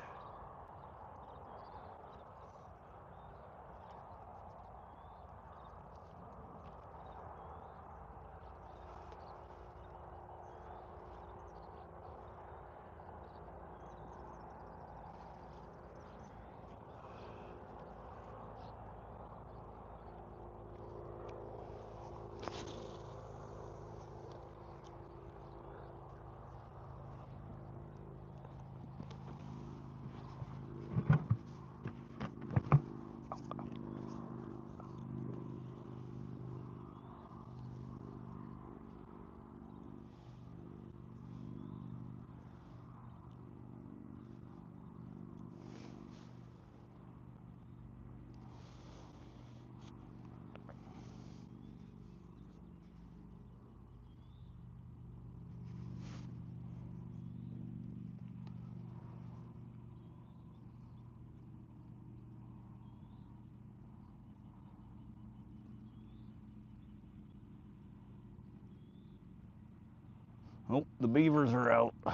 Oh, the beavers are out. You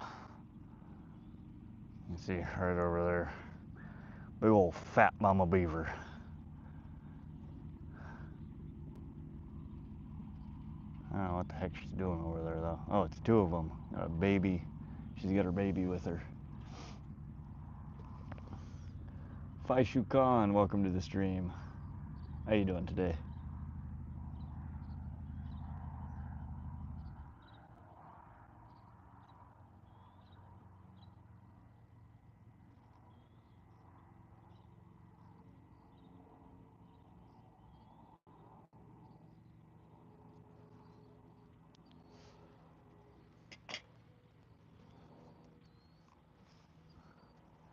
see right over there. Big old fat mama beaver. I don't know what the heck she's doing over there though. Oh, it's two of them. Got a baby. She's got her baby with her. Faishu Khan, welcome to the stream. How you doing today?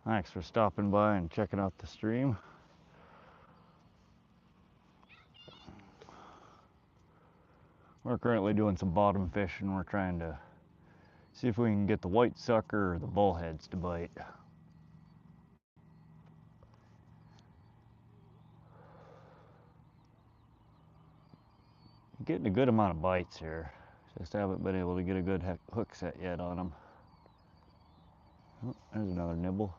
Thanks for stopping by and checking out the stream. We're currently doing some bottom fishing. We're trying to see if we can get the white sucker or the bullheads to bite. Getting a good amount of bites here. Just haven't been able to get a good hook set yet on them. Oh, there's another nibble.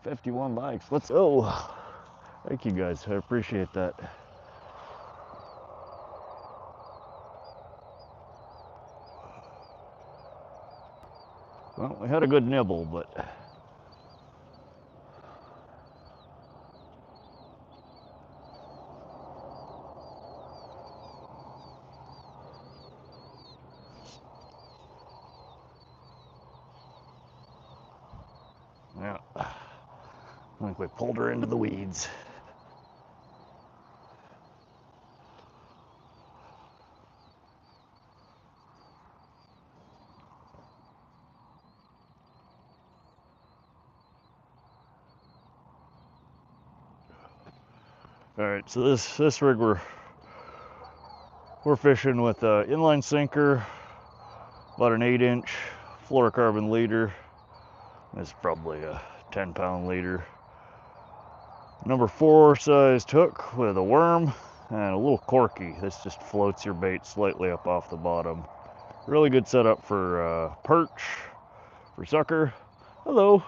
$51 likes. Let's go. Thank you guys. I appreciate that. Well, we had a good nibble, but yeah, I think we pulled her into the weeds. All right, so this rig we're fishing with an inline sinker, about an 8-inch fluorocarbon leader. It's probably a 10-pound leader. Number 4 sized hook with a worm and a little corky. This just floats your bait slightly up off the bottom. Really good setup for perch, for sucker. Hello.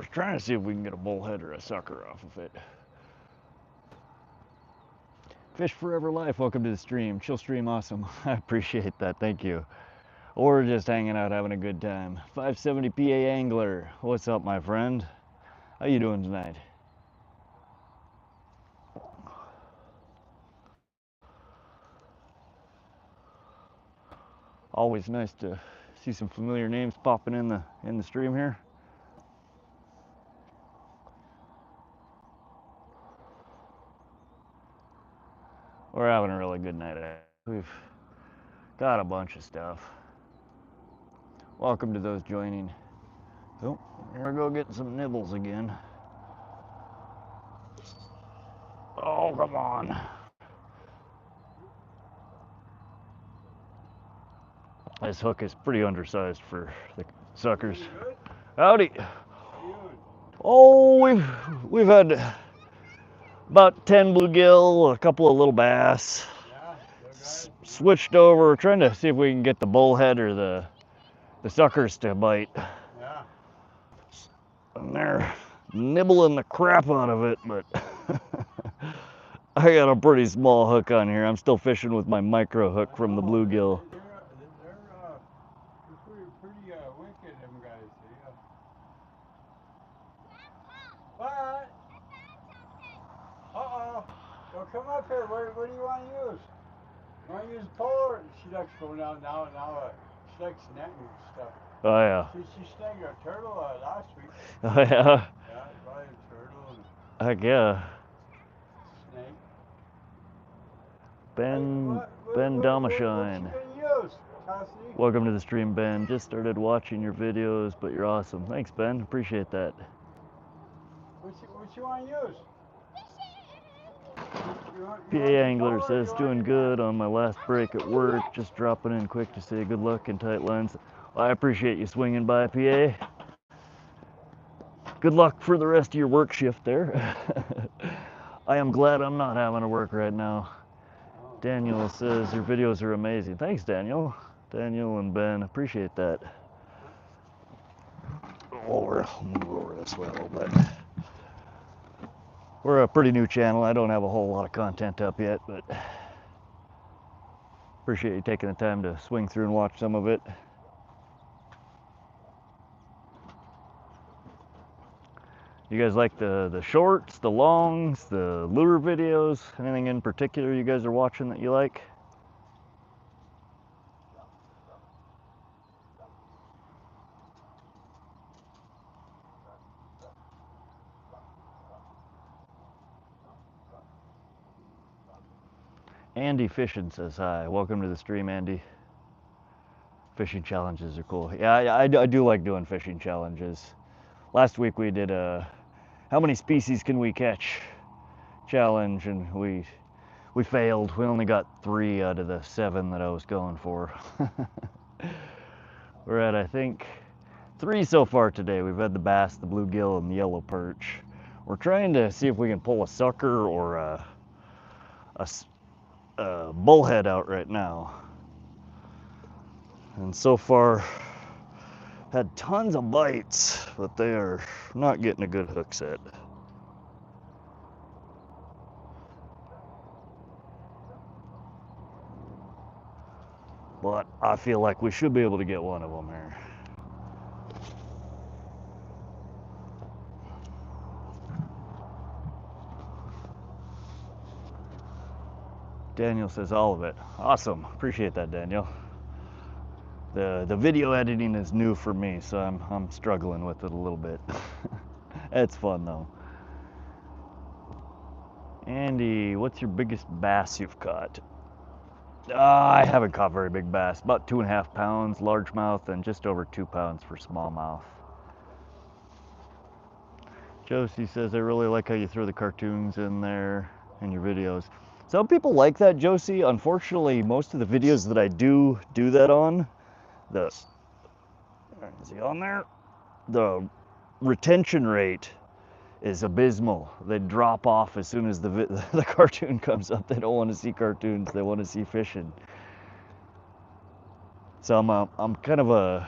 We're trying to see if we can get a bullhead or a sucker off of it. Fish Forever Life, welcome to the stream. Chill stream, awesome. I appreciate that, thank you. Or just hanging out, having a good time. 570 PA Angler, what's up, my friend? How you doing tonight? Always nice to see some familiar names popping in the stream here. We're having a really good night. We've got a bunch of stuff. Welcome to those joining. Oh, here we go getting some nibbles again. Oh, come on. This hook is pretty undersized for the suckers. Howdy. Oh, we've had about 10 bluegill, a couple of little bass. Switched over, trying to see if we can get the bullhead or the suckers to bite. Yeah. And they're nibbling the crap out of it, but I got a pretty small hook on here. I'm still fishing with my micro hook from the bluegill. They're pretty wicked, them guys. Yeah. What? Uh-oh. Well, come up here. What do you want to use? You want to use pole? She likes going down now. She likes netting stuff. Oh, yeah. She snagged a turtle last week. Oh, yeah. Yeah, probably a turtle and Heck yeah. snake. Ben Damashine. What you gonna use, Cassie? Welcome to the stream, Ben. Just started watching your videos, but you're awesome. Thanks, Ben. Appreciate that. What you want to use? PA Angler says doing good on my last break at work. Just dropping in quick to say good luck and tight lines. Well, I appreciate you swinging by, PA. Good luck for the rest of your work shift there. I am glad I'm not having to work right now. Daniel says your videos are amazing. Thanks, Daniel. Daniel and Ben, appreciate that. Move over this way a little bit. We're a pretty new channel. I don't have a whole lot of content up yet, but appreciate you taking the time to swing through and watch some of it. You guys like the shorts, the longs, the lure videos? Anything in particular you guys are watching that you like? Andy Fishing says hi. Welcome to the stream, Andy. Fishing challenges are cool. Yeah, I do like doing fishing challenges. Last week we did a how many species can we catch challenge, and we failed. We only got 3 out of the 7 that I was going for. We're at, I think, 3 so far today. We've had the bass, the bluegill, and the yellow perch. We're trying to see if we can pull a sucker or a bullhead out right now. And so far, had tons of bites, but they are not getting a good hook set. But I feel like we should be able to get one of them here. Daniel says all of it. Awesome. Appreciate that, Daniel. The video editing is new for me, so I'm struggling with it a little bit. It's fun though. Andy, what's your biggest bass you've caught? I haven't caught very big bass. About 2.5 pounds largemouth and just over 2 pounds for smallmouth. Josie says, I really like how you throw the cartoons in there in your videos. Some people like that, Josie. Unfortunately, most of the videos that I do that on, is he on there? The retention rate is abysmal. They drop off as soon as the cartoon comes up. They don't want to see cartoons. They want to see fishing. So I'm kind of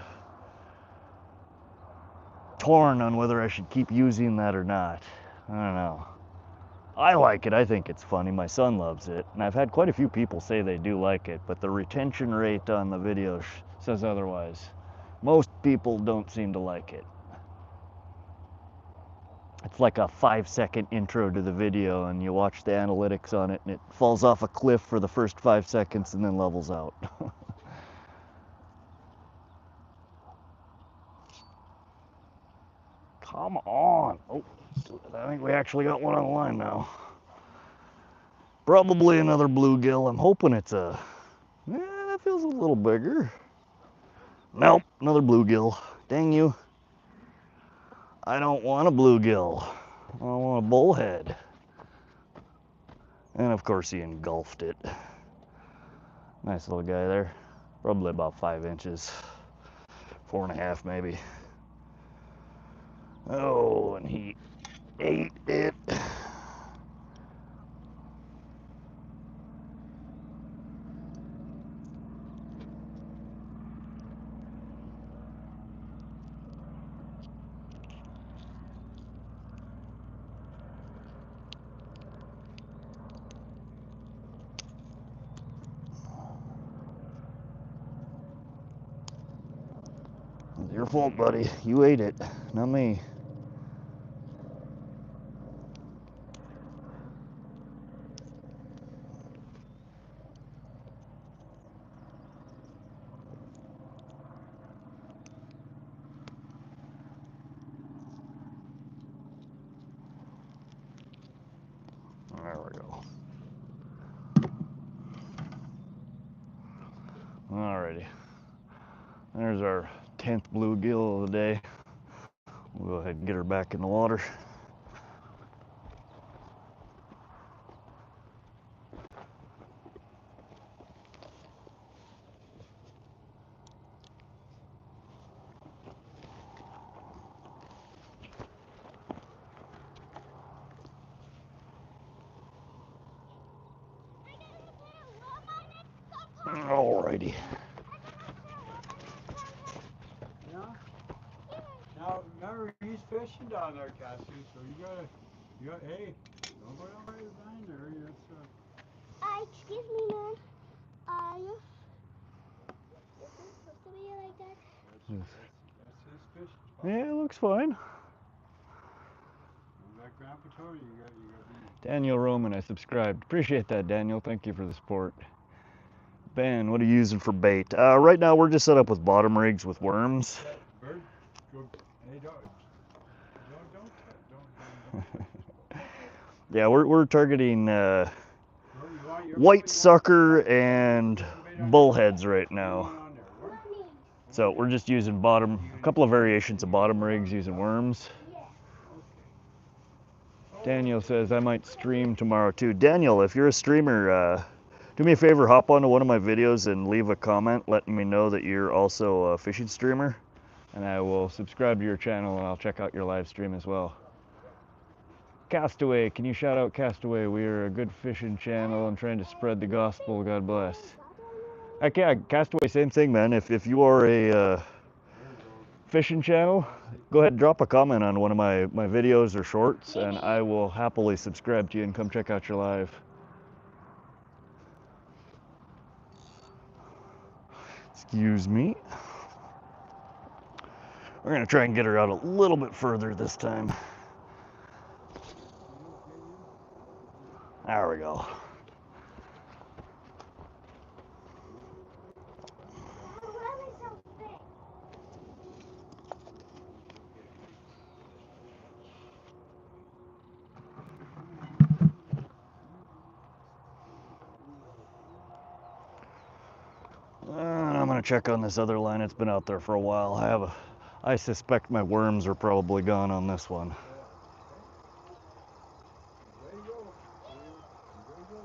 torn on whether I should keep using that or not. I don't know. I like it. I think it's funny. My son loves it. And I've had quite a few people say they do like it, but the retention rate on the video says otherwise. Most people don't seem to like it. It's like a 5-second intro to the video, and you watch the analytics on it, and it falls off a cliff for the first 5 seconds and then levels out. Come on. Oh, I think we actually got one on the line now. Probably another bluegill. I'm hoping it's a... that feels a little bigger. Nope, another bluegill. Dang you. I don't want a bluegill. I want a bullhead. And of course he engulfed it. Nice little guy there. Probably about 5 inches. 4.5 maybe. Oh, and he ate it. It's your fault, buddy. You ate it, not me. There we go. Alrighty. There's our 10th bluegill of the day. We'll go ahead and get her back in the water. Alrighty. Yeah? Now, remember, he's fishing down there, Cassie, so you gotta, hey, don't go down by the line there. Excuse me, man. You're supposed to be like that. That's his fishing spot. Yeah, it looks fine. Like Grandpa told you, you gotta be. Daniel Roman, I subscribed. Appreciate that, Daniel. Thank you for the support. Ben, what are you using for bait? Right now, we're just set up with bottom rigs with worms. Bird, go, hey, don't. Yeah, we're targeting You want your white buddy sucker and bullheads right now. on there? Where? So we're just using a couple of variations of bottom rigs using worms. Daniel says I might stream tomorrow too. Daniel, if you're a streamer, do me a favor, hop onto one of my videos and leave a comment letting me know that you're also a fishing streamer, and I will subscribe to your channel and I'll check out your live stream as well. Castaway, can you shout out Castaway? We are a good fishing channel and trying to spread the gospel. God bless. Heck yeah, Castaway, same thing, man. If you are a fishing channel, go ahead and drop a comment on one of my videos or shorts, and I will happily subscribe to you and come check out your live. Excuse me. We're gonna try and get her out a little bit further this time. There we go. And I'm gonna check on this other line. It's been out there for a while. I suspect my worms are probably gone on this one. There you go. There you go.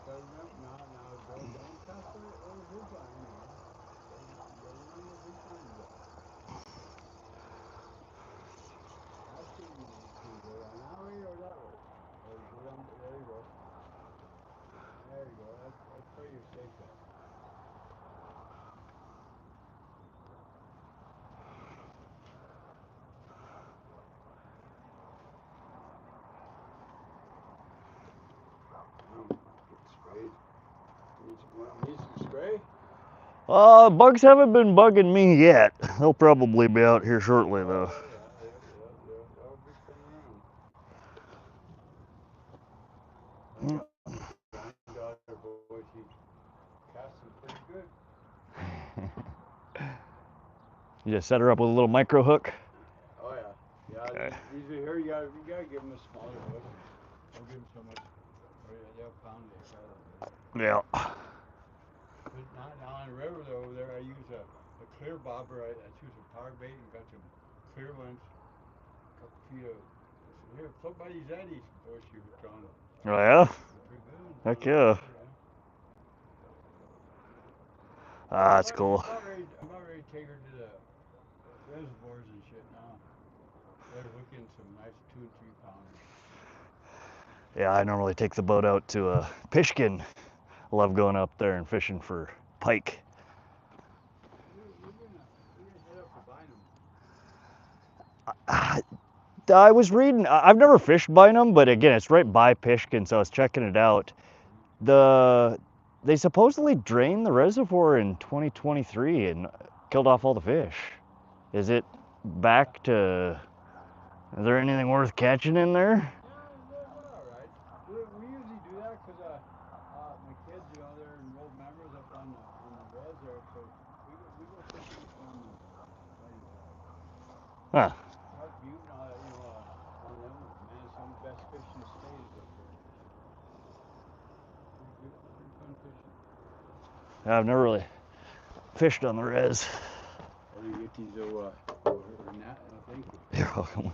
So remember, now, don't cast over his line now. You gotta remember his line though. That's what you need to go down that way or that way. Or go down, there you go. There you go. That's where you're safe at. Need some spray? Bugs haven't been bugging me yet. They'll probably be out here shortly, though. Yeah. That'll be coming around. My granddaughter, boy, she casts them pretty good. You just set her up with a little micro hook. Oh yeah. Yeah, Okay. these are here. You gotta give them a smaller hook. Don't give them so much. Or they'll pound it. Yeah. But now on the river though, over there, I use a clear bobber. I choose a power bait and got some clear ones. A couple feet of. Here, float by these eddies. Boy, she was drawn. Oh yeah. Pretty good. Heck yeah. Ah, that's cool. I'm about ready to take her to the reservoirs and shit now. They're hooking some nice 2 and 3 pounders. Yeah, I normally take the boat out to Pishkin. Love going up there and fishing for pike. We're gonna head up to Bynum. I was reading. I've never fished Bynum, but again, it's right by Pishkin, so I was checking it out. They supposedly drained the reservoir in 2023 and killed off all the fish. Is it back to? Is there anything worth catching in there? Yeah, they're all right. We usually do that because my kids, they're enrolled members up on the res there, so we go fishing with them and Huh. Carp Butte and all that, on them. Man, some of the best fish in the state is up there. Pretty good, pretty fun fishing. I've never really fished on the res. Or you get these net, I think. You're welcome.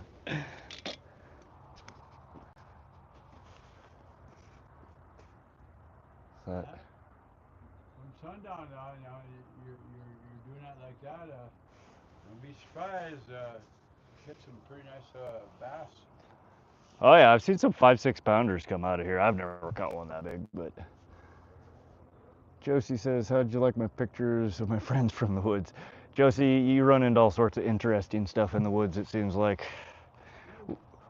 From sundown, you're doing that like that. Don't be surprised. Get some pretty nice bass. Oh yeah, I've seen some 5-6 pounders come out of here. I've never caught one that big, but Josie says, how'd you like my pictures of my friends from the woods? Josie, you run into all sorts of interesting stuff in the woods, it seems like.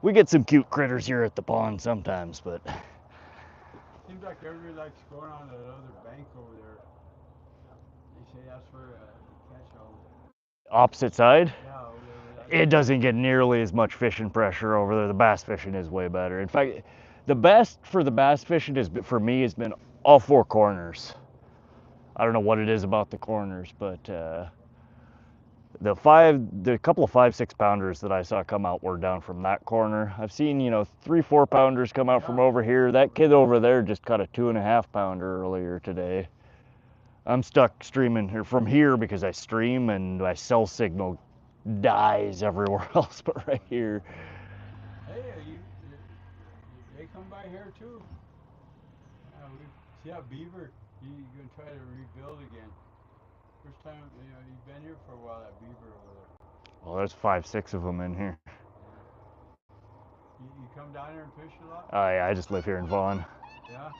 We get some cute critters here at the pond sometimes, but Seems like everybody likes going on that other bank over there. They say that's where they catch all the. opposite side, Yeah, over there. it doesn't get nearly as much fishing pressure over there. The bass fishing is way better. In fact, the best for the bass fishing for me has been all 4 corners. I don't know what it is about the corners, but the couple of 5-6 pounders that I saw come out were down from that corner. I've seen 3-4 pounders come out from over here. That kid over there just caught a 2.5 pounder earlier today. I'm stuck streaming here from here because I stream and my cell signal dies everywhere else but right here. Hey, they come by here too. See how beaver? You're gonna try to rebuild again. First time, you've been here for a while. That beaver over there. Well, there's 5-6 of them in here. You come down here and fish a lot? Oh yeah, I just live here in Vaughn. Yeah.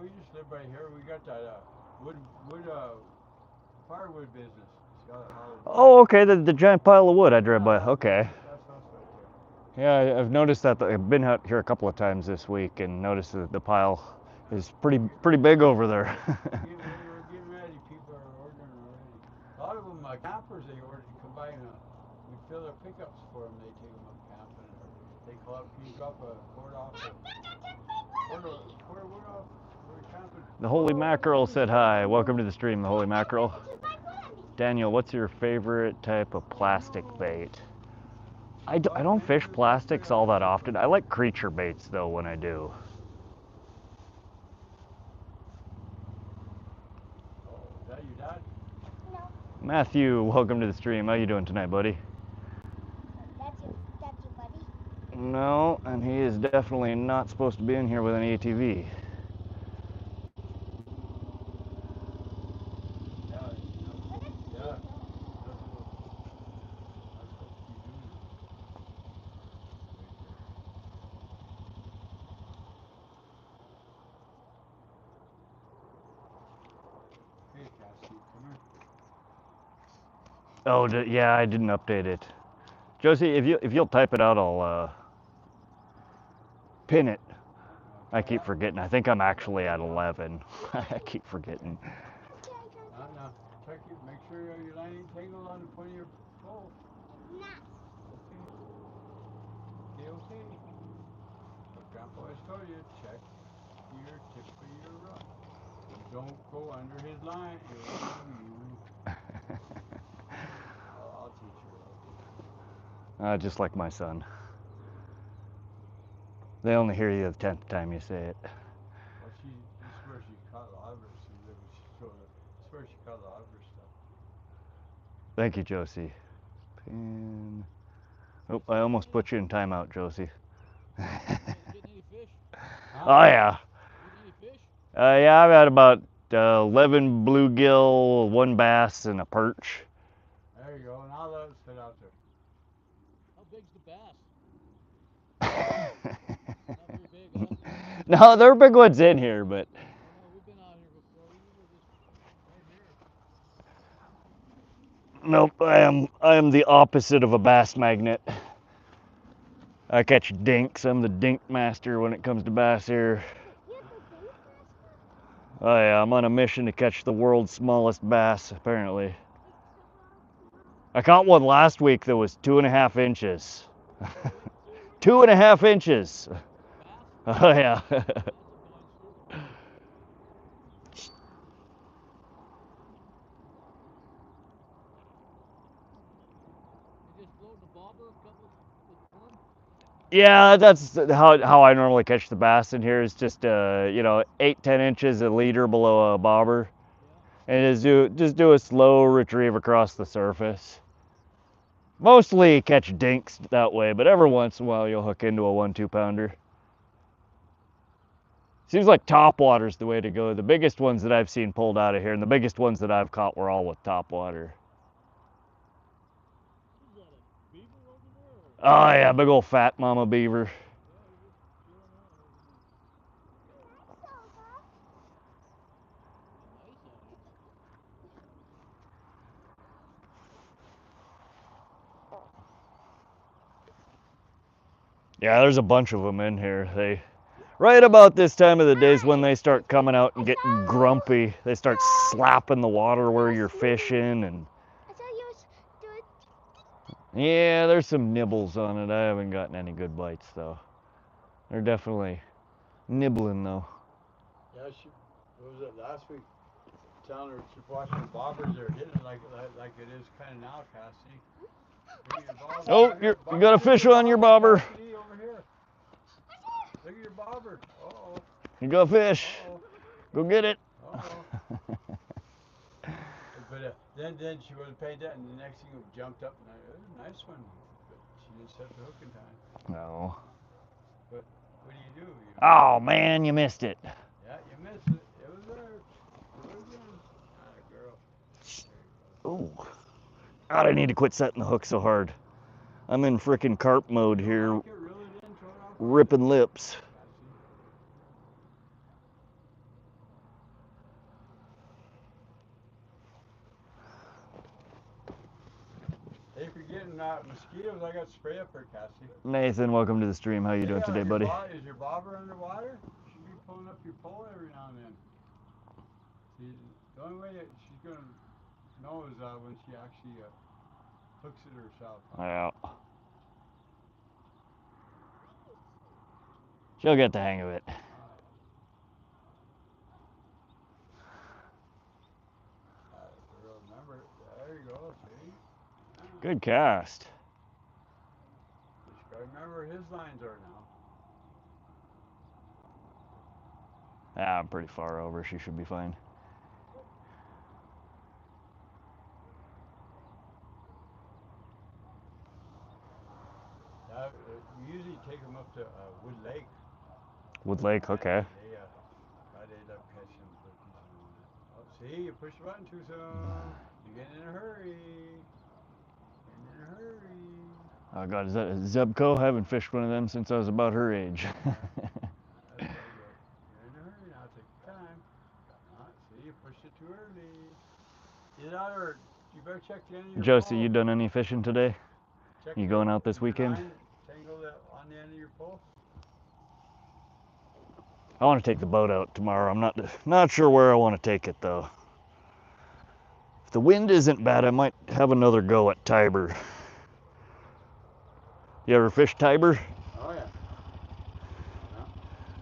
We just live right here. We got that wood firewood business. Oh, okay, the giant pile of wood I drive by. Okay. That's us right Yeah, I've noticed that. I've been out here a couple of times this week and noticed that the pile is pretty big over there. there. We're getting ready. People are ordering already. A lot of them campers they ordered to come by and we fill their pickups for them. They take them up camping. They call up. Can you drop a cord off? Quarter wood off. We're camping. The Holy Mackerel said hi. Welcome to the stream, the Holy Mackerel. Daniel, what's your favorite type of plastic bait? I don't fish plastics all that often. I like creature baits though when I do. Is that your dad? No, Matthew, welcome to the stream. How you doing tonight, buddy? that's your buddy. No, and he is definitely not supposed to be in here with an ATV. Yeah. Hey, Cassie, come here. Oh, yeah, I didn't update it. Josie, if you'll type it out, I'll pin it. I keep forgetting. I think I'm actually at 11. I keep forgetting. Now, check it. Make sure your line ain't tangled on the point of your pole. Nah. Okay. Okay. But Grandpa always told you, check your tip of your rod. Don't go under his line. I'll teach her. Just like my son. They only hear you the 10th time you say it. Well, she swears she caught a lot of her. She swears she caught a lot of her stuff. Thank you, Josie. Pin. Oh, I almost put you in timeout, Josie. Getting any fish? Oh, yeah. Getting any fish? Yeah, I've had about 11 bluegill, 1 bass, and a perch. There you go. Now let us sit out there. How big's the bass? Not very big, huh? No, there are big ones in here, but I know, we've been out here before. We were just right here. nope. I am the opposite of a bass magnet. I catch dinks. I'm the dink master when it comes to bass here. You're the dink master? Oh yeah, I'm on a mission to catch the world's smallest bass, apparently. I caught one last week that was 2.5 inches. 2.5 inches. Oh yeah. That's a fine story. You just floating a bobber, a couple with worm? Yeah, that's how I normally catch the bass in here. Is just 8-10 inches a leader below a bobber, Yeah. and just do a slow retrieve across the surface. Mostly catch dinks that way, but every once in a while you'll hook into a 1-2 pounder. Seems like topwater's the way to go. The biggest ones that I've seen pulled out of here, and the biggest ones that I've caught were all with topwater. Is that a beaver over there? Oh yeah, big old fat mama beaver. Yeah, you're just chilling around. Nice out here. Yeah, there's a bunch of them in here. Right about this time of the day is when they start coming out and getting grumpy. They start slapping the water where you're fishing, and I saw you doing. yeah, there's some nibbles on it. I haven't gotten any good bites though. They're definitely nibbling though. Yeah, what was it last week? Telling her she's watching the bobbers. They're hitting it like it is kind of now, Cassie. Oh, you got a fish on your bobber. Cassidy, over here. Look at your bobber. Uh-oh. You got a fish. Uh-oh. Go get it. Uh-oh. But then she wasn't paid that, and the next thing it jumped up, and it was a nice one. But she didn't set the hook in time. No. But what do? Oh man, you missed it. Yeah, you missed it. It was there. Do it again. Atta girl. Oh. God, I need to quit setting the hook so hard. I'm in frickin' carp mode here, ripping lips. Hey, if you're getting mosquitoes, I got spray up there, Cassie. Nathan, welcome to the stream. How you doing today, buddy? Is your bobber underwater? You should be pulling up your pole every now and then. See, the only way that she's going to know is when she actually hooks it herself. Yeah. She'll get the hang of it. Remember, there you go, see? Good cast. Just gotta remember his lines are now. Ah, I'm pretty far over. She should be fine. We usually take them up to Wood Lake. Wood Lake, okay. I'd end up catching them pretty decent on that. Oh, see, you push the button too soon. You're getting in a hurry. Getting in a hurry. Oh God, is that a Zebco? I haven't fished one of them since I was about her age. That's very good. You're in a hurry now. Take your time. See, you pushed it too early. Either that or you better check the end of your Josie, pole. you done any fishing today? Check You going out this your weekend? line tangled on the end of your pole. I want to take the boat out tomorrow. I'm not sure where I want to take it though. If the wind isn't bad, I might have another go at Tiber. You ever fish Tiber? Oh yeah.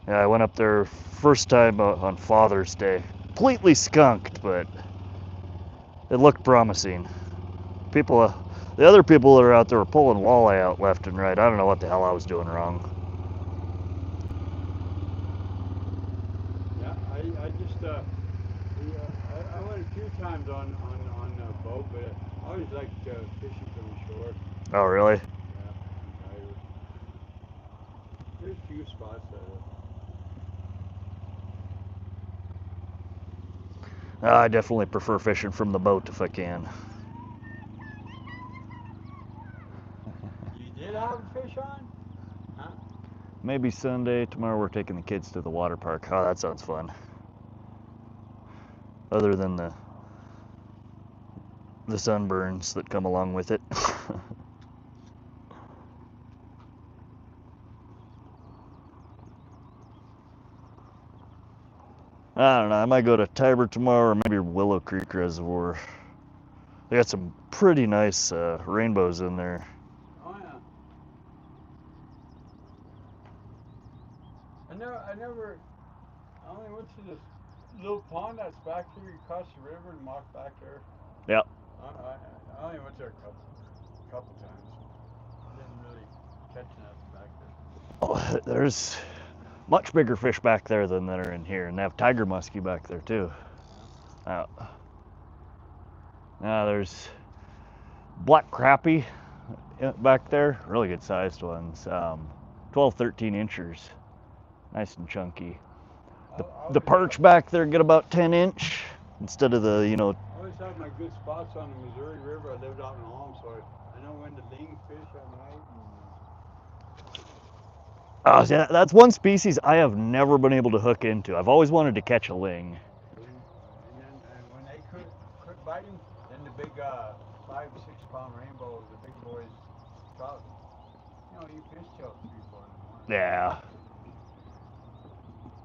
Yeah, I went up there first time on Father's Day. Completely skunked, but it looked promising. People, the other people that are out there were pulling walleye out left and right. I don't know what the hell I was doing wrong. Yeah, I just I went a few times on a boat, but I always liked fishing from the shore. Oh, really? Yeah, Tiber. There's a few spots I definitely prefer fishing from the boat if I can. you did have a fish on? Huh? Maybe Sunday. Tomorrow we're taking the kids to the water park. Oh, that sounds fun. Other than the sunburns that come along with it. I don't know. I might go to Tiber tomorrow or maybe Willow Creek Reservoir. They got some pretty nice rainbows in there. Oh yeah. I only went to this little pond that's back here. You cross the river and walk back there. Yep. I only went there a couple times. Didn't really catch nothing back there. Oh, there's much bigger fish back there than that are in here, and they have tiger muskie back there too. Yeah. Now there's black crappie back there, really good sized ones, 12, 13 inchers, nice and chunky. The perch back there get about 10 inch instead of the, I always have my good spots on the Missouri River. I lived out in Ulm, so I know when to ling fish at night. Oh, yeah, that's one species I have never been able to hook into. I've always wanted to catch a ling. And when they quit biting, then the big 5-6 pound rainbows, the big boys, trout, you fish till 3-4 in the morning. Yeah.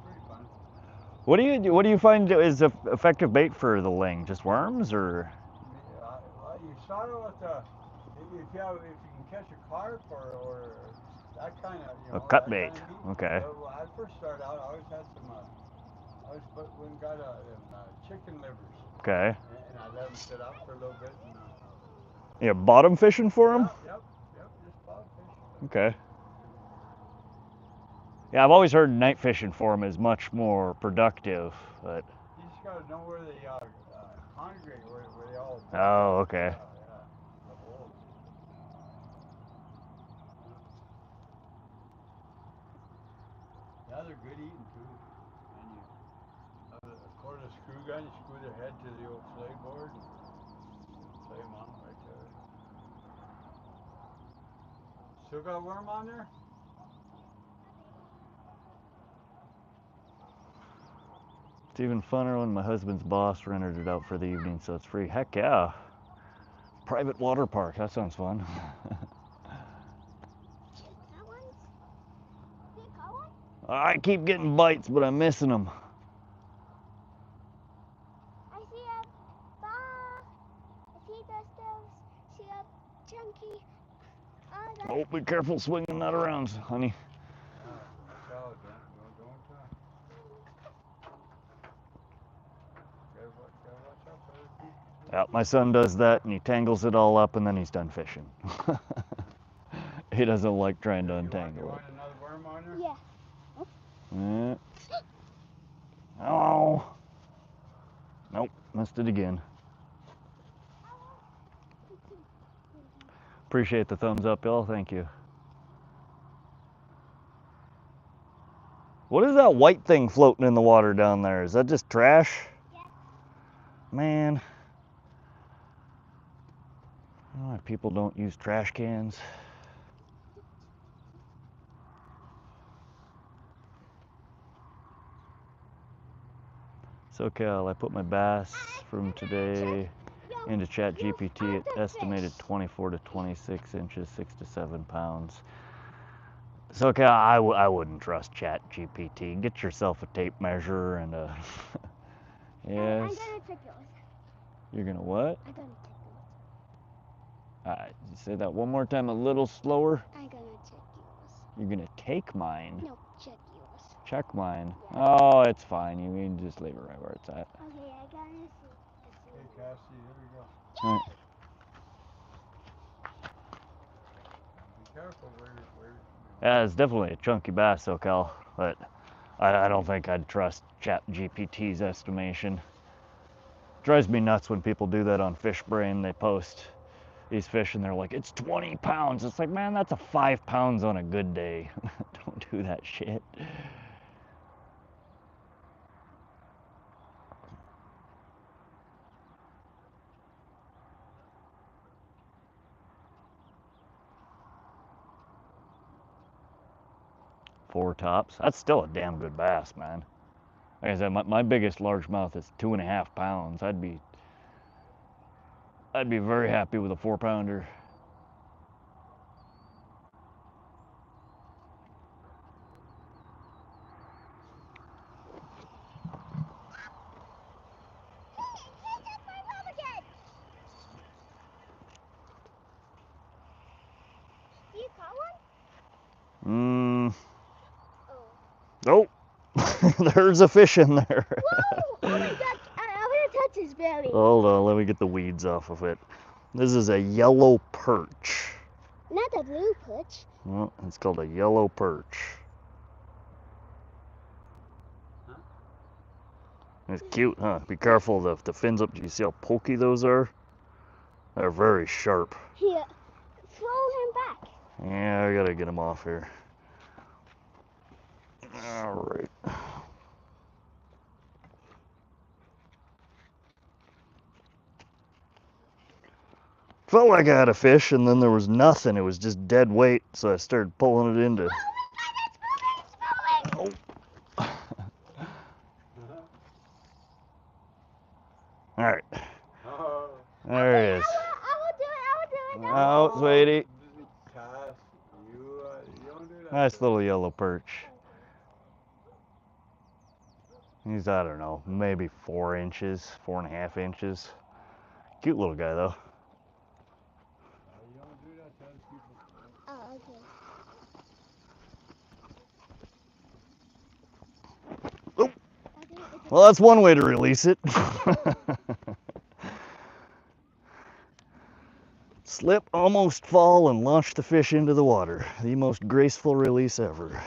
Pretty fun. What do you find is effective bait for the ling? Just worms or? Well, you start out with if you can catch a carp or that kind of A cut that bait. kind of meat. Okay. Well, I first started out, I always had some. I always went and got chicken livers. Okay. And I let them sit out for a little bit. And, Yeah, bottom fishing for them? Yep, just bottom fish. Okay. Yeah, I've always heard night fishing for them is much more productive, but. You just gotta know where they congregate, where they all. Oh, okay. Yeah, the holes. Yeah, they're good eating too. And you have a cordless screw gun, you screw their head to the old flay board and flay them out right there. Still got a worm on there? It's even funner when my husband's boss rented it out for the evening, so it's free. Heck yeah. Private water park, that sounds fun. I keep getting bites, but I'm missing them. I see a bar. I see the see a chunky. Oh, be careful swinging that around, honey. Watch out, don't. Gotta watch out for other people. Yeah, my son does that and he tangles it all up and then he's done fishing. He doesn't like trying to untangle You it. want another worm on there? Yeah. Oh. Nope, missed it again. Appreciate the thumbs up, y'all. Thank you. What is that white thing floating in the water down there? Is that just trash? Yeah. Man. I don't know why people don't use trash cans. SoCal, I put my bass from today into ChatGPT. It estimated 24 to 26 inches, 6 to 7 pounds. So okay, I wouldn't trust Chat GPT. Get yourself a tape measure and a. I'm Yes. gonna check yours. You're gonna what? I'm gonna check Say that one more time, a little slower. yours. I'm gonna check yours. You're gonna take mine. No, check yours. Check mine. Yeah. Oh, it's fine. You can just leave it right where it's at. Okay, I gotta see. Hey, Cassie, here we go. All right. Be careful where you know. Yeah, it's definitely a chunky bass, SoCal, but I don't think I'd trust Chat GPT's estimation. Drives me nuts when people do that on Fish Brain. They post these fish and they're like, it's 20 pounds. It's like, man, that's a 5 pounds on a good day. Don't do that shit. Four tops. That's still a damn good bass, man. Like I said, my biggest largemouth is 2.5 pounds. I'd be very happy with a 4-pounder. Do you caught Mmm. one? Oh. Oh, there's a fish in there. Whoa! Oh my god! I'm gonna touch his belly. Hold on, let me get the weeds off of it. This is a yellow perch. Not a blue perch. Well, it's called a yellow perch. It's cute, huh? Be careful of the fins up. Do you see how pokey those are? They're very sharp. Here, throw him back. Yeah, I gotta get him off here. All right. Felt like I had a fish, and then there was nothing. It was just dead weight, so I started pulling it into. Oh. All right, Oh. there it is. I will do it. Oh, sweetie. Cass, you don't do that. Nice little yellow perch. He's, I don't know, maybe 4 inches, 4.5 inches. Cute little guy, though. You don't do that to other people. Oh, okay. Well, that's one way to release it. Slip, almost fall, and launch the fish into the water. The most graceful release ever.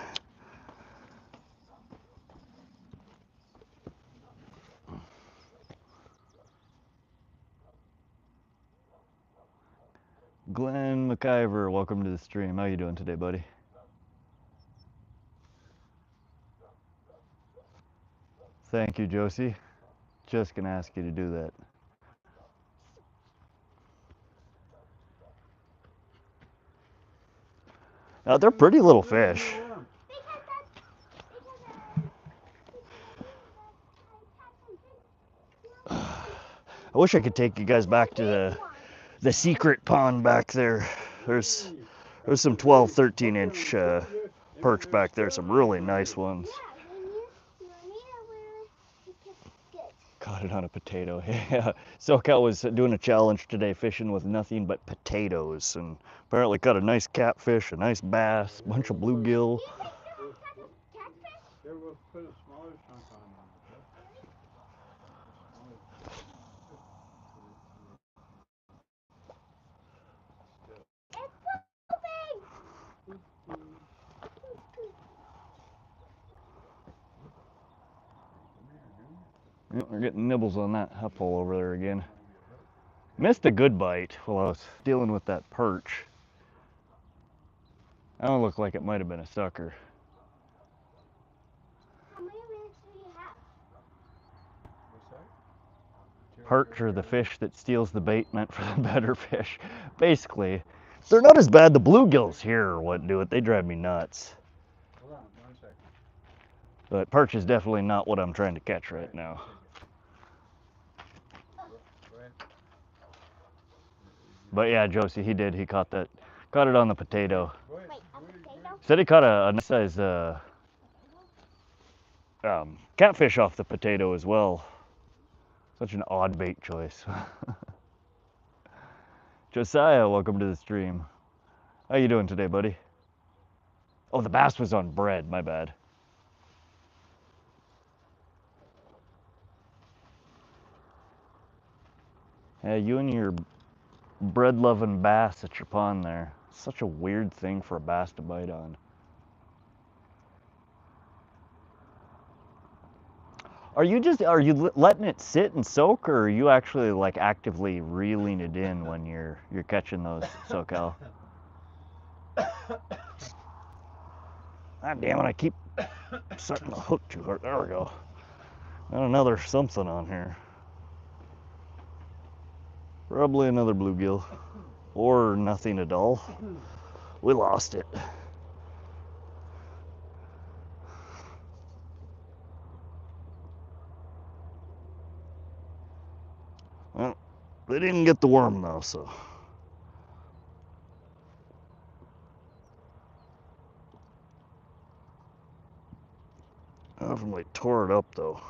Glenn McIver, welcome to the stream. How you doing today, buddy? Thank you, Josie. Just gonna ask you to do that. Now, they're pretty little fish. I wish I could take you guys back to the secret pond back there. There's some 12, 13 inch perch back there, some really nice ones. Caught it on a potato. Yeah, SoCal was doing a challenge today, fishing with nothing but potatoes, and apparently caught a nice catfish, a nice bass, a bunch of bluegill. Here, we'll put a smaller chunk on them, okay? We're getting nibbles on that hupole over there again. Missed a good bite while I was dealing with that perch. That don't look like it might have been a sucker. How many minutes do you have? What's that? Perch are the fish that steals the bait meant for the better fish. Basically, they're not as bad. The bluegills here are what do it. They drive me nuts. Hold on 1 second. But perch is definitely not what I'm trying to catch right now. Go ahead. But yeah, Josie, he did. He caught Caught it on the potato. Wait, Wait, a potato? Said he caught a nice size catfish off the potato as well. Such an odd bait choice. Josiah, welcome to the stream. How you doing today, buddy? Oh, the bass was on bread, my bad. Yeah, you and your bread-loving bass at your pond there. Such a weird thing for a bass to bite on. Are you letting it sit and soak, or are you actually like actively reeling it in when you're catching those SoCal? God damn it, I keep setting the hook too hard. There we go. Got another something on here. Probably another bluegill. Or nothing at all. We lost it. Well, they didn't get the worm though, so. I definitely tore it up though.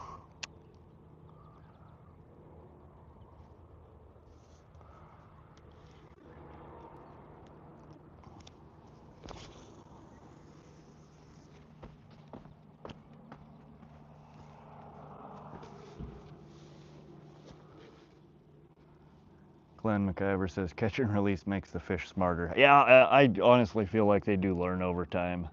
Glenn McIver says catch and release makes the fish smarter. Yeah, I honestly feel like they do learn over time.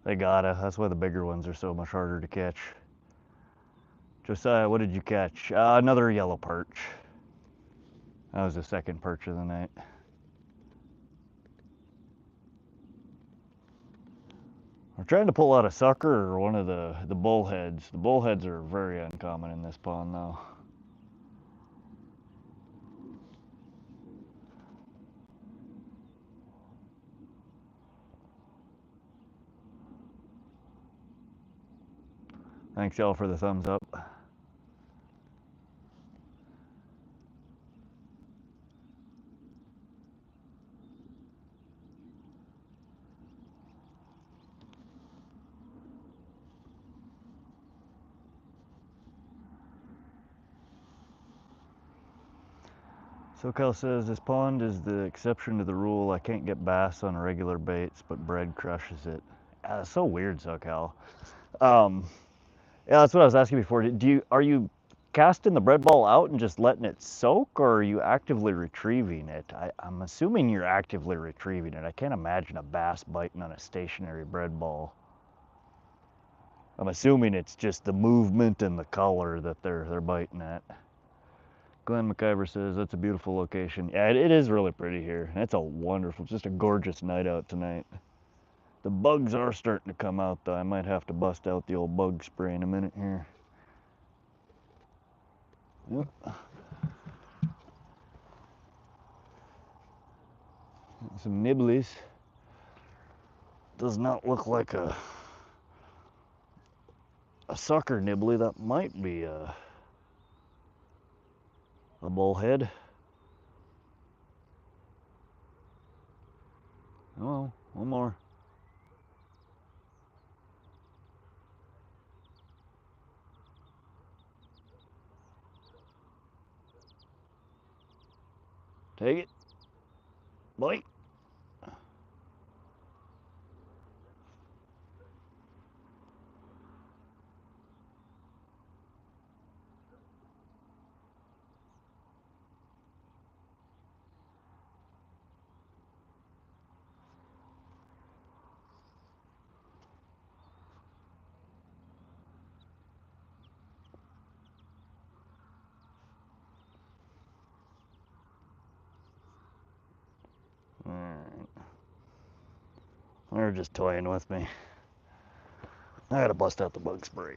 They gotta. That's why the bigger ones are so much harder to catch. Josiah, what did you catch? Another yellow perch. That was the second perch of the night. We're trying to pull out a sucker or one of the bullheads. The bullheads are very uncommon in this pond though. Thanks y'all for the thumbs up. SoCal says this pond is the exception to the rule. I can't get bass on regular baits, but bread crushes it. That's so weird, SoCal. Yeah, that's what I was asking before. Are you casting the bread ball out and just letting it soak, or are you actively retrieving it? I'm assuming you're actively retrieving it. I can't imagine a bass biting on a stationary bread ball. I'm assuming it's just the movement and the color that they're biting at. Glenn McIver says that's a beautiful location. Yeah, it is really pretty here. It's a wonderful, just a gorgeous night out tonight. The bugs are starting to come out though. I might have to bust out the old bug spray in a minute here. Yep. Some nibblies. Does not look like a sucker nibbly. That might be a bullhead. Oh, one more. Take it. Bite. Alright. They're just toying with me. I gotta bust out the bug spray.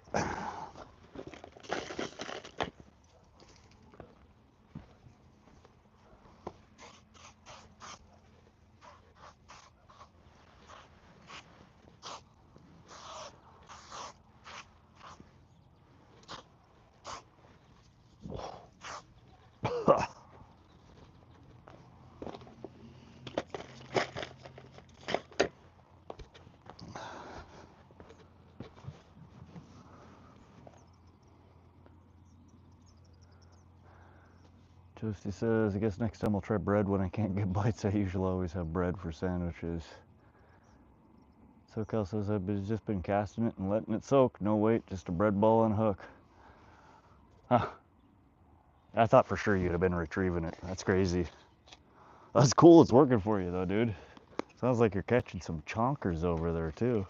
Toasty says, I guess next time I'll try bread when I can't get bites. I usually always have bread for sandwiches. SoCal says, I've just been casting it and letting it soak. No weight, just a bread ball and a hook. Huh. I thought for sure you'd have been retrieving it. That's crazy. That's cool it's working for you though, dude. Sounds like you're catching some chonkers over there too.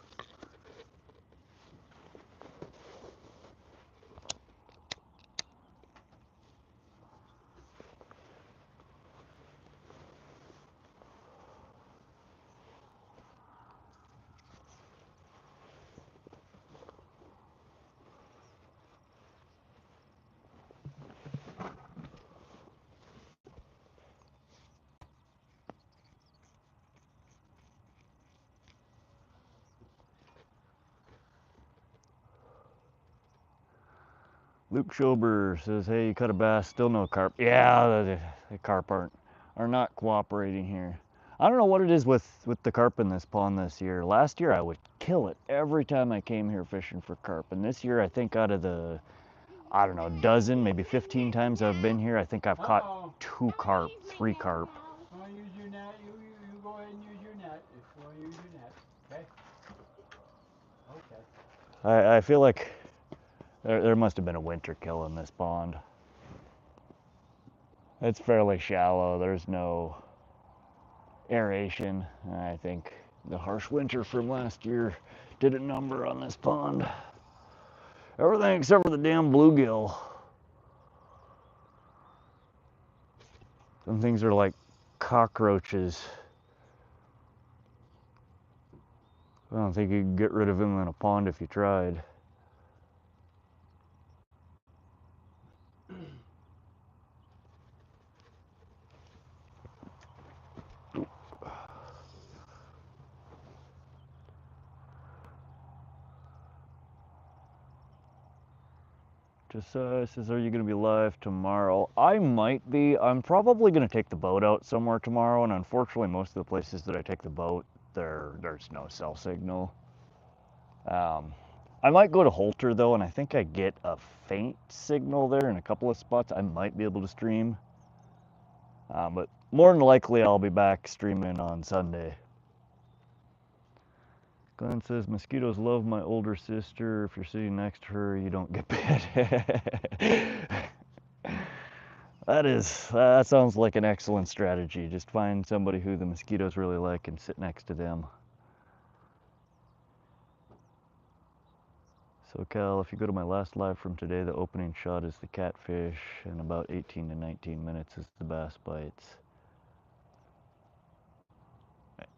Luke Schober says, hey, you caught a bass, still no carp. Yeah, the carp are not cooperating here. I don't know what it is with the carp in this pond this year. Last year I would kill it every time I came here fishing for carp. And this year I think out of the, I don't know, dozen, maybe 15 times I've been here, I think I've caught 2 carp, 3 carp. Want to use your net? You go ahead and use your net. If you want to use your net, okay? Okay. I feel like there must have been a winter kill in this pond. It's fairly shallow. There's no aeration. I think the harsh winter from last year did a number on this pond. Everything except for the damn bluegill. Some things are like cockroaches. I don't think you could get rid of them in a pond if you tried. Just says, are you going to be live tomorrow? I might be. I'm probably going to take the boat out somewhere tomorrow, and unfortunately most of the places that I take the boat, there's no cell signal. I might go to Holter though, and I think I get a faint signal there in a couple of spots. I might be able to stream, but more than likely I'll be back streaming on Sunday. Glenn says, mosquitoes love my older sister. If you're sitting next to her, you don't get bit. That sounds like an excellent strategy. Just find somebody who the mosquitoes really like and sit next to them. SoCal, if you go to my last live from today, the opening shot is the catfish, and about 18 to 19 minutes is the bass bites.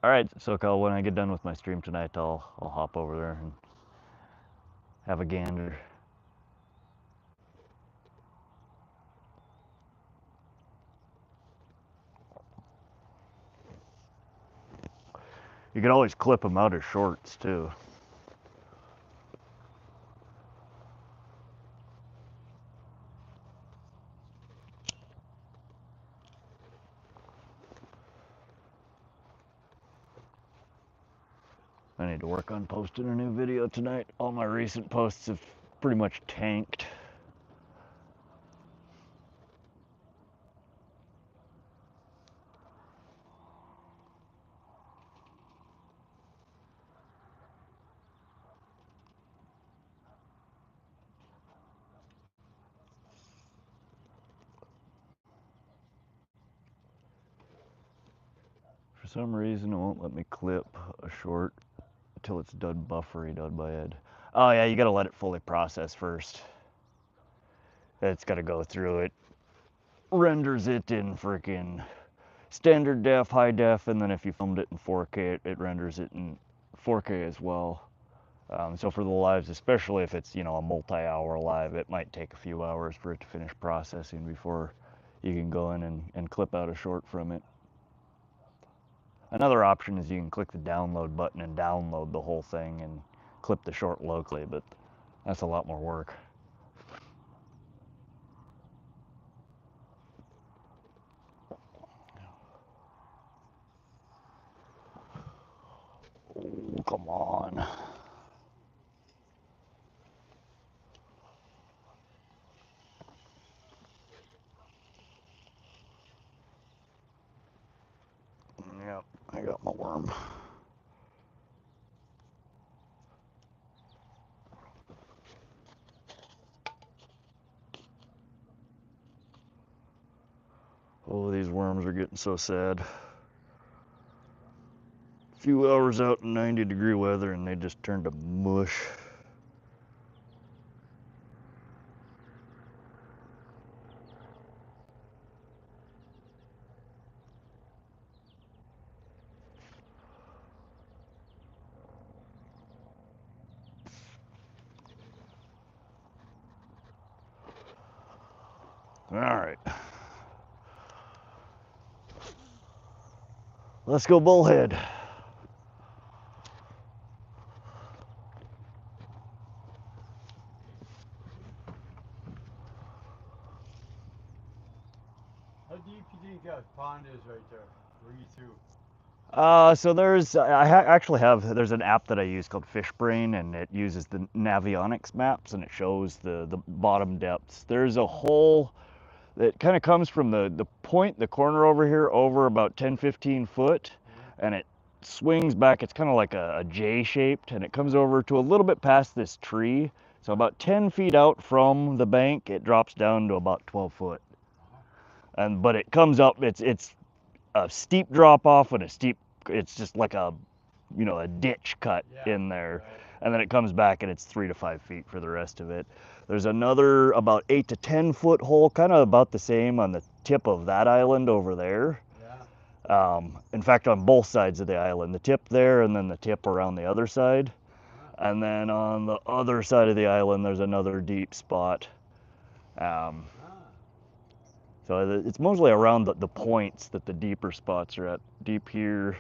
All right, SoCal, when I get done with my stream tonight, I'll hop over there and have a gander. You can always clip them out as shorts too. I need to work on posting a new video tonight. All my recent posts have pretty much tanked. For some reason, it won't let me clip a short until it's done buffering on my end. Oh yeah, you gotta let it fully process first. It's gotta go through it. Renders it in freaking standard def, high def, and then if you filmed it in 4K, it renders it in 4K as well. So for the lives, especially if it's, you know, a multi-hour live, it might take a few hours for it to finish processing before you can go in and clip out a short from it. Another option is you can click the download button and download the whole thing and clip the short locally, but that's a lot more work. Oh, come on. Oh, these worms are getting so sad. A few hours out in 90-degree weather and they just turned to mush. All right. Let's go bullhead. How deep you think that pond is right there? Where you through? So there's, actually there's an app that I use called FishBrain, and it uses the Navionics maps, and it shows the bottom depths. There's a hole that kind of comes from the point, the corner over here, over about 10-15 foot, and it swings back. It's kind of like a J-shaped, and it comes over to a little bit past this tree. So about 10 feet out from the bank, it drops down to about 12 foot. But it comes up, it's a steep drop off and it's just like a ditch cut in there. Right. And then it comes back and it's 3 to 5 feet for the rest of it. There's another about 8 to 10 foot hole, kind of about the same on the tip of that island over there. Yeah. In fact, on both sides of the island, the tip there and then the tip around the other side. And then on the other side of the island, there's another deep spot. So it's mostly around the points that the deeper spots are at. Deep here,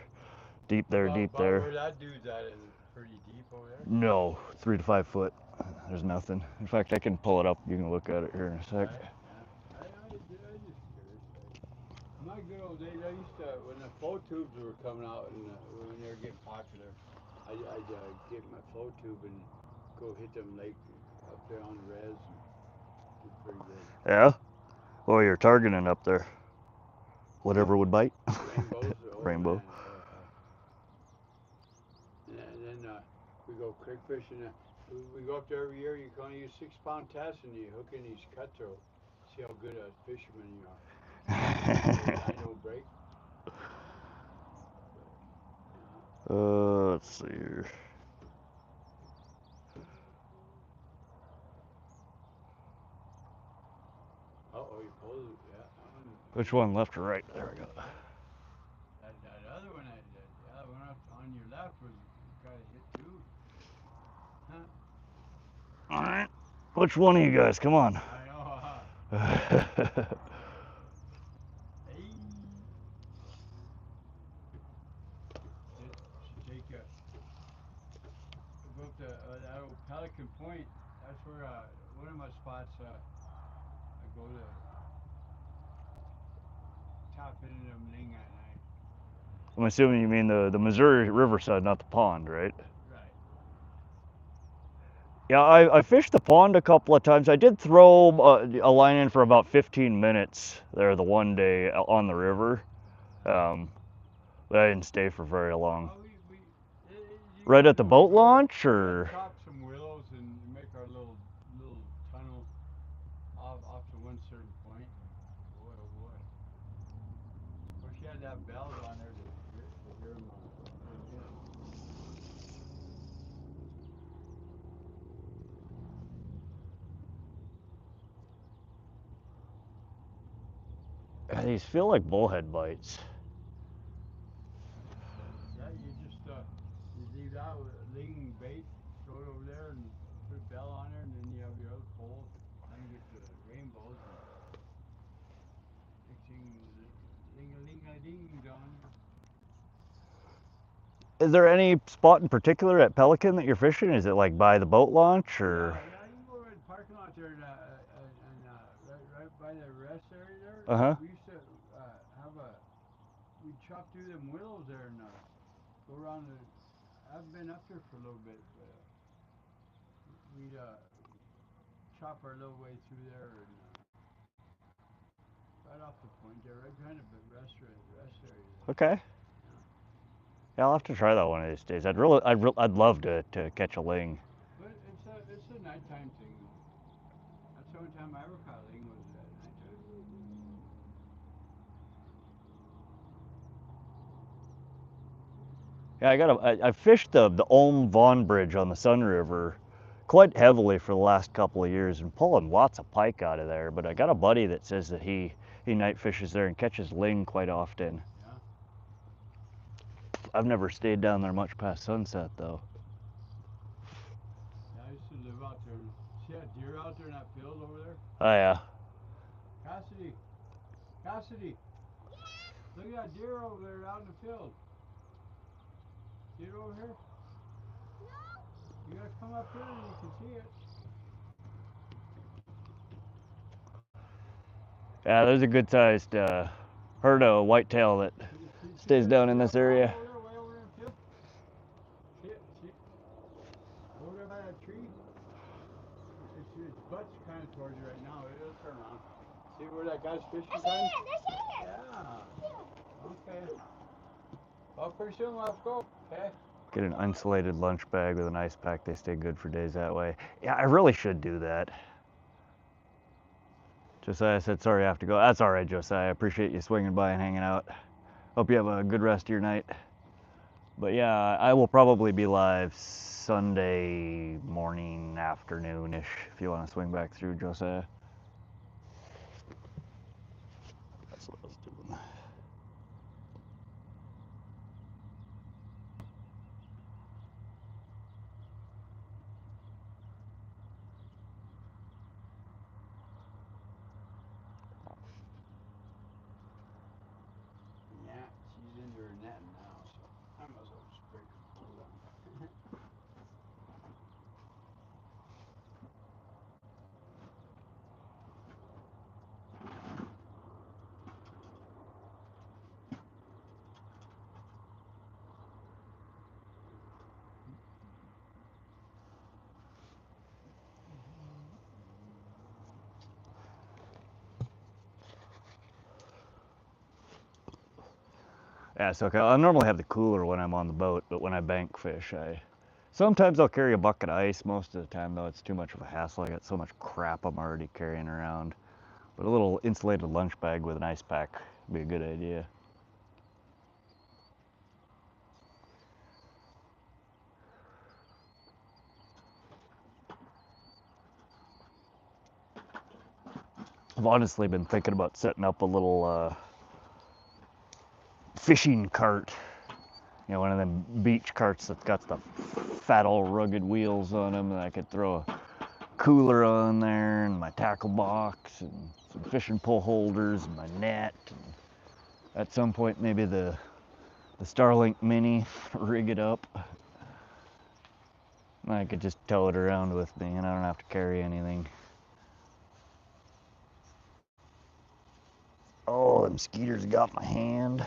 deep there, deep there. Where that dude's at is pretty deep over there? No, 3 to 5 foot. There's nothing. In fact, I can pull it up. You can look at it here in a sec. I just curious. In my good old days, I used to, when the flow tubes were coming out and when they were getting popular, I'd get my flow tube and go hit them lake up there on the res. And it's pretty good. Yeah? Oh, you're targeting up there. Whatever would bite. Rainbows. Rainbow. Man. And then we go creek fishing. We go up there every year. You can only use 6-pound tests and you hook in these cutthroat. See how good a fisherman you are. I don't break. Let's see here. You pulled it. Yeah. Which one, left or right? There we go. That other one, the other one up on your left was got hit too. Huh? All right. Which one of you guys? Come on. I know. Hey. Take a go up to that old Pelican Point. That's where one of my spots. I go to tap into them ling at night. I'm assuming you mean the Missouri Riverside, not the pond, right? Right. Yeah, I fished the pond a couple of times. I did throw a line in for about 15 minutes there the one day on the river, but I didn't stay for very long. Right at the boat launch, or? Chop some willows and make our little tunnel off to one certain point. Boy, oh boy. Of course, you had to have bells on there to hear them in. These feel like bullhead bites. Yeah, you just you leave that with ling bait, throw it over there, and put a bell on there, and then you have your other pole trying to get the rainbows. And next thing, ling-a-ling-a-ding's on there. Is there any spot in particular at Pelican that you're fishing? Is it like by the boat launch, or? Yeah, you can go right in the parking lot there and right by the rest area there. Uh-huh. We used to we'd chop through them willows there and go around the. I've been up there for a little bit, but we'd chop our little way through there and right off the point there, right behind the rest area there. Okay. Yeah, I'll have to try that one of these days. I'd love to catch a ling. But it's a nighttime thing though. That's the only time I ever caught a ling was at nighttime. Yeah, I fished the Vaughn bridge on the Sun River quite heavily for the last couple of years and pulling lots of pike out of there. But I got a buddy that says that he night fishes there and catches ling quite often. Yeah. I've never stayed down there much past sunset though. Yeah, I used to live out there. See that deer out there in that field over there? Oh yeah. Cassidy. Cassidy. Look at that deer over there out in the field. See it over here? You gotta come up here and you can see it. Yeah, there's a good sized herd of whitetail that stays down in this area. Over there, way over in the field. See it? See it? Over there by that tree. Its butt's kind of towards you right now. It'll turn around. See where that guy's fishing? I see it. I see it. Yeah. Okay. Well, pretty soon let's go. Okay. Get an insulated lunch bag with an ice pack. They stay good for days that way. Yeah, I really should do that. Josiah said, sorry I have to go. That's all right, Josiah. I appreciate you swinging by and hanging out. Hope you have a good rest of your night. But yeah, I will probably be live Sunday morning, afternoon-ish, if you want to swing back through, Josiah. That's what I was doing. Yeah, she's into her net now, so I must as well just break her pole down. Yeah, so I normally have the cooler when I'm on the boat, but when I bank fish, sometimes I'll carry a bucket of ice. Most of the time, though, it's too much of a hassle. I got so much crap I'm already carrying around. But a little insulated lunch bag with an ice pack would be a good idea. I've honestly been thinking about setting up a little fishing cart. You know, one of them beach carts that's got the fat old rugged wheels on them, and I could throw a cooler on there and my tackle box and some fishing pole holders and my net. And at some point, maybe the Starlink Mini, rig it up. I could just tow it around with me and I don't have to carry anything. Oh, them skeeters got my hand.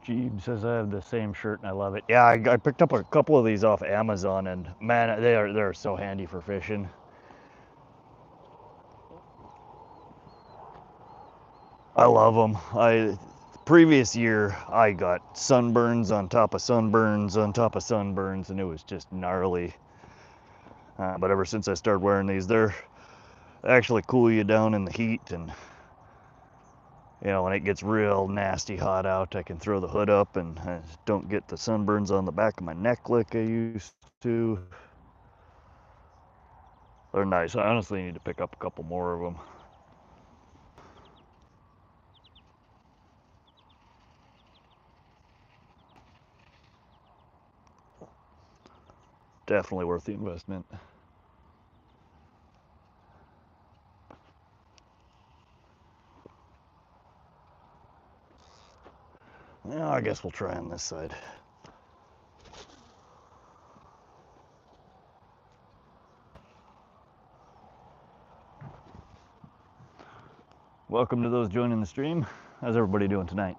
Jeeb says I have the same shirt and I love it. Yeah, I picked up a couple of these off Amazon and man, they're so handy for fishing. I love them. Previous year I got sunburns on top of sunburns on top of sunburns and it was just gnarly. But ever since I started wearing these, they're actually cool you down in the heat, and you know, when it gets real nasty hot out, I can throw the hood up and I don't get the sunburns on the back of my neck like I used to. They're nice. I honestly need to pick up a couple more of them. Definitely worth the investment. Well, I guess we'll try on this side. Welcome to those joining the stream. How's everybody doing tonight?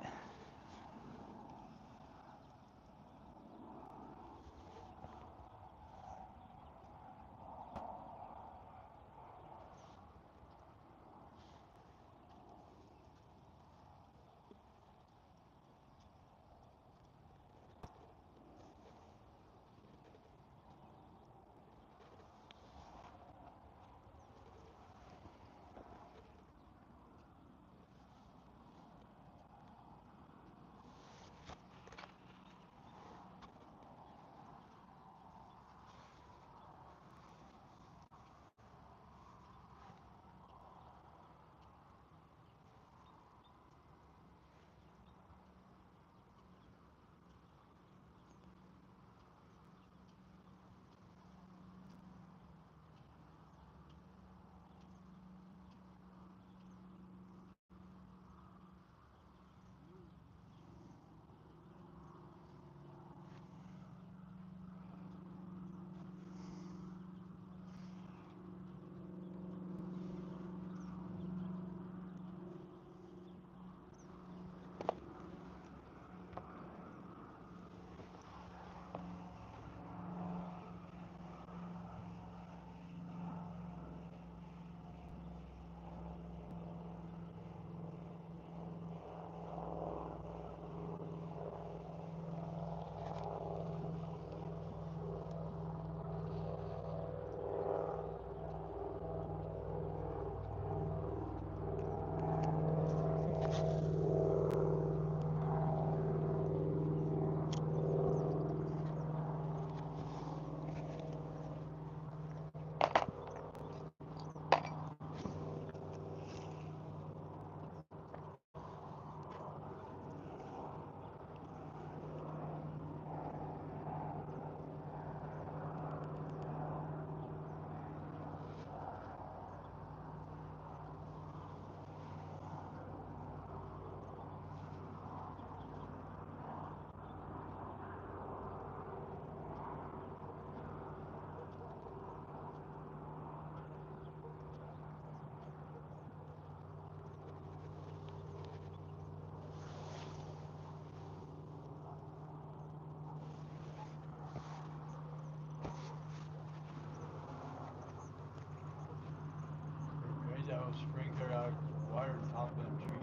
Guys that will sprinkler out water on top of them trees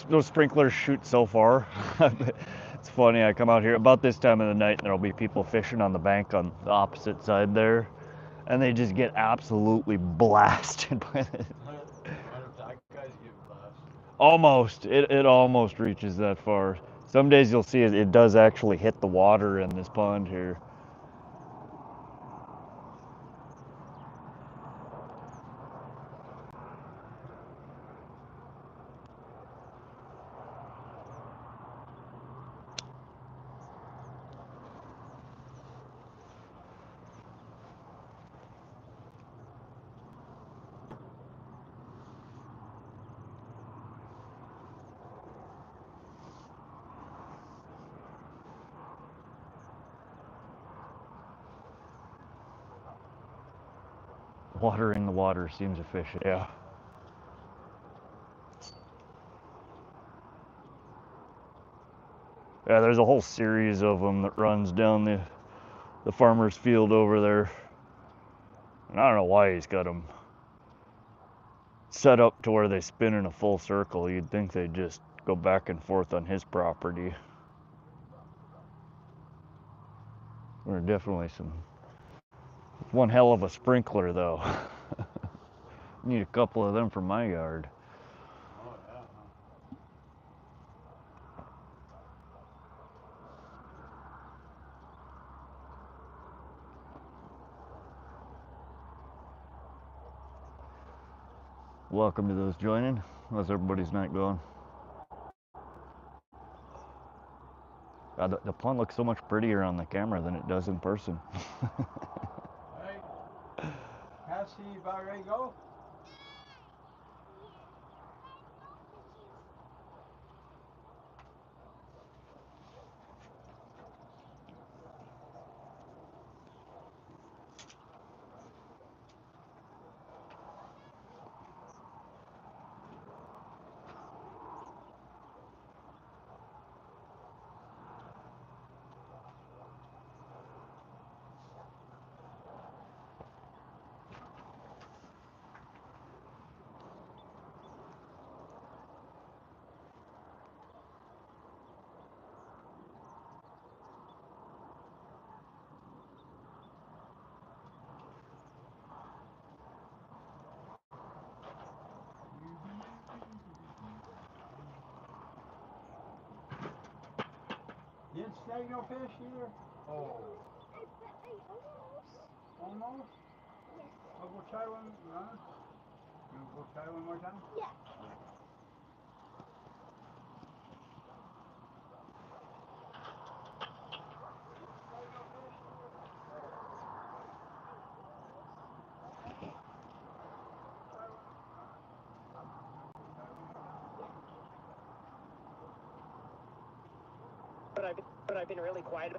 Those sprinklers shoot so far. It's funny, I come out here about this time of the night and there'll be people fishing on the bank on the opposite side there, and they just get absolutely blasted by it. What if that guy's getting blasted? Almost. It almost reaches that far. Some days you'll see it does actually hit the water in this pond here. Watering the water seems efficient. Yeah. Yeah, there's a whole series of them that runs down the farmer's field over there. And I don't know why he's got them set up to where they spin in a full circle. You'd think they'd just go back and forth on his property. We're definitely one hell of a sprinkler though. Need a couple of them for my yard. Oh, yeah. welcome to those joining. How's everybody's night going? The pond looks so much prettier on the camera than it does in person. Alright. Cassie, you about ready to go? You didn't snag no fish either? Oh. Almost? Yes. Well, we'll try one. We'll try one more time? Yeah. But I've been really quiet.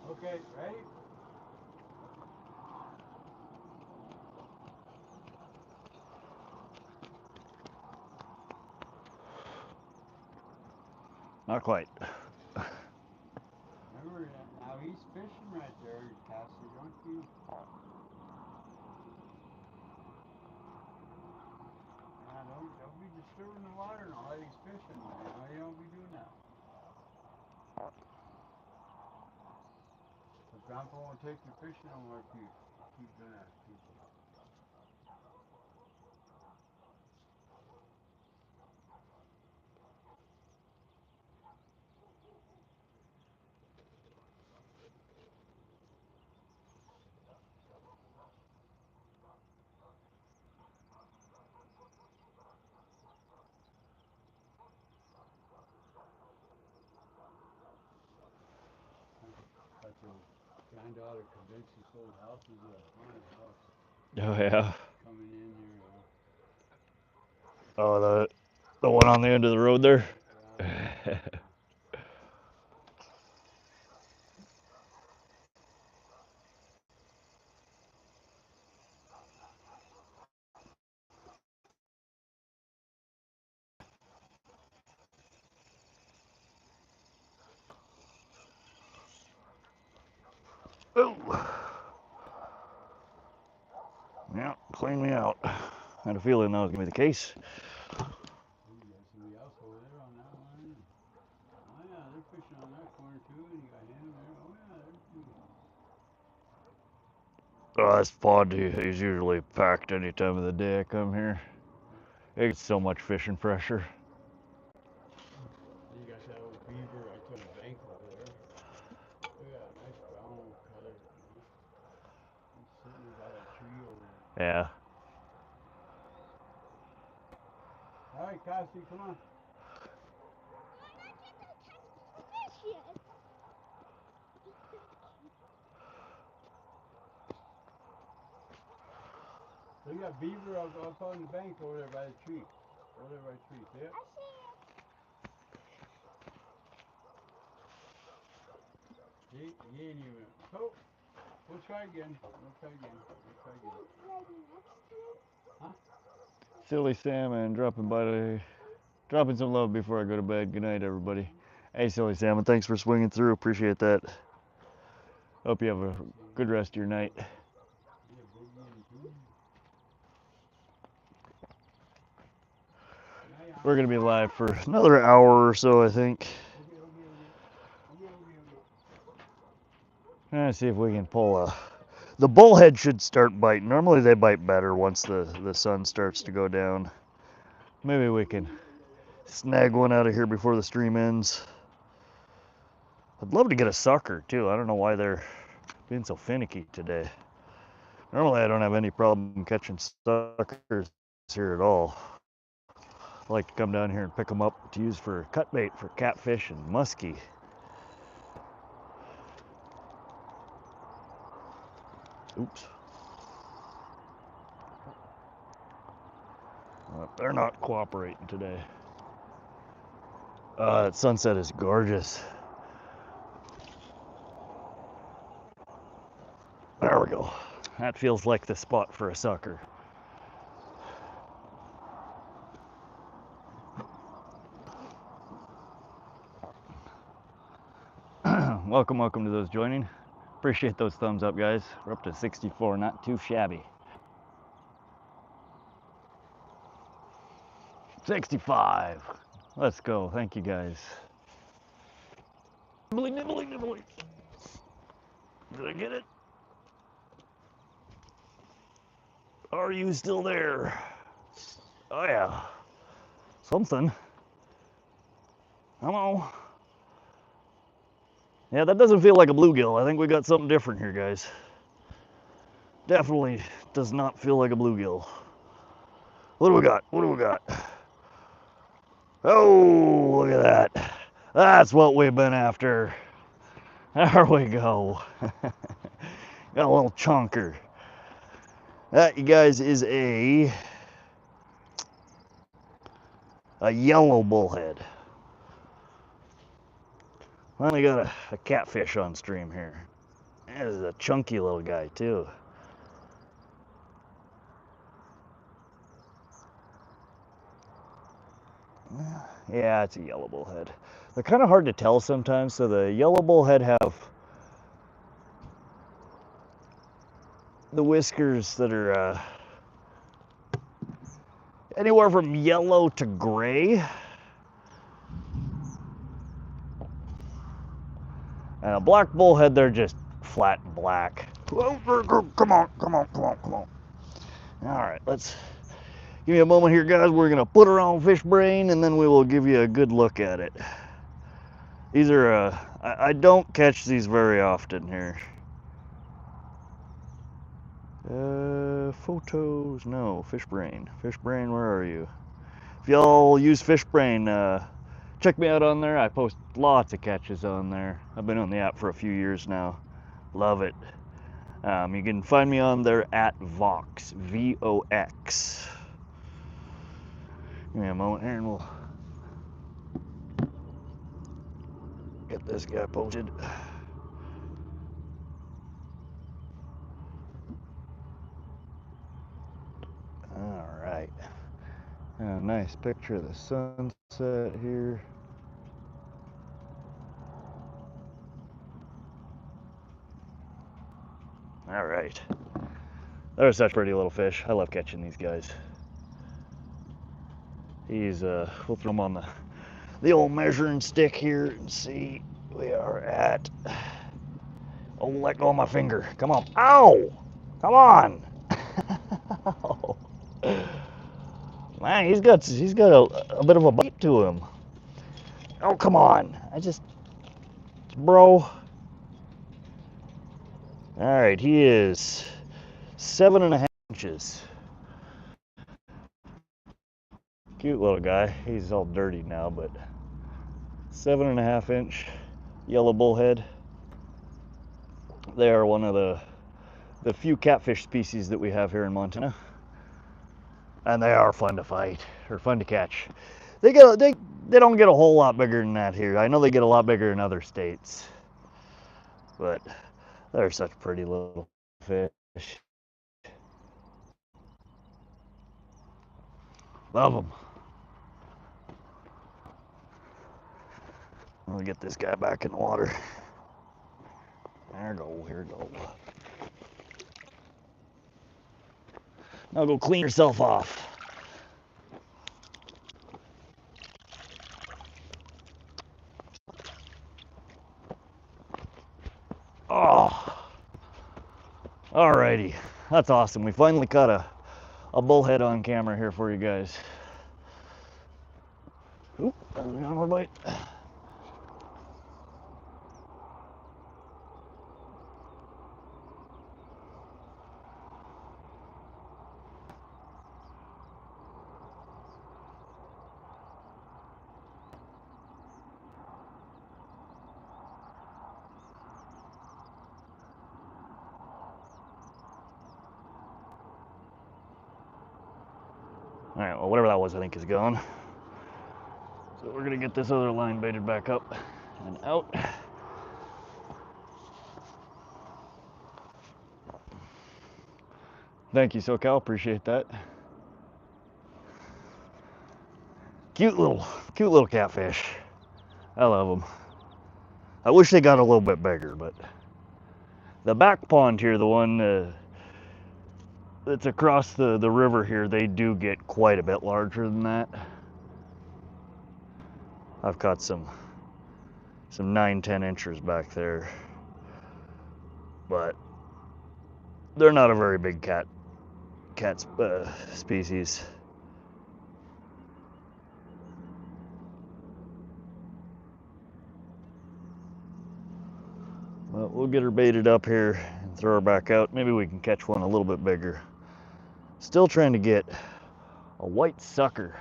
Okay, ready? Not quite. Remember, now he's fishing right there, Cassie, don't you? Yeah, don't be disturbing the water now while he's fishing. No, you don't be doing that. The grandpa won't take you fishing no more if you keep doing that to people. Got your granddaughter convinced this old house is a haunted house. Oh yeah. Coming in here, Oh, the one on the end of the road there. yeah. Oh. clean me out. I had a feeling that was gonna be the case. You got somebody else over there on that one. Oh yeah, they're fishing on that corner too, and you got him there. Oh yeah, there's two. This pond is usually packed any time of the day I come here. It gets so much fishing pressure. Then you got that old beaver right on the bank over there. Look at that nice brown color. He's sitting by that tree over there. Yeah. All right, Cassie, come on. Fish yet. So you got beaver up on the bank over there by the tree. Over there by the tree. See it? I see it. He ain't even. So, we'll try again. We'll try again. We'll try again. Right next to it. Huh? Silly Salmon dropping some love before I go to bed. Good night, everybody. Hey, Silly Salmon, thanks for swinging through. Appreciate that. Hope you have a good rest of your night. Yeah, boogie and two. We're gonna be live for another hour or so, I think. See if we can pull the bullhead should start biting. Normally they bite better once the sun starts to go down. Maybe we can snag one out of here before the stream ends. I'd love to get a sucker too. I don't know why they're being so finicky today. Normally I don't have any problem catching suckers here at all. I like to come down here and pick them up to use for cut bait for catfish and muskie. Oops. They're not cooperating today. That sunset is gorgeous. There we go. That feels like the spot for a sucker. welcome to those joining. Appreciate those thumbs up, guys. We're up to 64, not too shabby. 65. Let's go. Thank you, guys. Nibbling. Did I get it? Are you still there? Oh yeah. Something. Hello. Yeah, that doesn't feel like a bluegill. I think we got something different here, guys. Definitely does not feel like a bluegill. What do we got? Oh, look at that. That's what we've been after. There we go. Got a little chunker. That, you guys, is a yellow bullhead. Finally got a catfish on stream here. That is a chunky little guy too. Yeah, it's a yellow bullhead. They're kind of hard to tell sometimes. So the yellow bullhead have the whiskers that are anywhere from yellow to gray. And a black bullhead, they're just flat black. Whoa, come on. All right, let's give me a moment here, guys. We're gonna put her on fish brain, and then we will give you a good look at it. These are I don't catch these very often here. Photos, no, fish brain. Fish brain, where are you? If y'all use fish brain, check me out on there. I post lots of catches on there. I've been on the app for a few years now. Love it. You can find me on there at Vox, V-O-X. Give me a moment here and we'll get this guy posted. All right. Nice picture of the sunset here. All right. They're such pretty little fish. I love catching these guys. We'll throw them on the old measuring stick here and see. We are at, oh, let go of my finger. Come on. Ow! Come on! Man, he's got a bit of a bite to him. Oh, come on. Bro. All right, he is 7.5 inches. Cute little guy. He's all dirty now, but 7.5 inch yellow bullhead. They are one of the few catfish species that we have here in Montana, and they are fun to fight or fun to catch. They don't get a whole lot bigger than that here. I know they get a lot bigger in other states, but they're such pretty little fish. Love them. I'll get this guy back in the water. There we go, here we go. Now go clean yourself off. Oh, alrighty, that's awesome. We finally caught a bullhead on camera here for you guys. Oop, there's another bite. All right, well, whatever that was, I think is gone. So we're gonna get this other line baited back up and out. Thank you, SoCal, appreciate that. Cute little catfish. I love them. I wish they got a little bit bigger, but the back pond here, the one that's across the river here, they do get quite a bit larger than that. I've caught some 9-10 inchers back there, but they're not a very big cat species. Well, we'll get her baited up here and throw her back out. Maybe we can catch one a little bit bigger. Still trying to get a white sucker.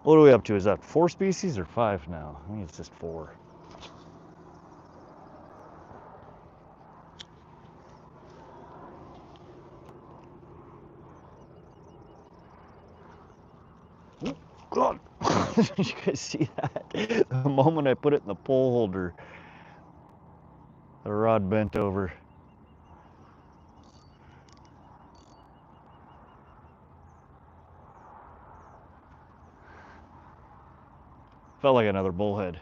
What are we up to? Is that 4 species or 5 now? I think it's just 4. Oh, God! Did you guys see that? The moment I put it in the pole holder, the rod bent over. Felt like another bullhead.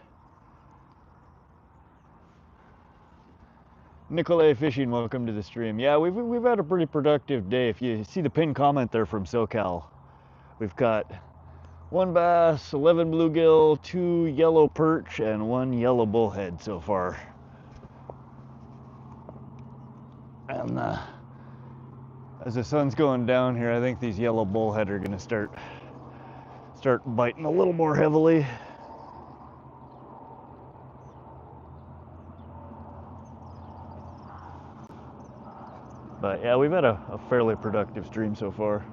Nicolay Fishing, welcome to the stream. Yeah, we've had a pretty productive day. If you see the pinned comment there from SoCal, we've got 1 bass, 11 bluegill, 2 yellow perch, and 1 yellow bullhead so far. And as the sun's going down here, I think these yellow bullhead are gonna start biting a little more heavily. But yeah, we've had a fairly productive stream so far.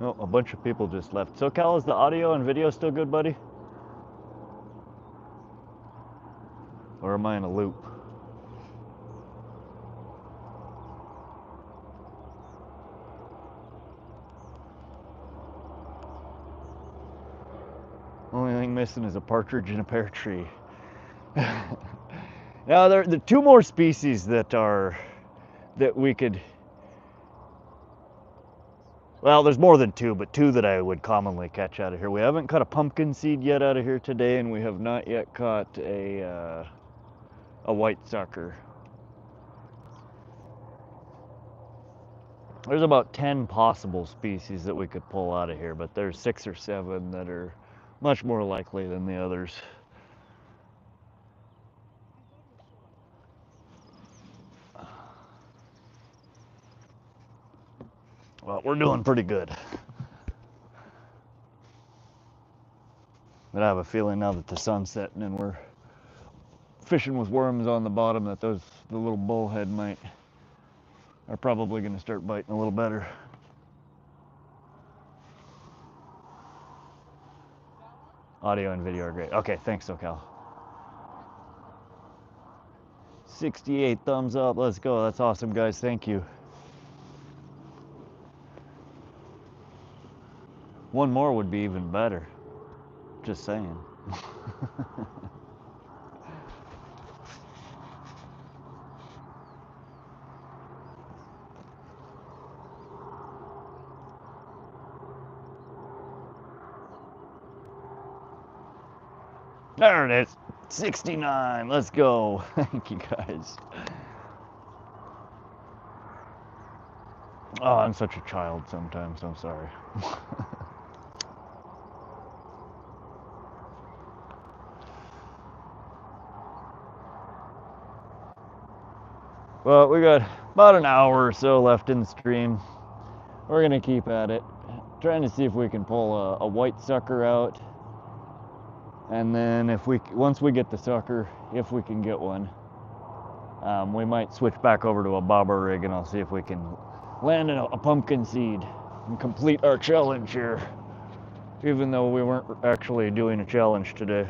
Oh, a bunch of people just left. SoCal, is the audio and video still good, buddy? Or am I in a loop? Only thing missing is a partridge in a pear tree. Now there are 2 more species that we could Well, there's more than two, but two that I would commonly catch out of here. We haven't caught a pumpkinseed yet out of here today, and we have not yet caught a white sucker. There's about 10 possible species that we could pull out of here, but there's 6 or 7 that are much more likely than the others. Well, we're doing pretty good. But I have a feeling now that the sun's setting and we're fishing with worms on the bottom that the little bullhead are probably going to start biting a little better. Audio and video are great. Okay, thanks, SoCal. 68 thumbs up. Let's go. That's awesome, guys. Thank you. One more would be even better. Just saying. There it is. 69. Let's go. Thank you, guys. Oh, I'm such a child sometimes. I'm sorry. Well, we got about an hour or so left in the stream. We're gonna keep at it, trying to see if we can pull a white sucker out, and then once we get the sucker, if we can get one, we might switch back over to a bobber rig, and I'll see if we can land a pumpkinseed and complete our challenge here, even though we weren't actually doing a challenge today.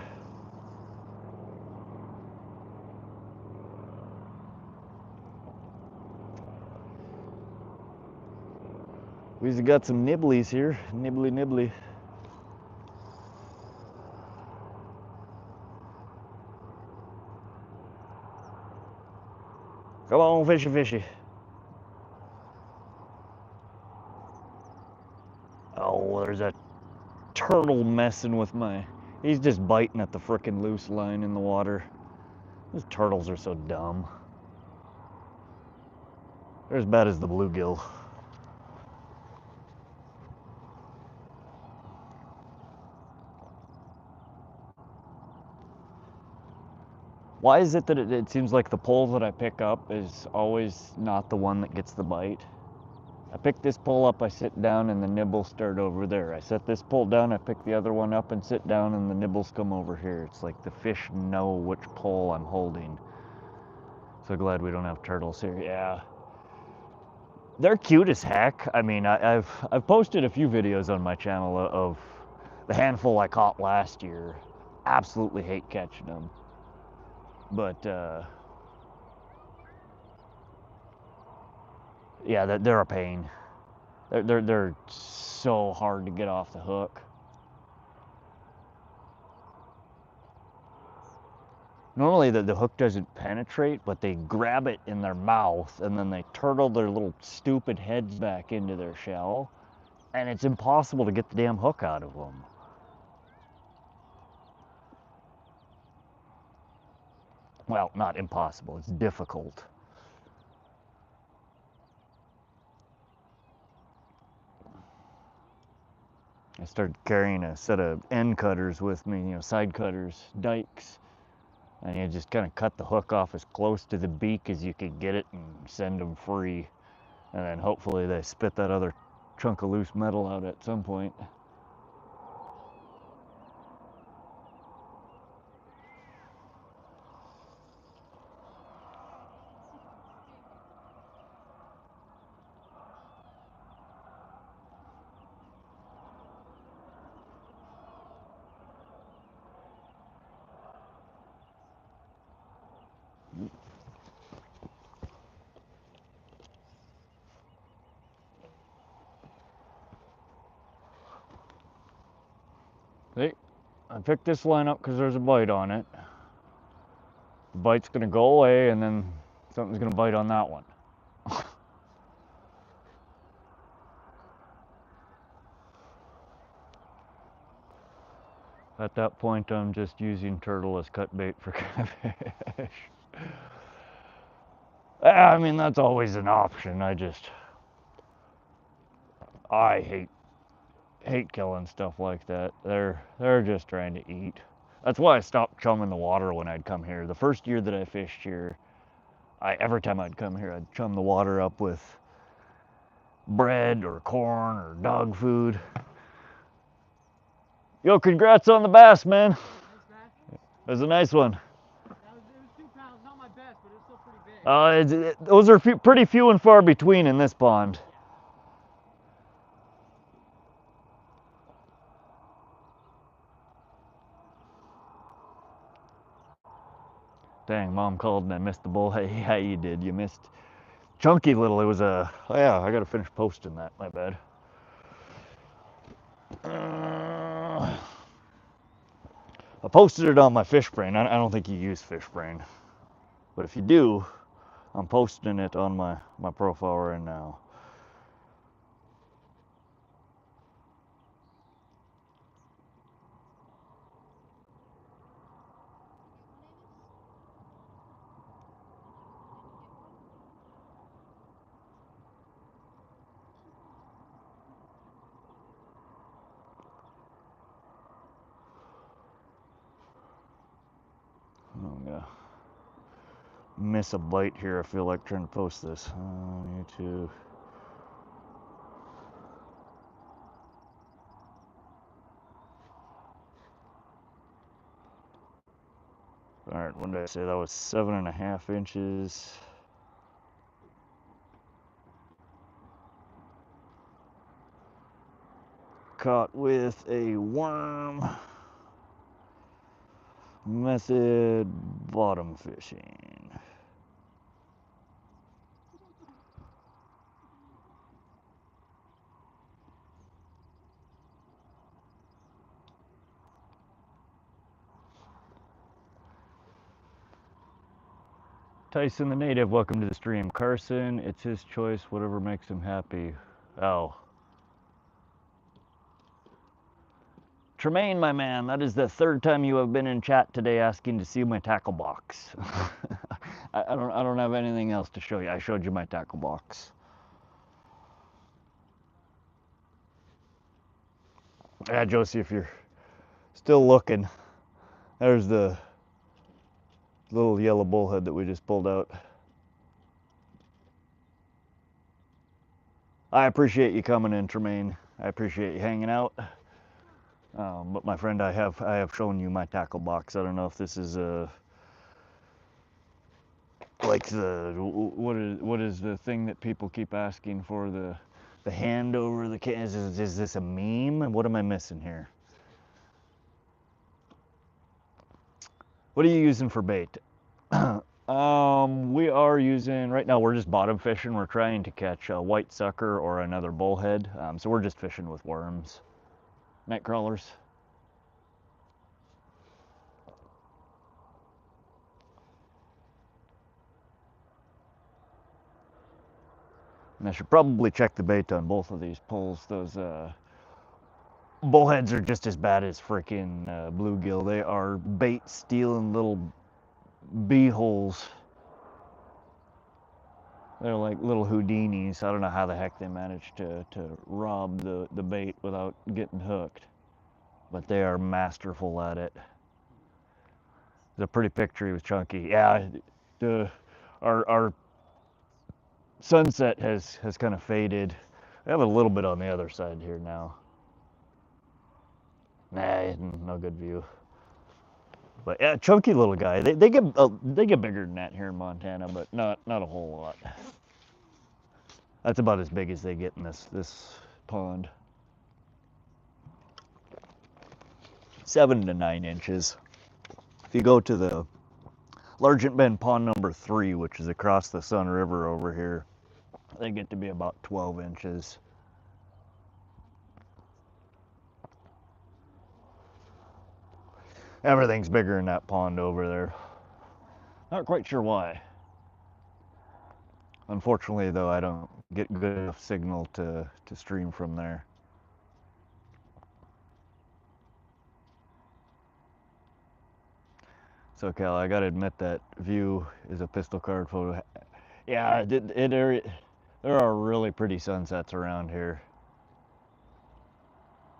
We've got some nibblies here, nibbly. Come on, fishy. Oh, there's a turtle messing with he's just biting at the frickin' loose line in the water. Those turtles are so dumb. They're as bad as the bluegill. Why is it that it seems like the pole that I pick up is always not the one that gets the bite? I pick this pole up, I sit down, and the nibbles start over there. I set this pole down, I pick the other one up and sit down, and the nibbles come over here. It's like the fish know which pole I'm holding. So glad we don't have turtles here. Yeah. They're cute as heck. I mean, I've posted a few videos on my channel of the handful I caught last year. Absolutely hate catching them. But yeah, they're a pain. They're so hard to get off the hook. Normally the hook doesn't penetrate, but they grab it in their mouth and then they turtle their little stupid heads back into their shell, and it's impossible to get the damn hook out of them. Well, not impossible, it's difficult. I started carrying a set of end cutters with me, side cutters, dikes, and you just kind of cut the hook off as close to the beak as you could get it and send them free. And then hopefully they spit that other chunk of loose metal out at some point. See, I picked this line up because there's a bite on it. The bite's gonna go away and then something's gonna bite on that one. At that point, I'm just using turtle as cut bait for catfish. I mean, that's always an option. I hate killing stuff like that. They're just trying to eat. That's why I stopped chumming the water when I'd come here. The first year that I fished here, every time I'd come here, I'd chum the water up with bread or corn or dog food. Yo, congrats on the bass, man. Nice bass. It was a nice one. It was 2 pounds, not my best, but it's still pretty big. Those are pretty few and far between in this pond. Dang, Mom called and I missed the bull. Hey, yeah, you did. You missed chunky little. It was a. Oh yeah, I gotta finish posting that. My bad. I posted it on my fish brain. I don't think you use fish brain, but if you do, I'm posting it on my profile right now. I'm gonna miss a bite here. I feel like trying to post this. YouTube. All right, what did I say? That was 7.5 inches. Caught with a worm. Method bottom fishing. Tyson the Native, welcome to the stream. Carson, it's his choice, whatever makes him happy. Oh. Tremaine, my man, that is the third time you have been in chat today asking to see my tackle box. I don't have anything else to show you. I showed you my tackle box. Yeah, Josie, if you're still looking, there's the little yellow bullhead that we just pulled out. I appreciate you coming in, Tremaine. I appreciate you hanging out. But my friend, I have shown you my tackle box. I don't know if this is like what is the thing that people keep asking for, the hand over the can. Is this a meme? What am I missing here? What are you using for bait? We are using, right now we're just bottom fishing. We're trying to catch a white sucker or another bullhead. So we're just fishing with worms, night crawlers. And I should probably check the bait on both of these pulls. Those bullheads are just as bad as freaking bluegill. They are bait stealing little bee holes. They're like little Houdinis. I don't know how the heck they managed to rob the bait without getting hooked. But they are masterful at it. It's a pretty picture. He was chunky. Yeah, our sunset has kind of faded. I have a little bit on the other side here now. Nah, no good view. But yeah, chunky little guy. They get bigger than that here in Montana, but not a whole lot. That's about as big as they get in this pond. 7 to 9 inches. If you go to the Largent Bend Pond number 3, which is across the Sun River over here, they get to be about 12 inches. Everything's bigger in that pond over there. Not quite sure why. Unfortunately, though, I don't get good enough signal to stream from there. SoCal, I gotta admit that view is a pistol card photo. Yeah, there are really pretty sunsets around here.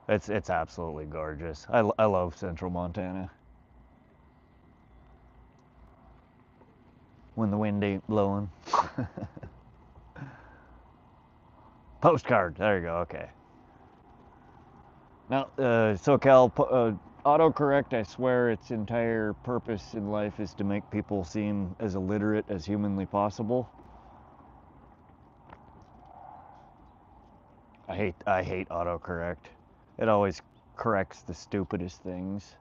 It's absolutely gorgeous. I love central Montana. When the wind ain't blowing. Postcard, there you go, okay. Now, SoCal, autocorrect, I swear its entire purpose in life is to make people seem as illiterate as humanly possible. I hate autocorrect. It always corrects the stupidest things.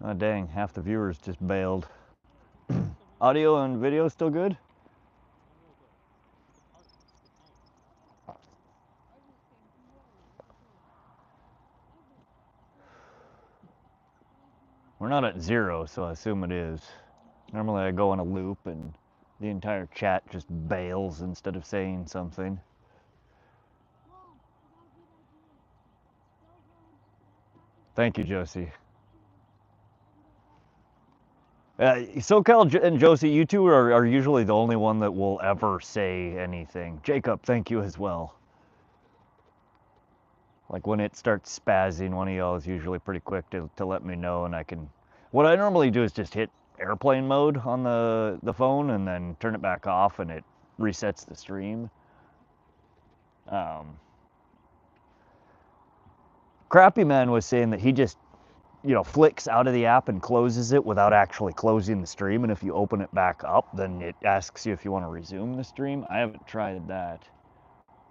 Oh dang, half the viewers just bailed. Audio and video still good? We're not at 0, so I assume it is. Normally I go on a loop and the entire chat just bails instead of saying something. Thank you, Josie. SoCal and Josie, you two are usually the only one that will ever say anything. Jacob, thank you as well. Like when it starts spazzing, one of y'all is usually pretty quick to let me know, and I can... What I normally do is just hit airplane mode on the phone and then turn it back off and it resets the stream. Crappy Man was saying that he just, flicks out of the app and closes it without actually closing the stream, and if you open it back up, then it asks you if you want to resume the stream. I haven't tried that.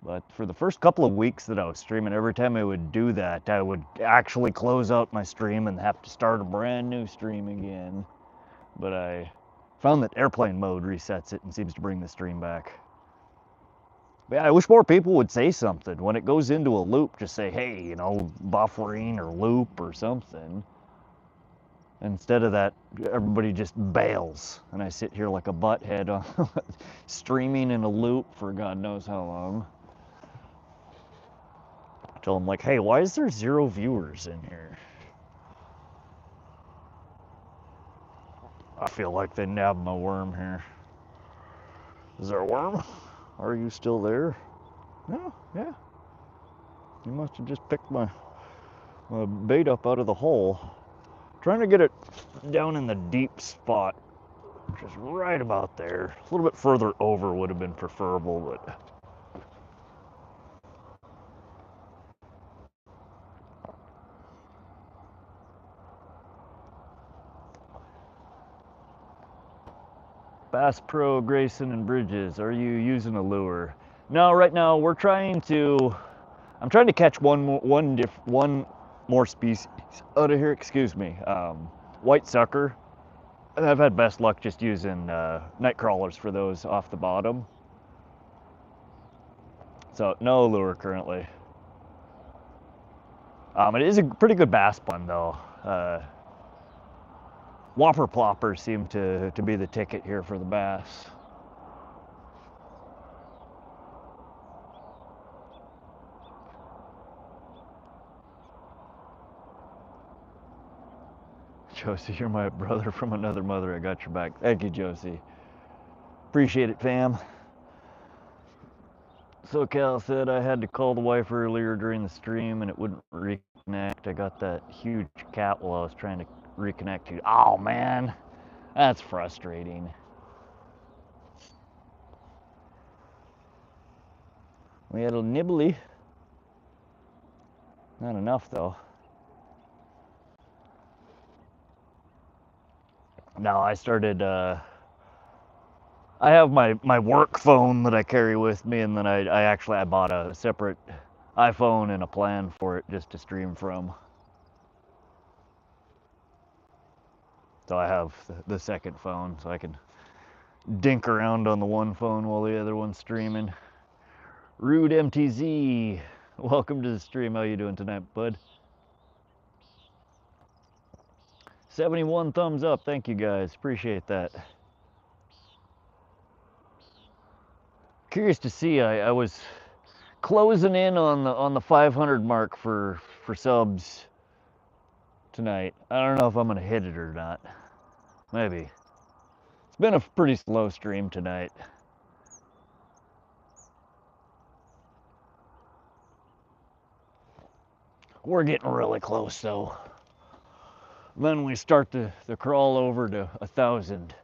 But for the first couple of weeks that I was streaming, every time I would do that, I would actually close out my stream and have to start a brand new stream again. But I found that airplane mode resets it and seems to bring the stream back. But yeah, I wish more people would say something. When it goes into a loop, just say, hey, buffering or loop or something. Instead of that, everybody just bails. And I sit here like a butthead on streaming in a loop for God knows how long. Tell them like, hey, why is there 0 viewers in here? I feel like they nabbed my worm here. Is there a worm? Are you still there? No, yeah. You must have just picked my bait up out of the hole. Trying to get it down in the deep spot, which is right about there. A little bit further over would have been preferable, but... Bass Pro, Grayson, and Bridges, are you using a lure? No, right now we're trying to... I'm trying to catch one more species out of here, excuse me. White sucker. And I've had best luck just using night crawlers for those off the bottom. So no lure currently. It is a pretty good bass pun though. Whopper ploppers seem to be the ticket here for the bass. Josie, you're my brother from another mother. I got your back. Thank you, Josie. Appreciate it, fam. SoCal said I had to call the wife earlier during the stream and it wouldn't reconnect. I got that huge cat while I was trying to reconnect to. Oh man, that's frustrating. We had a nibbly. Not enough though. No, I started, I have my work phone that I carry with me, and then I bought a separate iPhone and a plan for it just to stream from. So I have the second phone, so I can dink around on the one phone while the other one's streaming. Rude MTZ, welcome to the stream. How you doing tonight, bud? 71 thumbs up, thank you guys, appreciate that. Curious to see, I was closing in on the 500 mark for subs tonight. I don't know if I'm gonna hit it or not. Maybe. It's been a pretty slow stream tonight. We're getting really close though. Then we start the crawl over to 1,000.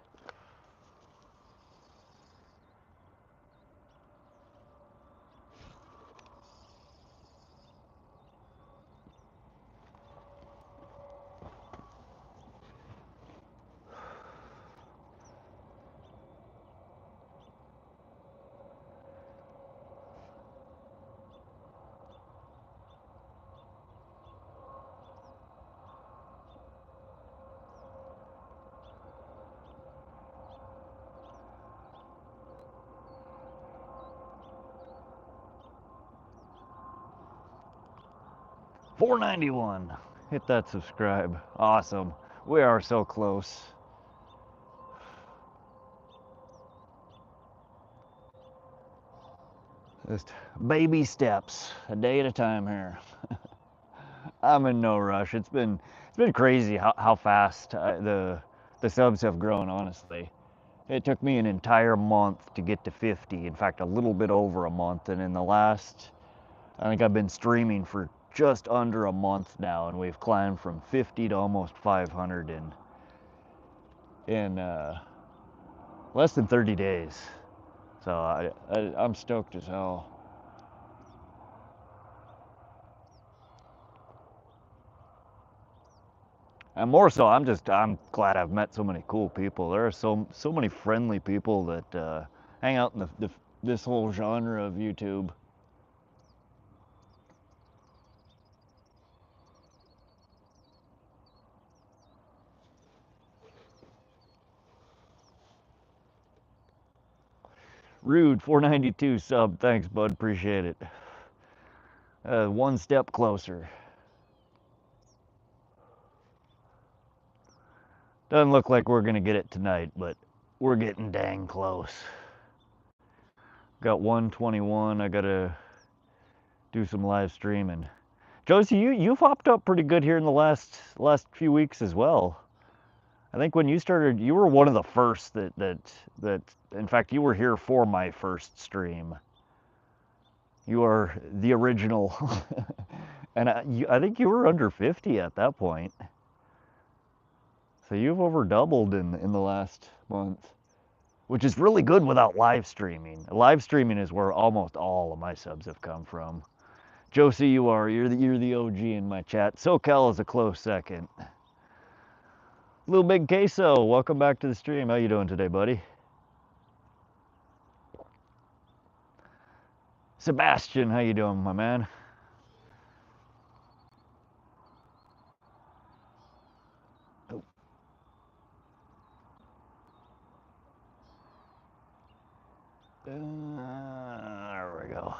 $4.91. Hit that subscribe. Awesome. We are so close. Just baby steps, a day at a time here. I'm in no rush. It's been crazy how fast the subs have grown. Honestly, it took me an entire month to get to 50. In fact, a little bit over a month. And in the last, I think I've been streaming for just under a month now, and we've climbed from 50 to almost 500 in less than 30 days. So I'm stoked as hell. And more so, I'm glad I've met so many cool people. There are so many friendly people that hang out in this whole genre of YouTube. Rude 492 sub, thanks bud, appreciate it. One step closer. Doesn't look like we're gonna get it tonight, but we're getting dang close. Got 121. I gotta do some live streaming. Josie, you've hopped up pretty good here in the last few weeks as well. I think when you started, you were one of the first that in fact, you were here for my first stream. You are the original. And I think you were under 50 at that point. So you've over doubled in the last month, which is really good without live streaming. Live streaming is where almost all of my subs have come from. Josie, you're the OG in my chat. SoCal is a close second. Little Big Queso, welcome back to the stream. How you doing today, buddy? Sebastian, how you doing, my man? Oh. There we go.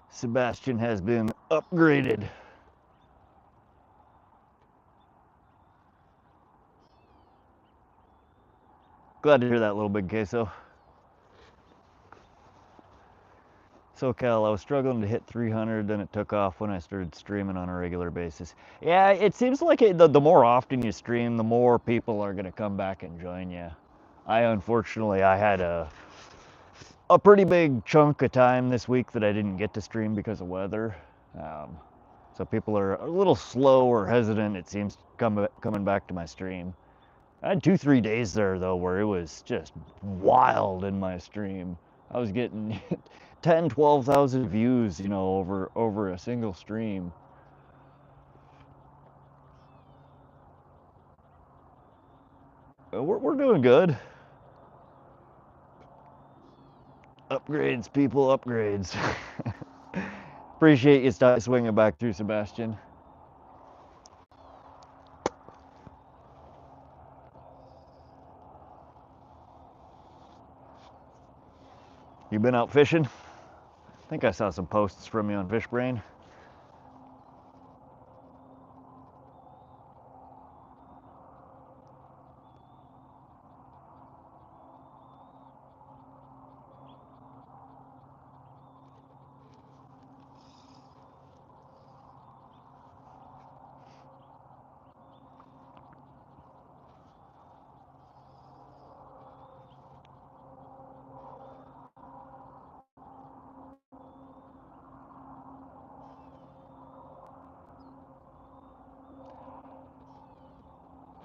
Sebastian has been upgraded. Glad to hear that, Little Big Queso. SoCal, I was struggling to hit 300, then it took off when I started streaming on a regular basis. Yeah, it seems like the more often you stream, the more people are going to come back and join you. Unfortunately, I had a pretty big chunk of time this week that I didn't get to stream because of weather. So people are a little slow or hesitant, it seems, coming back to my stream. I had 2-3 days there, though, where it was just wild in my stream. I was getting 10, 12,000 views, over a single stream. We're doing good. Upgrades, people, upgrades. Appreciate you swinging back through, Sebastian. You been out fishing? I think I saw some posts from you on FishBrain.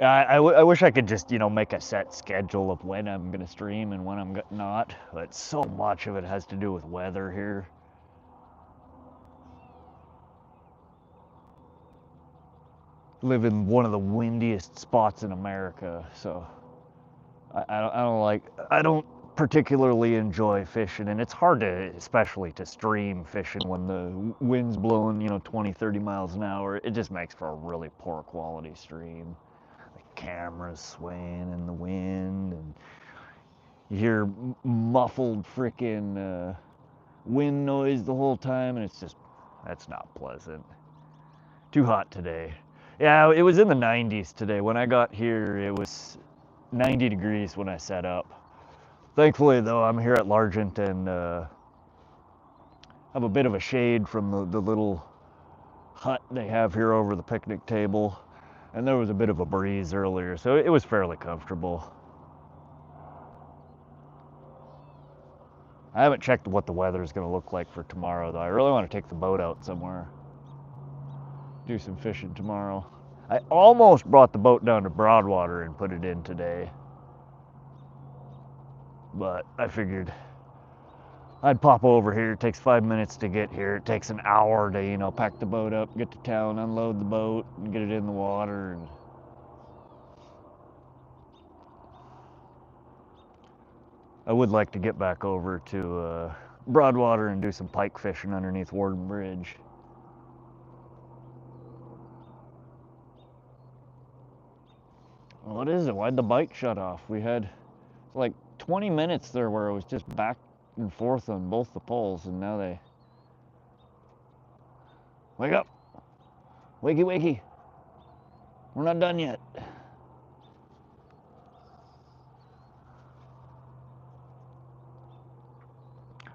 I wish I could just, you know, make a set schedule of when I'm going to stream and when I'm not, but so much of it has to do with weather here. Live in one of the windiest spots in America, so I don't particularly enjoy fishing, and it's hard to, especially to stream fishing when the wind's blowing, you know, 20, 30 miles an hour. It just makes for a really poor quality stream. The camera's swaying in the wind, and you hear muffled freaking wind noise the whole time, and it's just, that's not pleasant. Too hot today. Yeah, it was in the 90s today. When I got here, it was 90 degrees when I set up. Thankfully, though, I'm here at Largent and have a bit of a shade from the little hut they have here over the picnic table. And there was a bit of a breeze earlier, so it was fairly comfortable. I haven't checked what the weather is going to look like for tomorrow, though. I really want to take the boat out somewhere. Do some fishing tomorrow. I almost brought the boat down to Broadwater and put it in today. But I figured I'd pop over here. It takes 5 minutes to get here. It takes an hour to, you know, pack the boat up, get to town, unload the boat, and get it in the water. And I would like to get back over to Broadwater and do some pike fishing underneath Warden Bridge. What is it? Why'd the bike shut off? We had like 20 minutes there where it was just back and forth on both the poles, and now they... Wake up! Wakey, wakey! We're not done yet.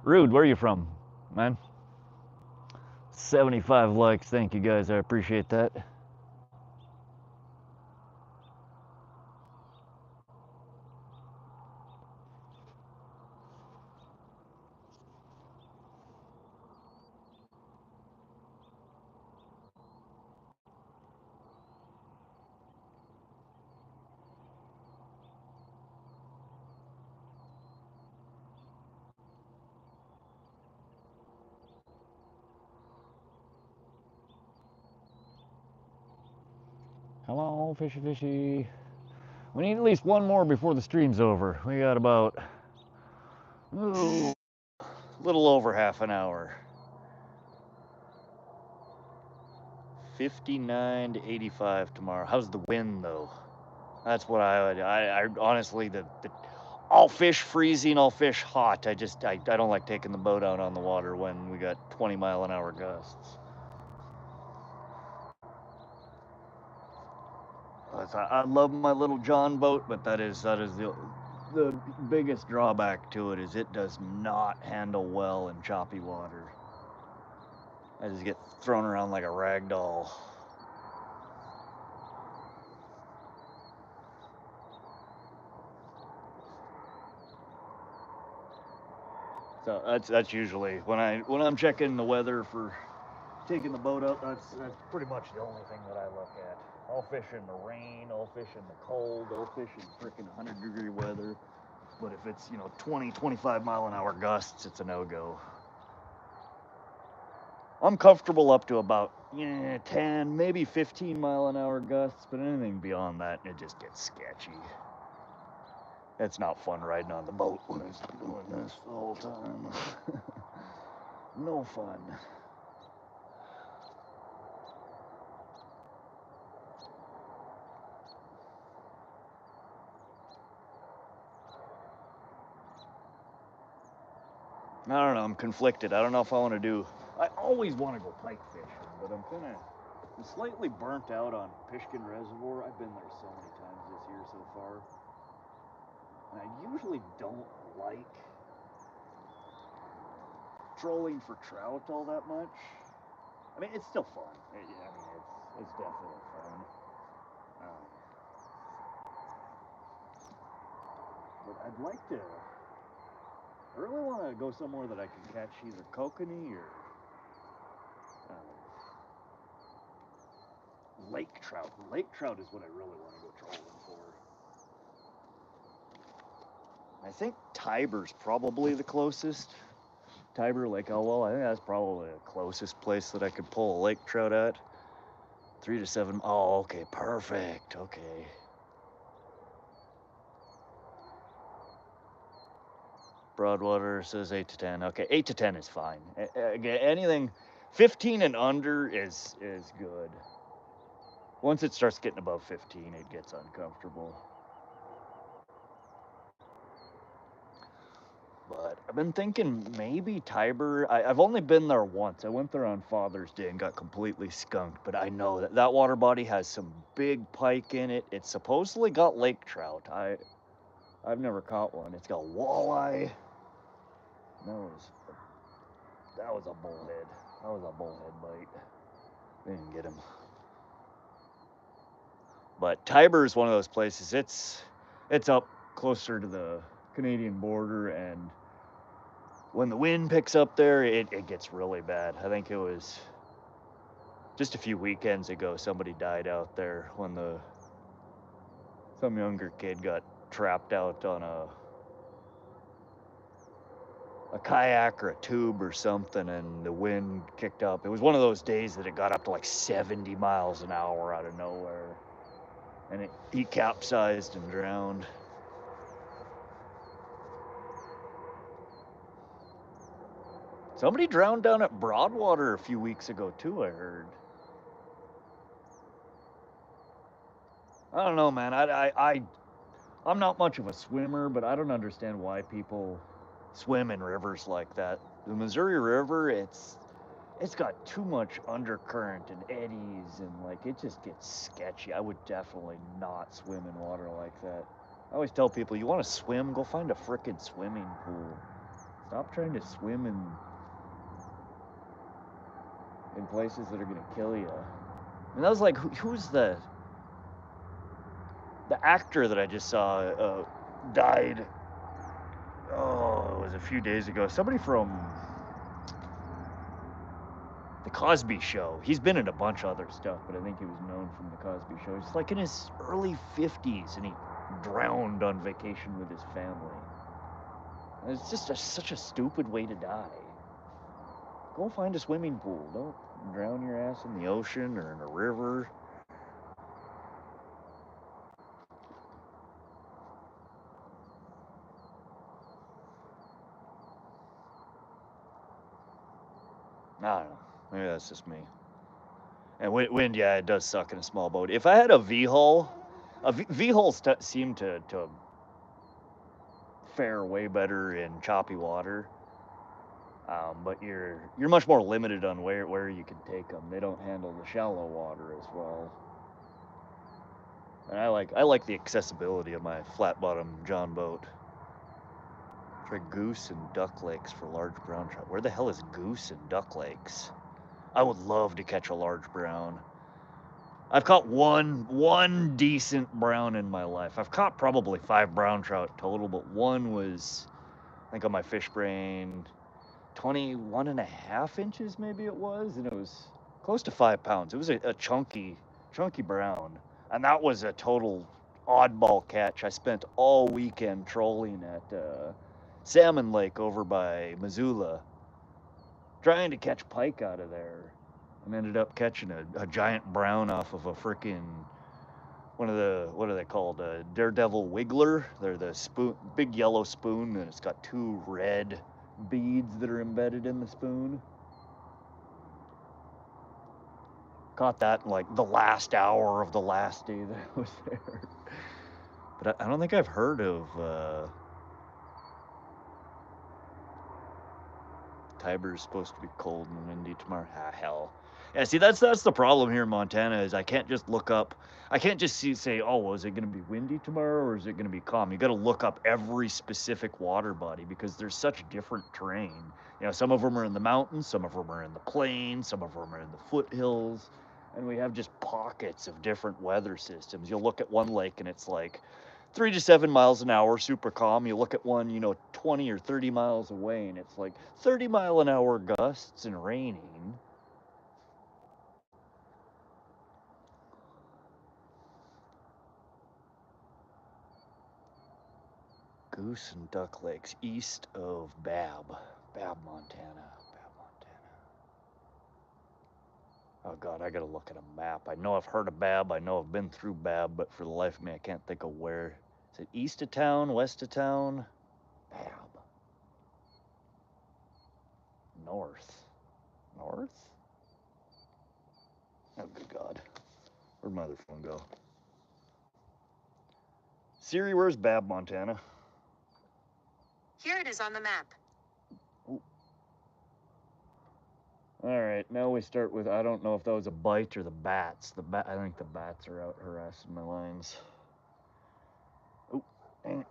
Rude, where are you from, man? 75 likes, thank you guys, I appreciate that. Hello, fishy fishy. We need at least one more before the stream's over. We got about a little over half an hour. 59 to 85 tomorrow. How's the wind though? That's what I honestly, all fish freezing, all fish hot. I don't like taking the boat out on the water when we got 20-mile-an-hour gusts. I love my little John boat, but that is the biggest drawback to it is it does not handle well in choppy water. I just get thrown around like a rag doll. So that's usually when I'm checking the weather for taking the boat out. That's pretty much the only thing that I look at. I'll fish in the rain, I'll fish in the cold, I'll fish in freaking 100-degree weather. But if it's, you know, 20, 25-mile-an-hour gusts, it's a no-go. I'm comfortable up to about 10, maybe 15-mile-an-hour gusts, but anything beyond that, it just gets sketchy. It's not fun riding on the boat when it's doing this the whole time. No fun. I don't know, I'm conflicted. I don't know if I want to do... I always want to go pike fishing, but I'm slightly burnt out on Pumpkinseed Reservoir. I've been there so many times this year so far. And I usually don't like trolling for trout all that much. I mean, it's still fun. It's definitely fun. But I'd like to... I really want to go somewhere that I can catch either kokanee or lake trout. Lake trout is what I really want to go trolling for. I think Tiber's probably the closest. Tiber, Lake Elwell, I think that's probably the closest place that I could pull a lake trout at. 3 to 7. Oh, okay, perfect. Okay. Broadwater says 8 to 10. Okay, 8 to 10 is fine. Again, anything 15 and under is good. Once it starts getting above 15, it gets uncomfortable. But I've been thinking maybe Tiber. I've only been there once. I went there on Father's Day and got completely skunked. But I know that that water body has some big pike in it. It's supposedly got lake trout. I've never caught one. It's got walleye. That was a bullhead. That was a bullhead bite. We didn't get him. But Tiber is one of those places. It's up closer to the Canadian border, and when the wind picks up there, it gets really bad. I think it was just a few weekends ago somebody died out there when some younger kid got trapped out on a kayak or a tube or something, and the wind kicked up. It was one of those days that it got up to like 70 miles an hour out of nowhere, and he capsized and drowned. Somebody drowned down at Broadwater a few weeks ago too, I heard. I don't know, man. I'm not much of a swimmer, but I don't understand why people swim in rivers like that. The Missouri River, it's got too much undercurrent and eddies, and like it just gets sketchy. I would definitely not swim in water like that. I always tell people, you want to swim, go find a frickin' swimming pool. Stop trying to swim in places that are gonna kill you. And that was like, who's the actor that I just saw died? Oh, it was a few days ago. Somebody from the Cosby Show. He's been in a bunch of other stuff, but I think he was known from the Cosby Show. He's like in his early 50s, and he drowned on vacation with his family. And it's just such a stupid way to die. Go find a swimming pool. Don't drown your ass in the ocean or in a river. I don't know. Maybe that's just me. And wind, yeah, it does suck in a small boat. If I had a V-hull, V-hulls seem to fare way better in choppy water. But you're much more limited on where you can take them. They don't handle the shallow water as well. And I like the accessibility of my flat bottom John boat. Try Goose and Duck Lakes for large brown trout. Where the hell is Goose and Duck Lakes? I would love to catch a large brown. I've caught one decent brown in my life. I've caught probably 5 brown trout total, but one was, I think on my fish brain, 21.5 inches maybe it was, and it was close to 5 pounds. It was a chunky brown, and that was a total oddball catch. I spent all weekend trolling at Salmon Lake over by Missoula, trying to catch pike out of there, and ended up catching a giant brown off of a frickin' one of the, what are they called, a Daredevil Wiggler. They're the spoon, big yellow spoon, and it's got 2 red beads that are embedded in the spoon. Caught that in like the last hour of the last day that I was there. But I don't think I've heard of Tiber's supposed to be cold and windy tomorrow. Ah, hell. Yeah, see, that's the problem here in Montana is I can't just look up. I can't just say, oh, well, is it going to be windy tomorrow or is it going to be calm? You got to look up every specific water body because there's such different terrain. You know, some of them are in the mountains, some of them are in the plains, some of them are in the foothills, and we have just pockets of different weather systems. You'll look at one lake and it's like 3 to 7 miles an hour, super calm. You look at one, 20 or 30 miles away, and it's like 30-mile-an-hour gusts and raining. Goose and duck lakes east of Babb, Montana. Oh God, I gotta look at a map. I know I've heard of Babb. I know I've been through Babb, but for the life of me, I can't think of where. Is it east of town, west of town? Babb. North. North? Oh, good God. Where'd my other phone go? Siri, where's Babb, Montana? Here it is on the map. Ooh. All right, now we start with, I don't know if that was a bite or the bats. I think the bats are out harassing my lines. Oh, dang it.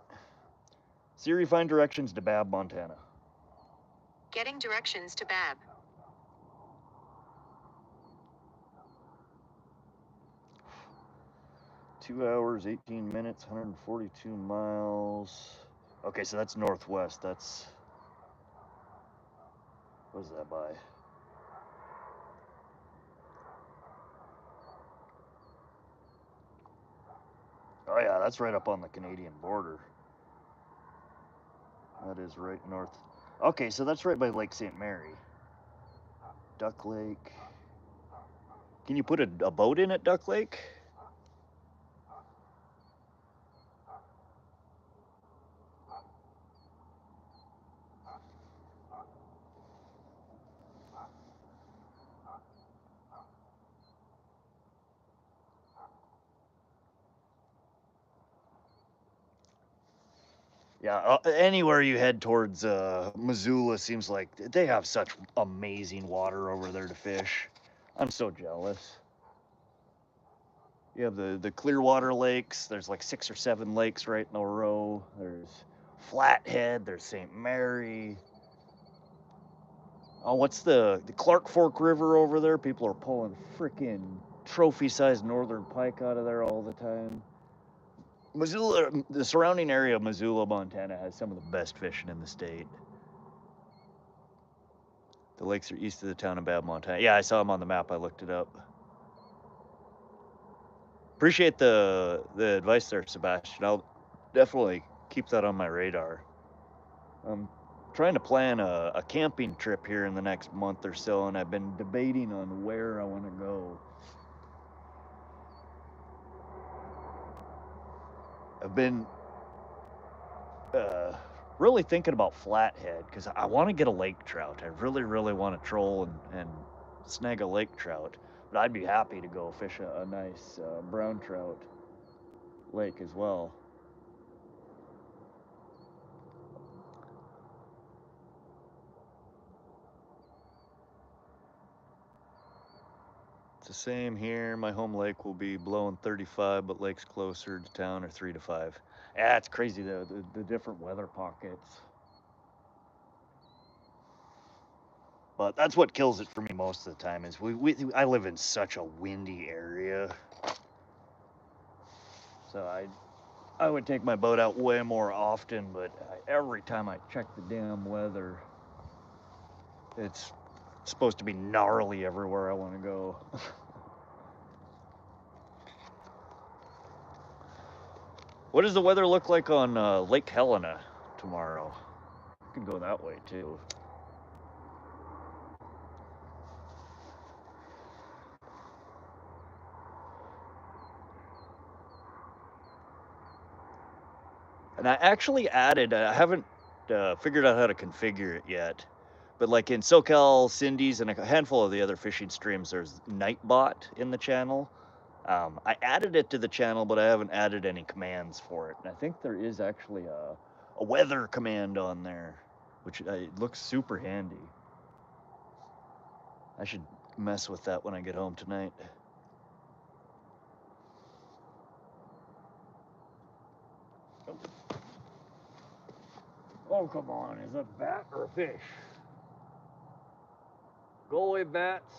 Siri, find directions to Babb, Montana. Getting directions to Babb. Two hours, 18 minutes, 142 miles. Okay, so that's northwest. That's, what is that by? Oh yeah, that's right up on the Canadian border. That is right north. Okay, so that's right by Lake St. Mary. Duck Lake. Can you put a boat in at Duck Lake? Yeah, anywhere you head towards Missoula seems like they have such amazing water over there to fish. I'm so jealous. You have the Clearwater lakes. There's like 6 or 7 lakes right in a row. There's Flathead. There's St. Mary. Oh, what's the Clark Fork River over there? People are pulling freaking trophy-sized northern pike out of there all the time. Missoula, the surrounding area of Missoula, Montana has some of the best fishing in the state. The lakes are east of the town of Babb, Montana. Yeah, I saw them on the map. I looked it up. Appreciate the advice there, Sebastian. I'll definitely keep that on my radar. I'm trying to plan a camping trip here in the next month or so, and I've been debating on where I want to go. I've been really thinking about Flathead because I want to get a lake trout. I really, really want to troll and snag a lake trout. But I'd be happy to go fish a nice brown trout lake as well. It's the same here. My home lake will be blowing 35, but lakes closer to town are 3 to 5. Yeah, it's crazy though, the different weather pockets. But that's what kills it for me most of the time is I live in such a windy area. So I would take my boat out way more often, but every time I check the damn weather, it's supposed to be gnarly everywhere I want to go. What does the weather look like on Lake Helena tomorrow? I could go that way too. And I actually added, I haven't figured out how to configure it yet, but like in SoCal, Cindy's, and a handful of the other fishing streams, there's Nightbot in the channel. I added it to the channel, but I haven't added any commands for it. And I think there is actually a weather command on there, which looks super handy. I should mess with that when I get home tonight. Oh, come on. Is it a bat or a fish? Go away, bats.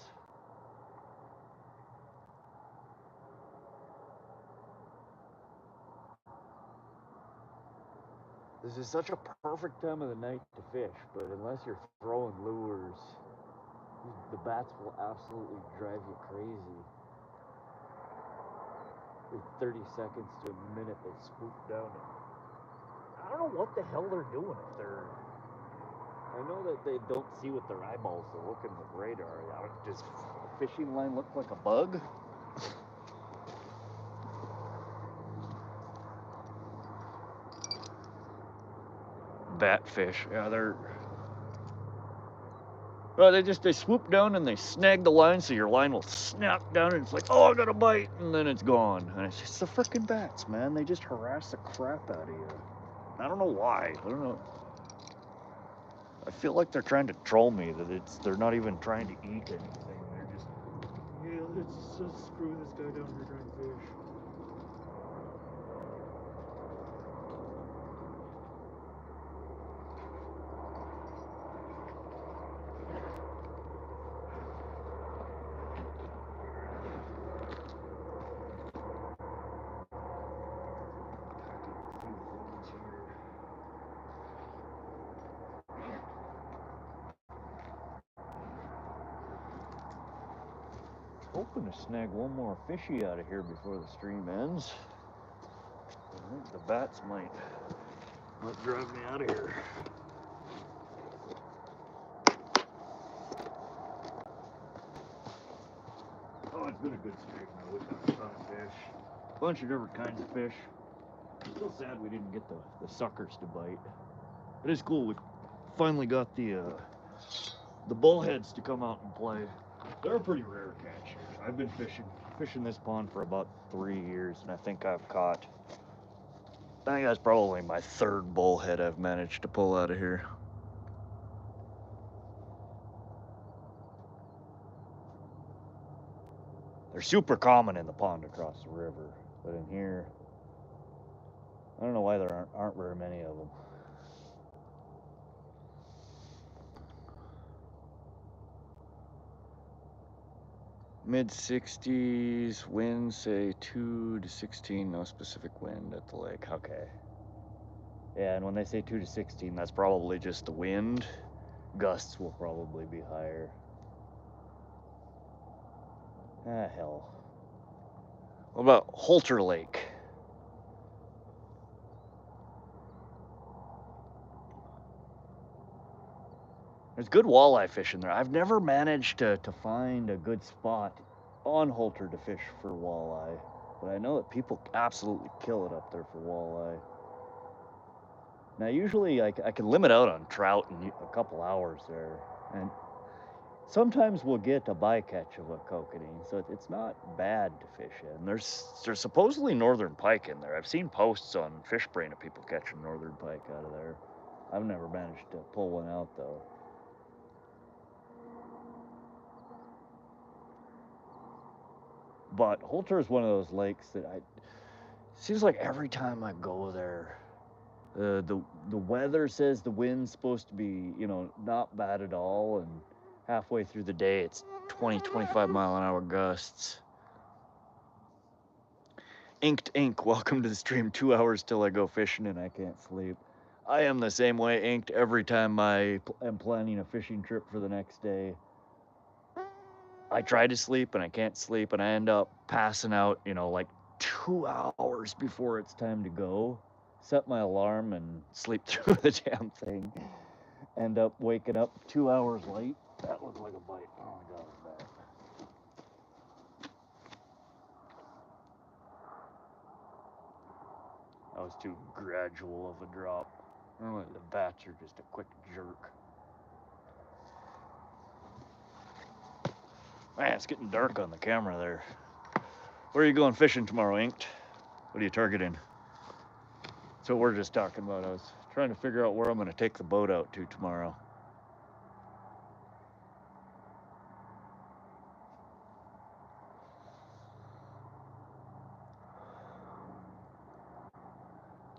This is such a perfect time of the night to fish, but unless you're throwing lures, the bats will absolutely drive you crazy. In 30 seconds to a minute, they swoop down I don't know what the hell they're doing if they're. I know that they don't see with their eyeballs. They're working with radar. Does a fishing line look like a bug? Batfish. Yeah, they're. Well, they swoop down and they snag the line, so your line will snap down, and it's like, oh, I got a bite, and then it's gone. And it's just the freaking bats, man. They just harass the crap out of you. I don't know why. I don't know. I feel like they're trying to troll me. That they're not even trying to eat anything. They're just, yeah, let's screw this guy down here trying to fish. Hoping to snag one more fishy out of here before the stream ends. I think the bats might drive me out of here. Oh, it's been a good stream though. We've got a ton of fish. A bunch of different kinds of fish. Still sad we didn't get the suckers to bite. It is cool. We finally got the bullheads to come out and play. They're a pretty rare catch here. I've been fishing this pond for about 3 years, and I think that's probably my third bullhead I've managed to pull out of here. They're super common in the pond across the river, but in here, I don't know why there aren't very many of them. Mid-60s, winds say 2 to 16, no specific wind at the lake. Okay. Yeah, and when they say 2 to 16, that's probably just the wind. Gusts will probably be higher. Ah, hell. What about Holter Lake? There's good walleye fishing there. I've never managed to find a good spot on Holter to fish for walleye, but I know that people absolutely kill it up there for walleye. Now, usually I can limit out on trout in a couple hours there, and sometimes we'll get a bycatch of a kokanee, so it's not bad to fish in. There's supposedly northern pike in there. I've seen posts on Fishbrain of people catching northern pike out of there. I've never managed to pull one out though. But Holter is one of those lakes that seems like every time I go there, the weather says the wind's supposed to be, not bad at all, and halfway through the day it's 20-25 mile an hour gusts. Inked Ink, welcome to the stream. 2 hours till I go fishing and I can't sleep. I am the same way, Inked, every time I am planning a fishing trip for the next day. I try to sleep and I can't sleep, and I end up passing out, like 2 hours before it's time to go. Set my alarm and sleep through the damn thing. End up waking up 2 hours late. That looked like a bite. Oh my God, it's bad. That was too gradual of a drop. Normally the bats are just a quick jerk. Man, it's getting dark on the camera there. Where are you going fishing tomorrow, Inked? What are you targeting? That's what we're just talking about. I was trying to figure out where I'm going to take the boat out to tomorrow.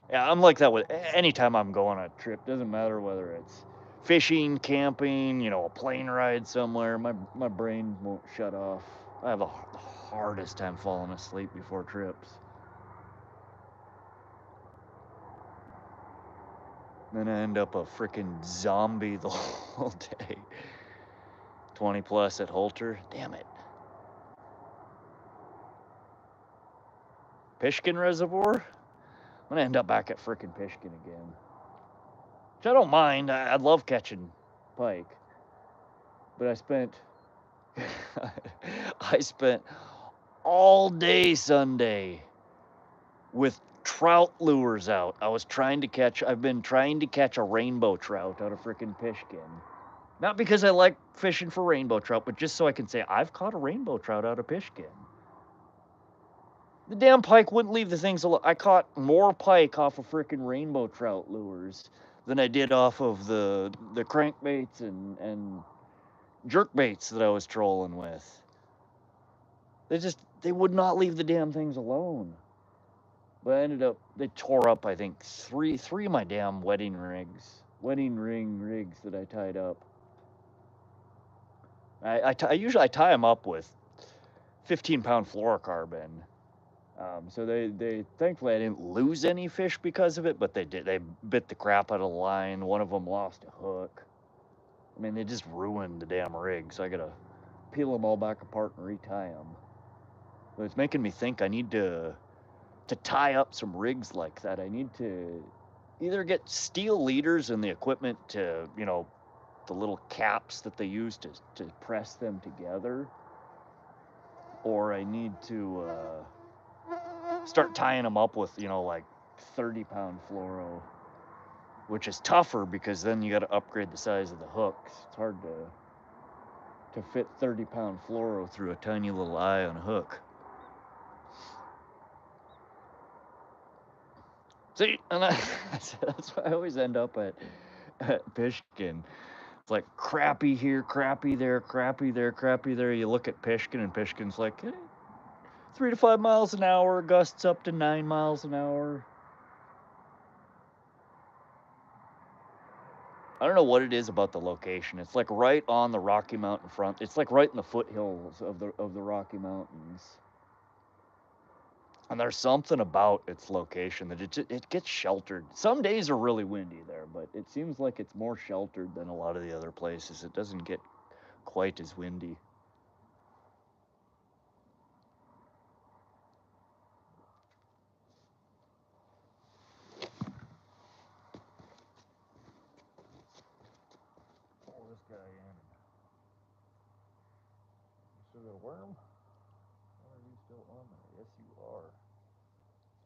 Yeah, I'm like that with anytime I'm going on a trip. Doesn't matter whether it's fishing, camping, a plane ride somewhere. My brain won't shut off. I have the hardest time falling asleep before trips. Then I end up a freaking zombie the whole day. 20 plus at Holter. Damn it. Pishkin Reservoir? gonna end up back at frickin' Pishkin again. Which I don't mind. I love catching pike. But I spent I spent all day Sunday with trout lures out. I've been trying to catch a rainbow trout out of frickin' Pishkin. Not because I like fishing for rainbow trout, but just so I can say I've caught a rainbow trout out of Pishkin. The damn pike wouldn't leave the things alone. I caught more pike off of frickin' rainbow trout lures than I did off of the crankbaits and jerk baits that I was trolling with. They would not leave the damn things alone. But I ended up, they tore up, I think, three of my damn wedding ring rigs that I tied up. I usually tie them up with 15-pound fluorocarbon. So they thankfully I didn't lose any fish because of it, but they bit the crap out of the line. One of them lost a hook. I mean, they just ruined the damn rig, so I gotta peel them all back apart and retie them. But it's making me think I need to tie up some rigs like that. I need to either get steel leaders and the equipment to, the little caps that they use to press them together, or I need to start tying them up with, like 30-pound fluoro, which is tougher because then you got to upgrade the size of the hooks. It's hard to fit 30-pound fluoro through a tiny little eye on a hook. See, and that's why I always end up at Pishkin. It's like crappy here, crappy there, crappy there, crappy there. You look at Pishkin, and Pishkin's like 3 to 5 miles an hour, gusts up to 9 miles an hour. I don't know what it is about the location. It's like right on the Rocky Mountain front. It's like right in the foothills of the Rocky Mountains. And there's something about its location that it gets sheltered. Some days are really windy there, but it seems like it's more sheltered than a lot of the other places. It doesn't get quite as windy. Pull this guy in. You still got a worm? Or are you still on there? Yes, you are.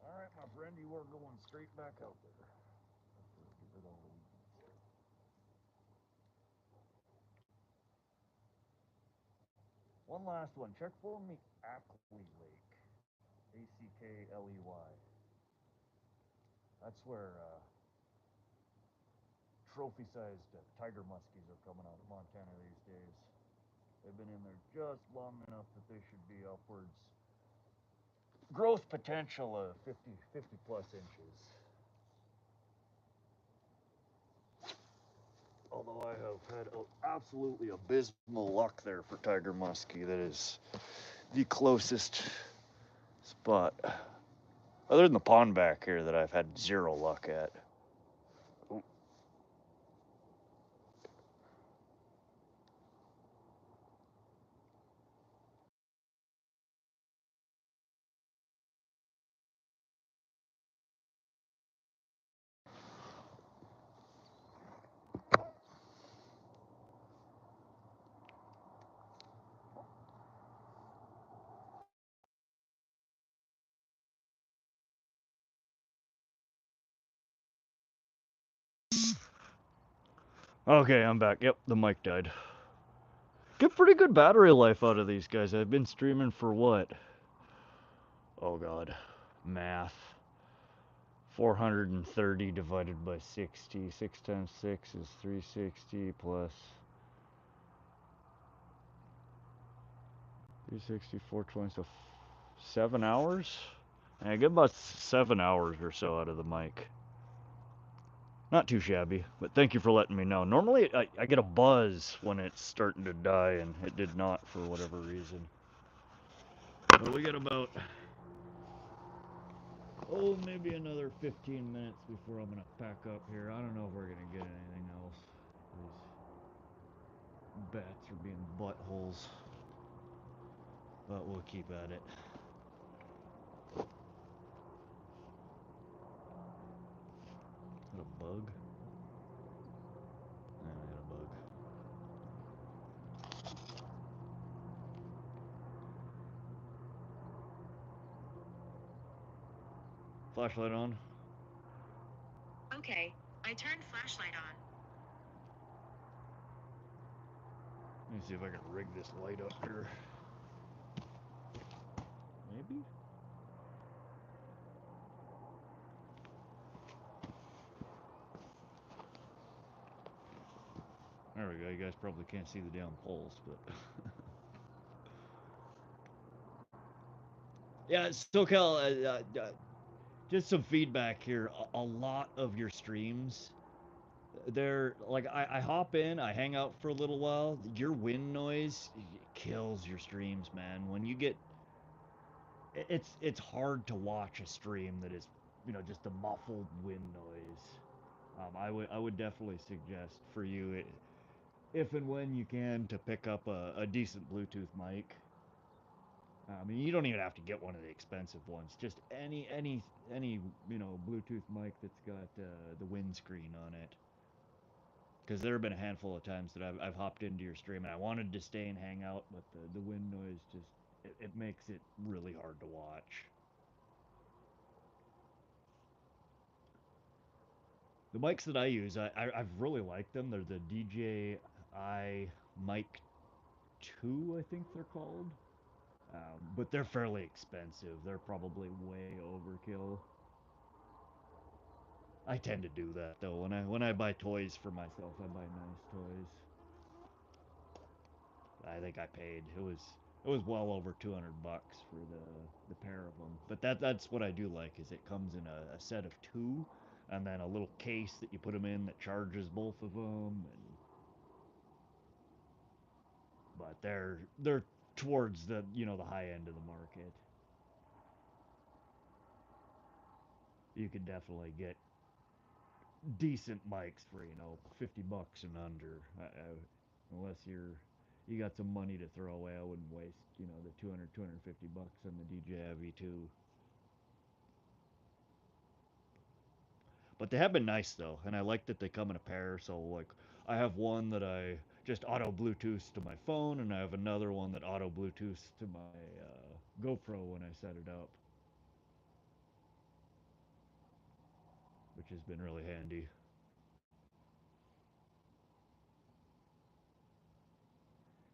All right, my friend, you are going straight back out there. Get rid of all the weeds. One last one. Check for me, Ackley Lake. Ackley. That's where trophy-sized tiger muskies are coming out of Montana these days. They've been in there just long enough that they should be upwards. Growth potential of 50 plus inches. Although I have had absolutely abysmal luck there for tiger muskie. That is the closest spot, other than the pond back here, that I've had zero luck at. Ooh. Okay, I'm back. Yep, the mic died. Get pretty good battery life out of these guys. I've been streaming for what? Oh god. Math. 430 divided by 60. 6 times 6 is 360 plus 360, 420, so 7 hours? And I get about 7 hours or so out of the mic. Not too shabby, but thank you for letting me know. Normally I get a buzz when it's starting to die, and it did not for whatever reason. But we got about, maybe another 15 minutes before I'm going to pack up here. I don't know if we're going to get anything else. These bats are being buttholes. But we'll keep at it. bug? Yeah, I got a bug. Flashlight on. Okay, I turned flashlight on. Let me see if I can rig this light up here. Maybe? There we go. You guys probably can't see the damn poles, but yeah, SoCal. Just some feedback here. A lot of your streams, they're like I hop in, I hang out for a little while. Your wind noise kills your streams, man. When you get, it's hard to watch a stream that is, just a muffled wind noise. I would definitely suggest for you, if and when you can, to pick up a decent Bluetooth mic. I mean, you don't even have to get one of the expensive ones. Just any Bluetooth mic that's got the windscreen on it. Because there have been a handful of times that I've hopped into your stream and I wanted to stay and hang out, but the wind noise just it makes it really hard to watch. The mics that I use, I've really liked them. They're the DJI Mic 2, I think they're called. But they're fairly expensive. They're probably way overkill. I tend to do that though. When I buy toys for myself, I buy nice toys. I think I paid it was well over 200 bucks for the pair of them. But that's what I do like is it comes in a set of two, and then a little case that you put them in that charges both of them. But they're towards the the high end of the market. You can definitely get decent mics for 50 bucks and under. Unless you got some money to throw away, I wouldn't waste the 250 bucks on the DJI V2. But they have been nice though, and I like that they come in a pair. So like, I have one that I just auto Bluetooth to my phone, and I have another one that auto Bluetooth to my GoPro when I set it up, which has been really handy.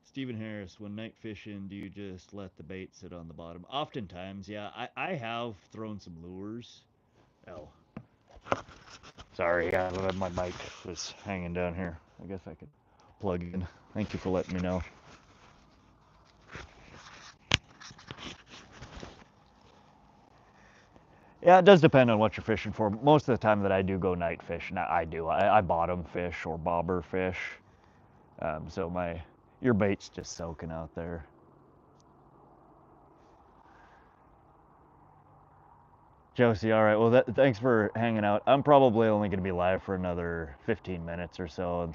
Stephen Harris, when night fishing, do you just let the bait sit on the bottom? Oftentimes, yeah. I have thrown some lures. Oh, sorry, yeah, my mic was hanging down here. I guess I could plug in. Thank you for letting me know. Yeah, it does depend on what you're fishing for. Most of the time that I do go night fishing, I bottom fish or bobber fish. So your bait's just soaking out there. Josie, all right. Well, thanks for hanging out. I'm probably only going to be live for another 15 minutes or so.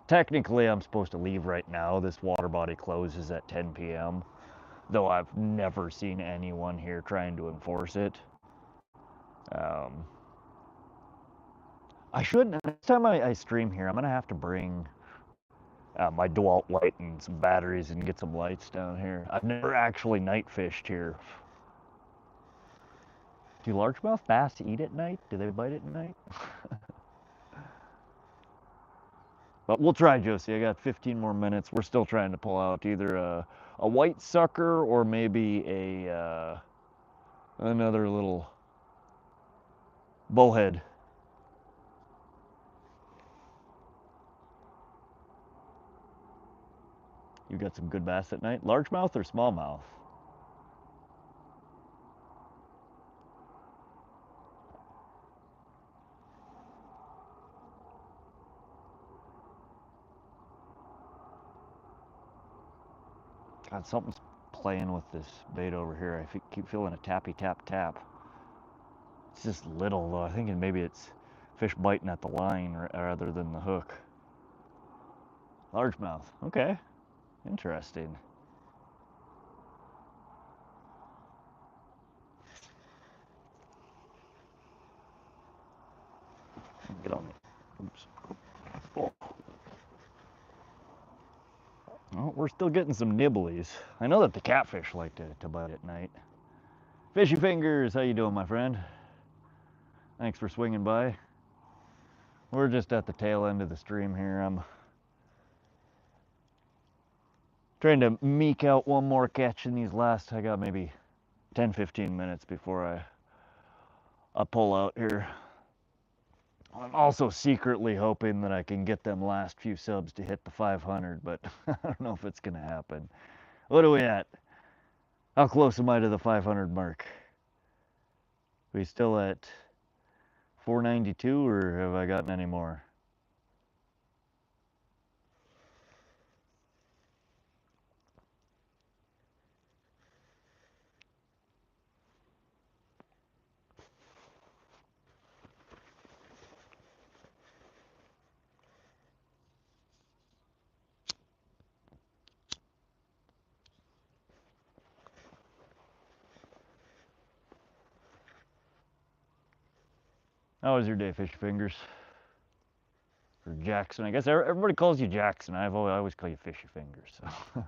Technically, I'm supposed to leave right now. This water body closes at 10 p.m., though I've never seen anyone here trying to enforce it. I should, next time I stream here, I'm going to have to bring my DeWalt light and some batteries and get some lights down here. I've never actually night fished here. Do largemouth bass eat at night? Do they bite at night? But we'll try, Josie. I got 15 more minutes. We're still trying to pull out either a white sucker or maybe another little bowhead. You got some good bass at night? Largemouth or smallmouth? God, something's playing with this bait over here. I keep feeling a tappy tap tap. It's just little though. I'm thinking maybe it's fish biting at the line rather than the hook. Largemouth. Okay. Interesting. Get on me. Oops. Oh. Well, we're still getting some nibblies. I know that the catfish like to bite at night. Fishy Fingers, how you doing, my friend? Thanks for swinging by. We're just at the tail end of the stream here. I'm trying to meek out one more catch in these last, I got maybe 10-15 minutes before I pull out here. I'm also secretly hoping that I can get them last few subs to hit the 500, but I don't know if it's gonna happen. What are we at? How close am I to the 500 mark? We still at 492, or have I gotten any more? How was your day, Fishy Fingers? Or Jackson? I guess everybody calls you Jackson. I always call you Fishy Fingers. So.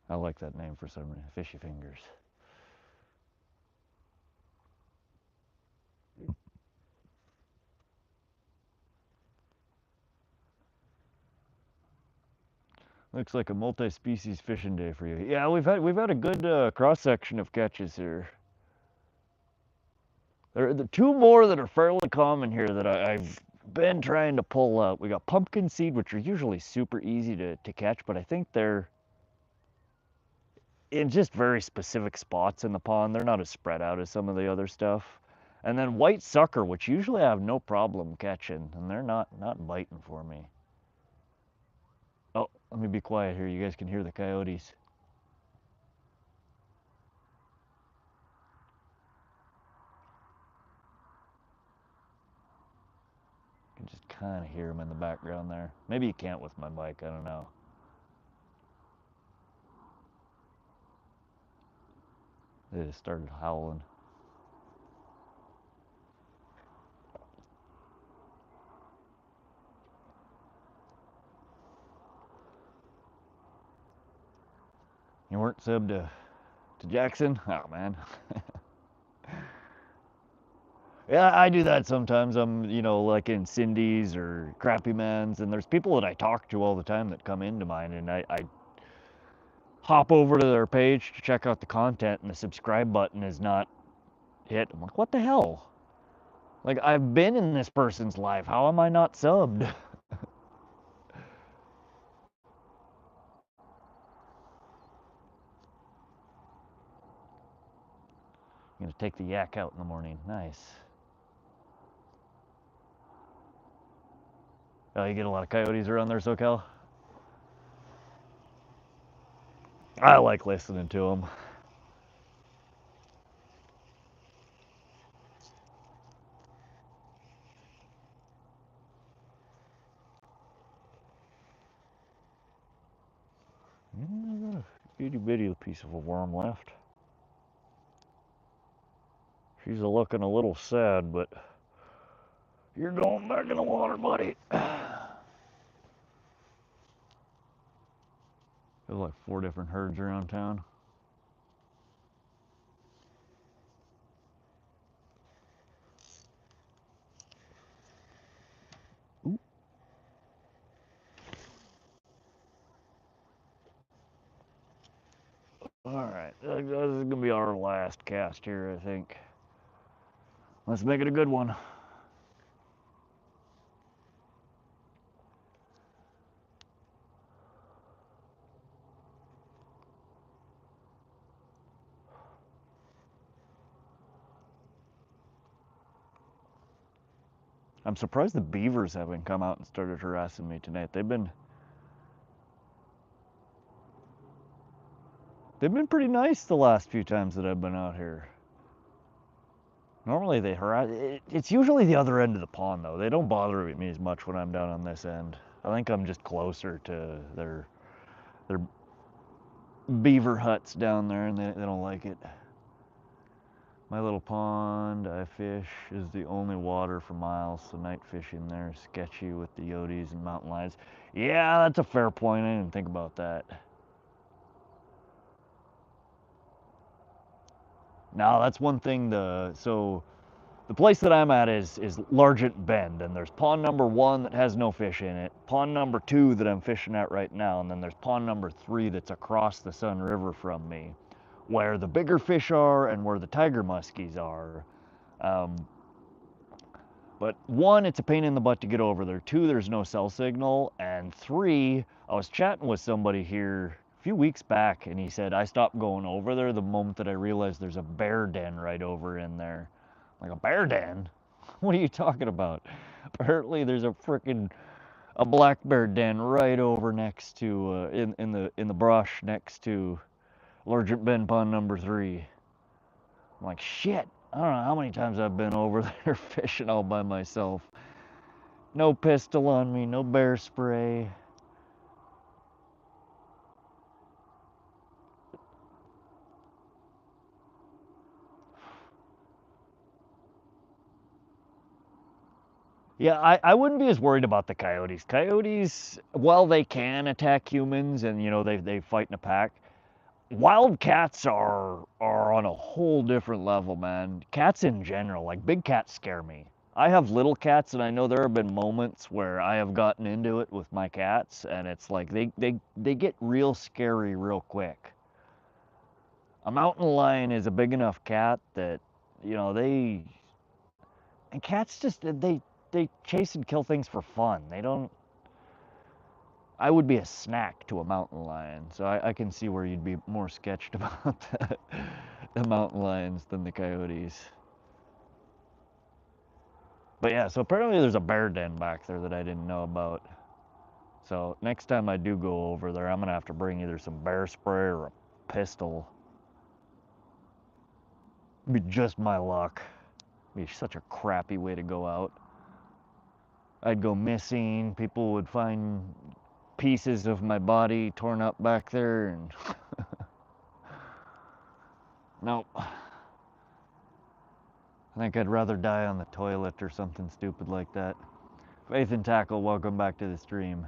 I like that name for some reason, Fishy Fingers. Looks like a multi-species fishing day for you. Yeah, we've had a good cross section of catches here. There are the two more that are fairly common here that I've been trying to pull out. We got Pumpkinseed, which are usually super easy to catch, but I think they're in just very specific spots in the pond. They're not as spread out as some of the other stuff. And then white sucker, which usually I have no problem catching, and they're not biting for me. Oh, let me be quiet here. You guys can hear the coyotes. You can just kind of hear them in the background there. Maybe you can't with my mic, I don't know. They just started howling. You weren't subbed to Jackson? Oh, man. Yeah, I do that sometimes. I'm, like in Cindy's or Crappy Man's, and there's people that I talk to all the time that come into mine, and I hop over to their page to check out the content, and the subscribe button is not hit. I'm like, what the hell? Like, I've been in this person's life. How am I not subbed? I'm gonna take the yak out in the morning. Nice. Oh, you get a lot of coyotes around there, SoCal? I like listening to them. I got a itty bitty piece of a worm left. She's looking a little sad, but you're going back in the water, buddy. There's like 4 different herds around town. Ooh. All right, this is gonna be our last cast here, I think. Let's make it a good one. I'm surprised the beavers haven't come out and started harassing me tonight. They've been pretty nice the last few times that I've been out here. Normally they harass. It's usually the other end of the pond though. They don't bother me as much when I'm down on this end. I think I'm just closer to their beaver huts down there, and they don't like it. My little pond I fish is the only water for miles, so night fishing there is sketchy with the yotes and mountain lions. Yeah, that's a fair point. I didn't think about that. Now that's one thing. So the place that I'm at is Largent Bend, and there's pond number 1 that has no fish in it, pond number 2 that I'm fishing at right now, and then there's pond number 3 that's across the Sun River from me, where the bigger fish are and where the tiger muskies are. But 1, it's a pain in the butt to get over there. 2, there's no cell signal, and 3, I was chatting with somebody here a few weeks back, and he said I stopped going over there the moment that I realized there's a bear den right over in there. Like, a bear den? What are you talking about? Apparently there's a black bear den right over next to in the brush next to Largent Bend Pond number 3. I'm like, shit, I don't know how many times I've been over there fishing all by myself. No pistol on me, no bear spray. Yeah, I wouldn't be as worried about the coyotes. Coyotes, while they can attack humans and they fight in a pack, wildcats are on a whole different level, man. Cats in general, like big cats scare me. I have little cats, and I know there have been moments where I have gotten into it with my cats, and it's like they get real scary real quick. A mountain lion is a big enough cat that they and cats just they chase and kill things for fun. They don't. I would be a snack to a mountain lion, so I can see where you'd be more sketched about the mountain lions than the coyotes. But yeah, so apparently there's a bear den back there that I didn't know about. So next time I do go over there, I'm gonna have to bring either some bear spray or a pistol. It'd be just my luck. It'd be such a crappy way to go out. I'd go missing. People would find pieces of my body torn up back there, and nope. I think I'd rather die on the toilet or something stupid like that. Faith and Tackle, welcome back to the stream.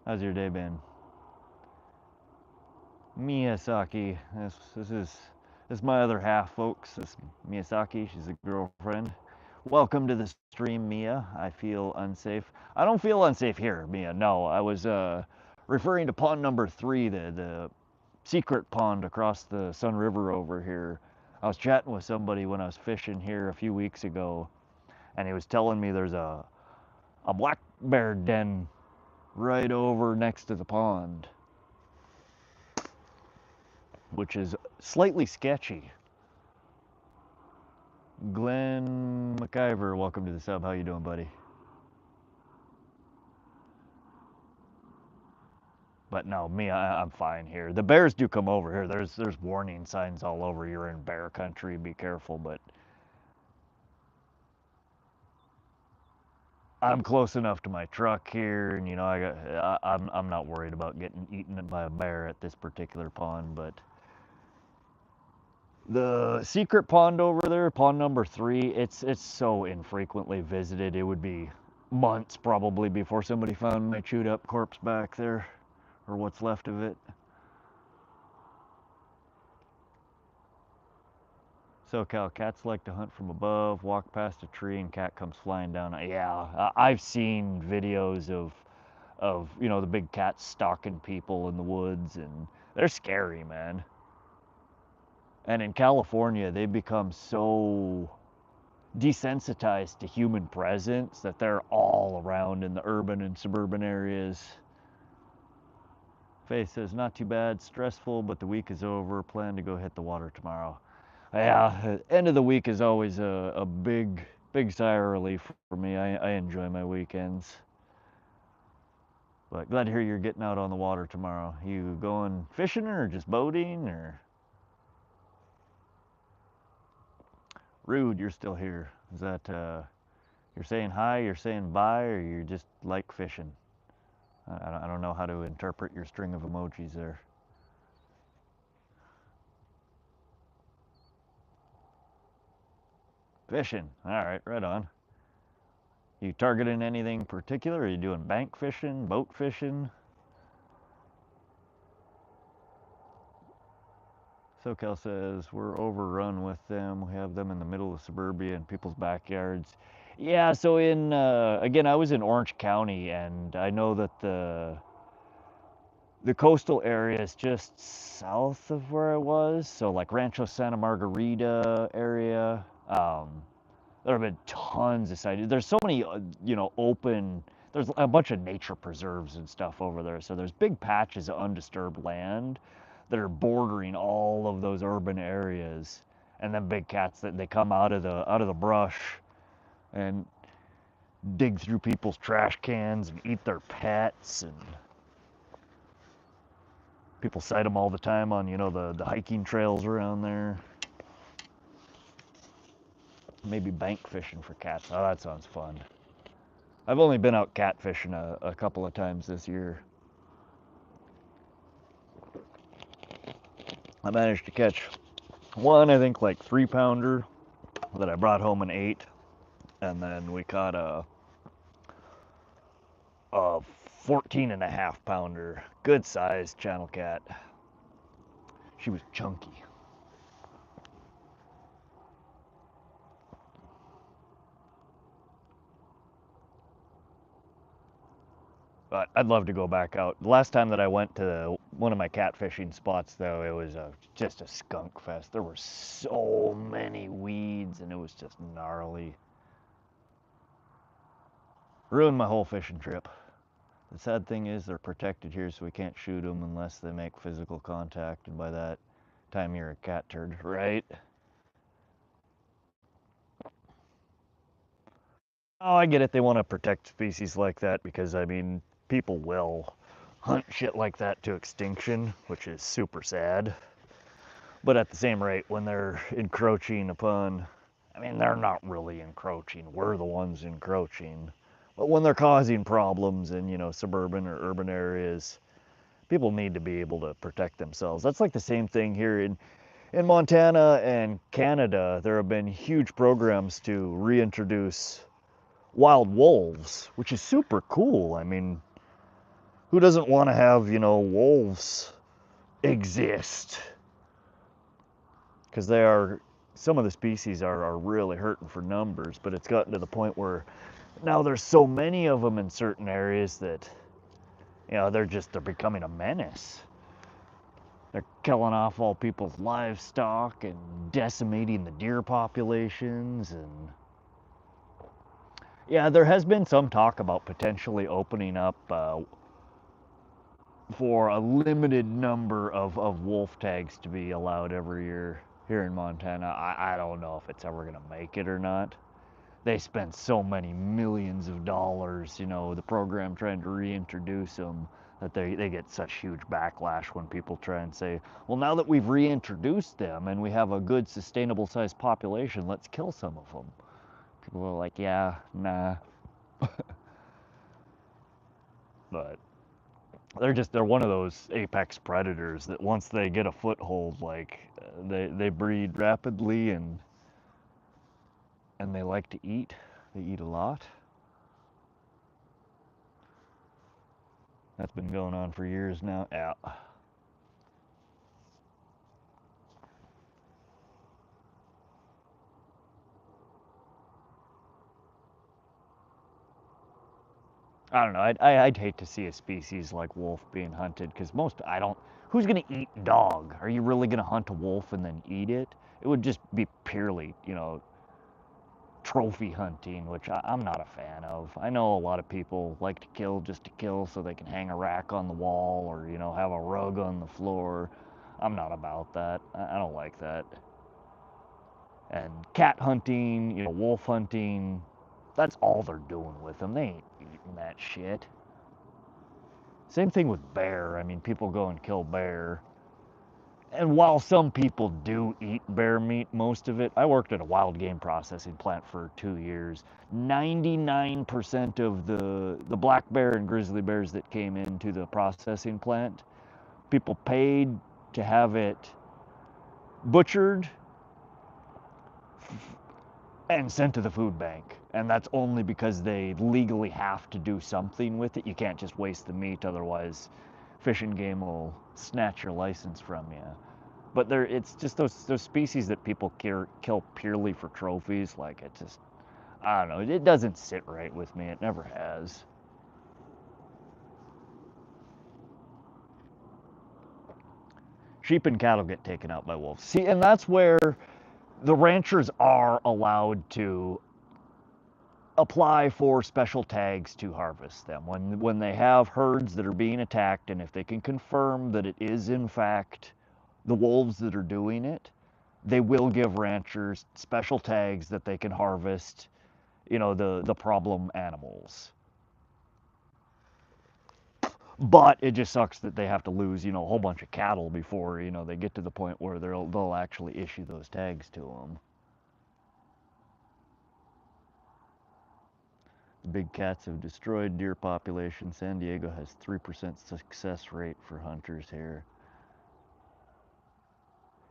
How's your day been? Miyazaki, this is my other half, folks. This is Miyazaki, she's a girlfriend. Welcome to the stream, Mia. I feel unsafe. I don't feel unsafe here, Mia. No, I was referring to pond number 3, the secret pond across the Sun River over here. I was chatting with somebody when I was fishing here a few weeks ago, and he was telling me there's a black bear den right over next to the pond, which is slightly sketchy. Glenn McIver, welcome to the sub. How you doing, buddy? But no, me, I'm fine here. The bears do come over here. There's warning signs all over. You're in bear country. Be careful. But I'm close enough to my truck here, and I'm not worried about getting eaten by a bear at this particular pond. But the secret pond over there, pond number 3, it's so infrequently visited. It would be months probably before somebody found my chewed up corpse back there, or what's left of it. SoCal, cats like to hunt from above, walk past a tree, and cat comes flying down. Yeah, I've seen videos of the big cats stalking people in the woods, and they're scary, man. And in California, they've become so desensitized to human presence that they're all around in the urban and suburban areas. Faith says, not too bad, stressful, but the week is over. Plan to go hit the water tomorrow. Yeah, end of the week is always a big sigh of relief for me. I enjoy my weekends. But glad to hear you're getting out on the water tomorrow. You going fishing or just boating or? Rude, you're still here. Is that you're saying hi, you're saying bye, or you just like fishing? I don't know how to interpret your string of emojis there. Fishing. All right, right on. You targeting anything particular? Are you doing bank fishing, boat fishing? SoCal says we're overrun with them. We have them in the middle of suburbia and people's backyards. Yeah, so in again, I was in Orange County, and I know that the coastal area is just south of where I was. So like Rancho Santa Margarita area. There have been tons of sightings. There's so many, open. There's a bunch of nature preserves and stuff over there. So there's big patches of undisturbed land that are bordering all of those urban areas. And then big cats that they come out of the brush and dig through people's trash cans and eat their pets, and people sight them all the time on the hiking trails around there. Maybe bank fishing for cats. Oh, that sounds fun. I've only been out catfishing a couple of times this year. I managed to catch one, I think like 3-pounder that I brought home and ate, and then we caught a 14.5-pounder, good sized channel cat. She was chunky. But I'd love to go back out. The last time that I went to one of my catfishing spots, though, it was just a skunk fest. There were so many weeds, and it was just gnarly. Ruined my whole fishing trip. The sad thing is they're protected here, so we can't shoot them unless they make physical contact, and by that time you're a cat turd, right? Oh, I get it. They want to protect species like that because, I mean, people will hunt shit like that to extinction, which is super sad. But at the same rate, when they're encroaching upon, I mean, they're not really encroaching. We're the ones encroaching. But when they're causing problems in, suburban or urban areas, people need to be able to protect themselves. That's like the same thing here in Montana and Canada. There have been huge programs to reintroduce wild wolves, which is super cool. I mean, who doesn't want to have, wolves exist? Because some of the species are really hurting for numbers, but it's gotten to the point where now there's so many of them in certain areas that, they're becoming a menace. They're killing off all people's livestock and decimating the deer populations. And yeah, there has been some talk about potentially opening up for a limited number of wolf tags to be allowed every year here in Montana. I don't know if it's ever going to make it or not. They spend so many millions of dollars, the program trying to reintroduce them, that they get such huge backlash when people try and say, well, now that we've reintroduced them and we have a good sustainable sized population, let's kill some of them. People are like, yeah, nah. But they're one of those apex predators that once they get a foothold, like they breed rapidly, and they like to eat. They eat a lot. That's been going on for years now. Yeah. I don't know. I'd hate to see a species like wolf being hunted, because who's going to eat dog? Are you really going to hunt a wolf and then eat it? It would just be purely, trophy hunting, which I'm not a fan of. I know a lot of people like to kill just to kill so they can hang a rack on the wall or, have a rug on the floor. I'm not about that. I don't like that. And cat hunting, wolf hunting, that's all they're doing with them. They ain't eating that shit. Same thing with bear. I mean, people go and kill bear. And while some people do eat bear meat, most of it, I worked at a wild game processing plant for 2 years. 99% of the black bear and grizzly bears that came into the processing plant, people paid to have it butchered, and sent to the food bank. And that's only because they legally have to do something with it. You can't just waste the meat, otherwise Fish and Game will snatch your license from you. But it's just those species that people kill purely for trophies. Like, it just, I don't know, it doesn't sit right with me. It never has. Sheep and cattle get taken out by wolves. See, and that's where the ranchers are allowed to apply for special tags to harvest them. When they have herds that are being attacked, and if they can confirm that it is in fact the wolves that are doing it, they will give ranchers special tags that they can harvest, you know, the problem animals. But it just sucks that they have to lose, you know, a whole bunch of cattle before, you know, they get to the point where they'll actually issue those tags to them. The big cats have destroyed deer population. San Diego has 3% success rate for hunters here.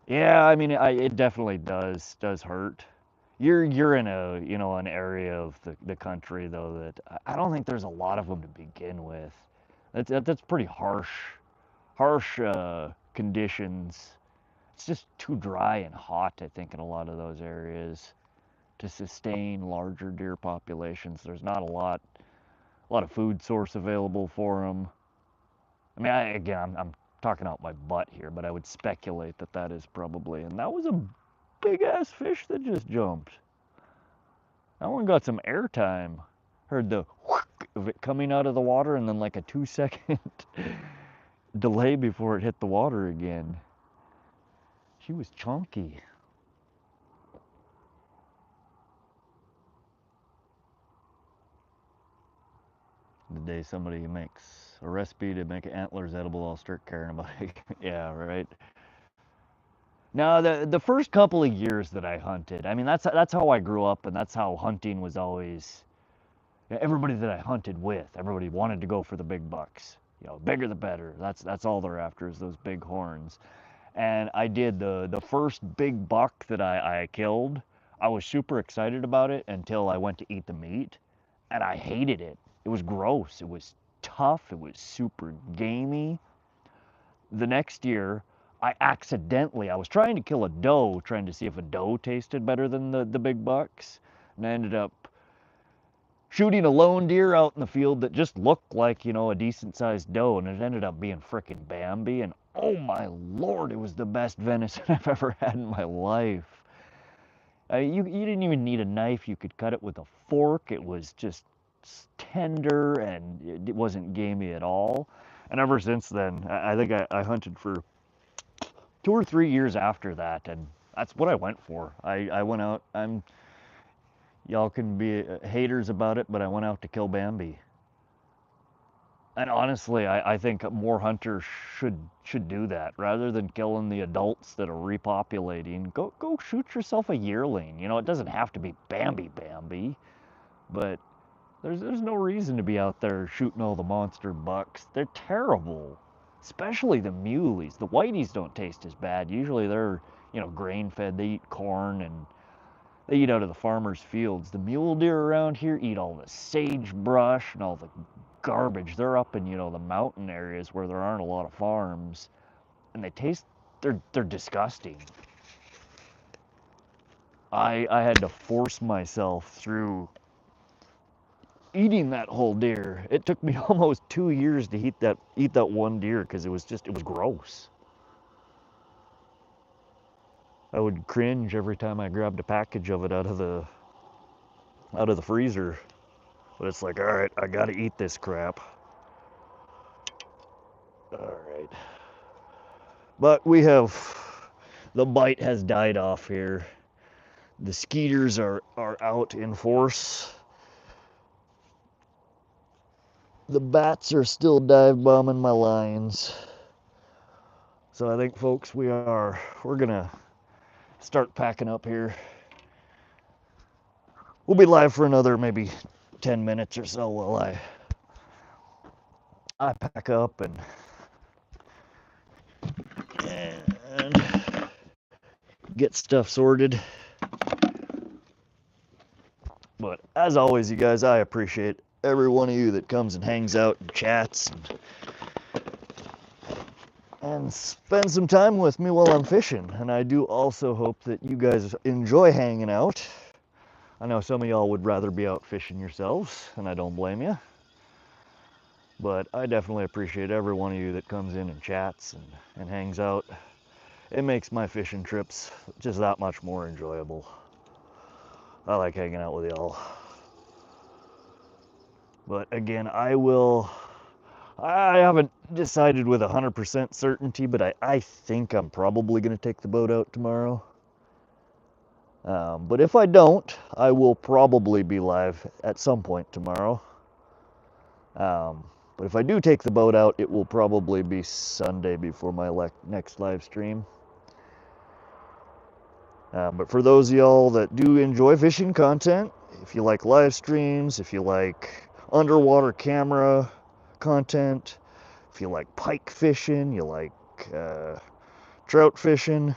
Yeah, I mean, it definitely does hurt. You're in a, you know, an area of the country though that I don't think there's a lot of them to begin with. That's pretty harsh conditions. It's just too dry and hot, I think, in a lot of those areas to sustain larger deer populations. There's not a lot of food source available for them. I mean, again, I'm talking out my butt here, but I would speculate that that is probably, and that was a big ass fish that just jumped. That one got some airtime. Heard the whook of it coming out of the water, and then like a 2-second delay before it hit the water again. She was chunky. The day somebody makes a recipe to make antlers edible, I'll start caring about it. Yeah, right. Now, the first couple of years that I hunted, I mean, that's how I grew up, and that's how hunting was always. Everybody that I hunted with, everybody wanted to go for the big bucks. You know, bigger the better. That's all they're after, is those big horns. And I did the first big buck that I killed. I was super excited about it until I went to eat the meat, and I hated it. It was gross. It was tough. It was super gamey. The next year, I was trying to kill a doe, trying to see if a doe tasted better than the big bucks, and I ended up shooting a lone deer out in the field that just looked like, you know, a decent sized doe, and it ended up being frickin' Bambi, and oh my lord, it was the best venison I've ever had in my life. You didn't even need a knife. You could cut it with a fork. It was just tender, and it wasn't gamey at all. And ever since then, I think I hunted for 2 or 3 years after that, and that's what I went for. I went out. Y'all can be haters about it, but I went out to kill Bambi. And honestly, I think more hunters should do that rather than killing the adults that are repopulating. Go shoot yourself a yearling. You know, it doesn't have to be Bambi, but there's no reason to be out there shooting all the monster bucks. They're terrible, especially the muleys. The whiteys don't taste as bad. Usually they're, you know, grain fed. They eat corn and they eat out of the farmers' fields. The mule deer around here eat all the sagebrush and all the garbage. They're up in, you know, the mountain areas where there aren't a lot of farms, and they're disgusting. I had to force myself through eating that whole deer. It took me almost 2 years to eat that one deer because it was gross. I would cringe every time I grabbed a package of it out of the freezer. But it's like, all right, I gotta eat this crap. All right. But the bite has died off here. The skeeters are out in force. The bats are still dive bombing my lines. So I think, folks, we're gonna start packing up here. We'll be live for another maybe 10 minutes or so while I pack up and get stuff sorted. as always, you guys, I appreciate every one of you that comes and hangs out and chats and spends some time with me while I'm fishing. And I do also hope that you guys enjoy hanging out. I know some of y'all would rather be out fishing yourselves, and I don't blame you. But I definitely appreciate every one of you that comes in and chats and hangs out. It makes my fishing trips just that much more enjoyable. I like hanging out with y'all. But again, I haven't decided with 100% certainty, but I think I'm probably going to take the boat out tomorrow. But if I don't, I will probably be live at some point tomorrow. But if I do take the boat out, it will probably be Sunday before my next live stream. But for those of y'all that do enjoy fishing content, if you like live streams, if you like underwater camera content, if you like pike fishing, you like trout fishing,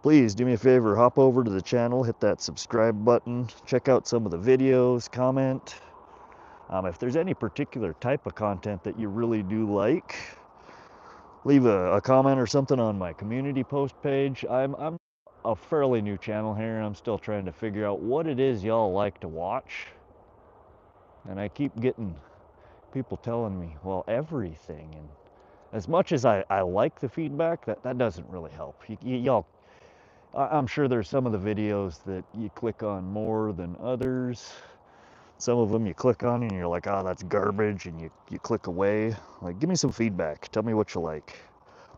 please do me a favor, hop over to the channel, hit that subscribe button, check out some of the videos, comment. If there's any particular type of content that you really do like, leave a comment or something on my community post page. I'm a fairly new channel here, and I'm still trying to figure out what it is y'all like to watch. And I keep getting people telling me, well, everything. And as much as I like the feedback, that doesn't really help. Y'all, I'm sure there's some of the videos that you click on more than others. Some of them you click on and you're like, oh, that's garbage, and you click away. Like, give me some feedback. Tell me what you like.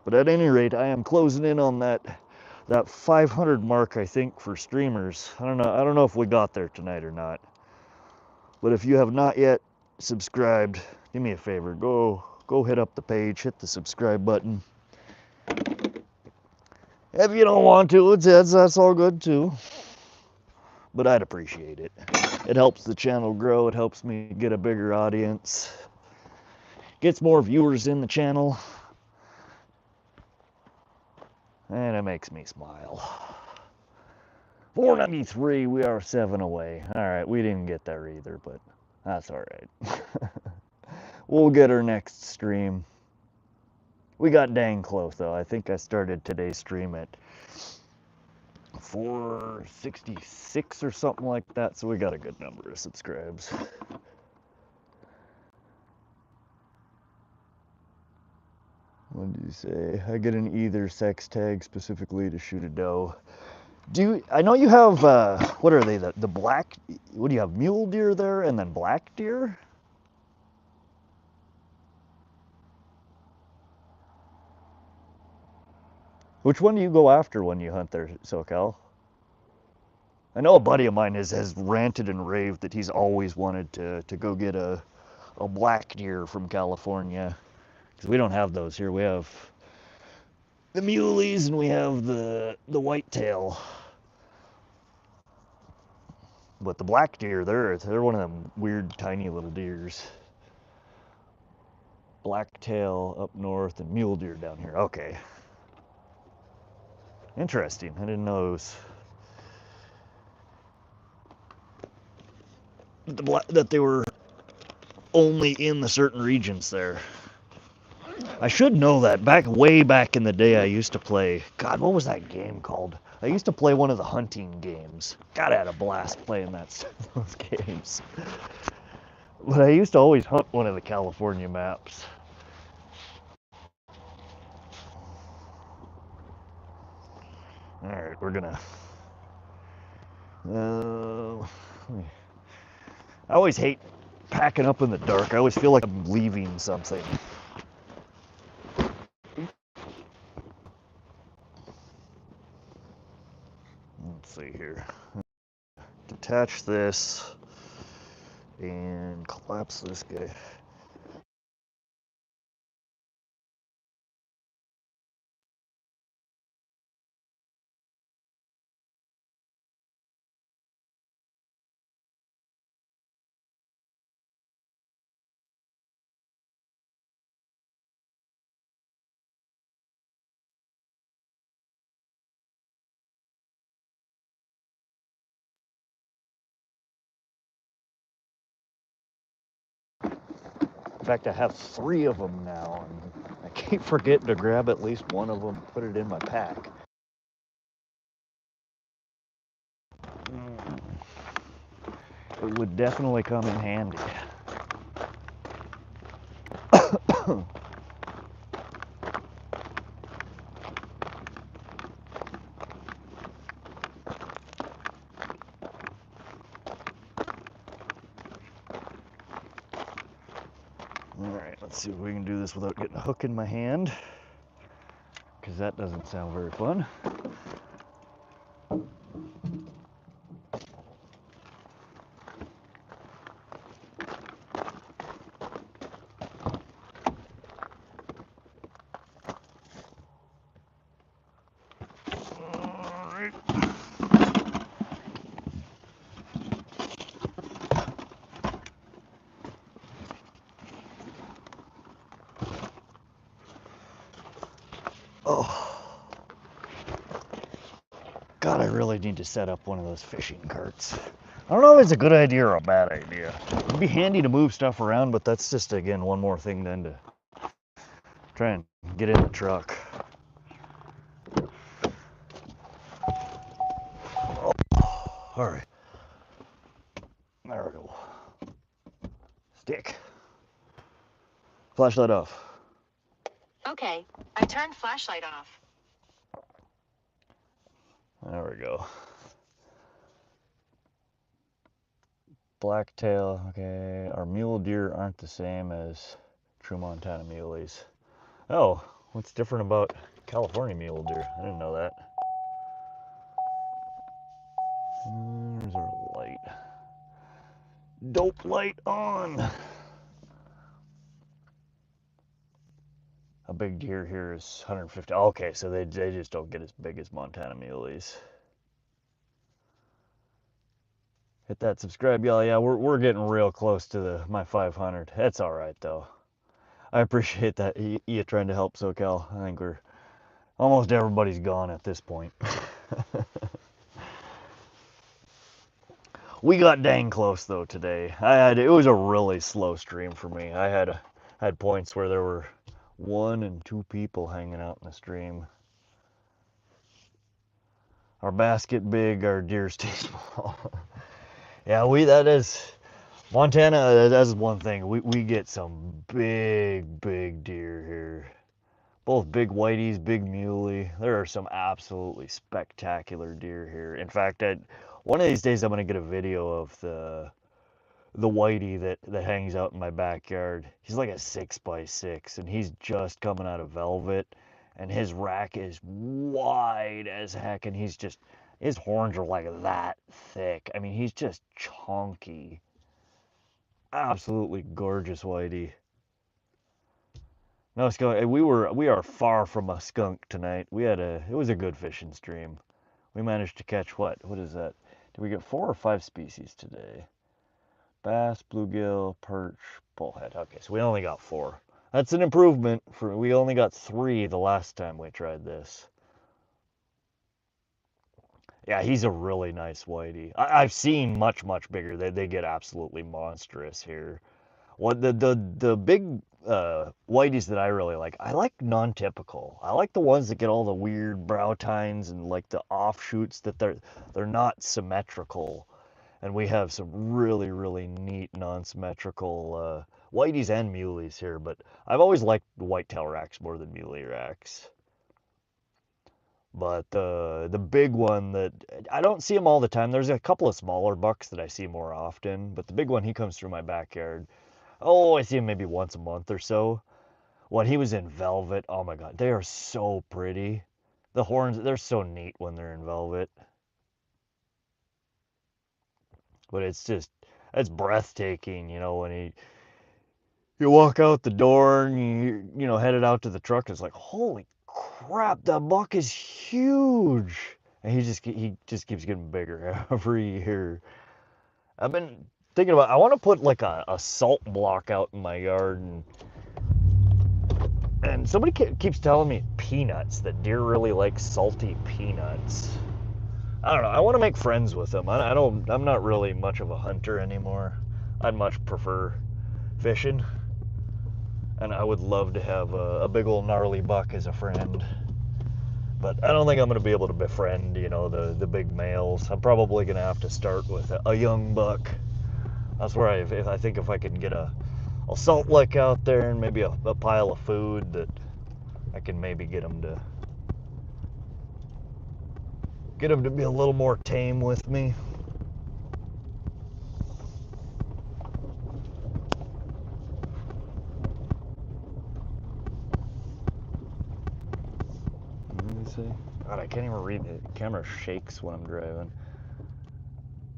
But at any rate, I am closing in on that 500 mark, I think, for streamers. I don't know if we got there tonight or not. But if you have not yet subscribed, do me a favor. Go hit up the page, hit the subscribe button. If you don't want to, that's all good too. But I'd appreciate it. It helps the channel grow. It helps me get a bigger audience. Gets more viewers in the channel. And it makes me smile. 493, we are 7 away. Alright, we didn't get there either, but that's alright. We'll get our next stream. We got dang close though. I think I started today's stream at 466 or something like that, so we got a good number of subscribes. What did you say? I get an either sex tag specifically to shoot a doe. I know you have, what are they, the black, what do you have, mule deer there and then black deer? Which one do you go after when you hunt there, SoCal? I know a buddy of mine has ranted and raved that he's always wanted to go get a black deer from California. Because we don't have those here. We have the muleys and we have the whitetail. But the black deer, they're one of them weird tiny little deers. Blacktail up north and mule deer down here. Okay. Interesting. I didn't know it was that they were only in the certain regions there. I should know that. Way back in the day, I used to play. God, what was that game called? I used to play one of the hunting games. God, I had a blast playing those games. But I used to always hunt one of the California maps. All right, we're gonna. I always hate packing up in the dark. I always feel like I'm leaving something. Let's see here. Detach this and collapse this guy. fact, I have 3 of them now, and I keep forgetting to grab at least one of them, put it in my pack. It would definitely come in handy. Alright, let's see if we can do this without getting a hook in my hand, because that doesn't sound very fun. Alright. Oh, God, I really need to set up one of those fishing carts. I don't know if it's a good idea or a bad idea. It'd be handy to move stuff around, but that's just, again, one more thing then to try and get in the truck. Oh, all right. There we go. Stick. Flashlight off. Okay, I turned flashlight off. There we go. Blacktail, okay. Our mule deer aren't the same as true Montana muleys. Oh, what's different about California mule deer? I didn't know that. There's our light. Dope light on. A big deer here is 150. Okay, so they just don't get as big as Montana muleys. Hit that subscribe, y'all. Yeah, we're getting real close to my 500. That's all right though. I appreciate that you trying to help SoCal. I think we're almost everybody's gone at this point. We got dang close though today. It was a really slow stream for me. I had points where there were 1 and 2 people hanging out in the stream. Our bass get big, our deer stay small. Yeah, that is Montana. That's one thing. We get some big deer here. Both big whiteys, big muley. There are some absolutely spectacular deer here. In fact, one of these days I'm gonna get a video of the whitey that hangs out in my backyard. He's like a 6x6, and he's just coming out of velvet, and his rack is wide as heck, and his horns are like that thick. I mean, he's just chunky. Absolutely gorgeous whitey. No skunk. We are far from a skunk tonight. It was a good fishing stream. We managed to catch what is that? Did we get 4 or 5 species today? Bass, bluegill, perch, bullhead. Okay, so we only got 4. That's an improvement. We only got 3 the last time we tried this. Yeah, he's a really nice whitey. I've seen much bigger. They get absolutely monstrous here. What the big whiteys that I really like, I like non-typical. I like the ones that get all the weird brow tines and like the offshoots that they're not symmetrical. And we have some really neat non-symmetrical whiteys and muleys here, but I've always liked the whitetail racks more than muley racks. But the big one that I don't see him all the time. There's a couple of smaller bucks that I see more often, but the big one, he comes through my backyard. Oh, I see him maybe once a month or so. When he was in velvet, oh my God, they are so pretty. The horns, they're so neat when they're in velvet. But it's breathtaking, when you walk out the door and you headed out to the truck. It's like, holy crap, that buck is huge, and he just keeps getting bigger every year. I've been thinking about, I want to put like a salt block out in my yard, and somebody keeps telling me peanuts, that deer really like salty peanuts. I don't know. I want to make friends with them. I'm not really much of a hunter anymore. I'd much prefer fishing. And I would love to have a big old gnarly buck as a friend. But I don't think I'm going to be able to befriend, you know, the big males. I'm probably going to have to start with a young buck. That's where I think if I can get a salt lick out there and maybe a pile of food, that I can maybe get them to be a little more tame with me. Let me see. God, I can't even read it. The camera shakes when I'm driving.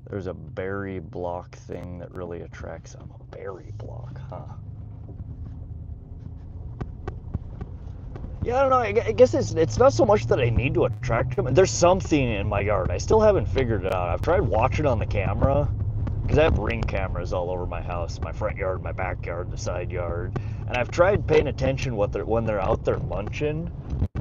There's a berry block thing that really attracts them. A berry block, huh? Yeah, I don't know. I guess it's not so much that I need to attract them. There's something in my yard. I still haven't figured it out. I've tried watching on the camera, because I have ring cameras all over my house, my front yard, my backyard, the side yard, and I've tried paying attention when they're out there munching,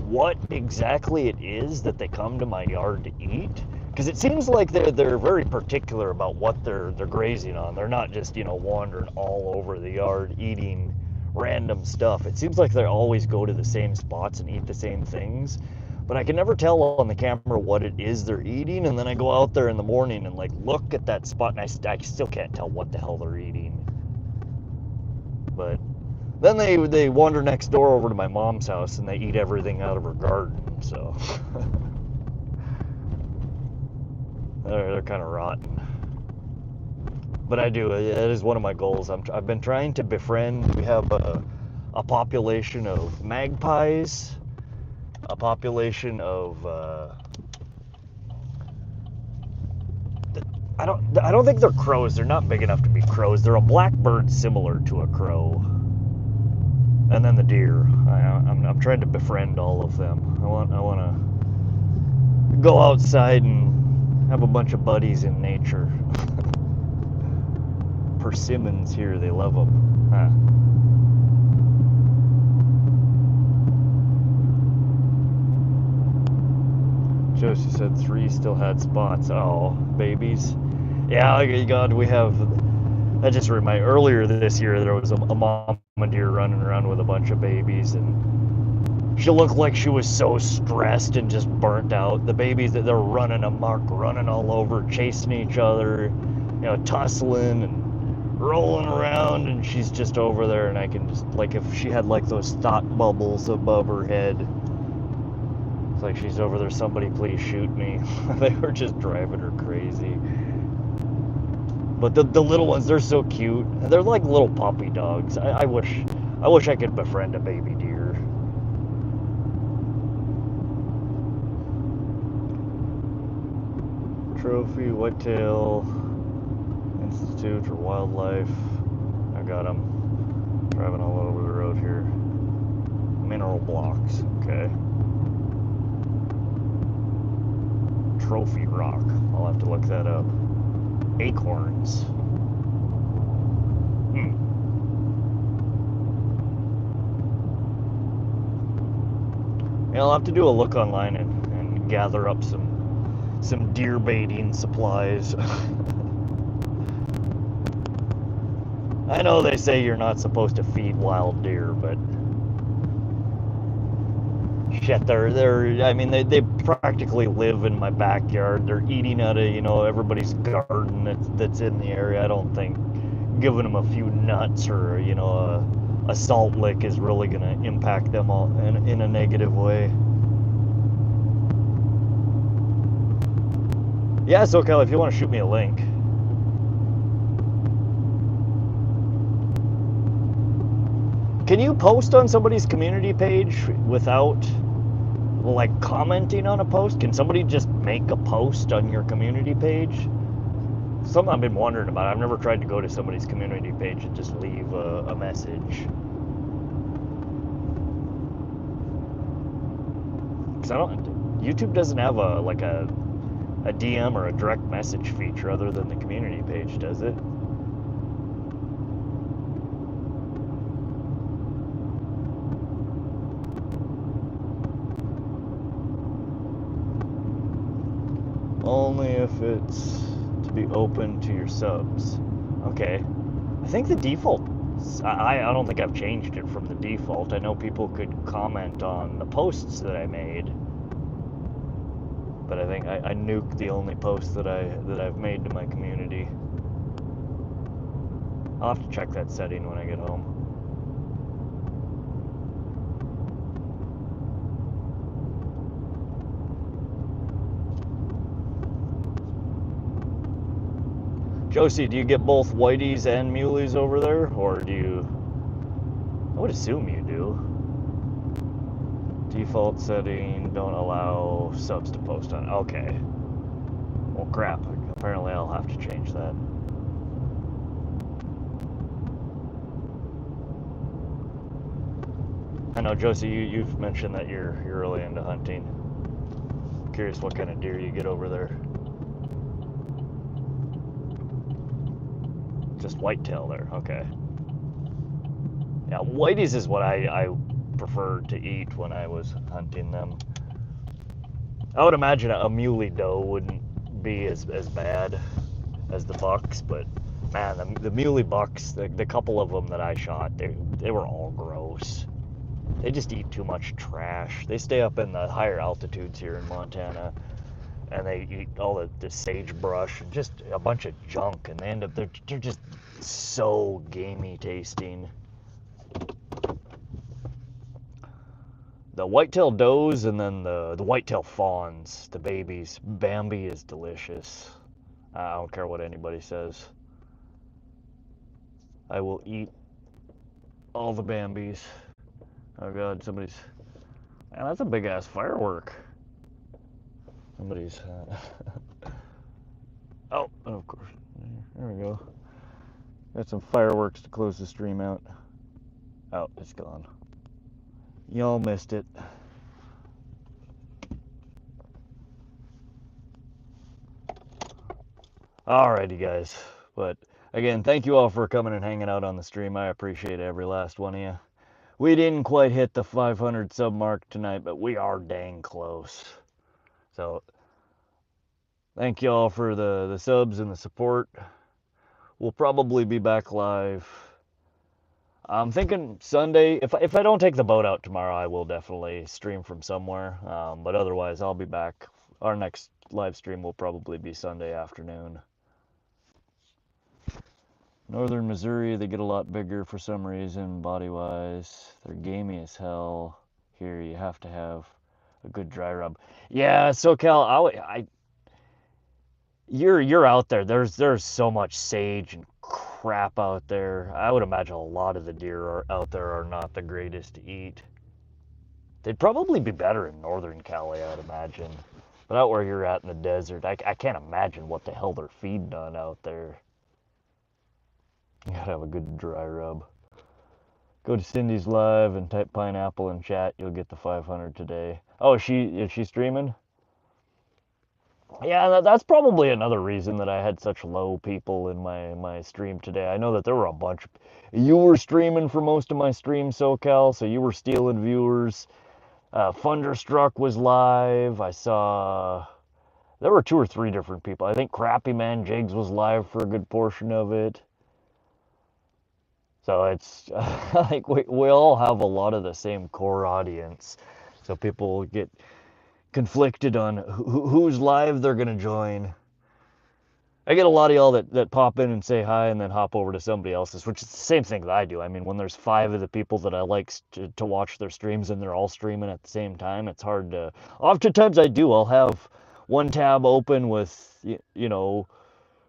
what exactly it is that they come to my yard to eat. Because it seems like they're very particular about what they're grazing on. They're not just, you know, wandering all over the yard eating random stuff. It seems like they always go to the same spots and eat the same things. But I can never tell on the camera what it is they're eating, and then I go out there in the morning and like look at that spot, and I still can't tell what the hell they're eating. But then they wander next door over to my mom's house and they eat everything out of her garden, so they're kind of rotten. But I do. It is one of my goals. I've been trying to befriend. We have a population of magpies, a population of I don't think they're crows. They're not big enough to be crows. They're a blackbird similar to a crow. And then the deer. I'm trying to befriend all of them. I want to go outside and have a bunch of buddies in nature. Persimmons here, they love them. Huh. Josie said 3 still had spots. Oh, babies. Yeah, God, we have. That just reminded me, earlier this year there was a mama deer running around with a bunch of babies, and she looked like she was so stressed and just burnt out. The babies, they're running amok, running all over, chasing each other, you know, tussling and rolling around, and she's just over there, and I can just, like, if she had like those thought bubbles above her head, it's like she's over there, somebody please shoot me. They were just driving her crazy. But the little ones, they're so cute. They're like little puppy dogs. I wish I could befriend a baby deer. Trophy Whitetail Institute for Wildlife. I got them. Driving all over the road here. Mineral blocks. Okay. Trophy rock. I'll have to look that up. Acorns. Yeah, I'll have to do a look online and gather up some deer baiting supplies. I know they say you're not supposed to feed wild deer, but shit, I mean, they practically live in my backyard. They're eating out of, you know, everybody's garden that's in the area. I don't think giving them a few nuts or, you know, a salt lick is really going to impact them all in a negative way. Yeah, so Cal, if you want to shoot me a link. Can you post on somebody's community page without, like, commenting on a post? Can somebody just make a post on your community page? Something I've been wondering about. I've never tried to go to somebody's community page and just leave a message. Because YouTube doesn't have a DM or a direct message feature other than the community page, does it? Only if it's to be open to your subs. Okay. I think the default I don't think I've changed it from the default. I know people could comment on the posts that I made, but I think I nuked the only post that I've made to my community. I'll have to check that setting when I get home. Josie, do you get both whiteys and muleys over there, or do you? I would assume you do. Default setting, don't allow subs to post on. Okay. Well, crap. Apparently, I'll have to change that. I know, Josie, you've mentioned that you're really into hunting. Curious what kind of deer you get over there. Just whitetail there, okay. Yeah, whiteys is what I preferred to eat when I was hunting them. I would imagine a muley doe wouldn't be as bad as the bucks, but man, the muley bucks, the couple of them that I shot, they were all gross. They just eat too much trash. They stay up in the higher altitudes here in Montana, and they eat all the sagebrush and just a bunch of junk, and they end up they're just so gamey tasting. The whitetail does, and then the whitetail fawns, the babies. Bambi is delicious. I don't care what anybody says. I will eat all the Bambis. Oh god, somebody's... Man, that's a big ass firework. Somebody's... Oh, of course. There we go. Got some fireworks to close the stream out. Oh, it's gone. Y'all missed it. Alrighty, guys. But again, thank you all for coming and hanging out on the stream. I appreciate every last one of you. We didn't quite hit the 500 sub mark tonight, but we are dang close. So thank you all for the subs and the support. We'll probably be back live. I'm thinking Sunday. If I don't take the boat out tomorrow, I will definitely stream from somewhere. But otherwise, I'll be back. Our next live stream will probably be Sunday afternoon. Northern Missouri, they get a lot bigger for some reason, body-wise. They're gamey as hell. Here, you have to have a good dry rub. Yeah, SoCal, you're out there. There's so much sage and crap out there. I would imagine a lot of the deer out there are not the greatest to eat. They'd probably be better in northern Cali, I'd imagine. But out where you're at in the desert, I can't imagine what the hell they're feeding on out there. You gotta have a good dry rub. Go to Cindy's live and type pineapple in chat. You'll get the 500 today. Oh, is she streaming? Yeah, that's probably another reason that I had such low people in my stream today. I know that there were a bunch. You were streaming for most of my stream, SoCal, so you were stealing viewers. Thunderstruck was live. I saw... There were 2 or 3 different people. I think Crappy Man Jigs was live for a good portion of it. So it's like we all have a lot of the same core audience. So people get conflicted on who's live they're going to join. I get a lot of y'all that pop in and say hi and then hop over to somebody else's, which is the same thing that I do. I mean, when there's 5 of the people that I like to watch their streams and they're all streaming at the same time, it's hard to... Oftentimes I do. I'll have one tab open with, you know,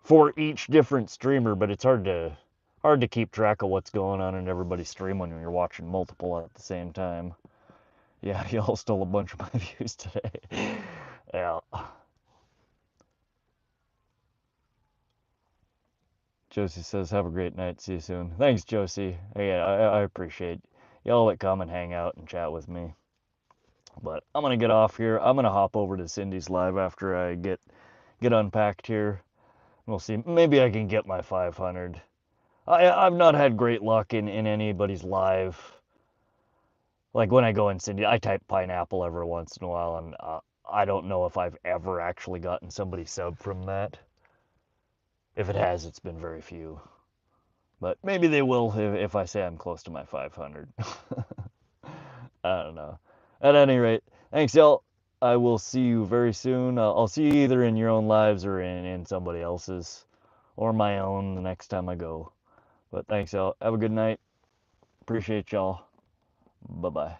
for each different streamer, but it's hard to keep track of what's going on in everybody's stream when you're watching multiple at the same time. Yeah, y'all stole a bunch of my views today. Yeah. Josie says, have a great night. See you soon. Thanks, Josie. Yeah, I appreciate y'all that come and hang out and chat with me. But I'm going to get off here. I'm going to hop over to Cindy's live after I get unpacked here. We'll see. Maybe I can get my 500. I've not had great luck in anybody's live. Like when I go in Cindy, I type pineapple every once in a while, and I don't know if I've ever actually gotten somebody sub from that. If it has, it's been very few. But maybe they will if I say I'm close to my 500. I don't know. At any rate, thanks, y'all. I will see you very soon. I'll see you either in your own lives or in somebody else's, or my own the next time I go. But thanks, y'all. Have a good night. Appreciate y'all. Bye-bye.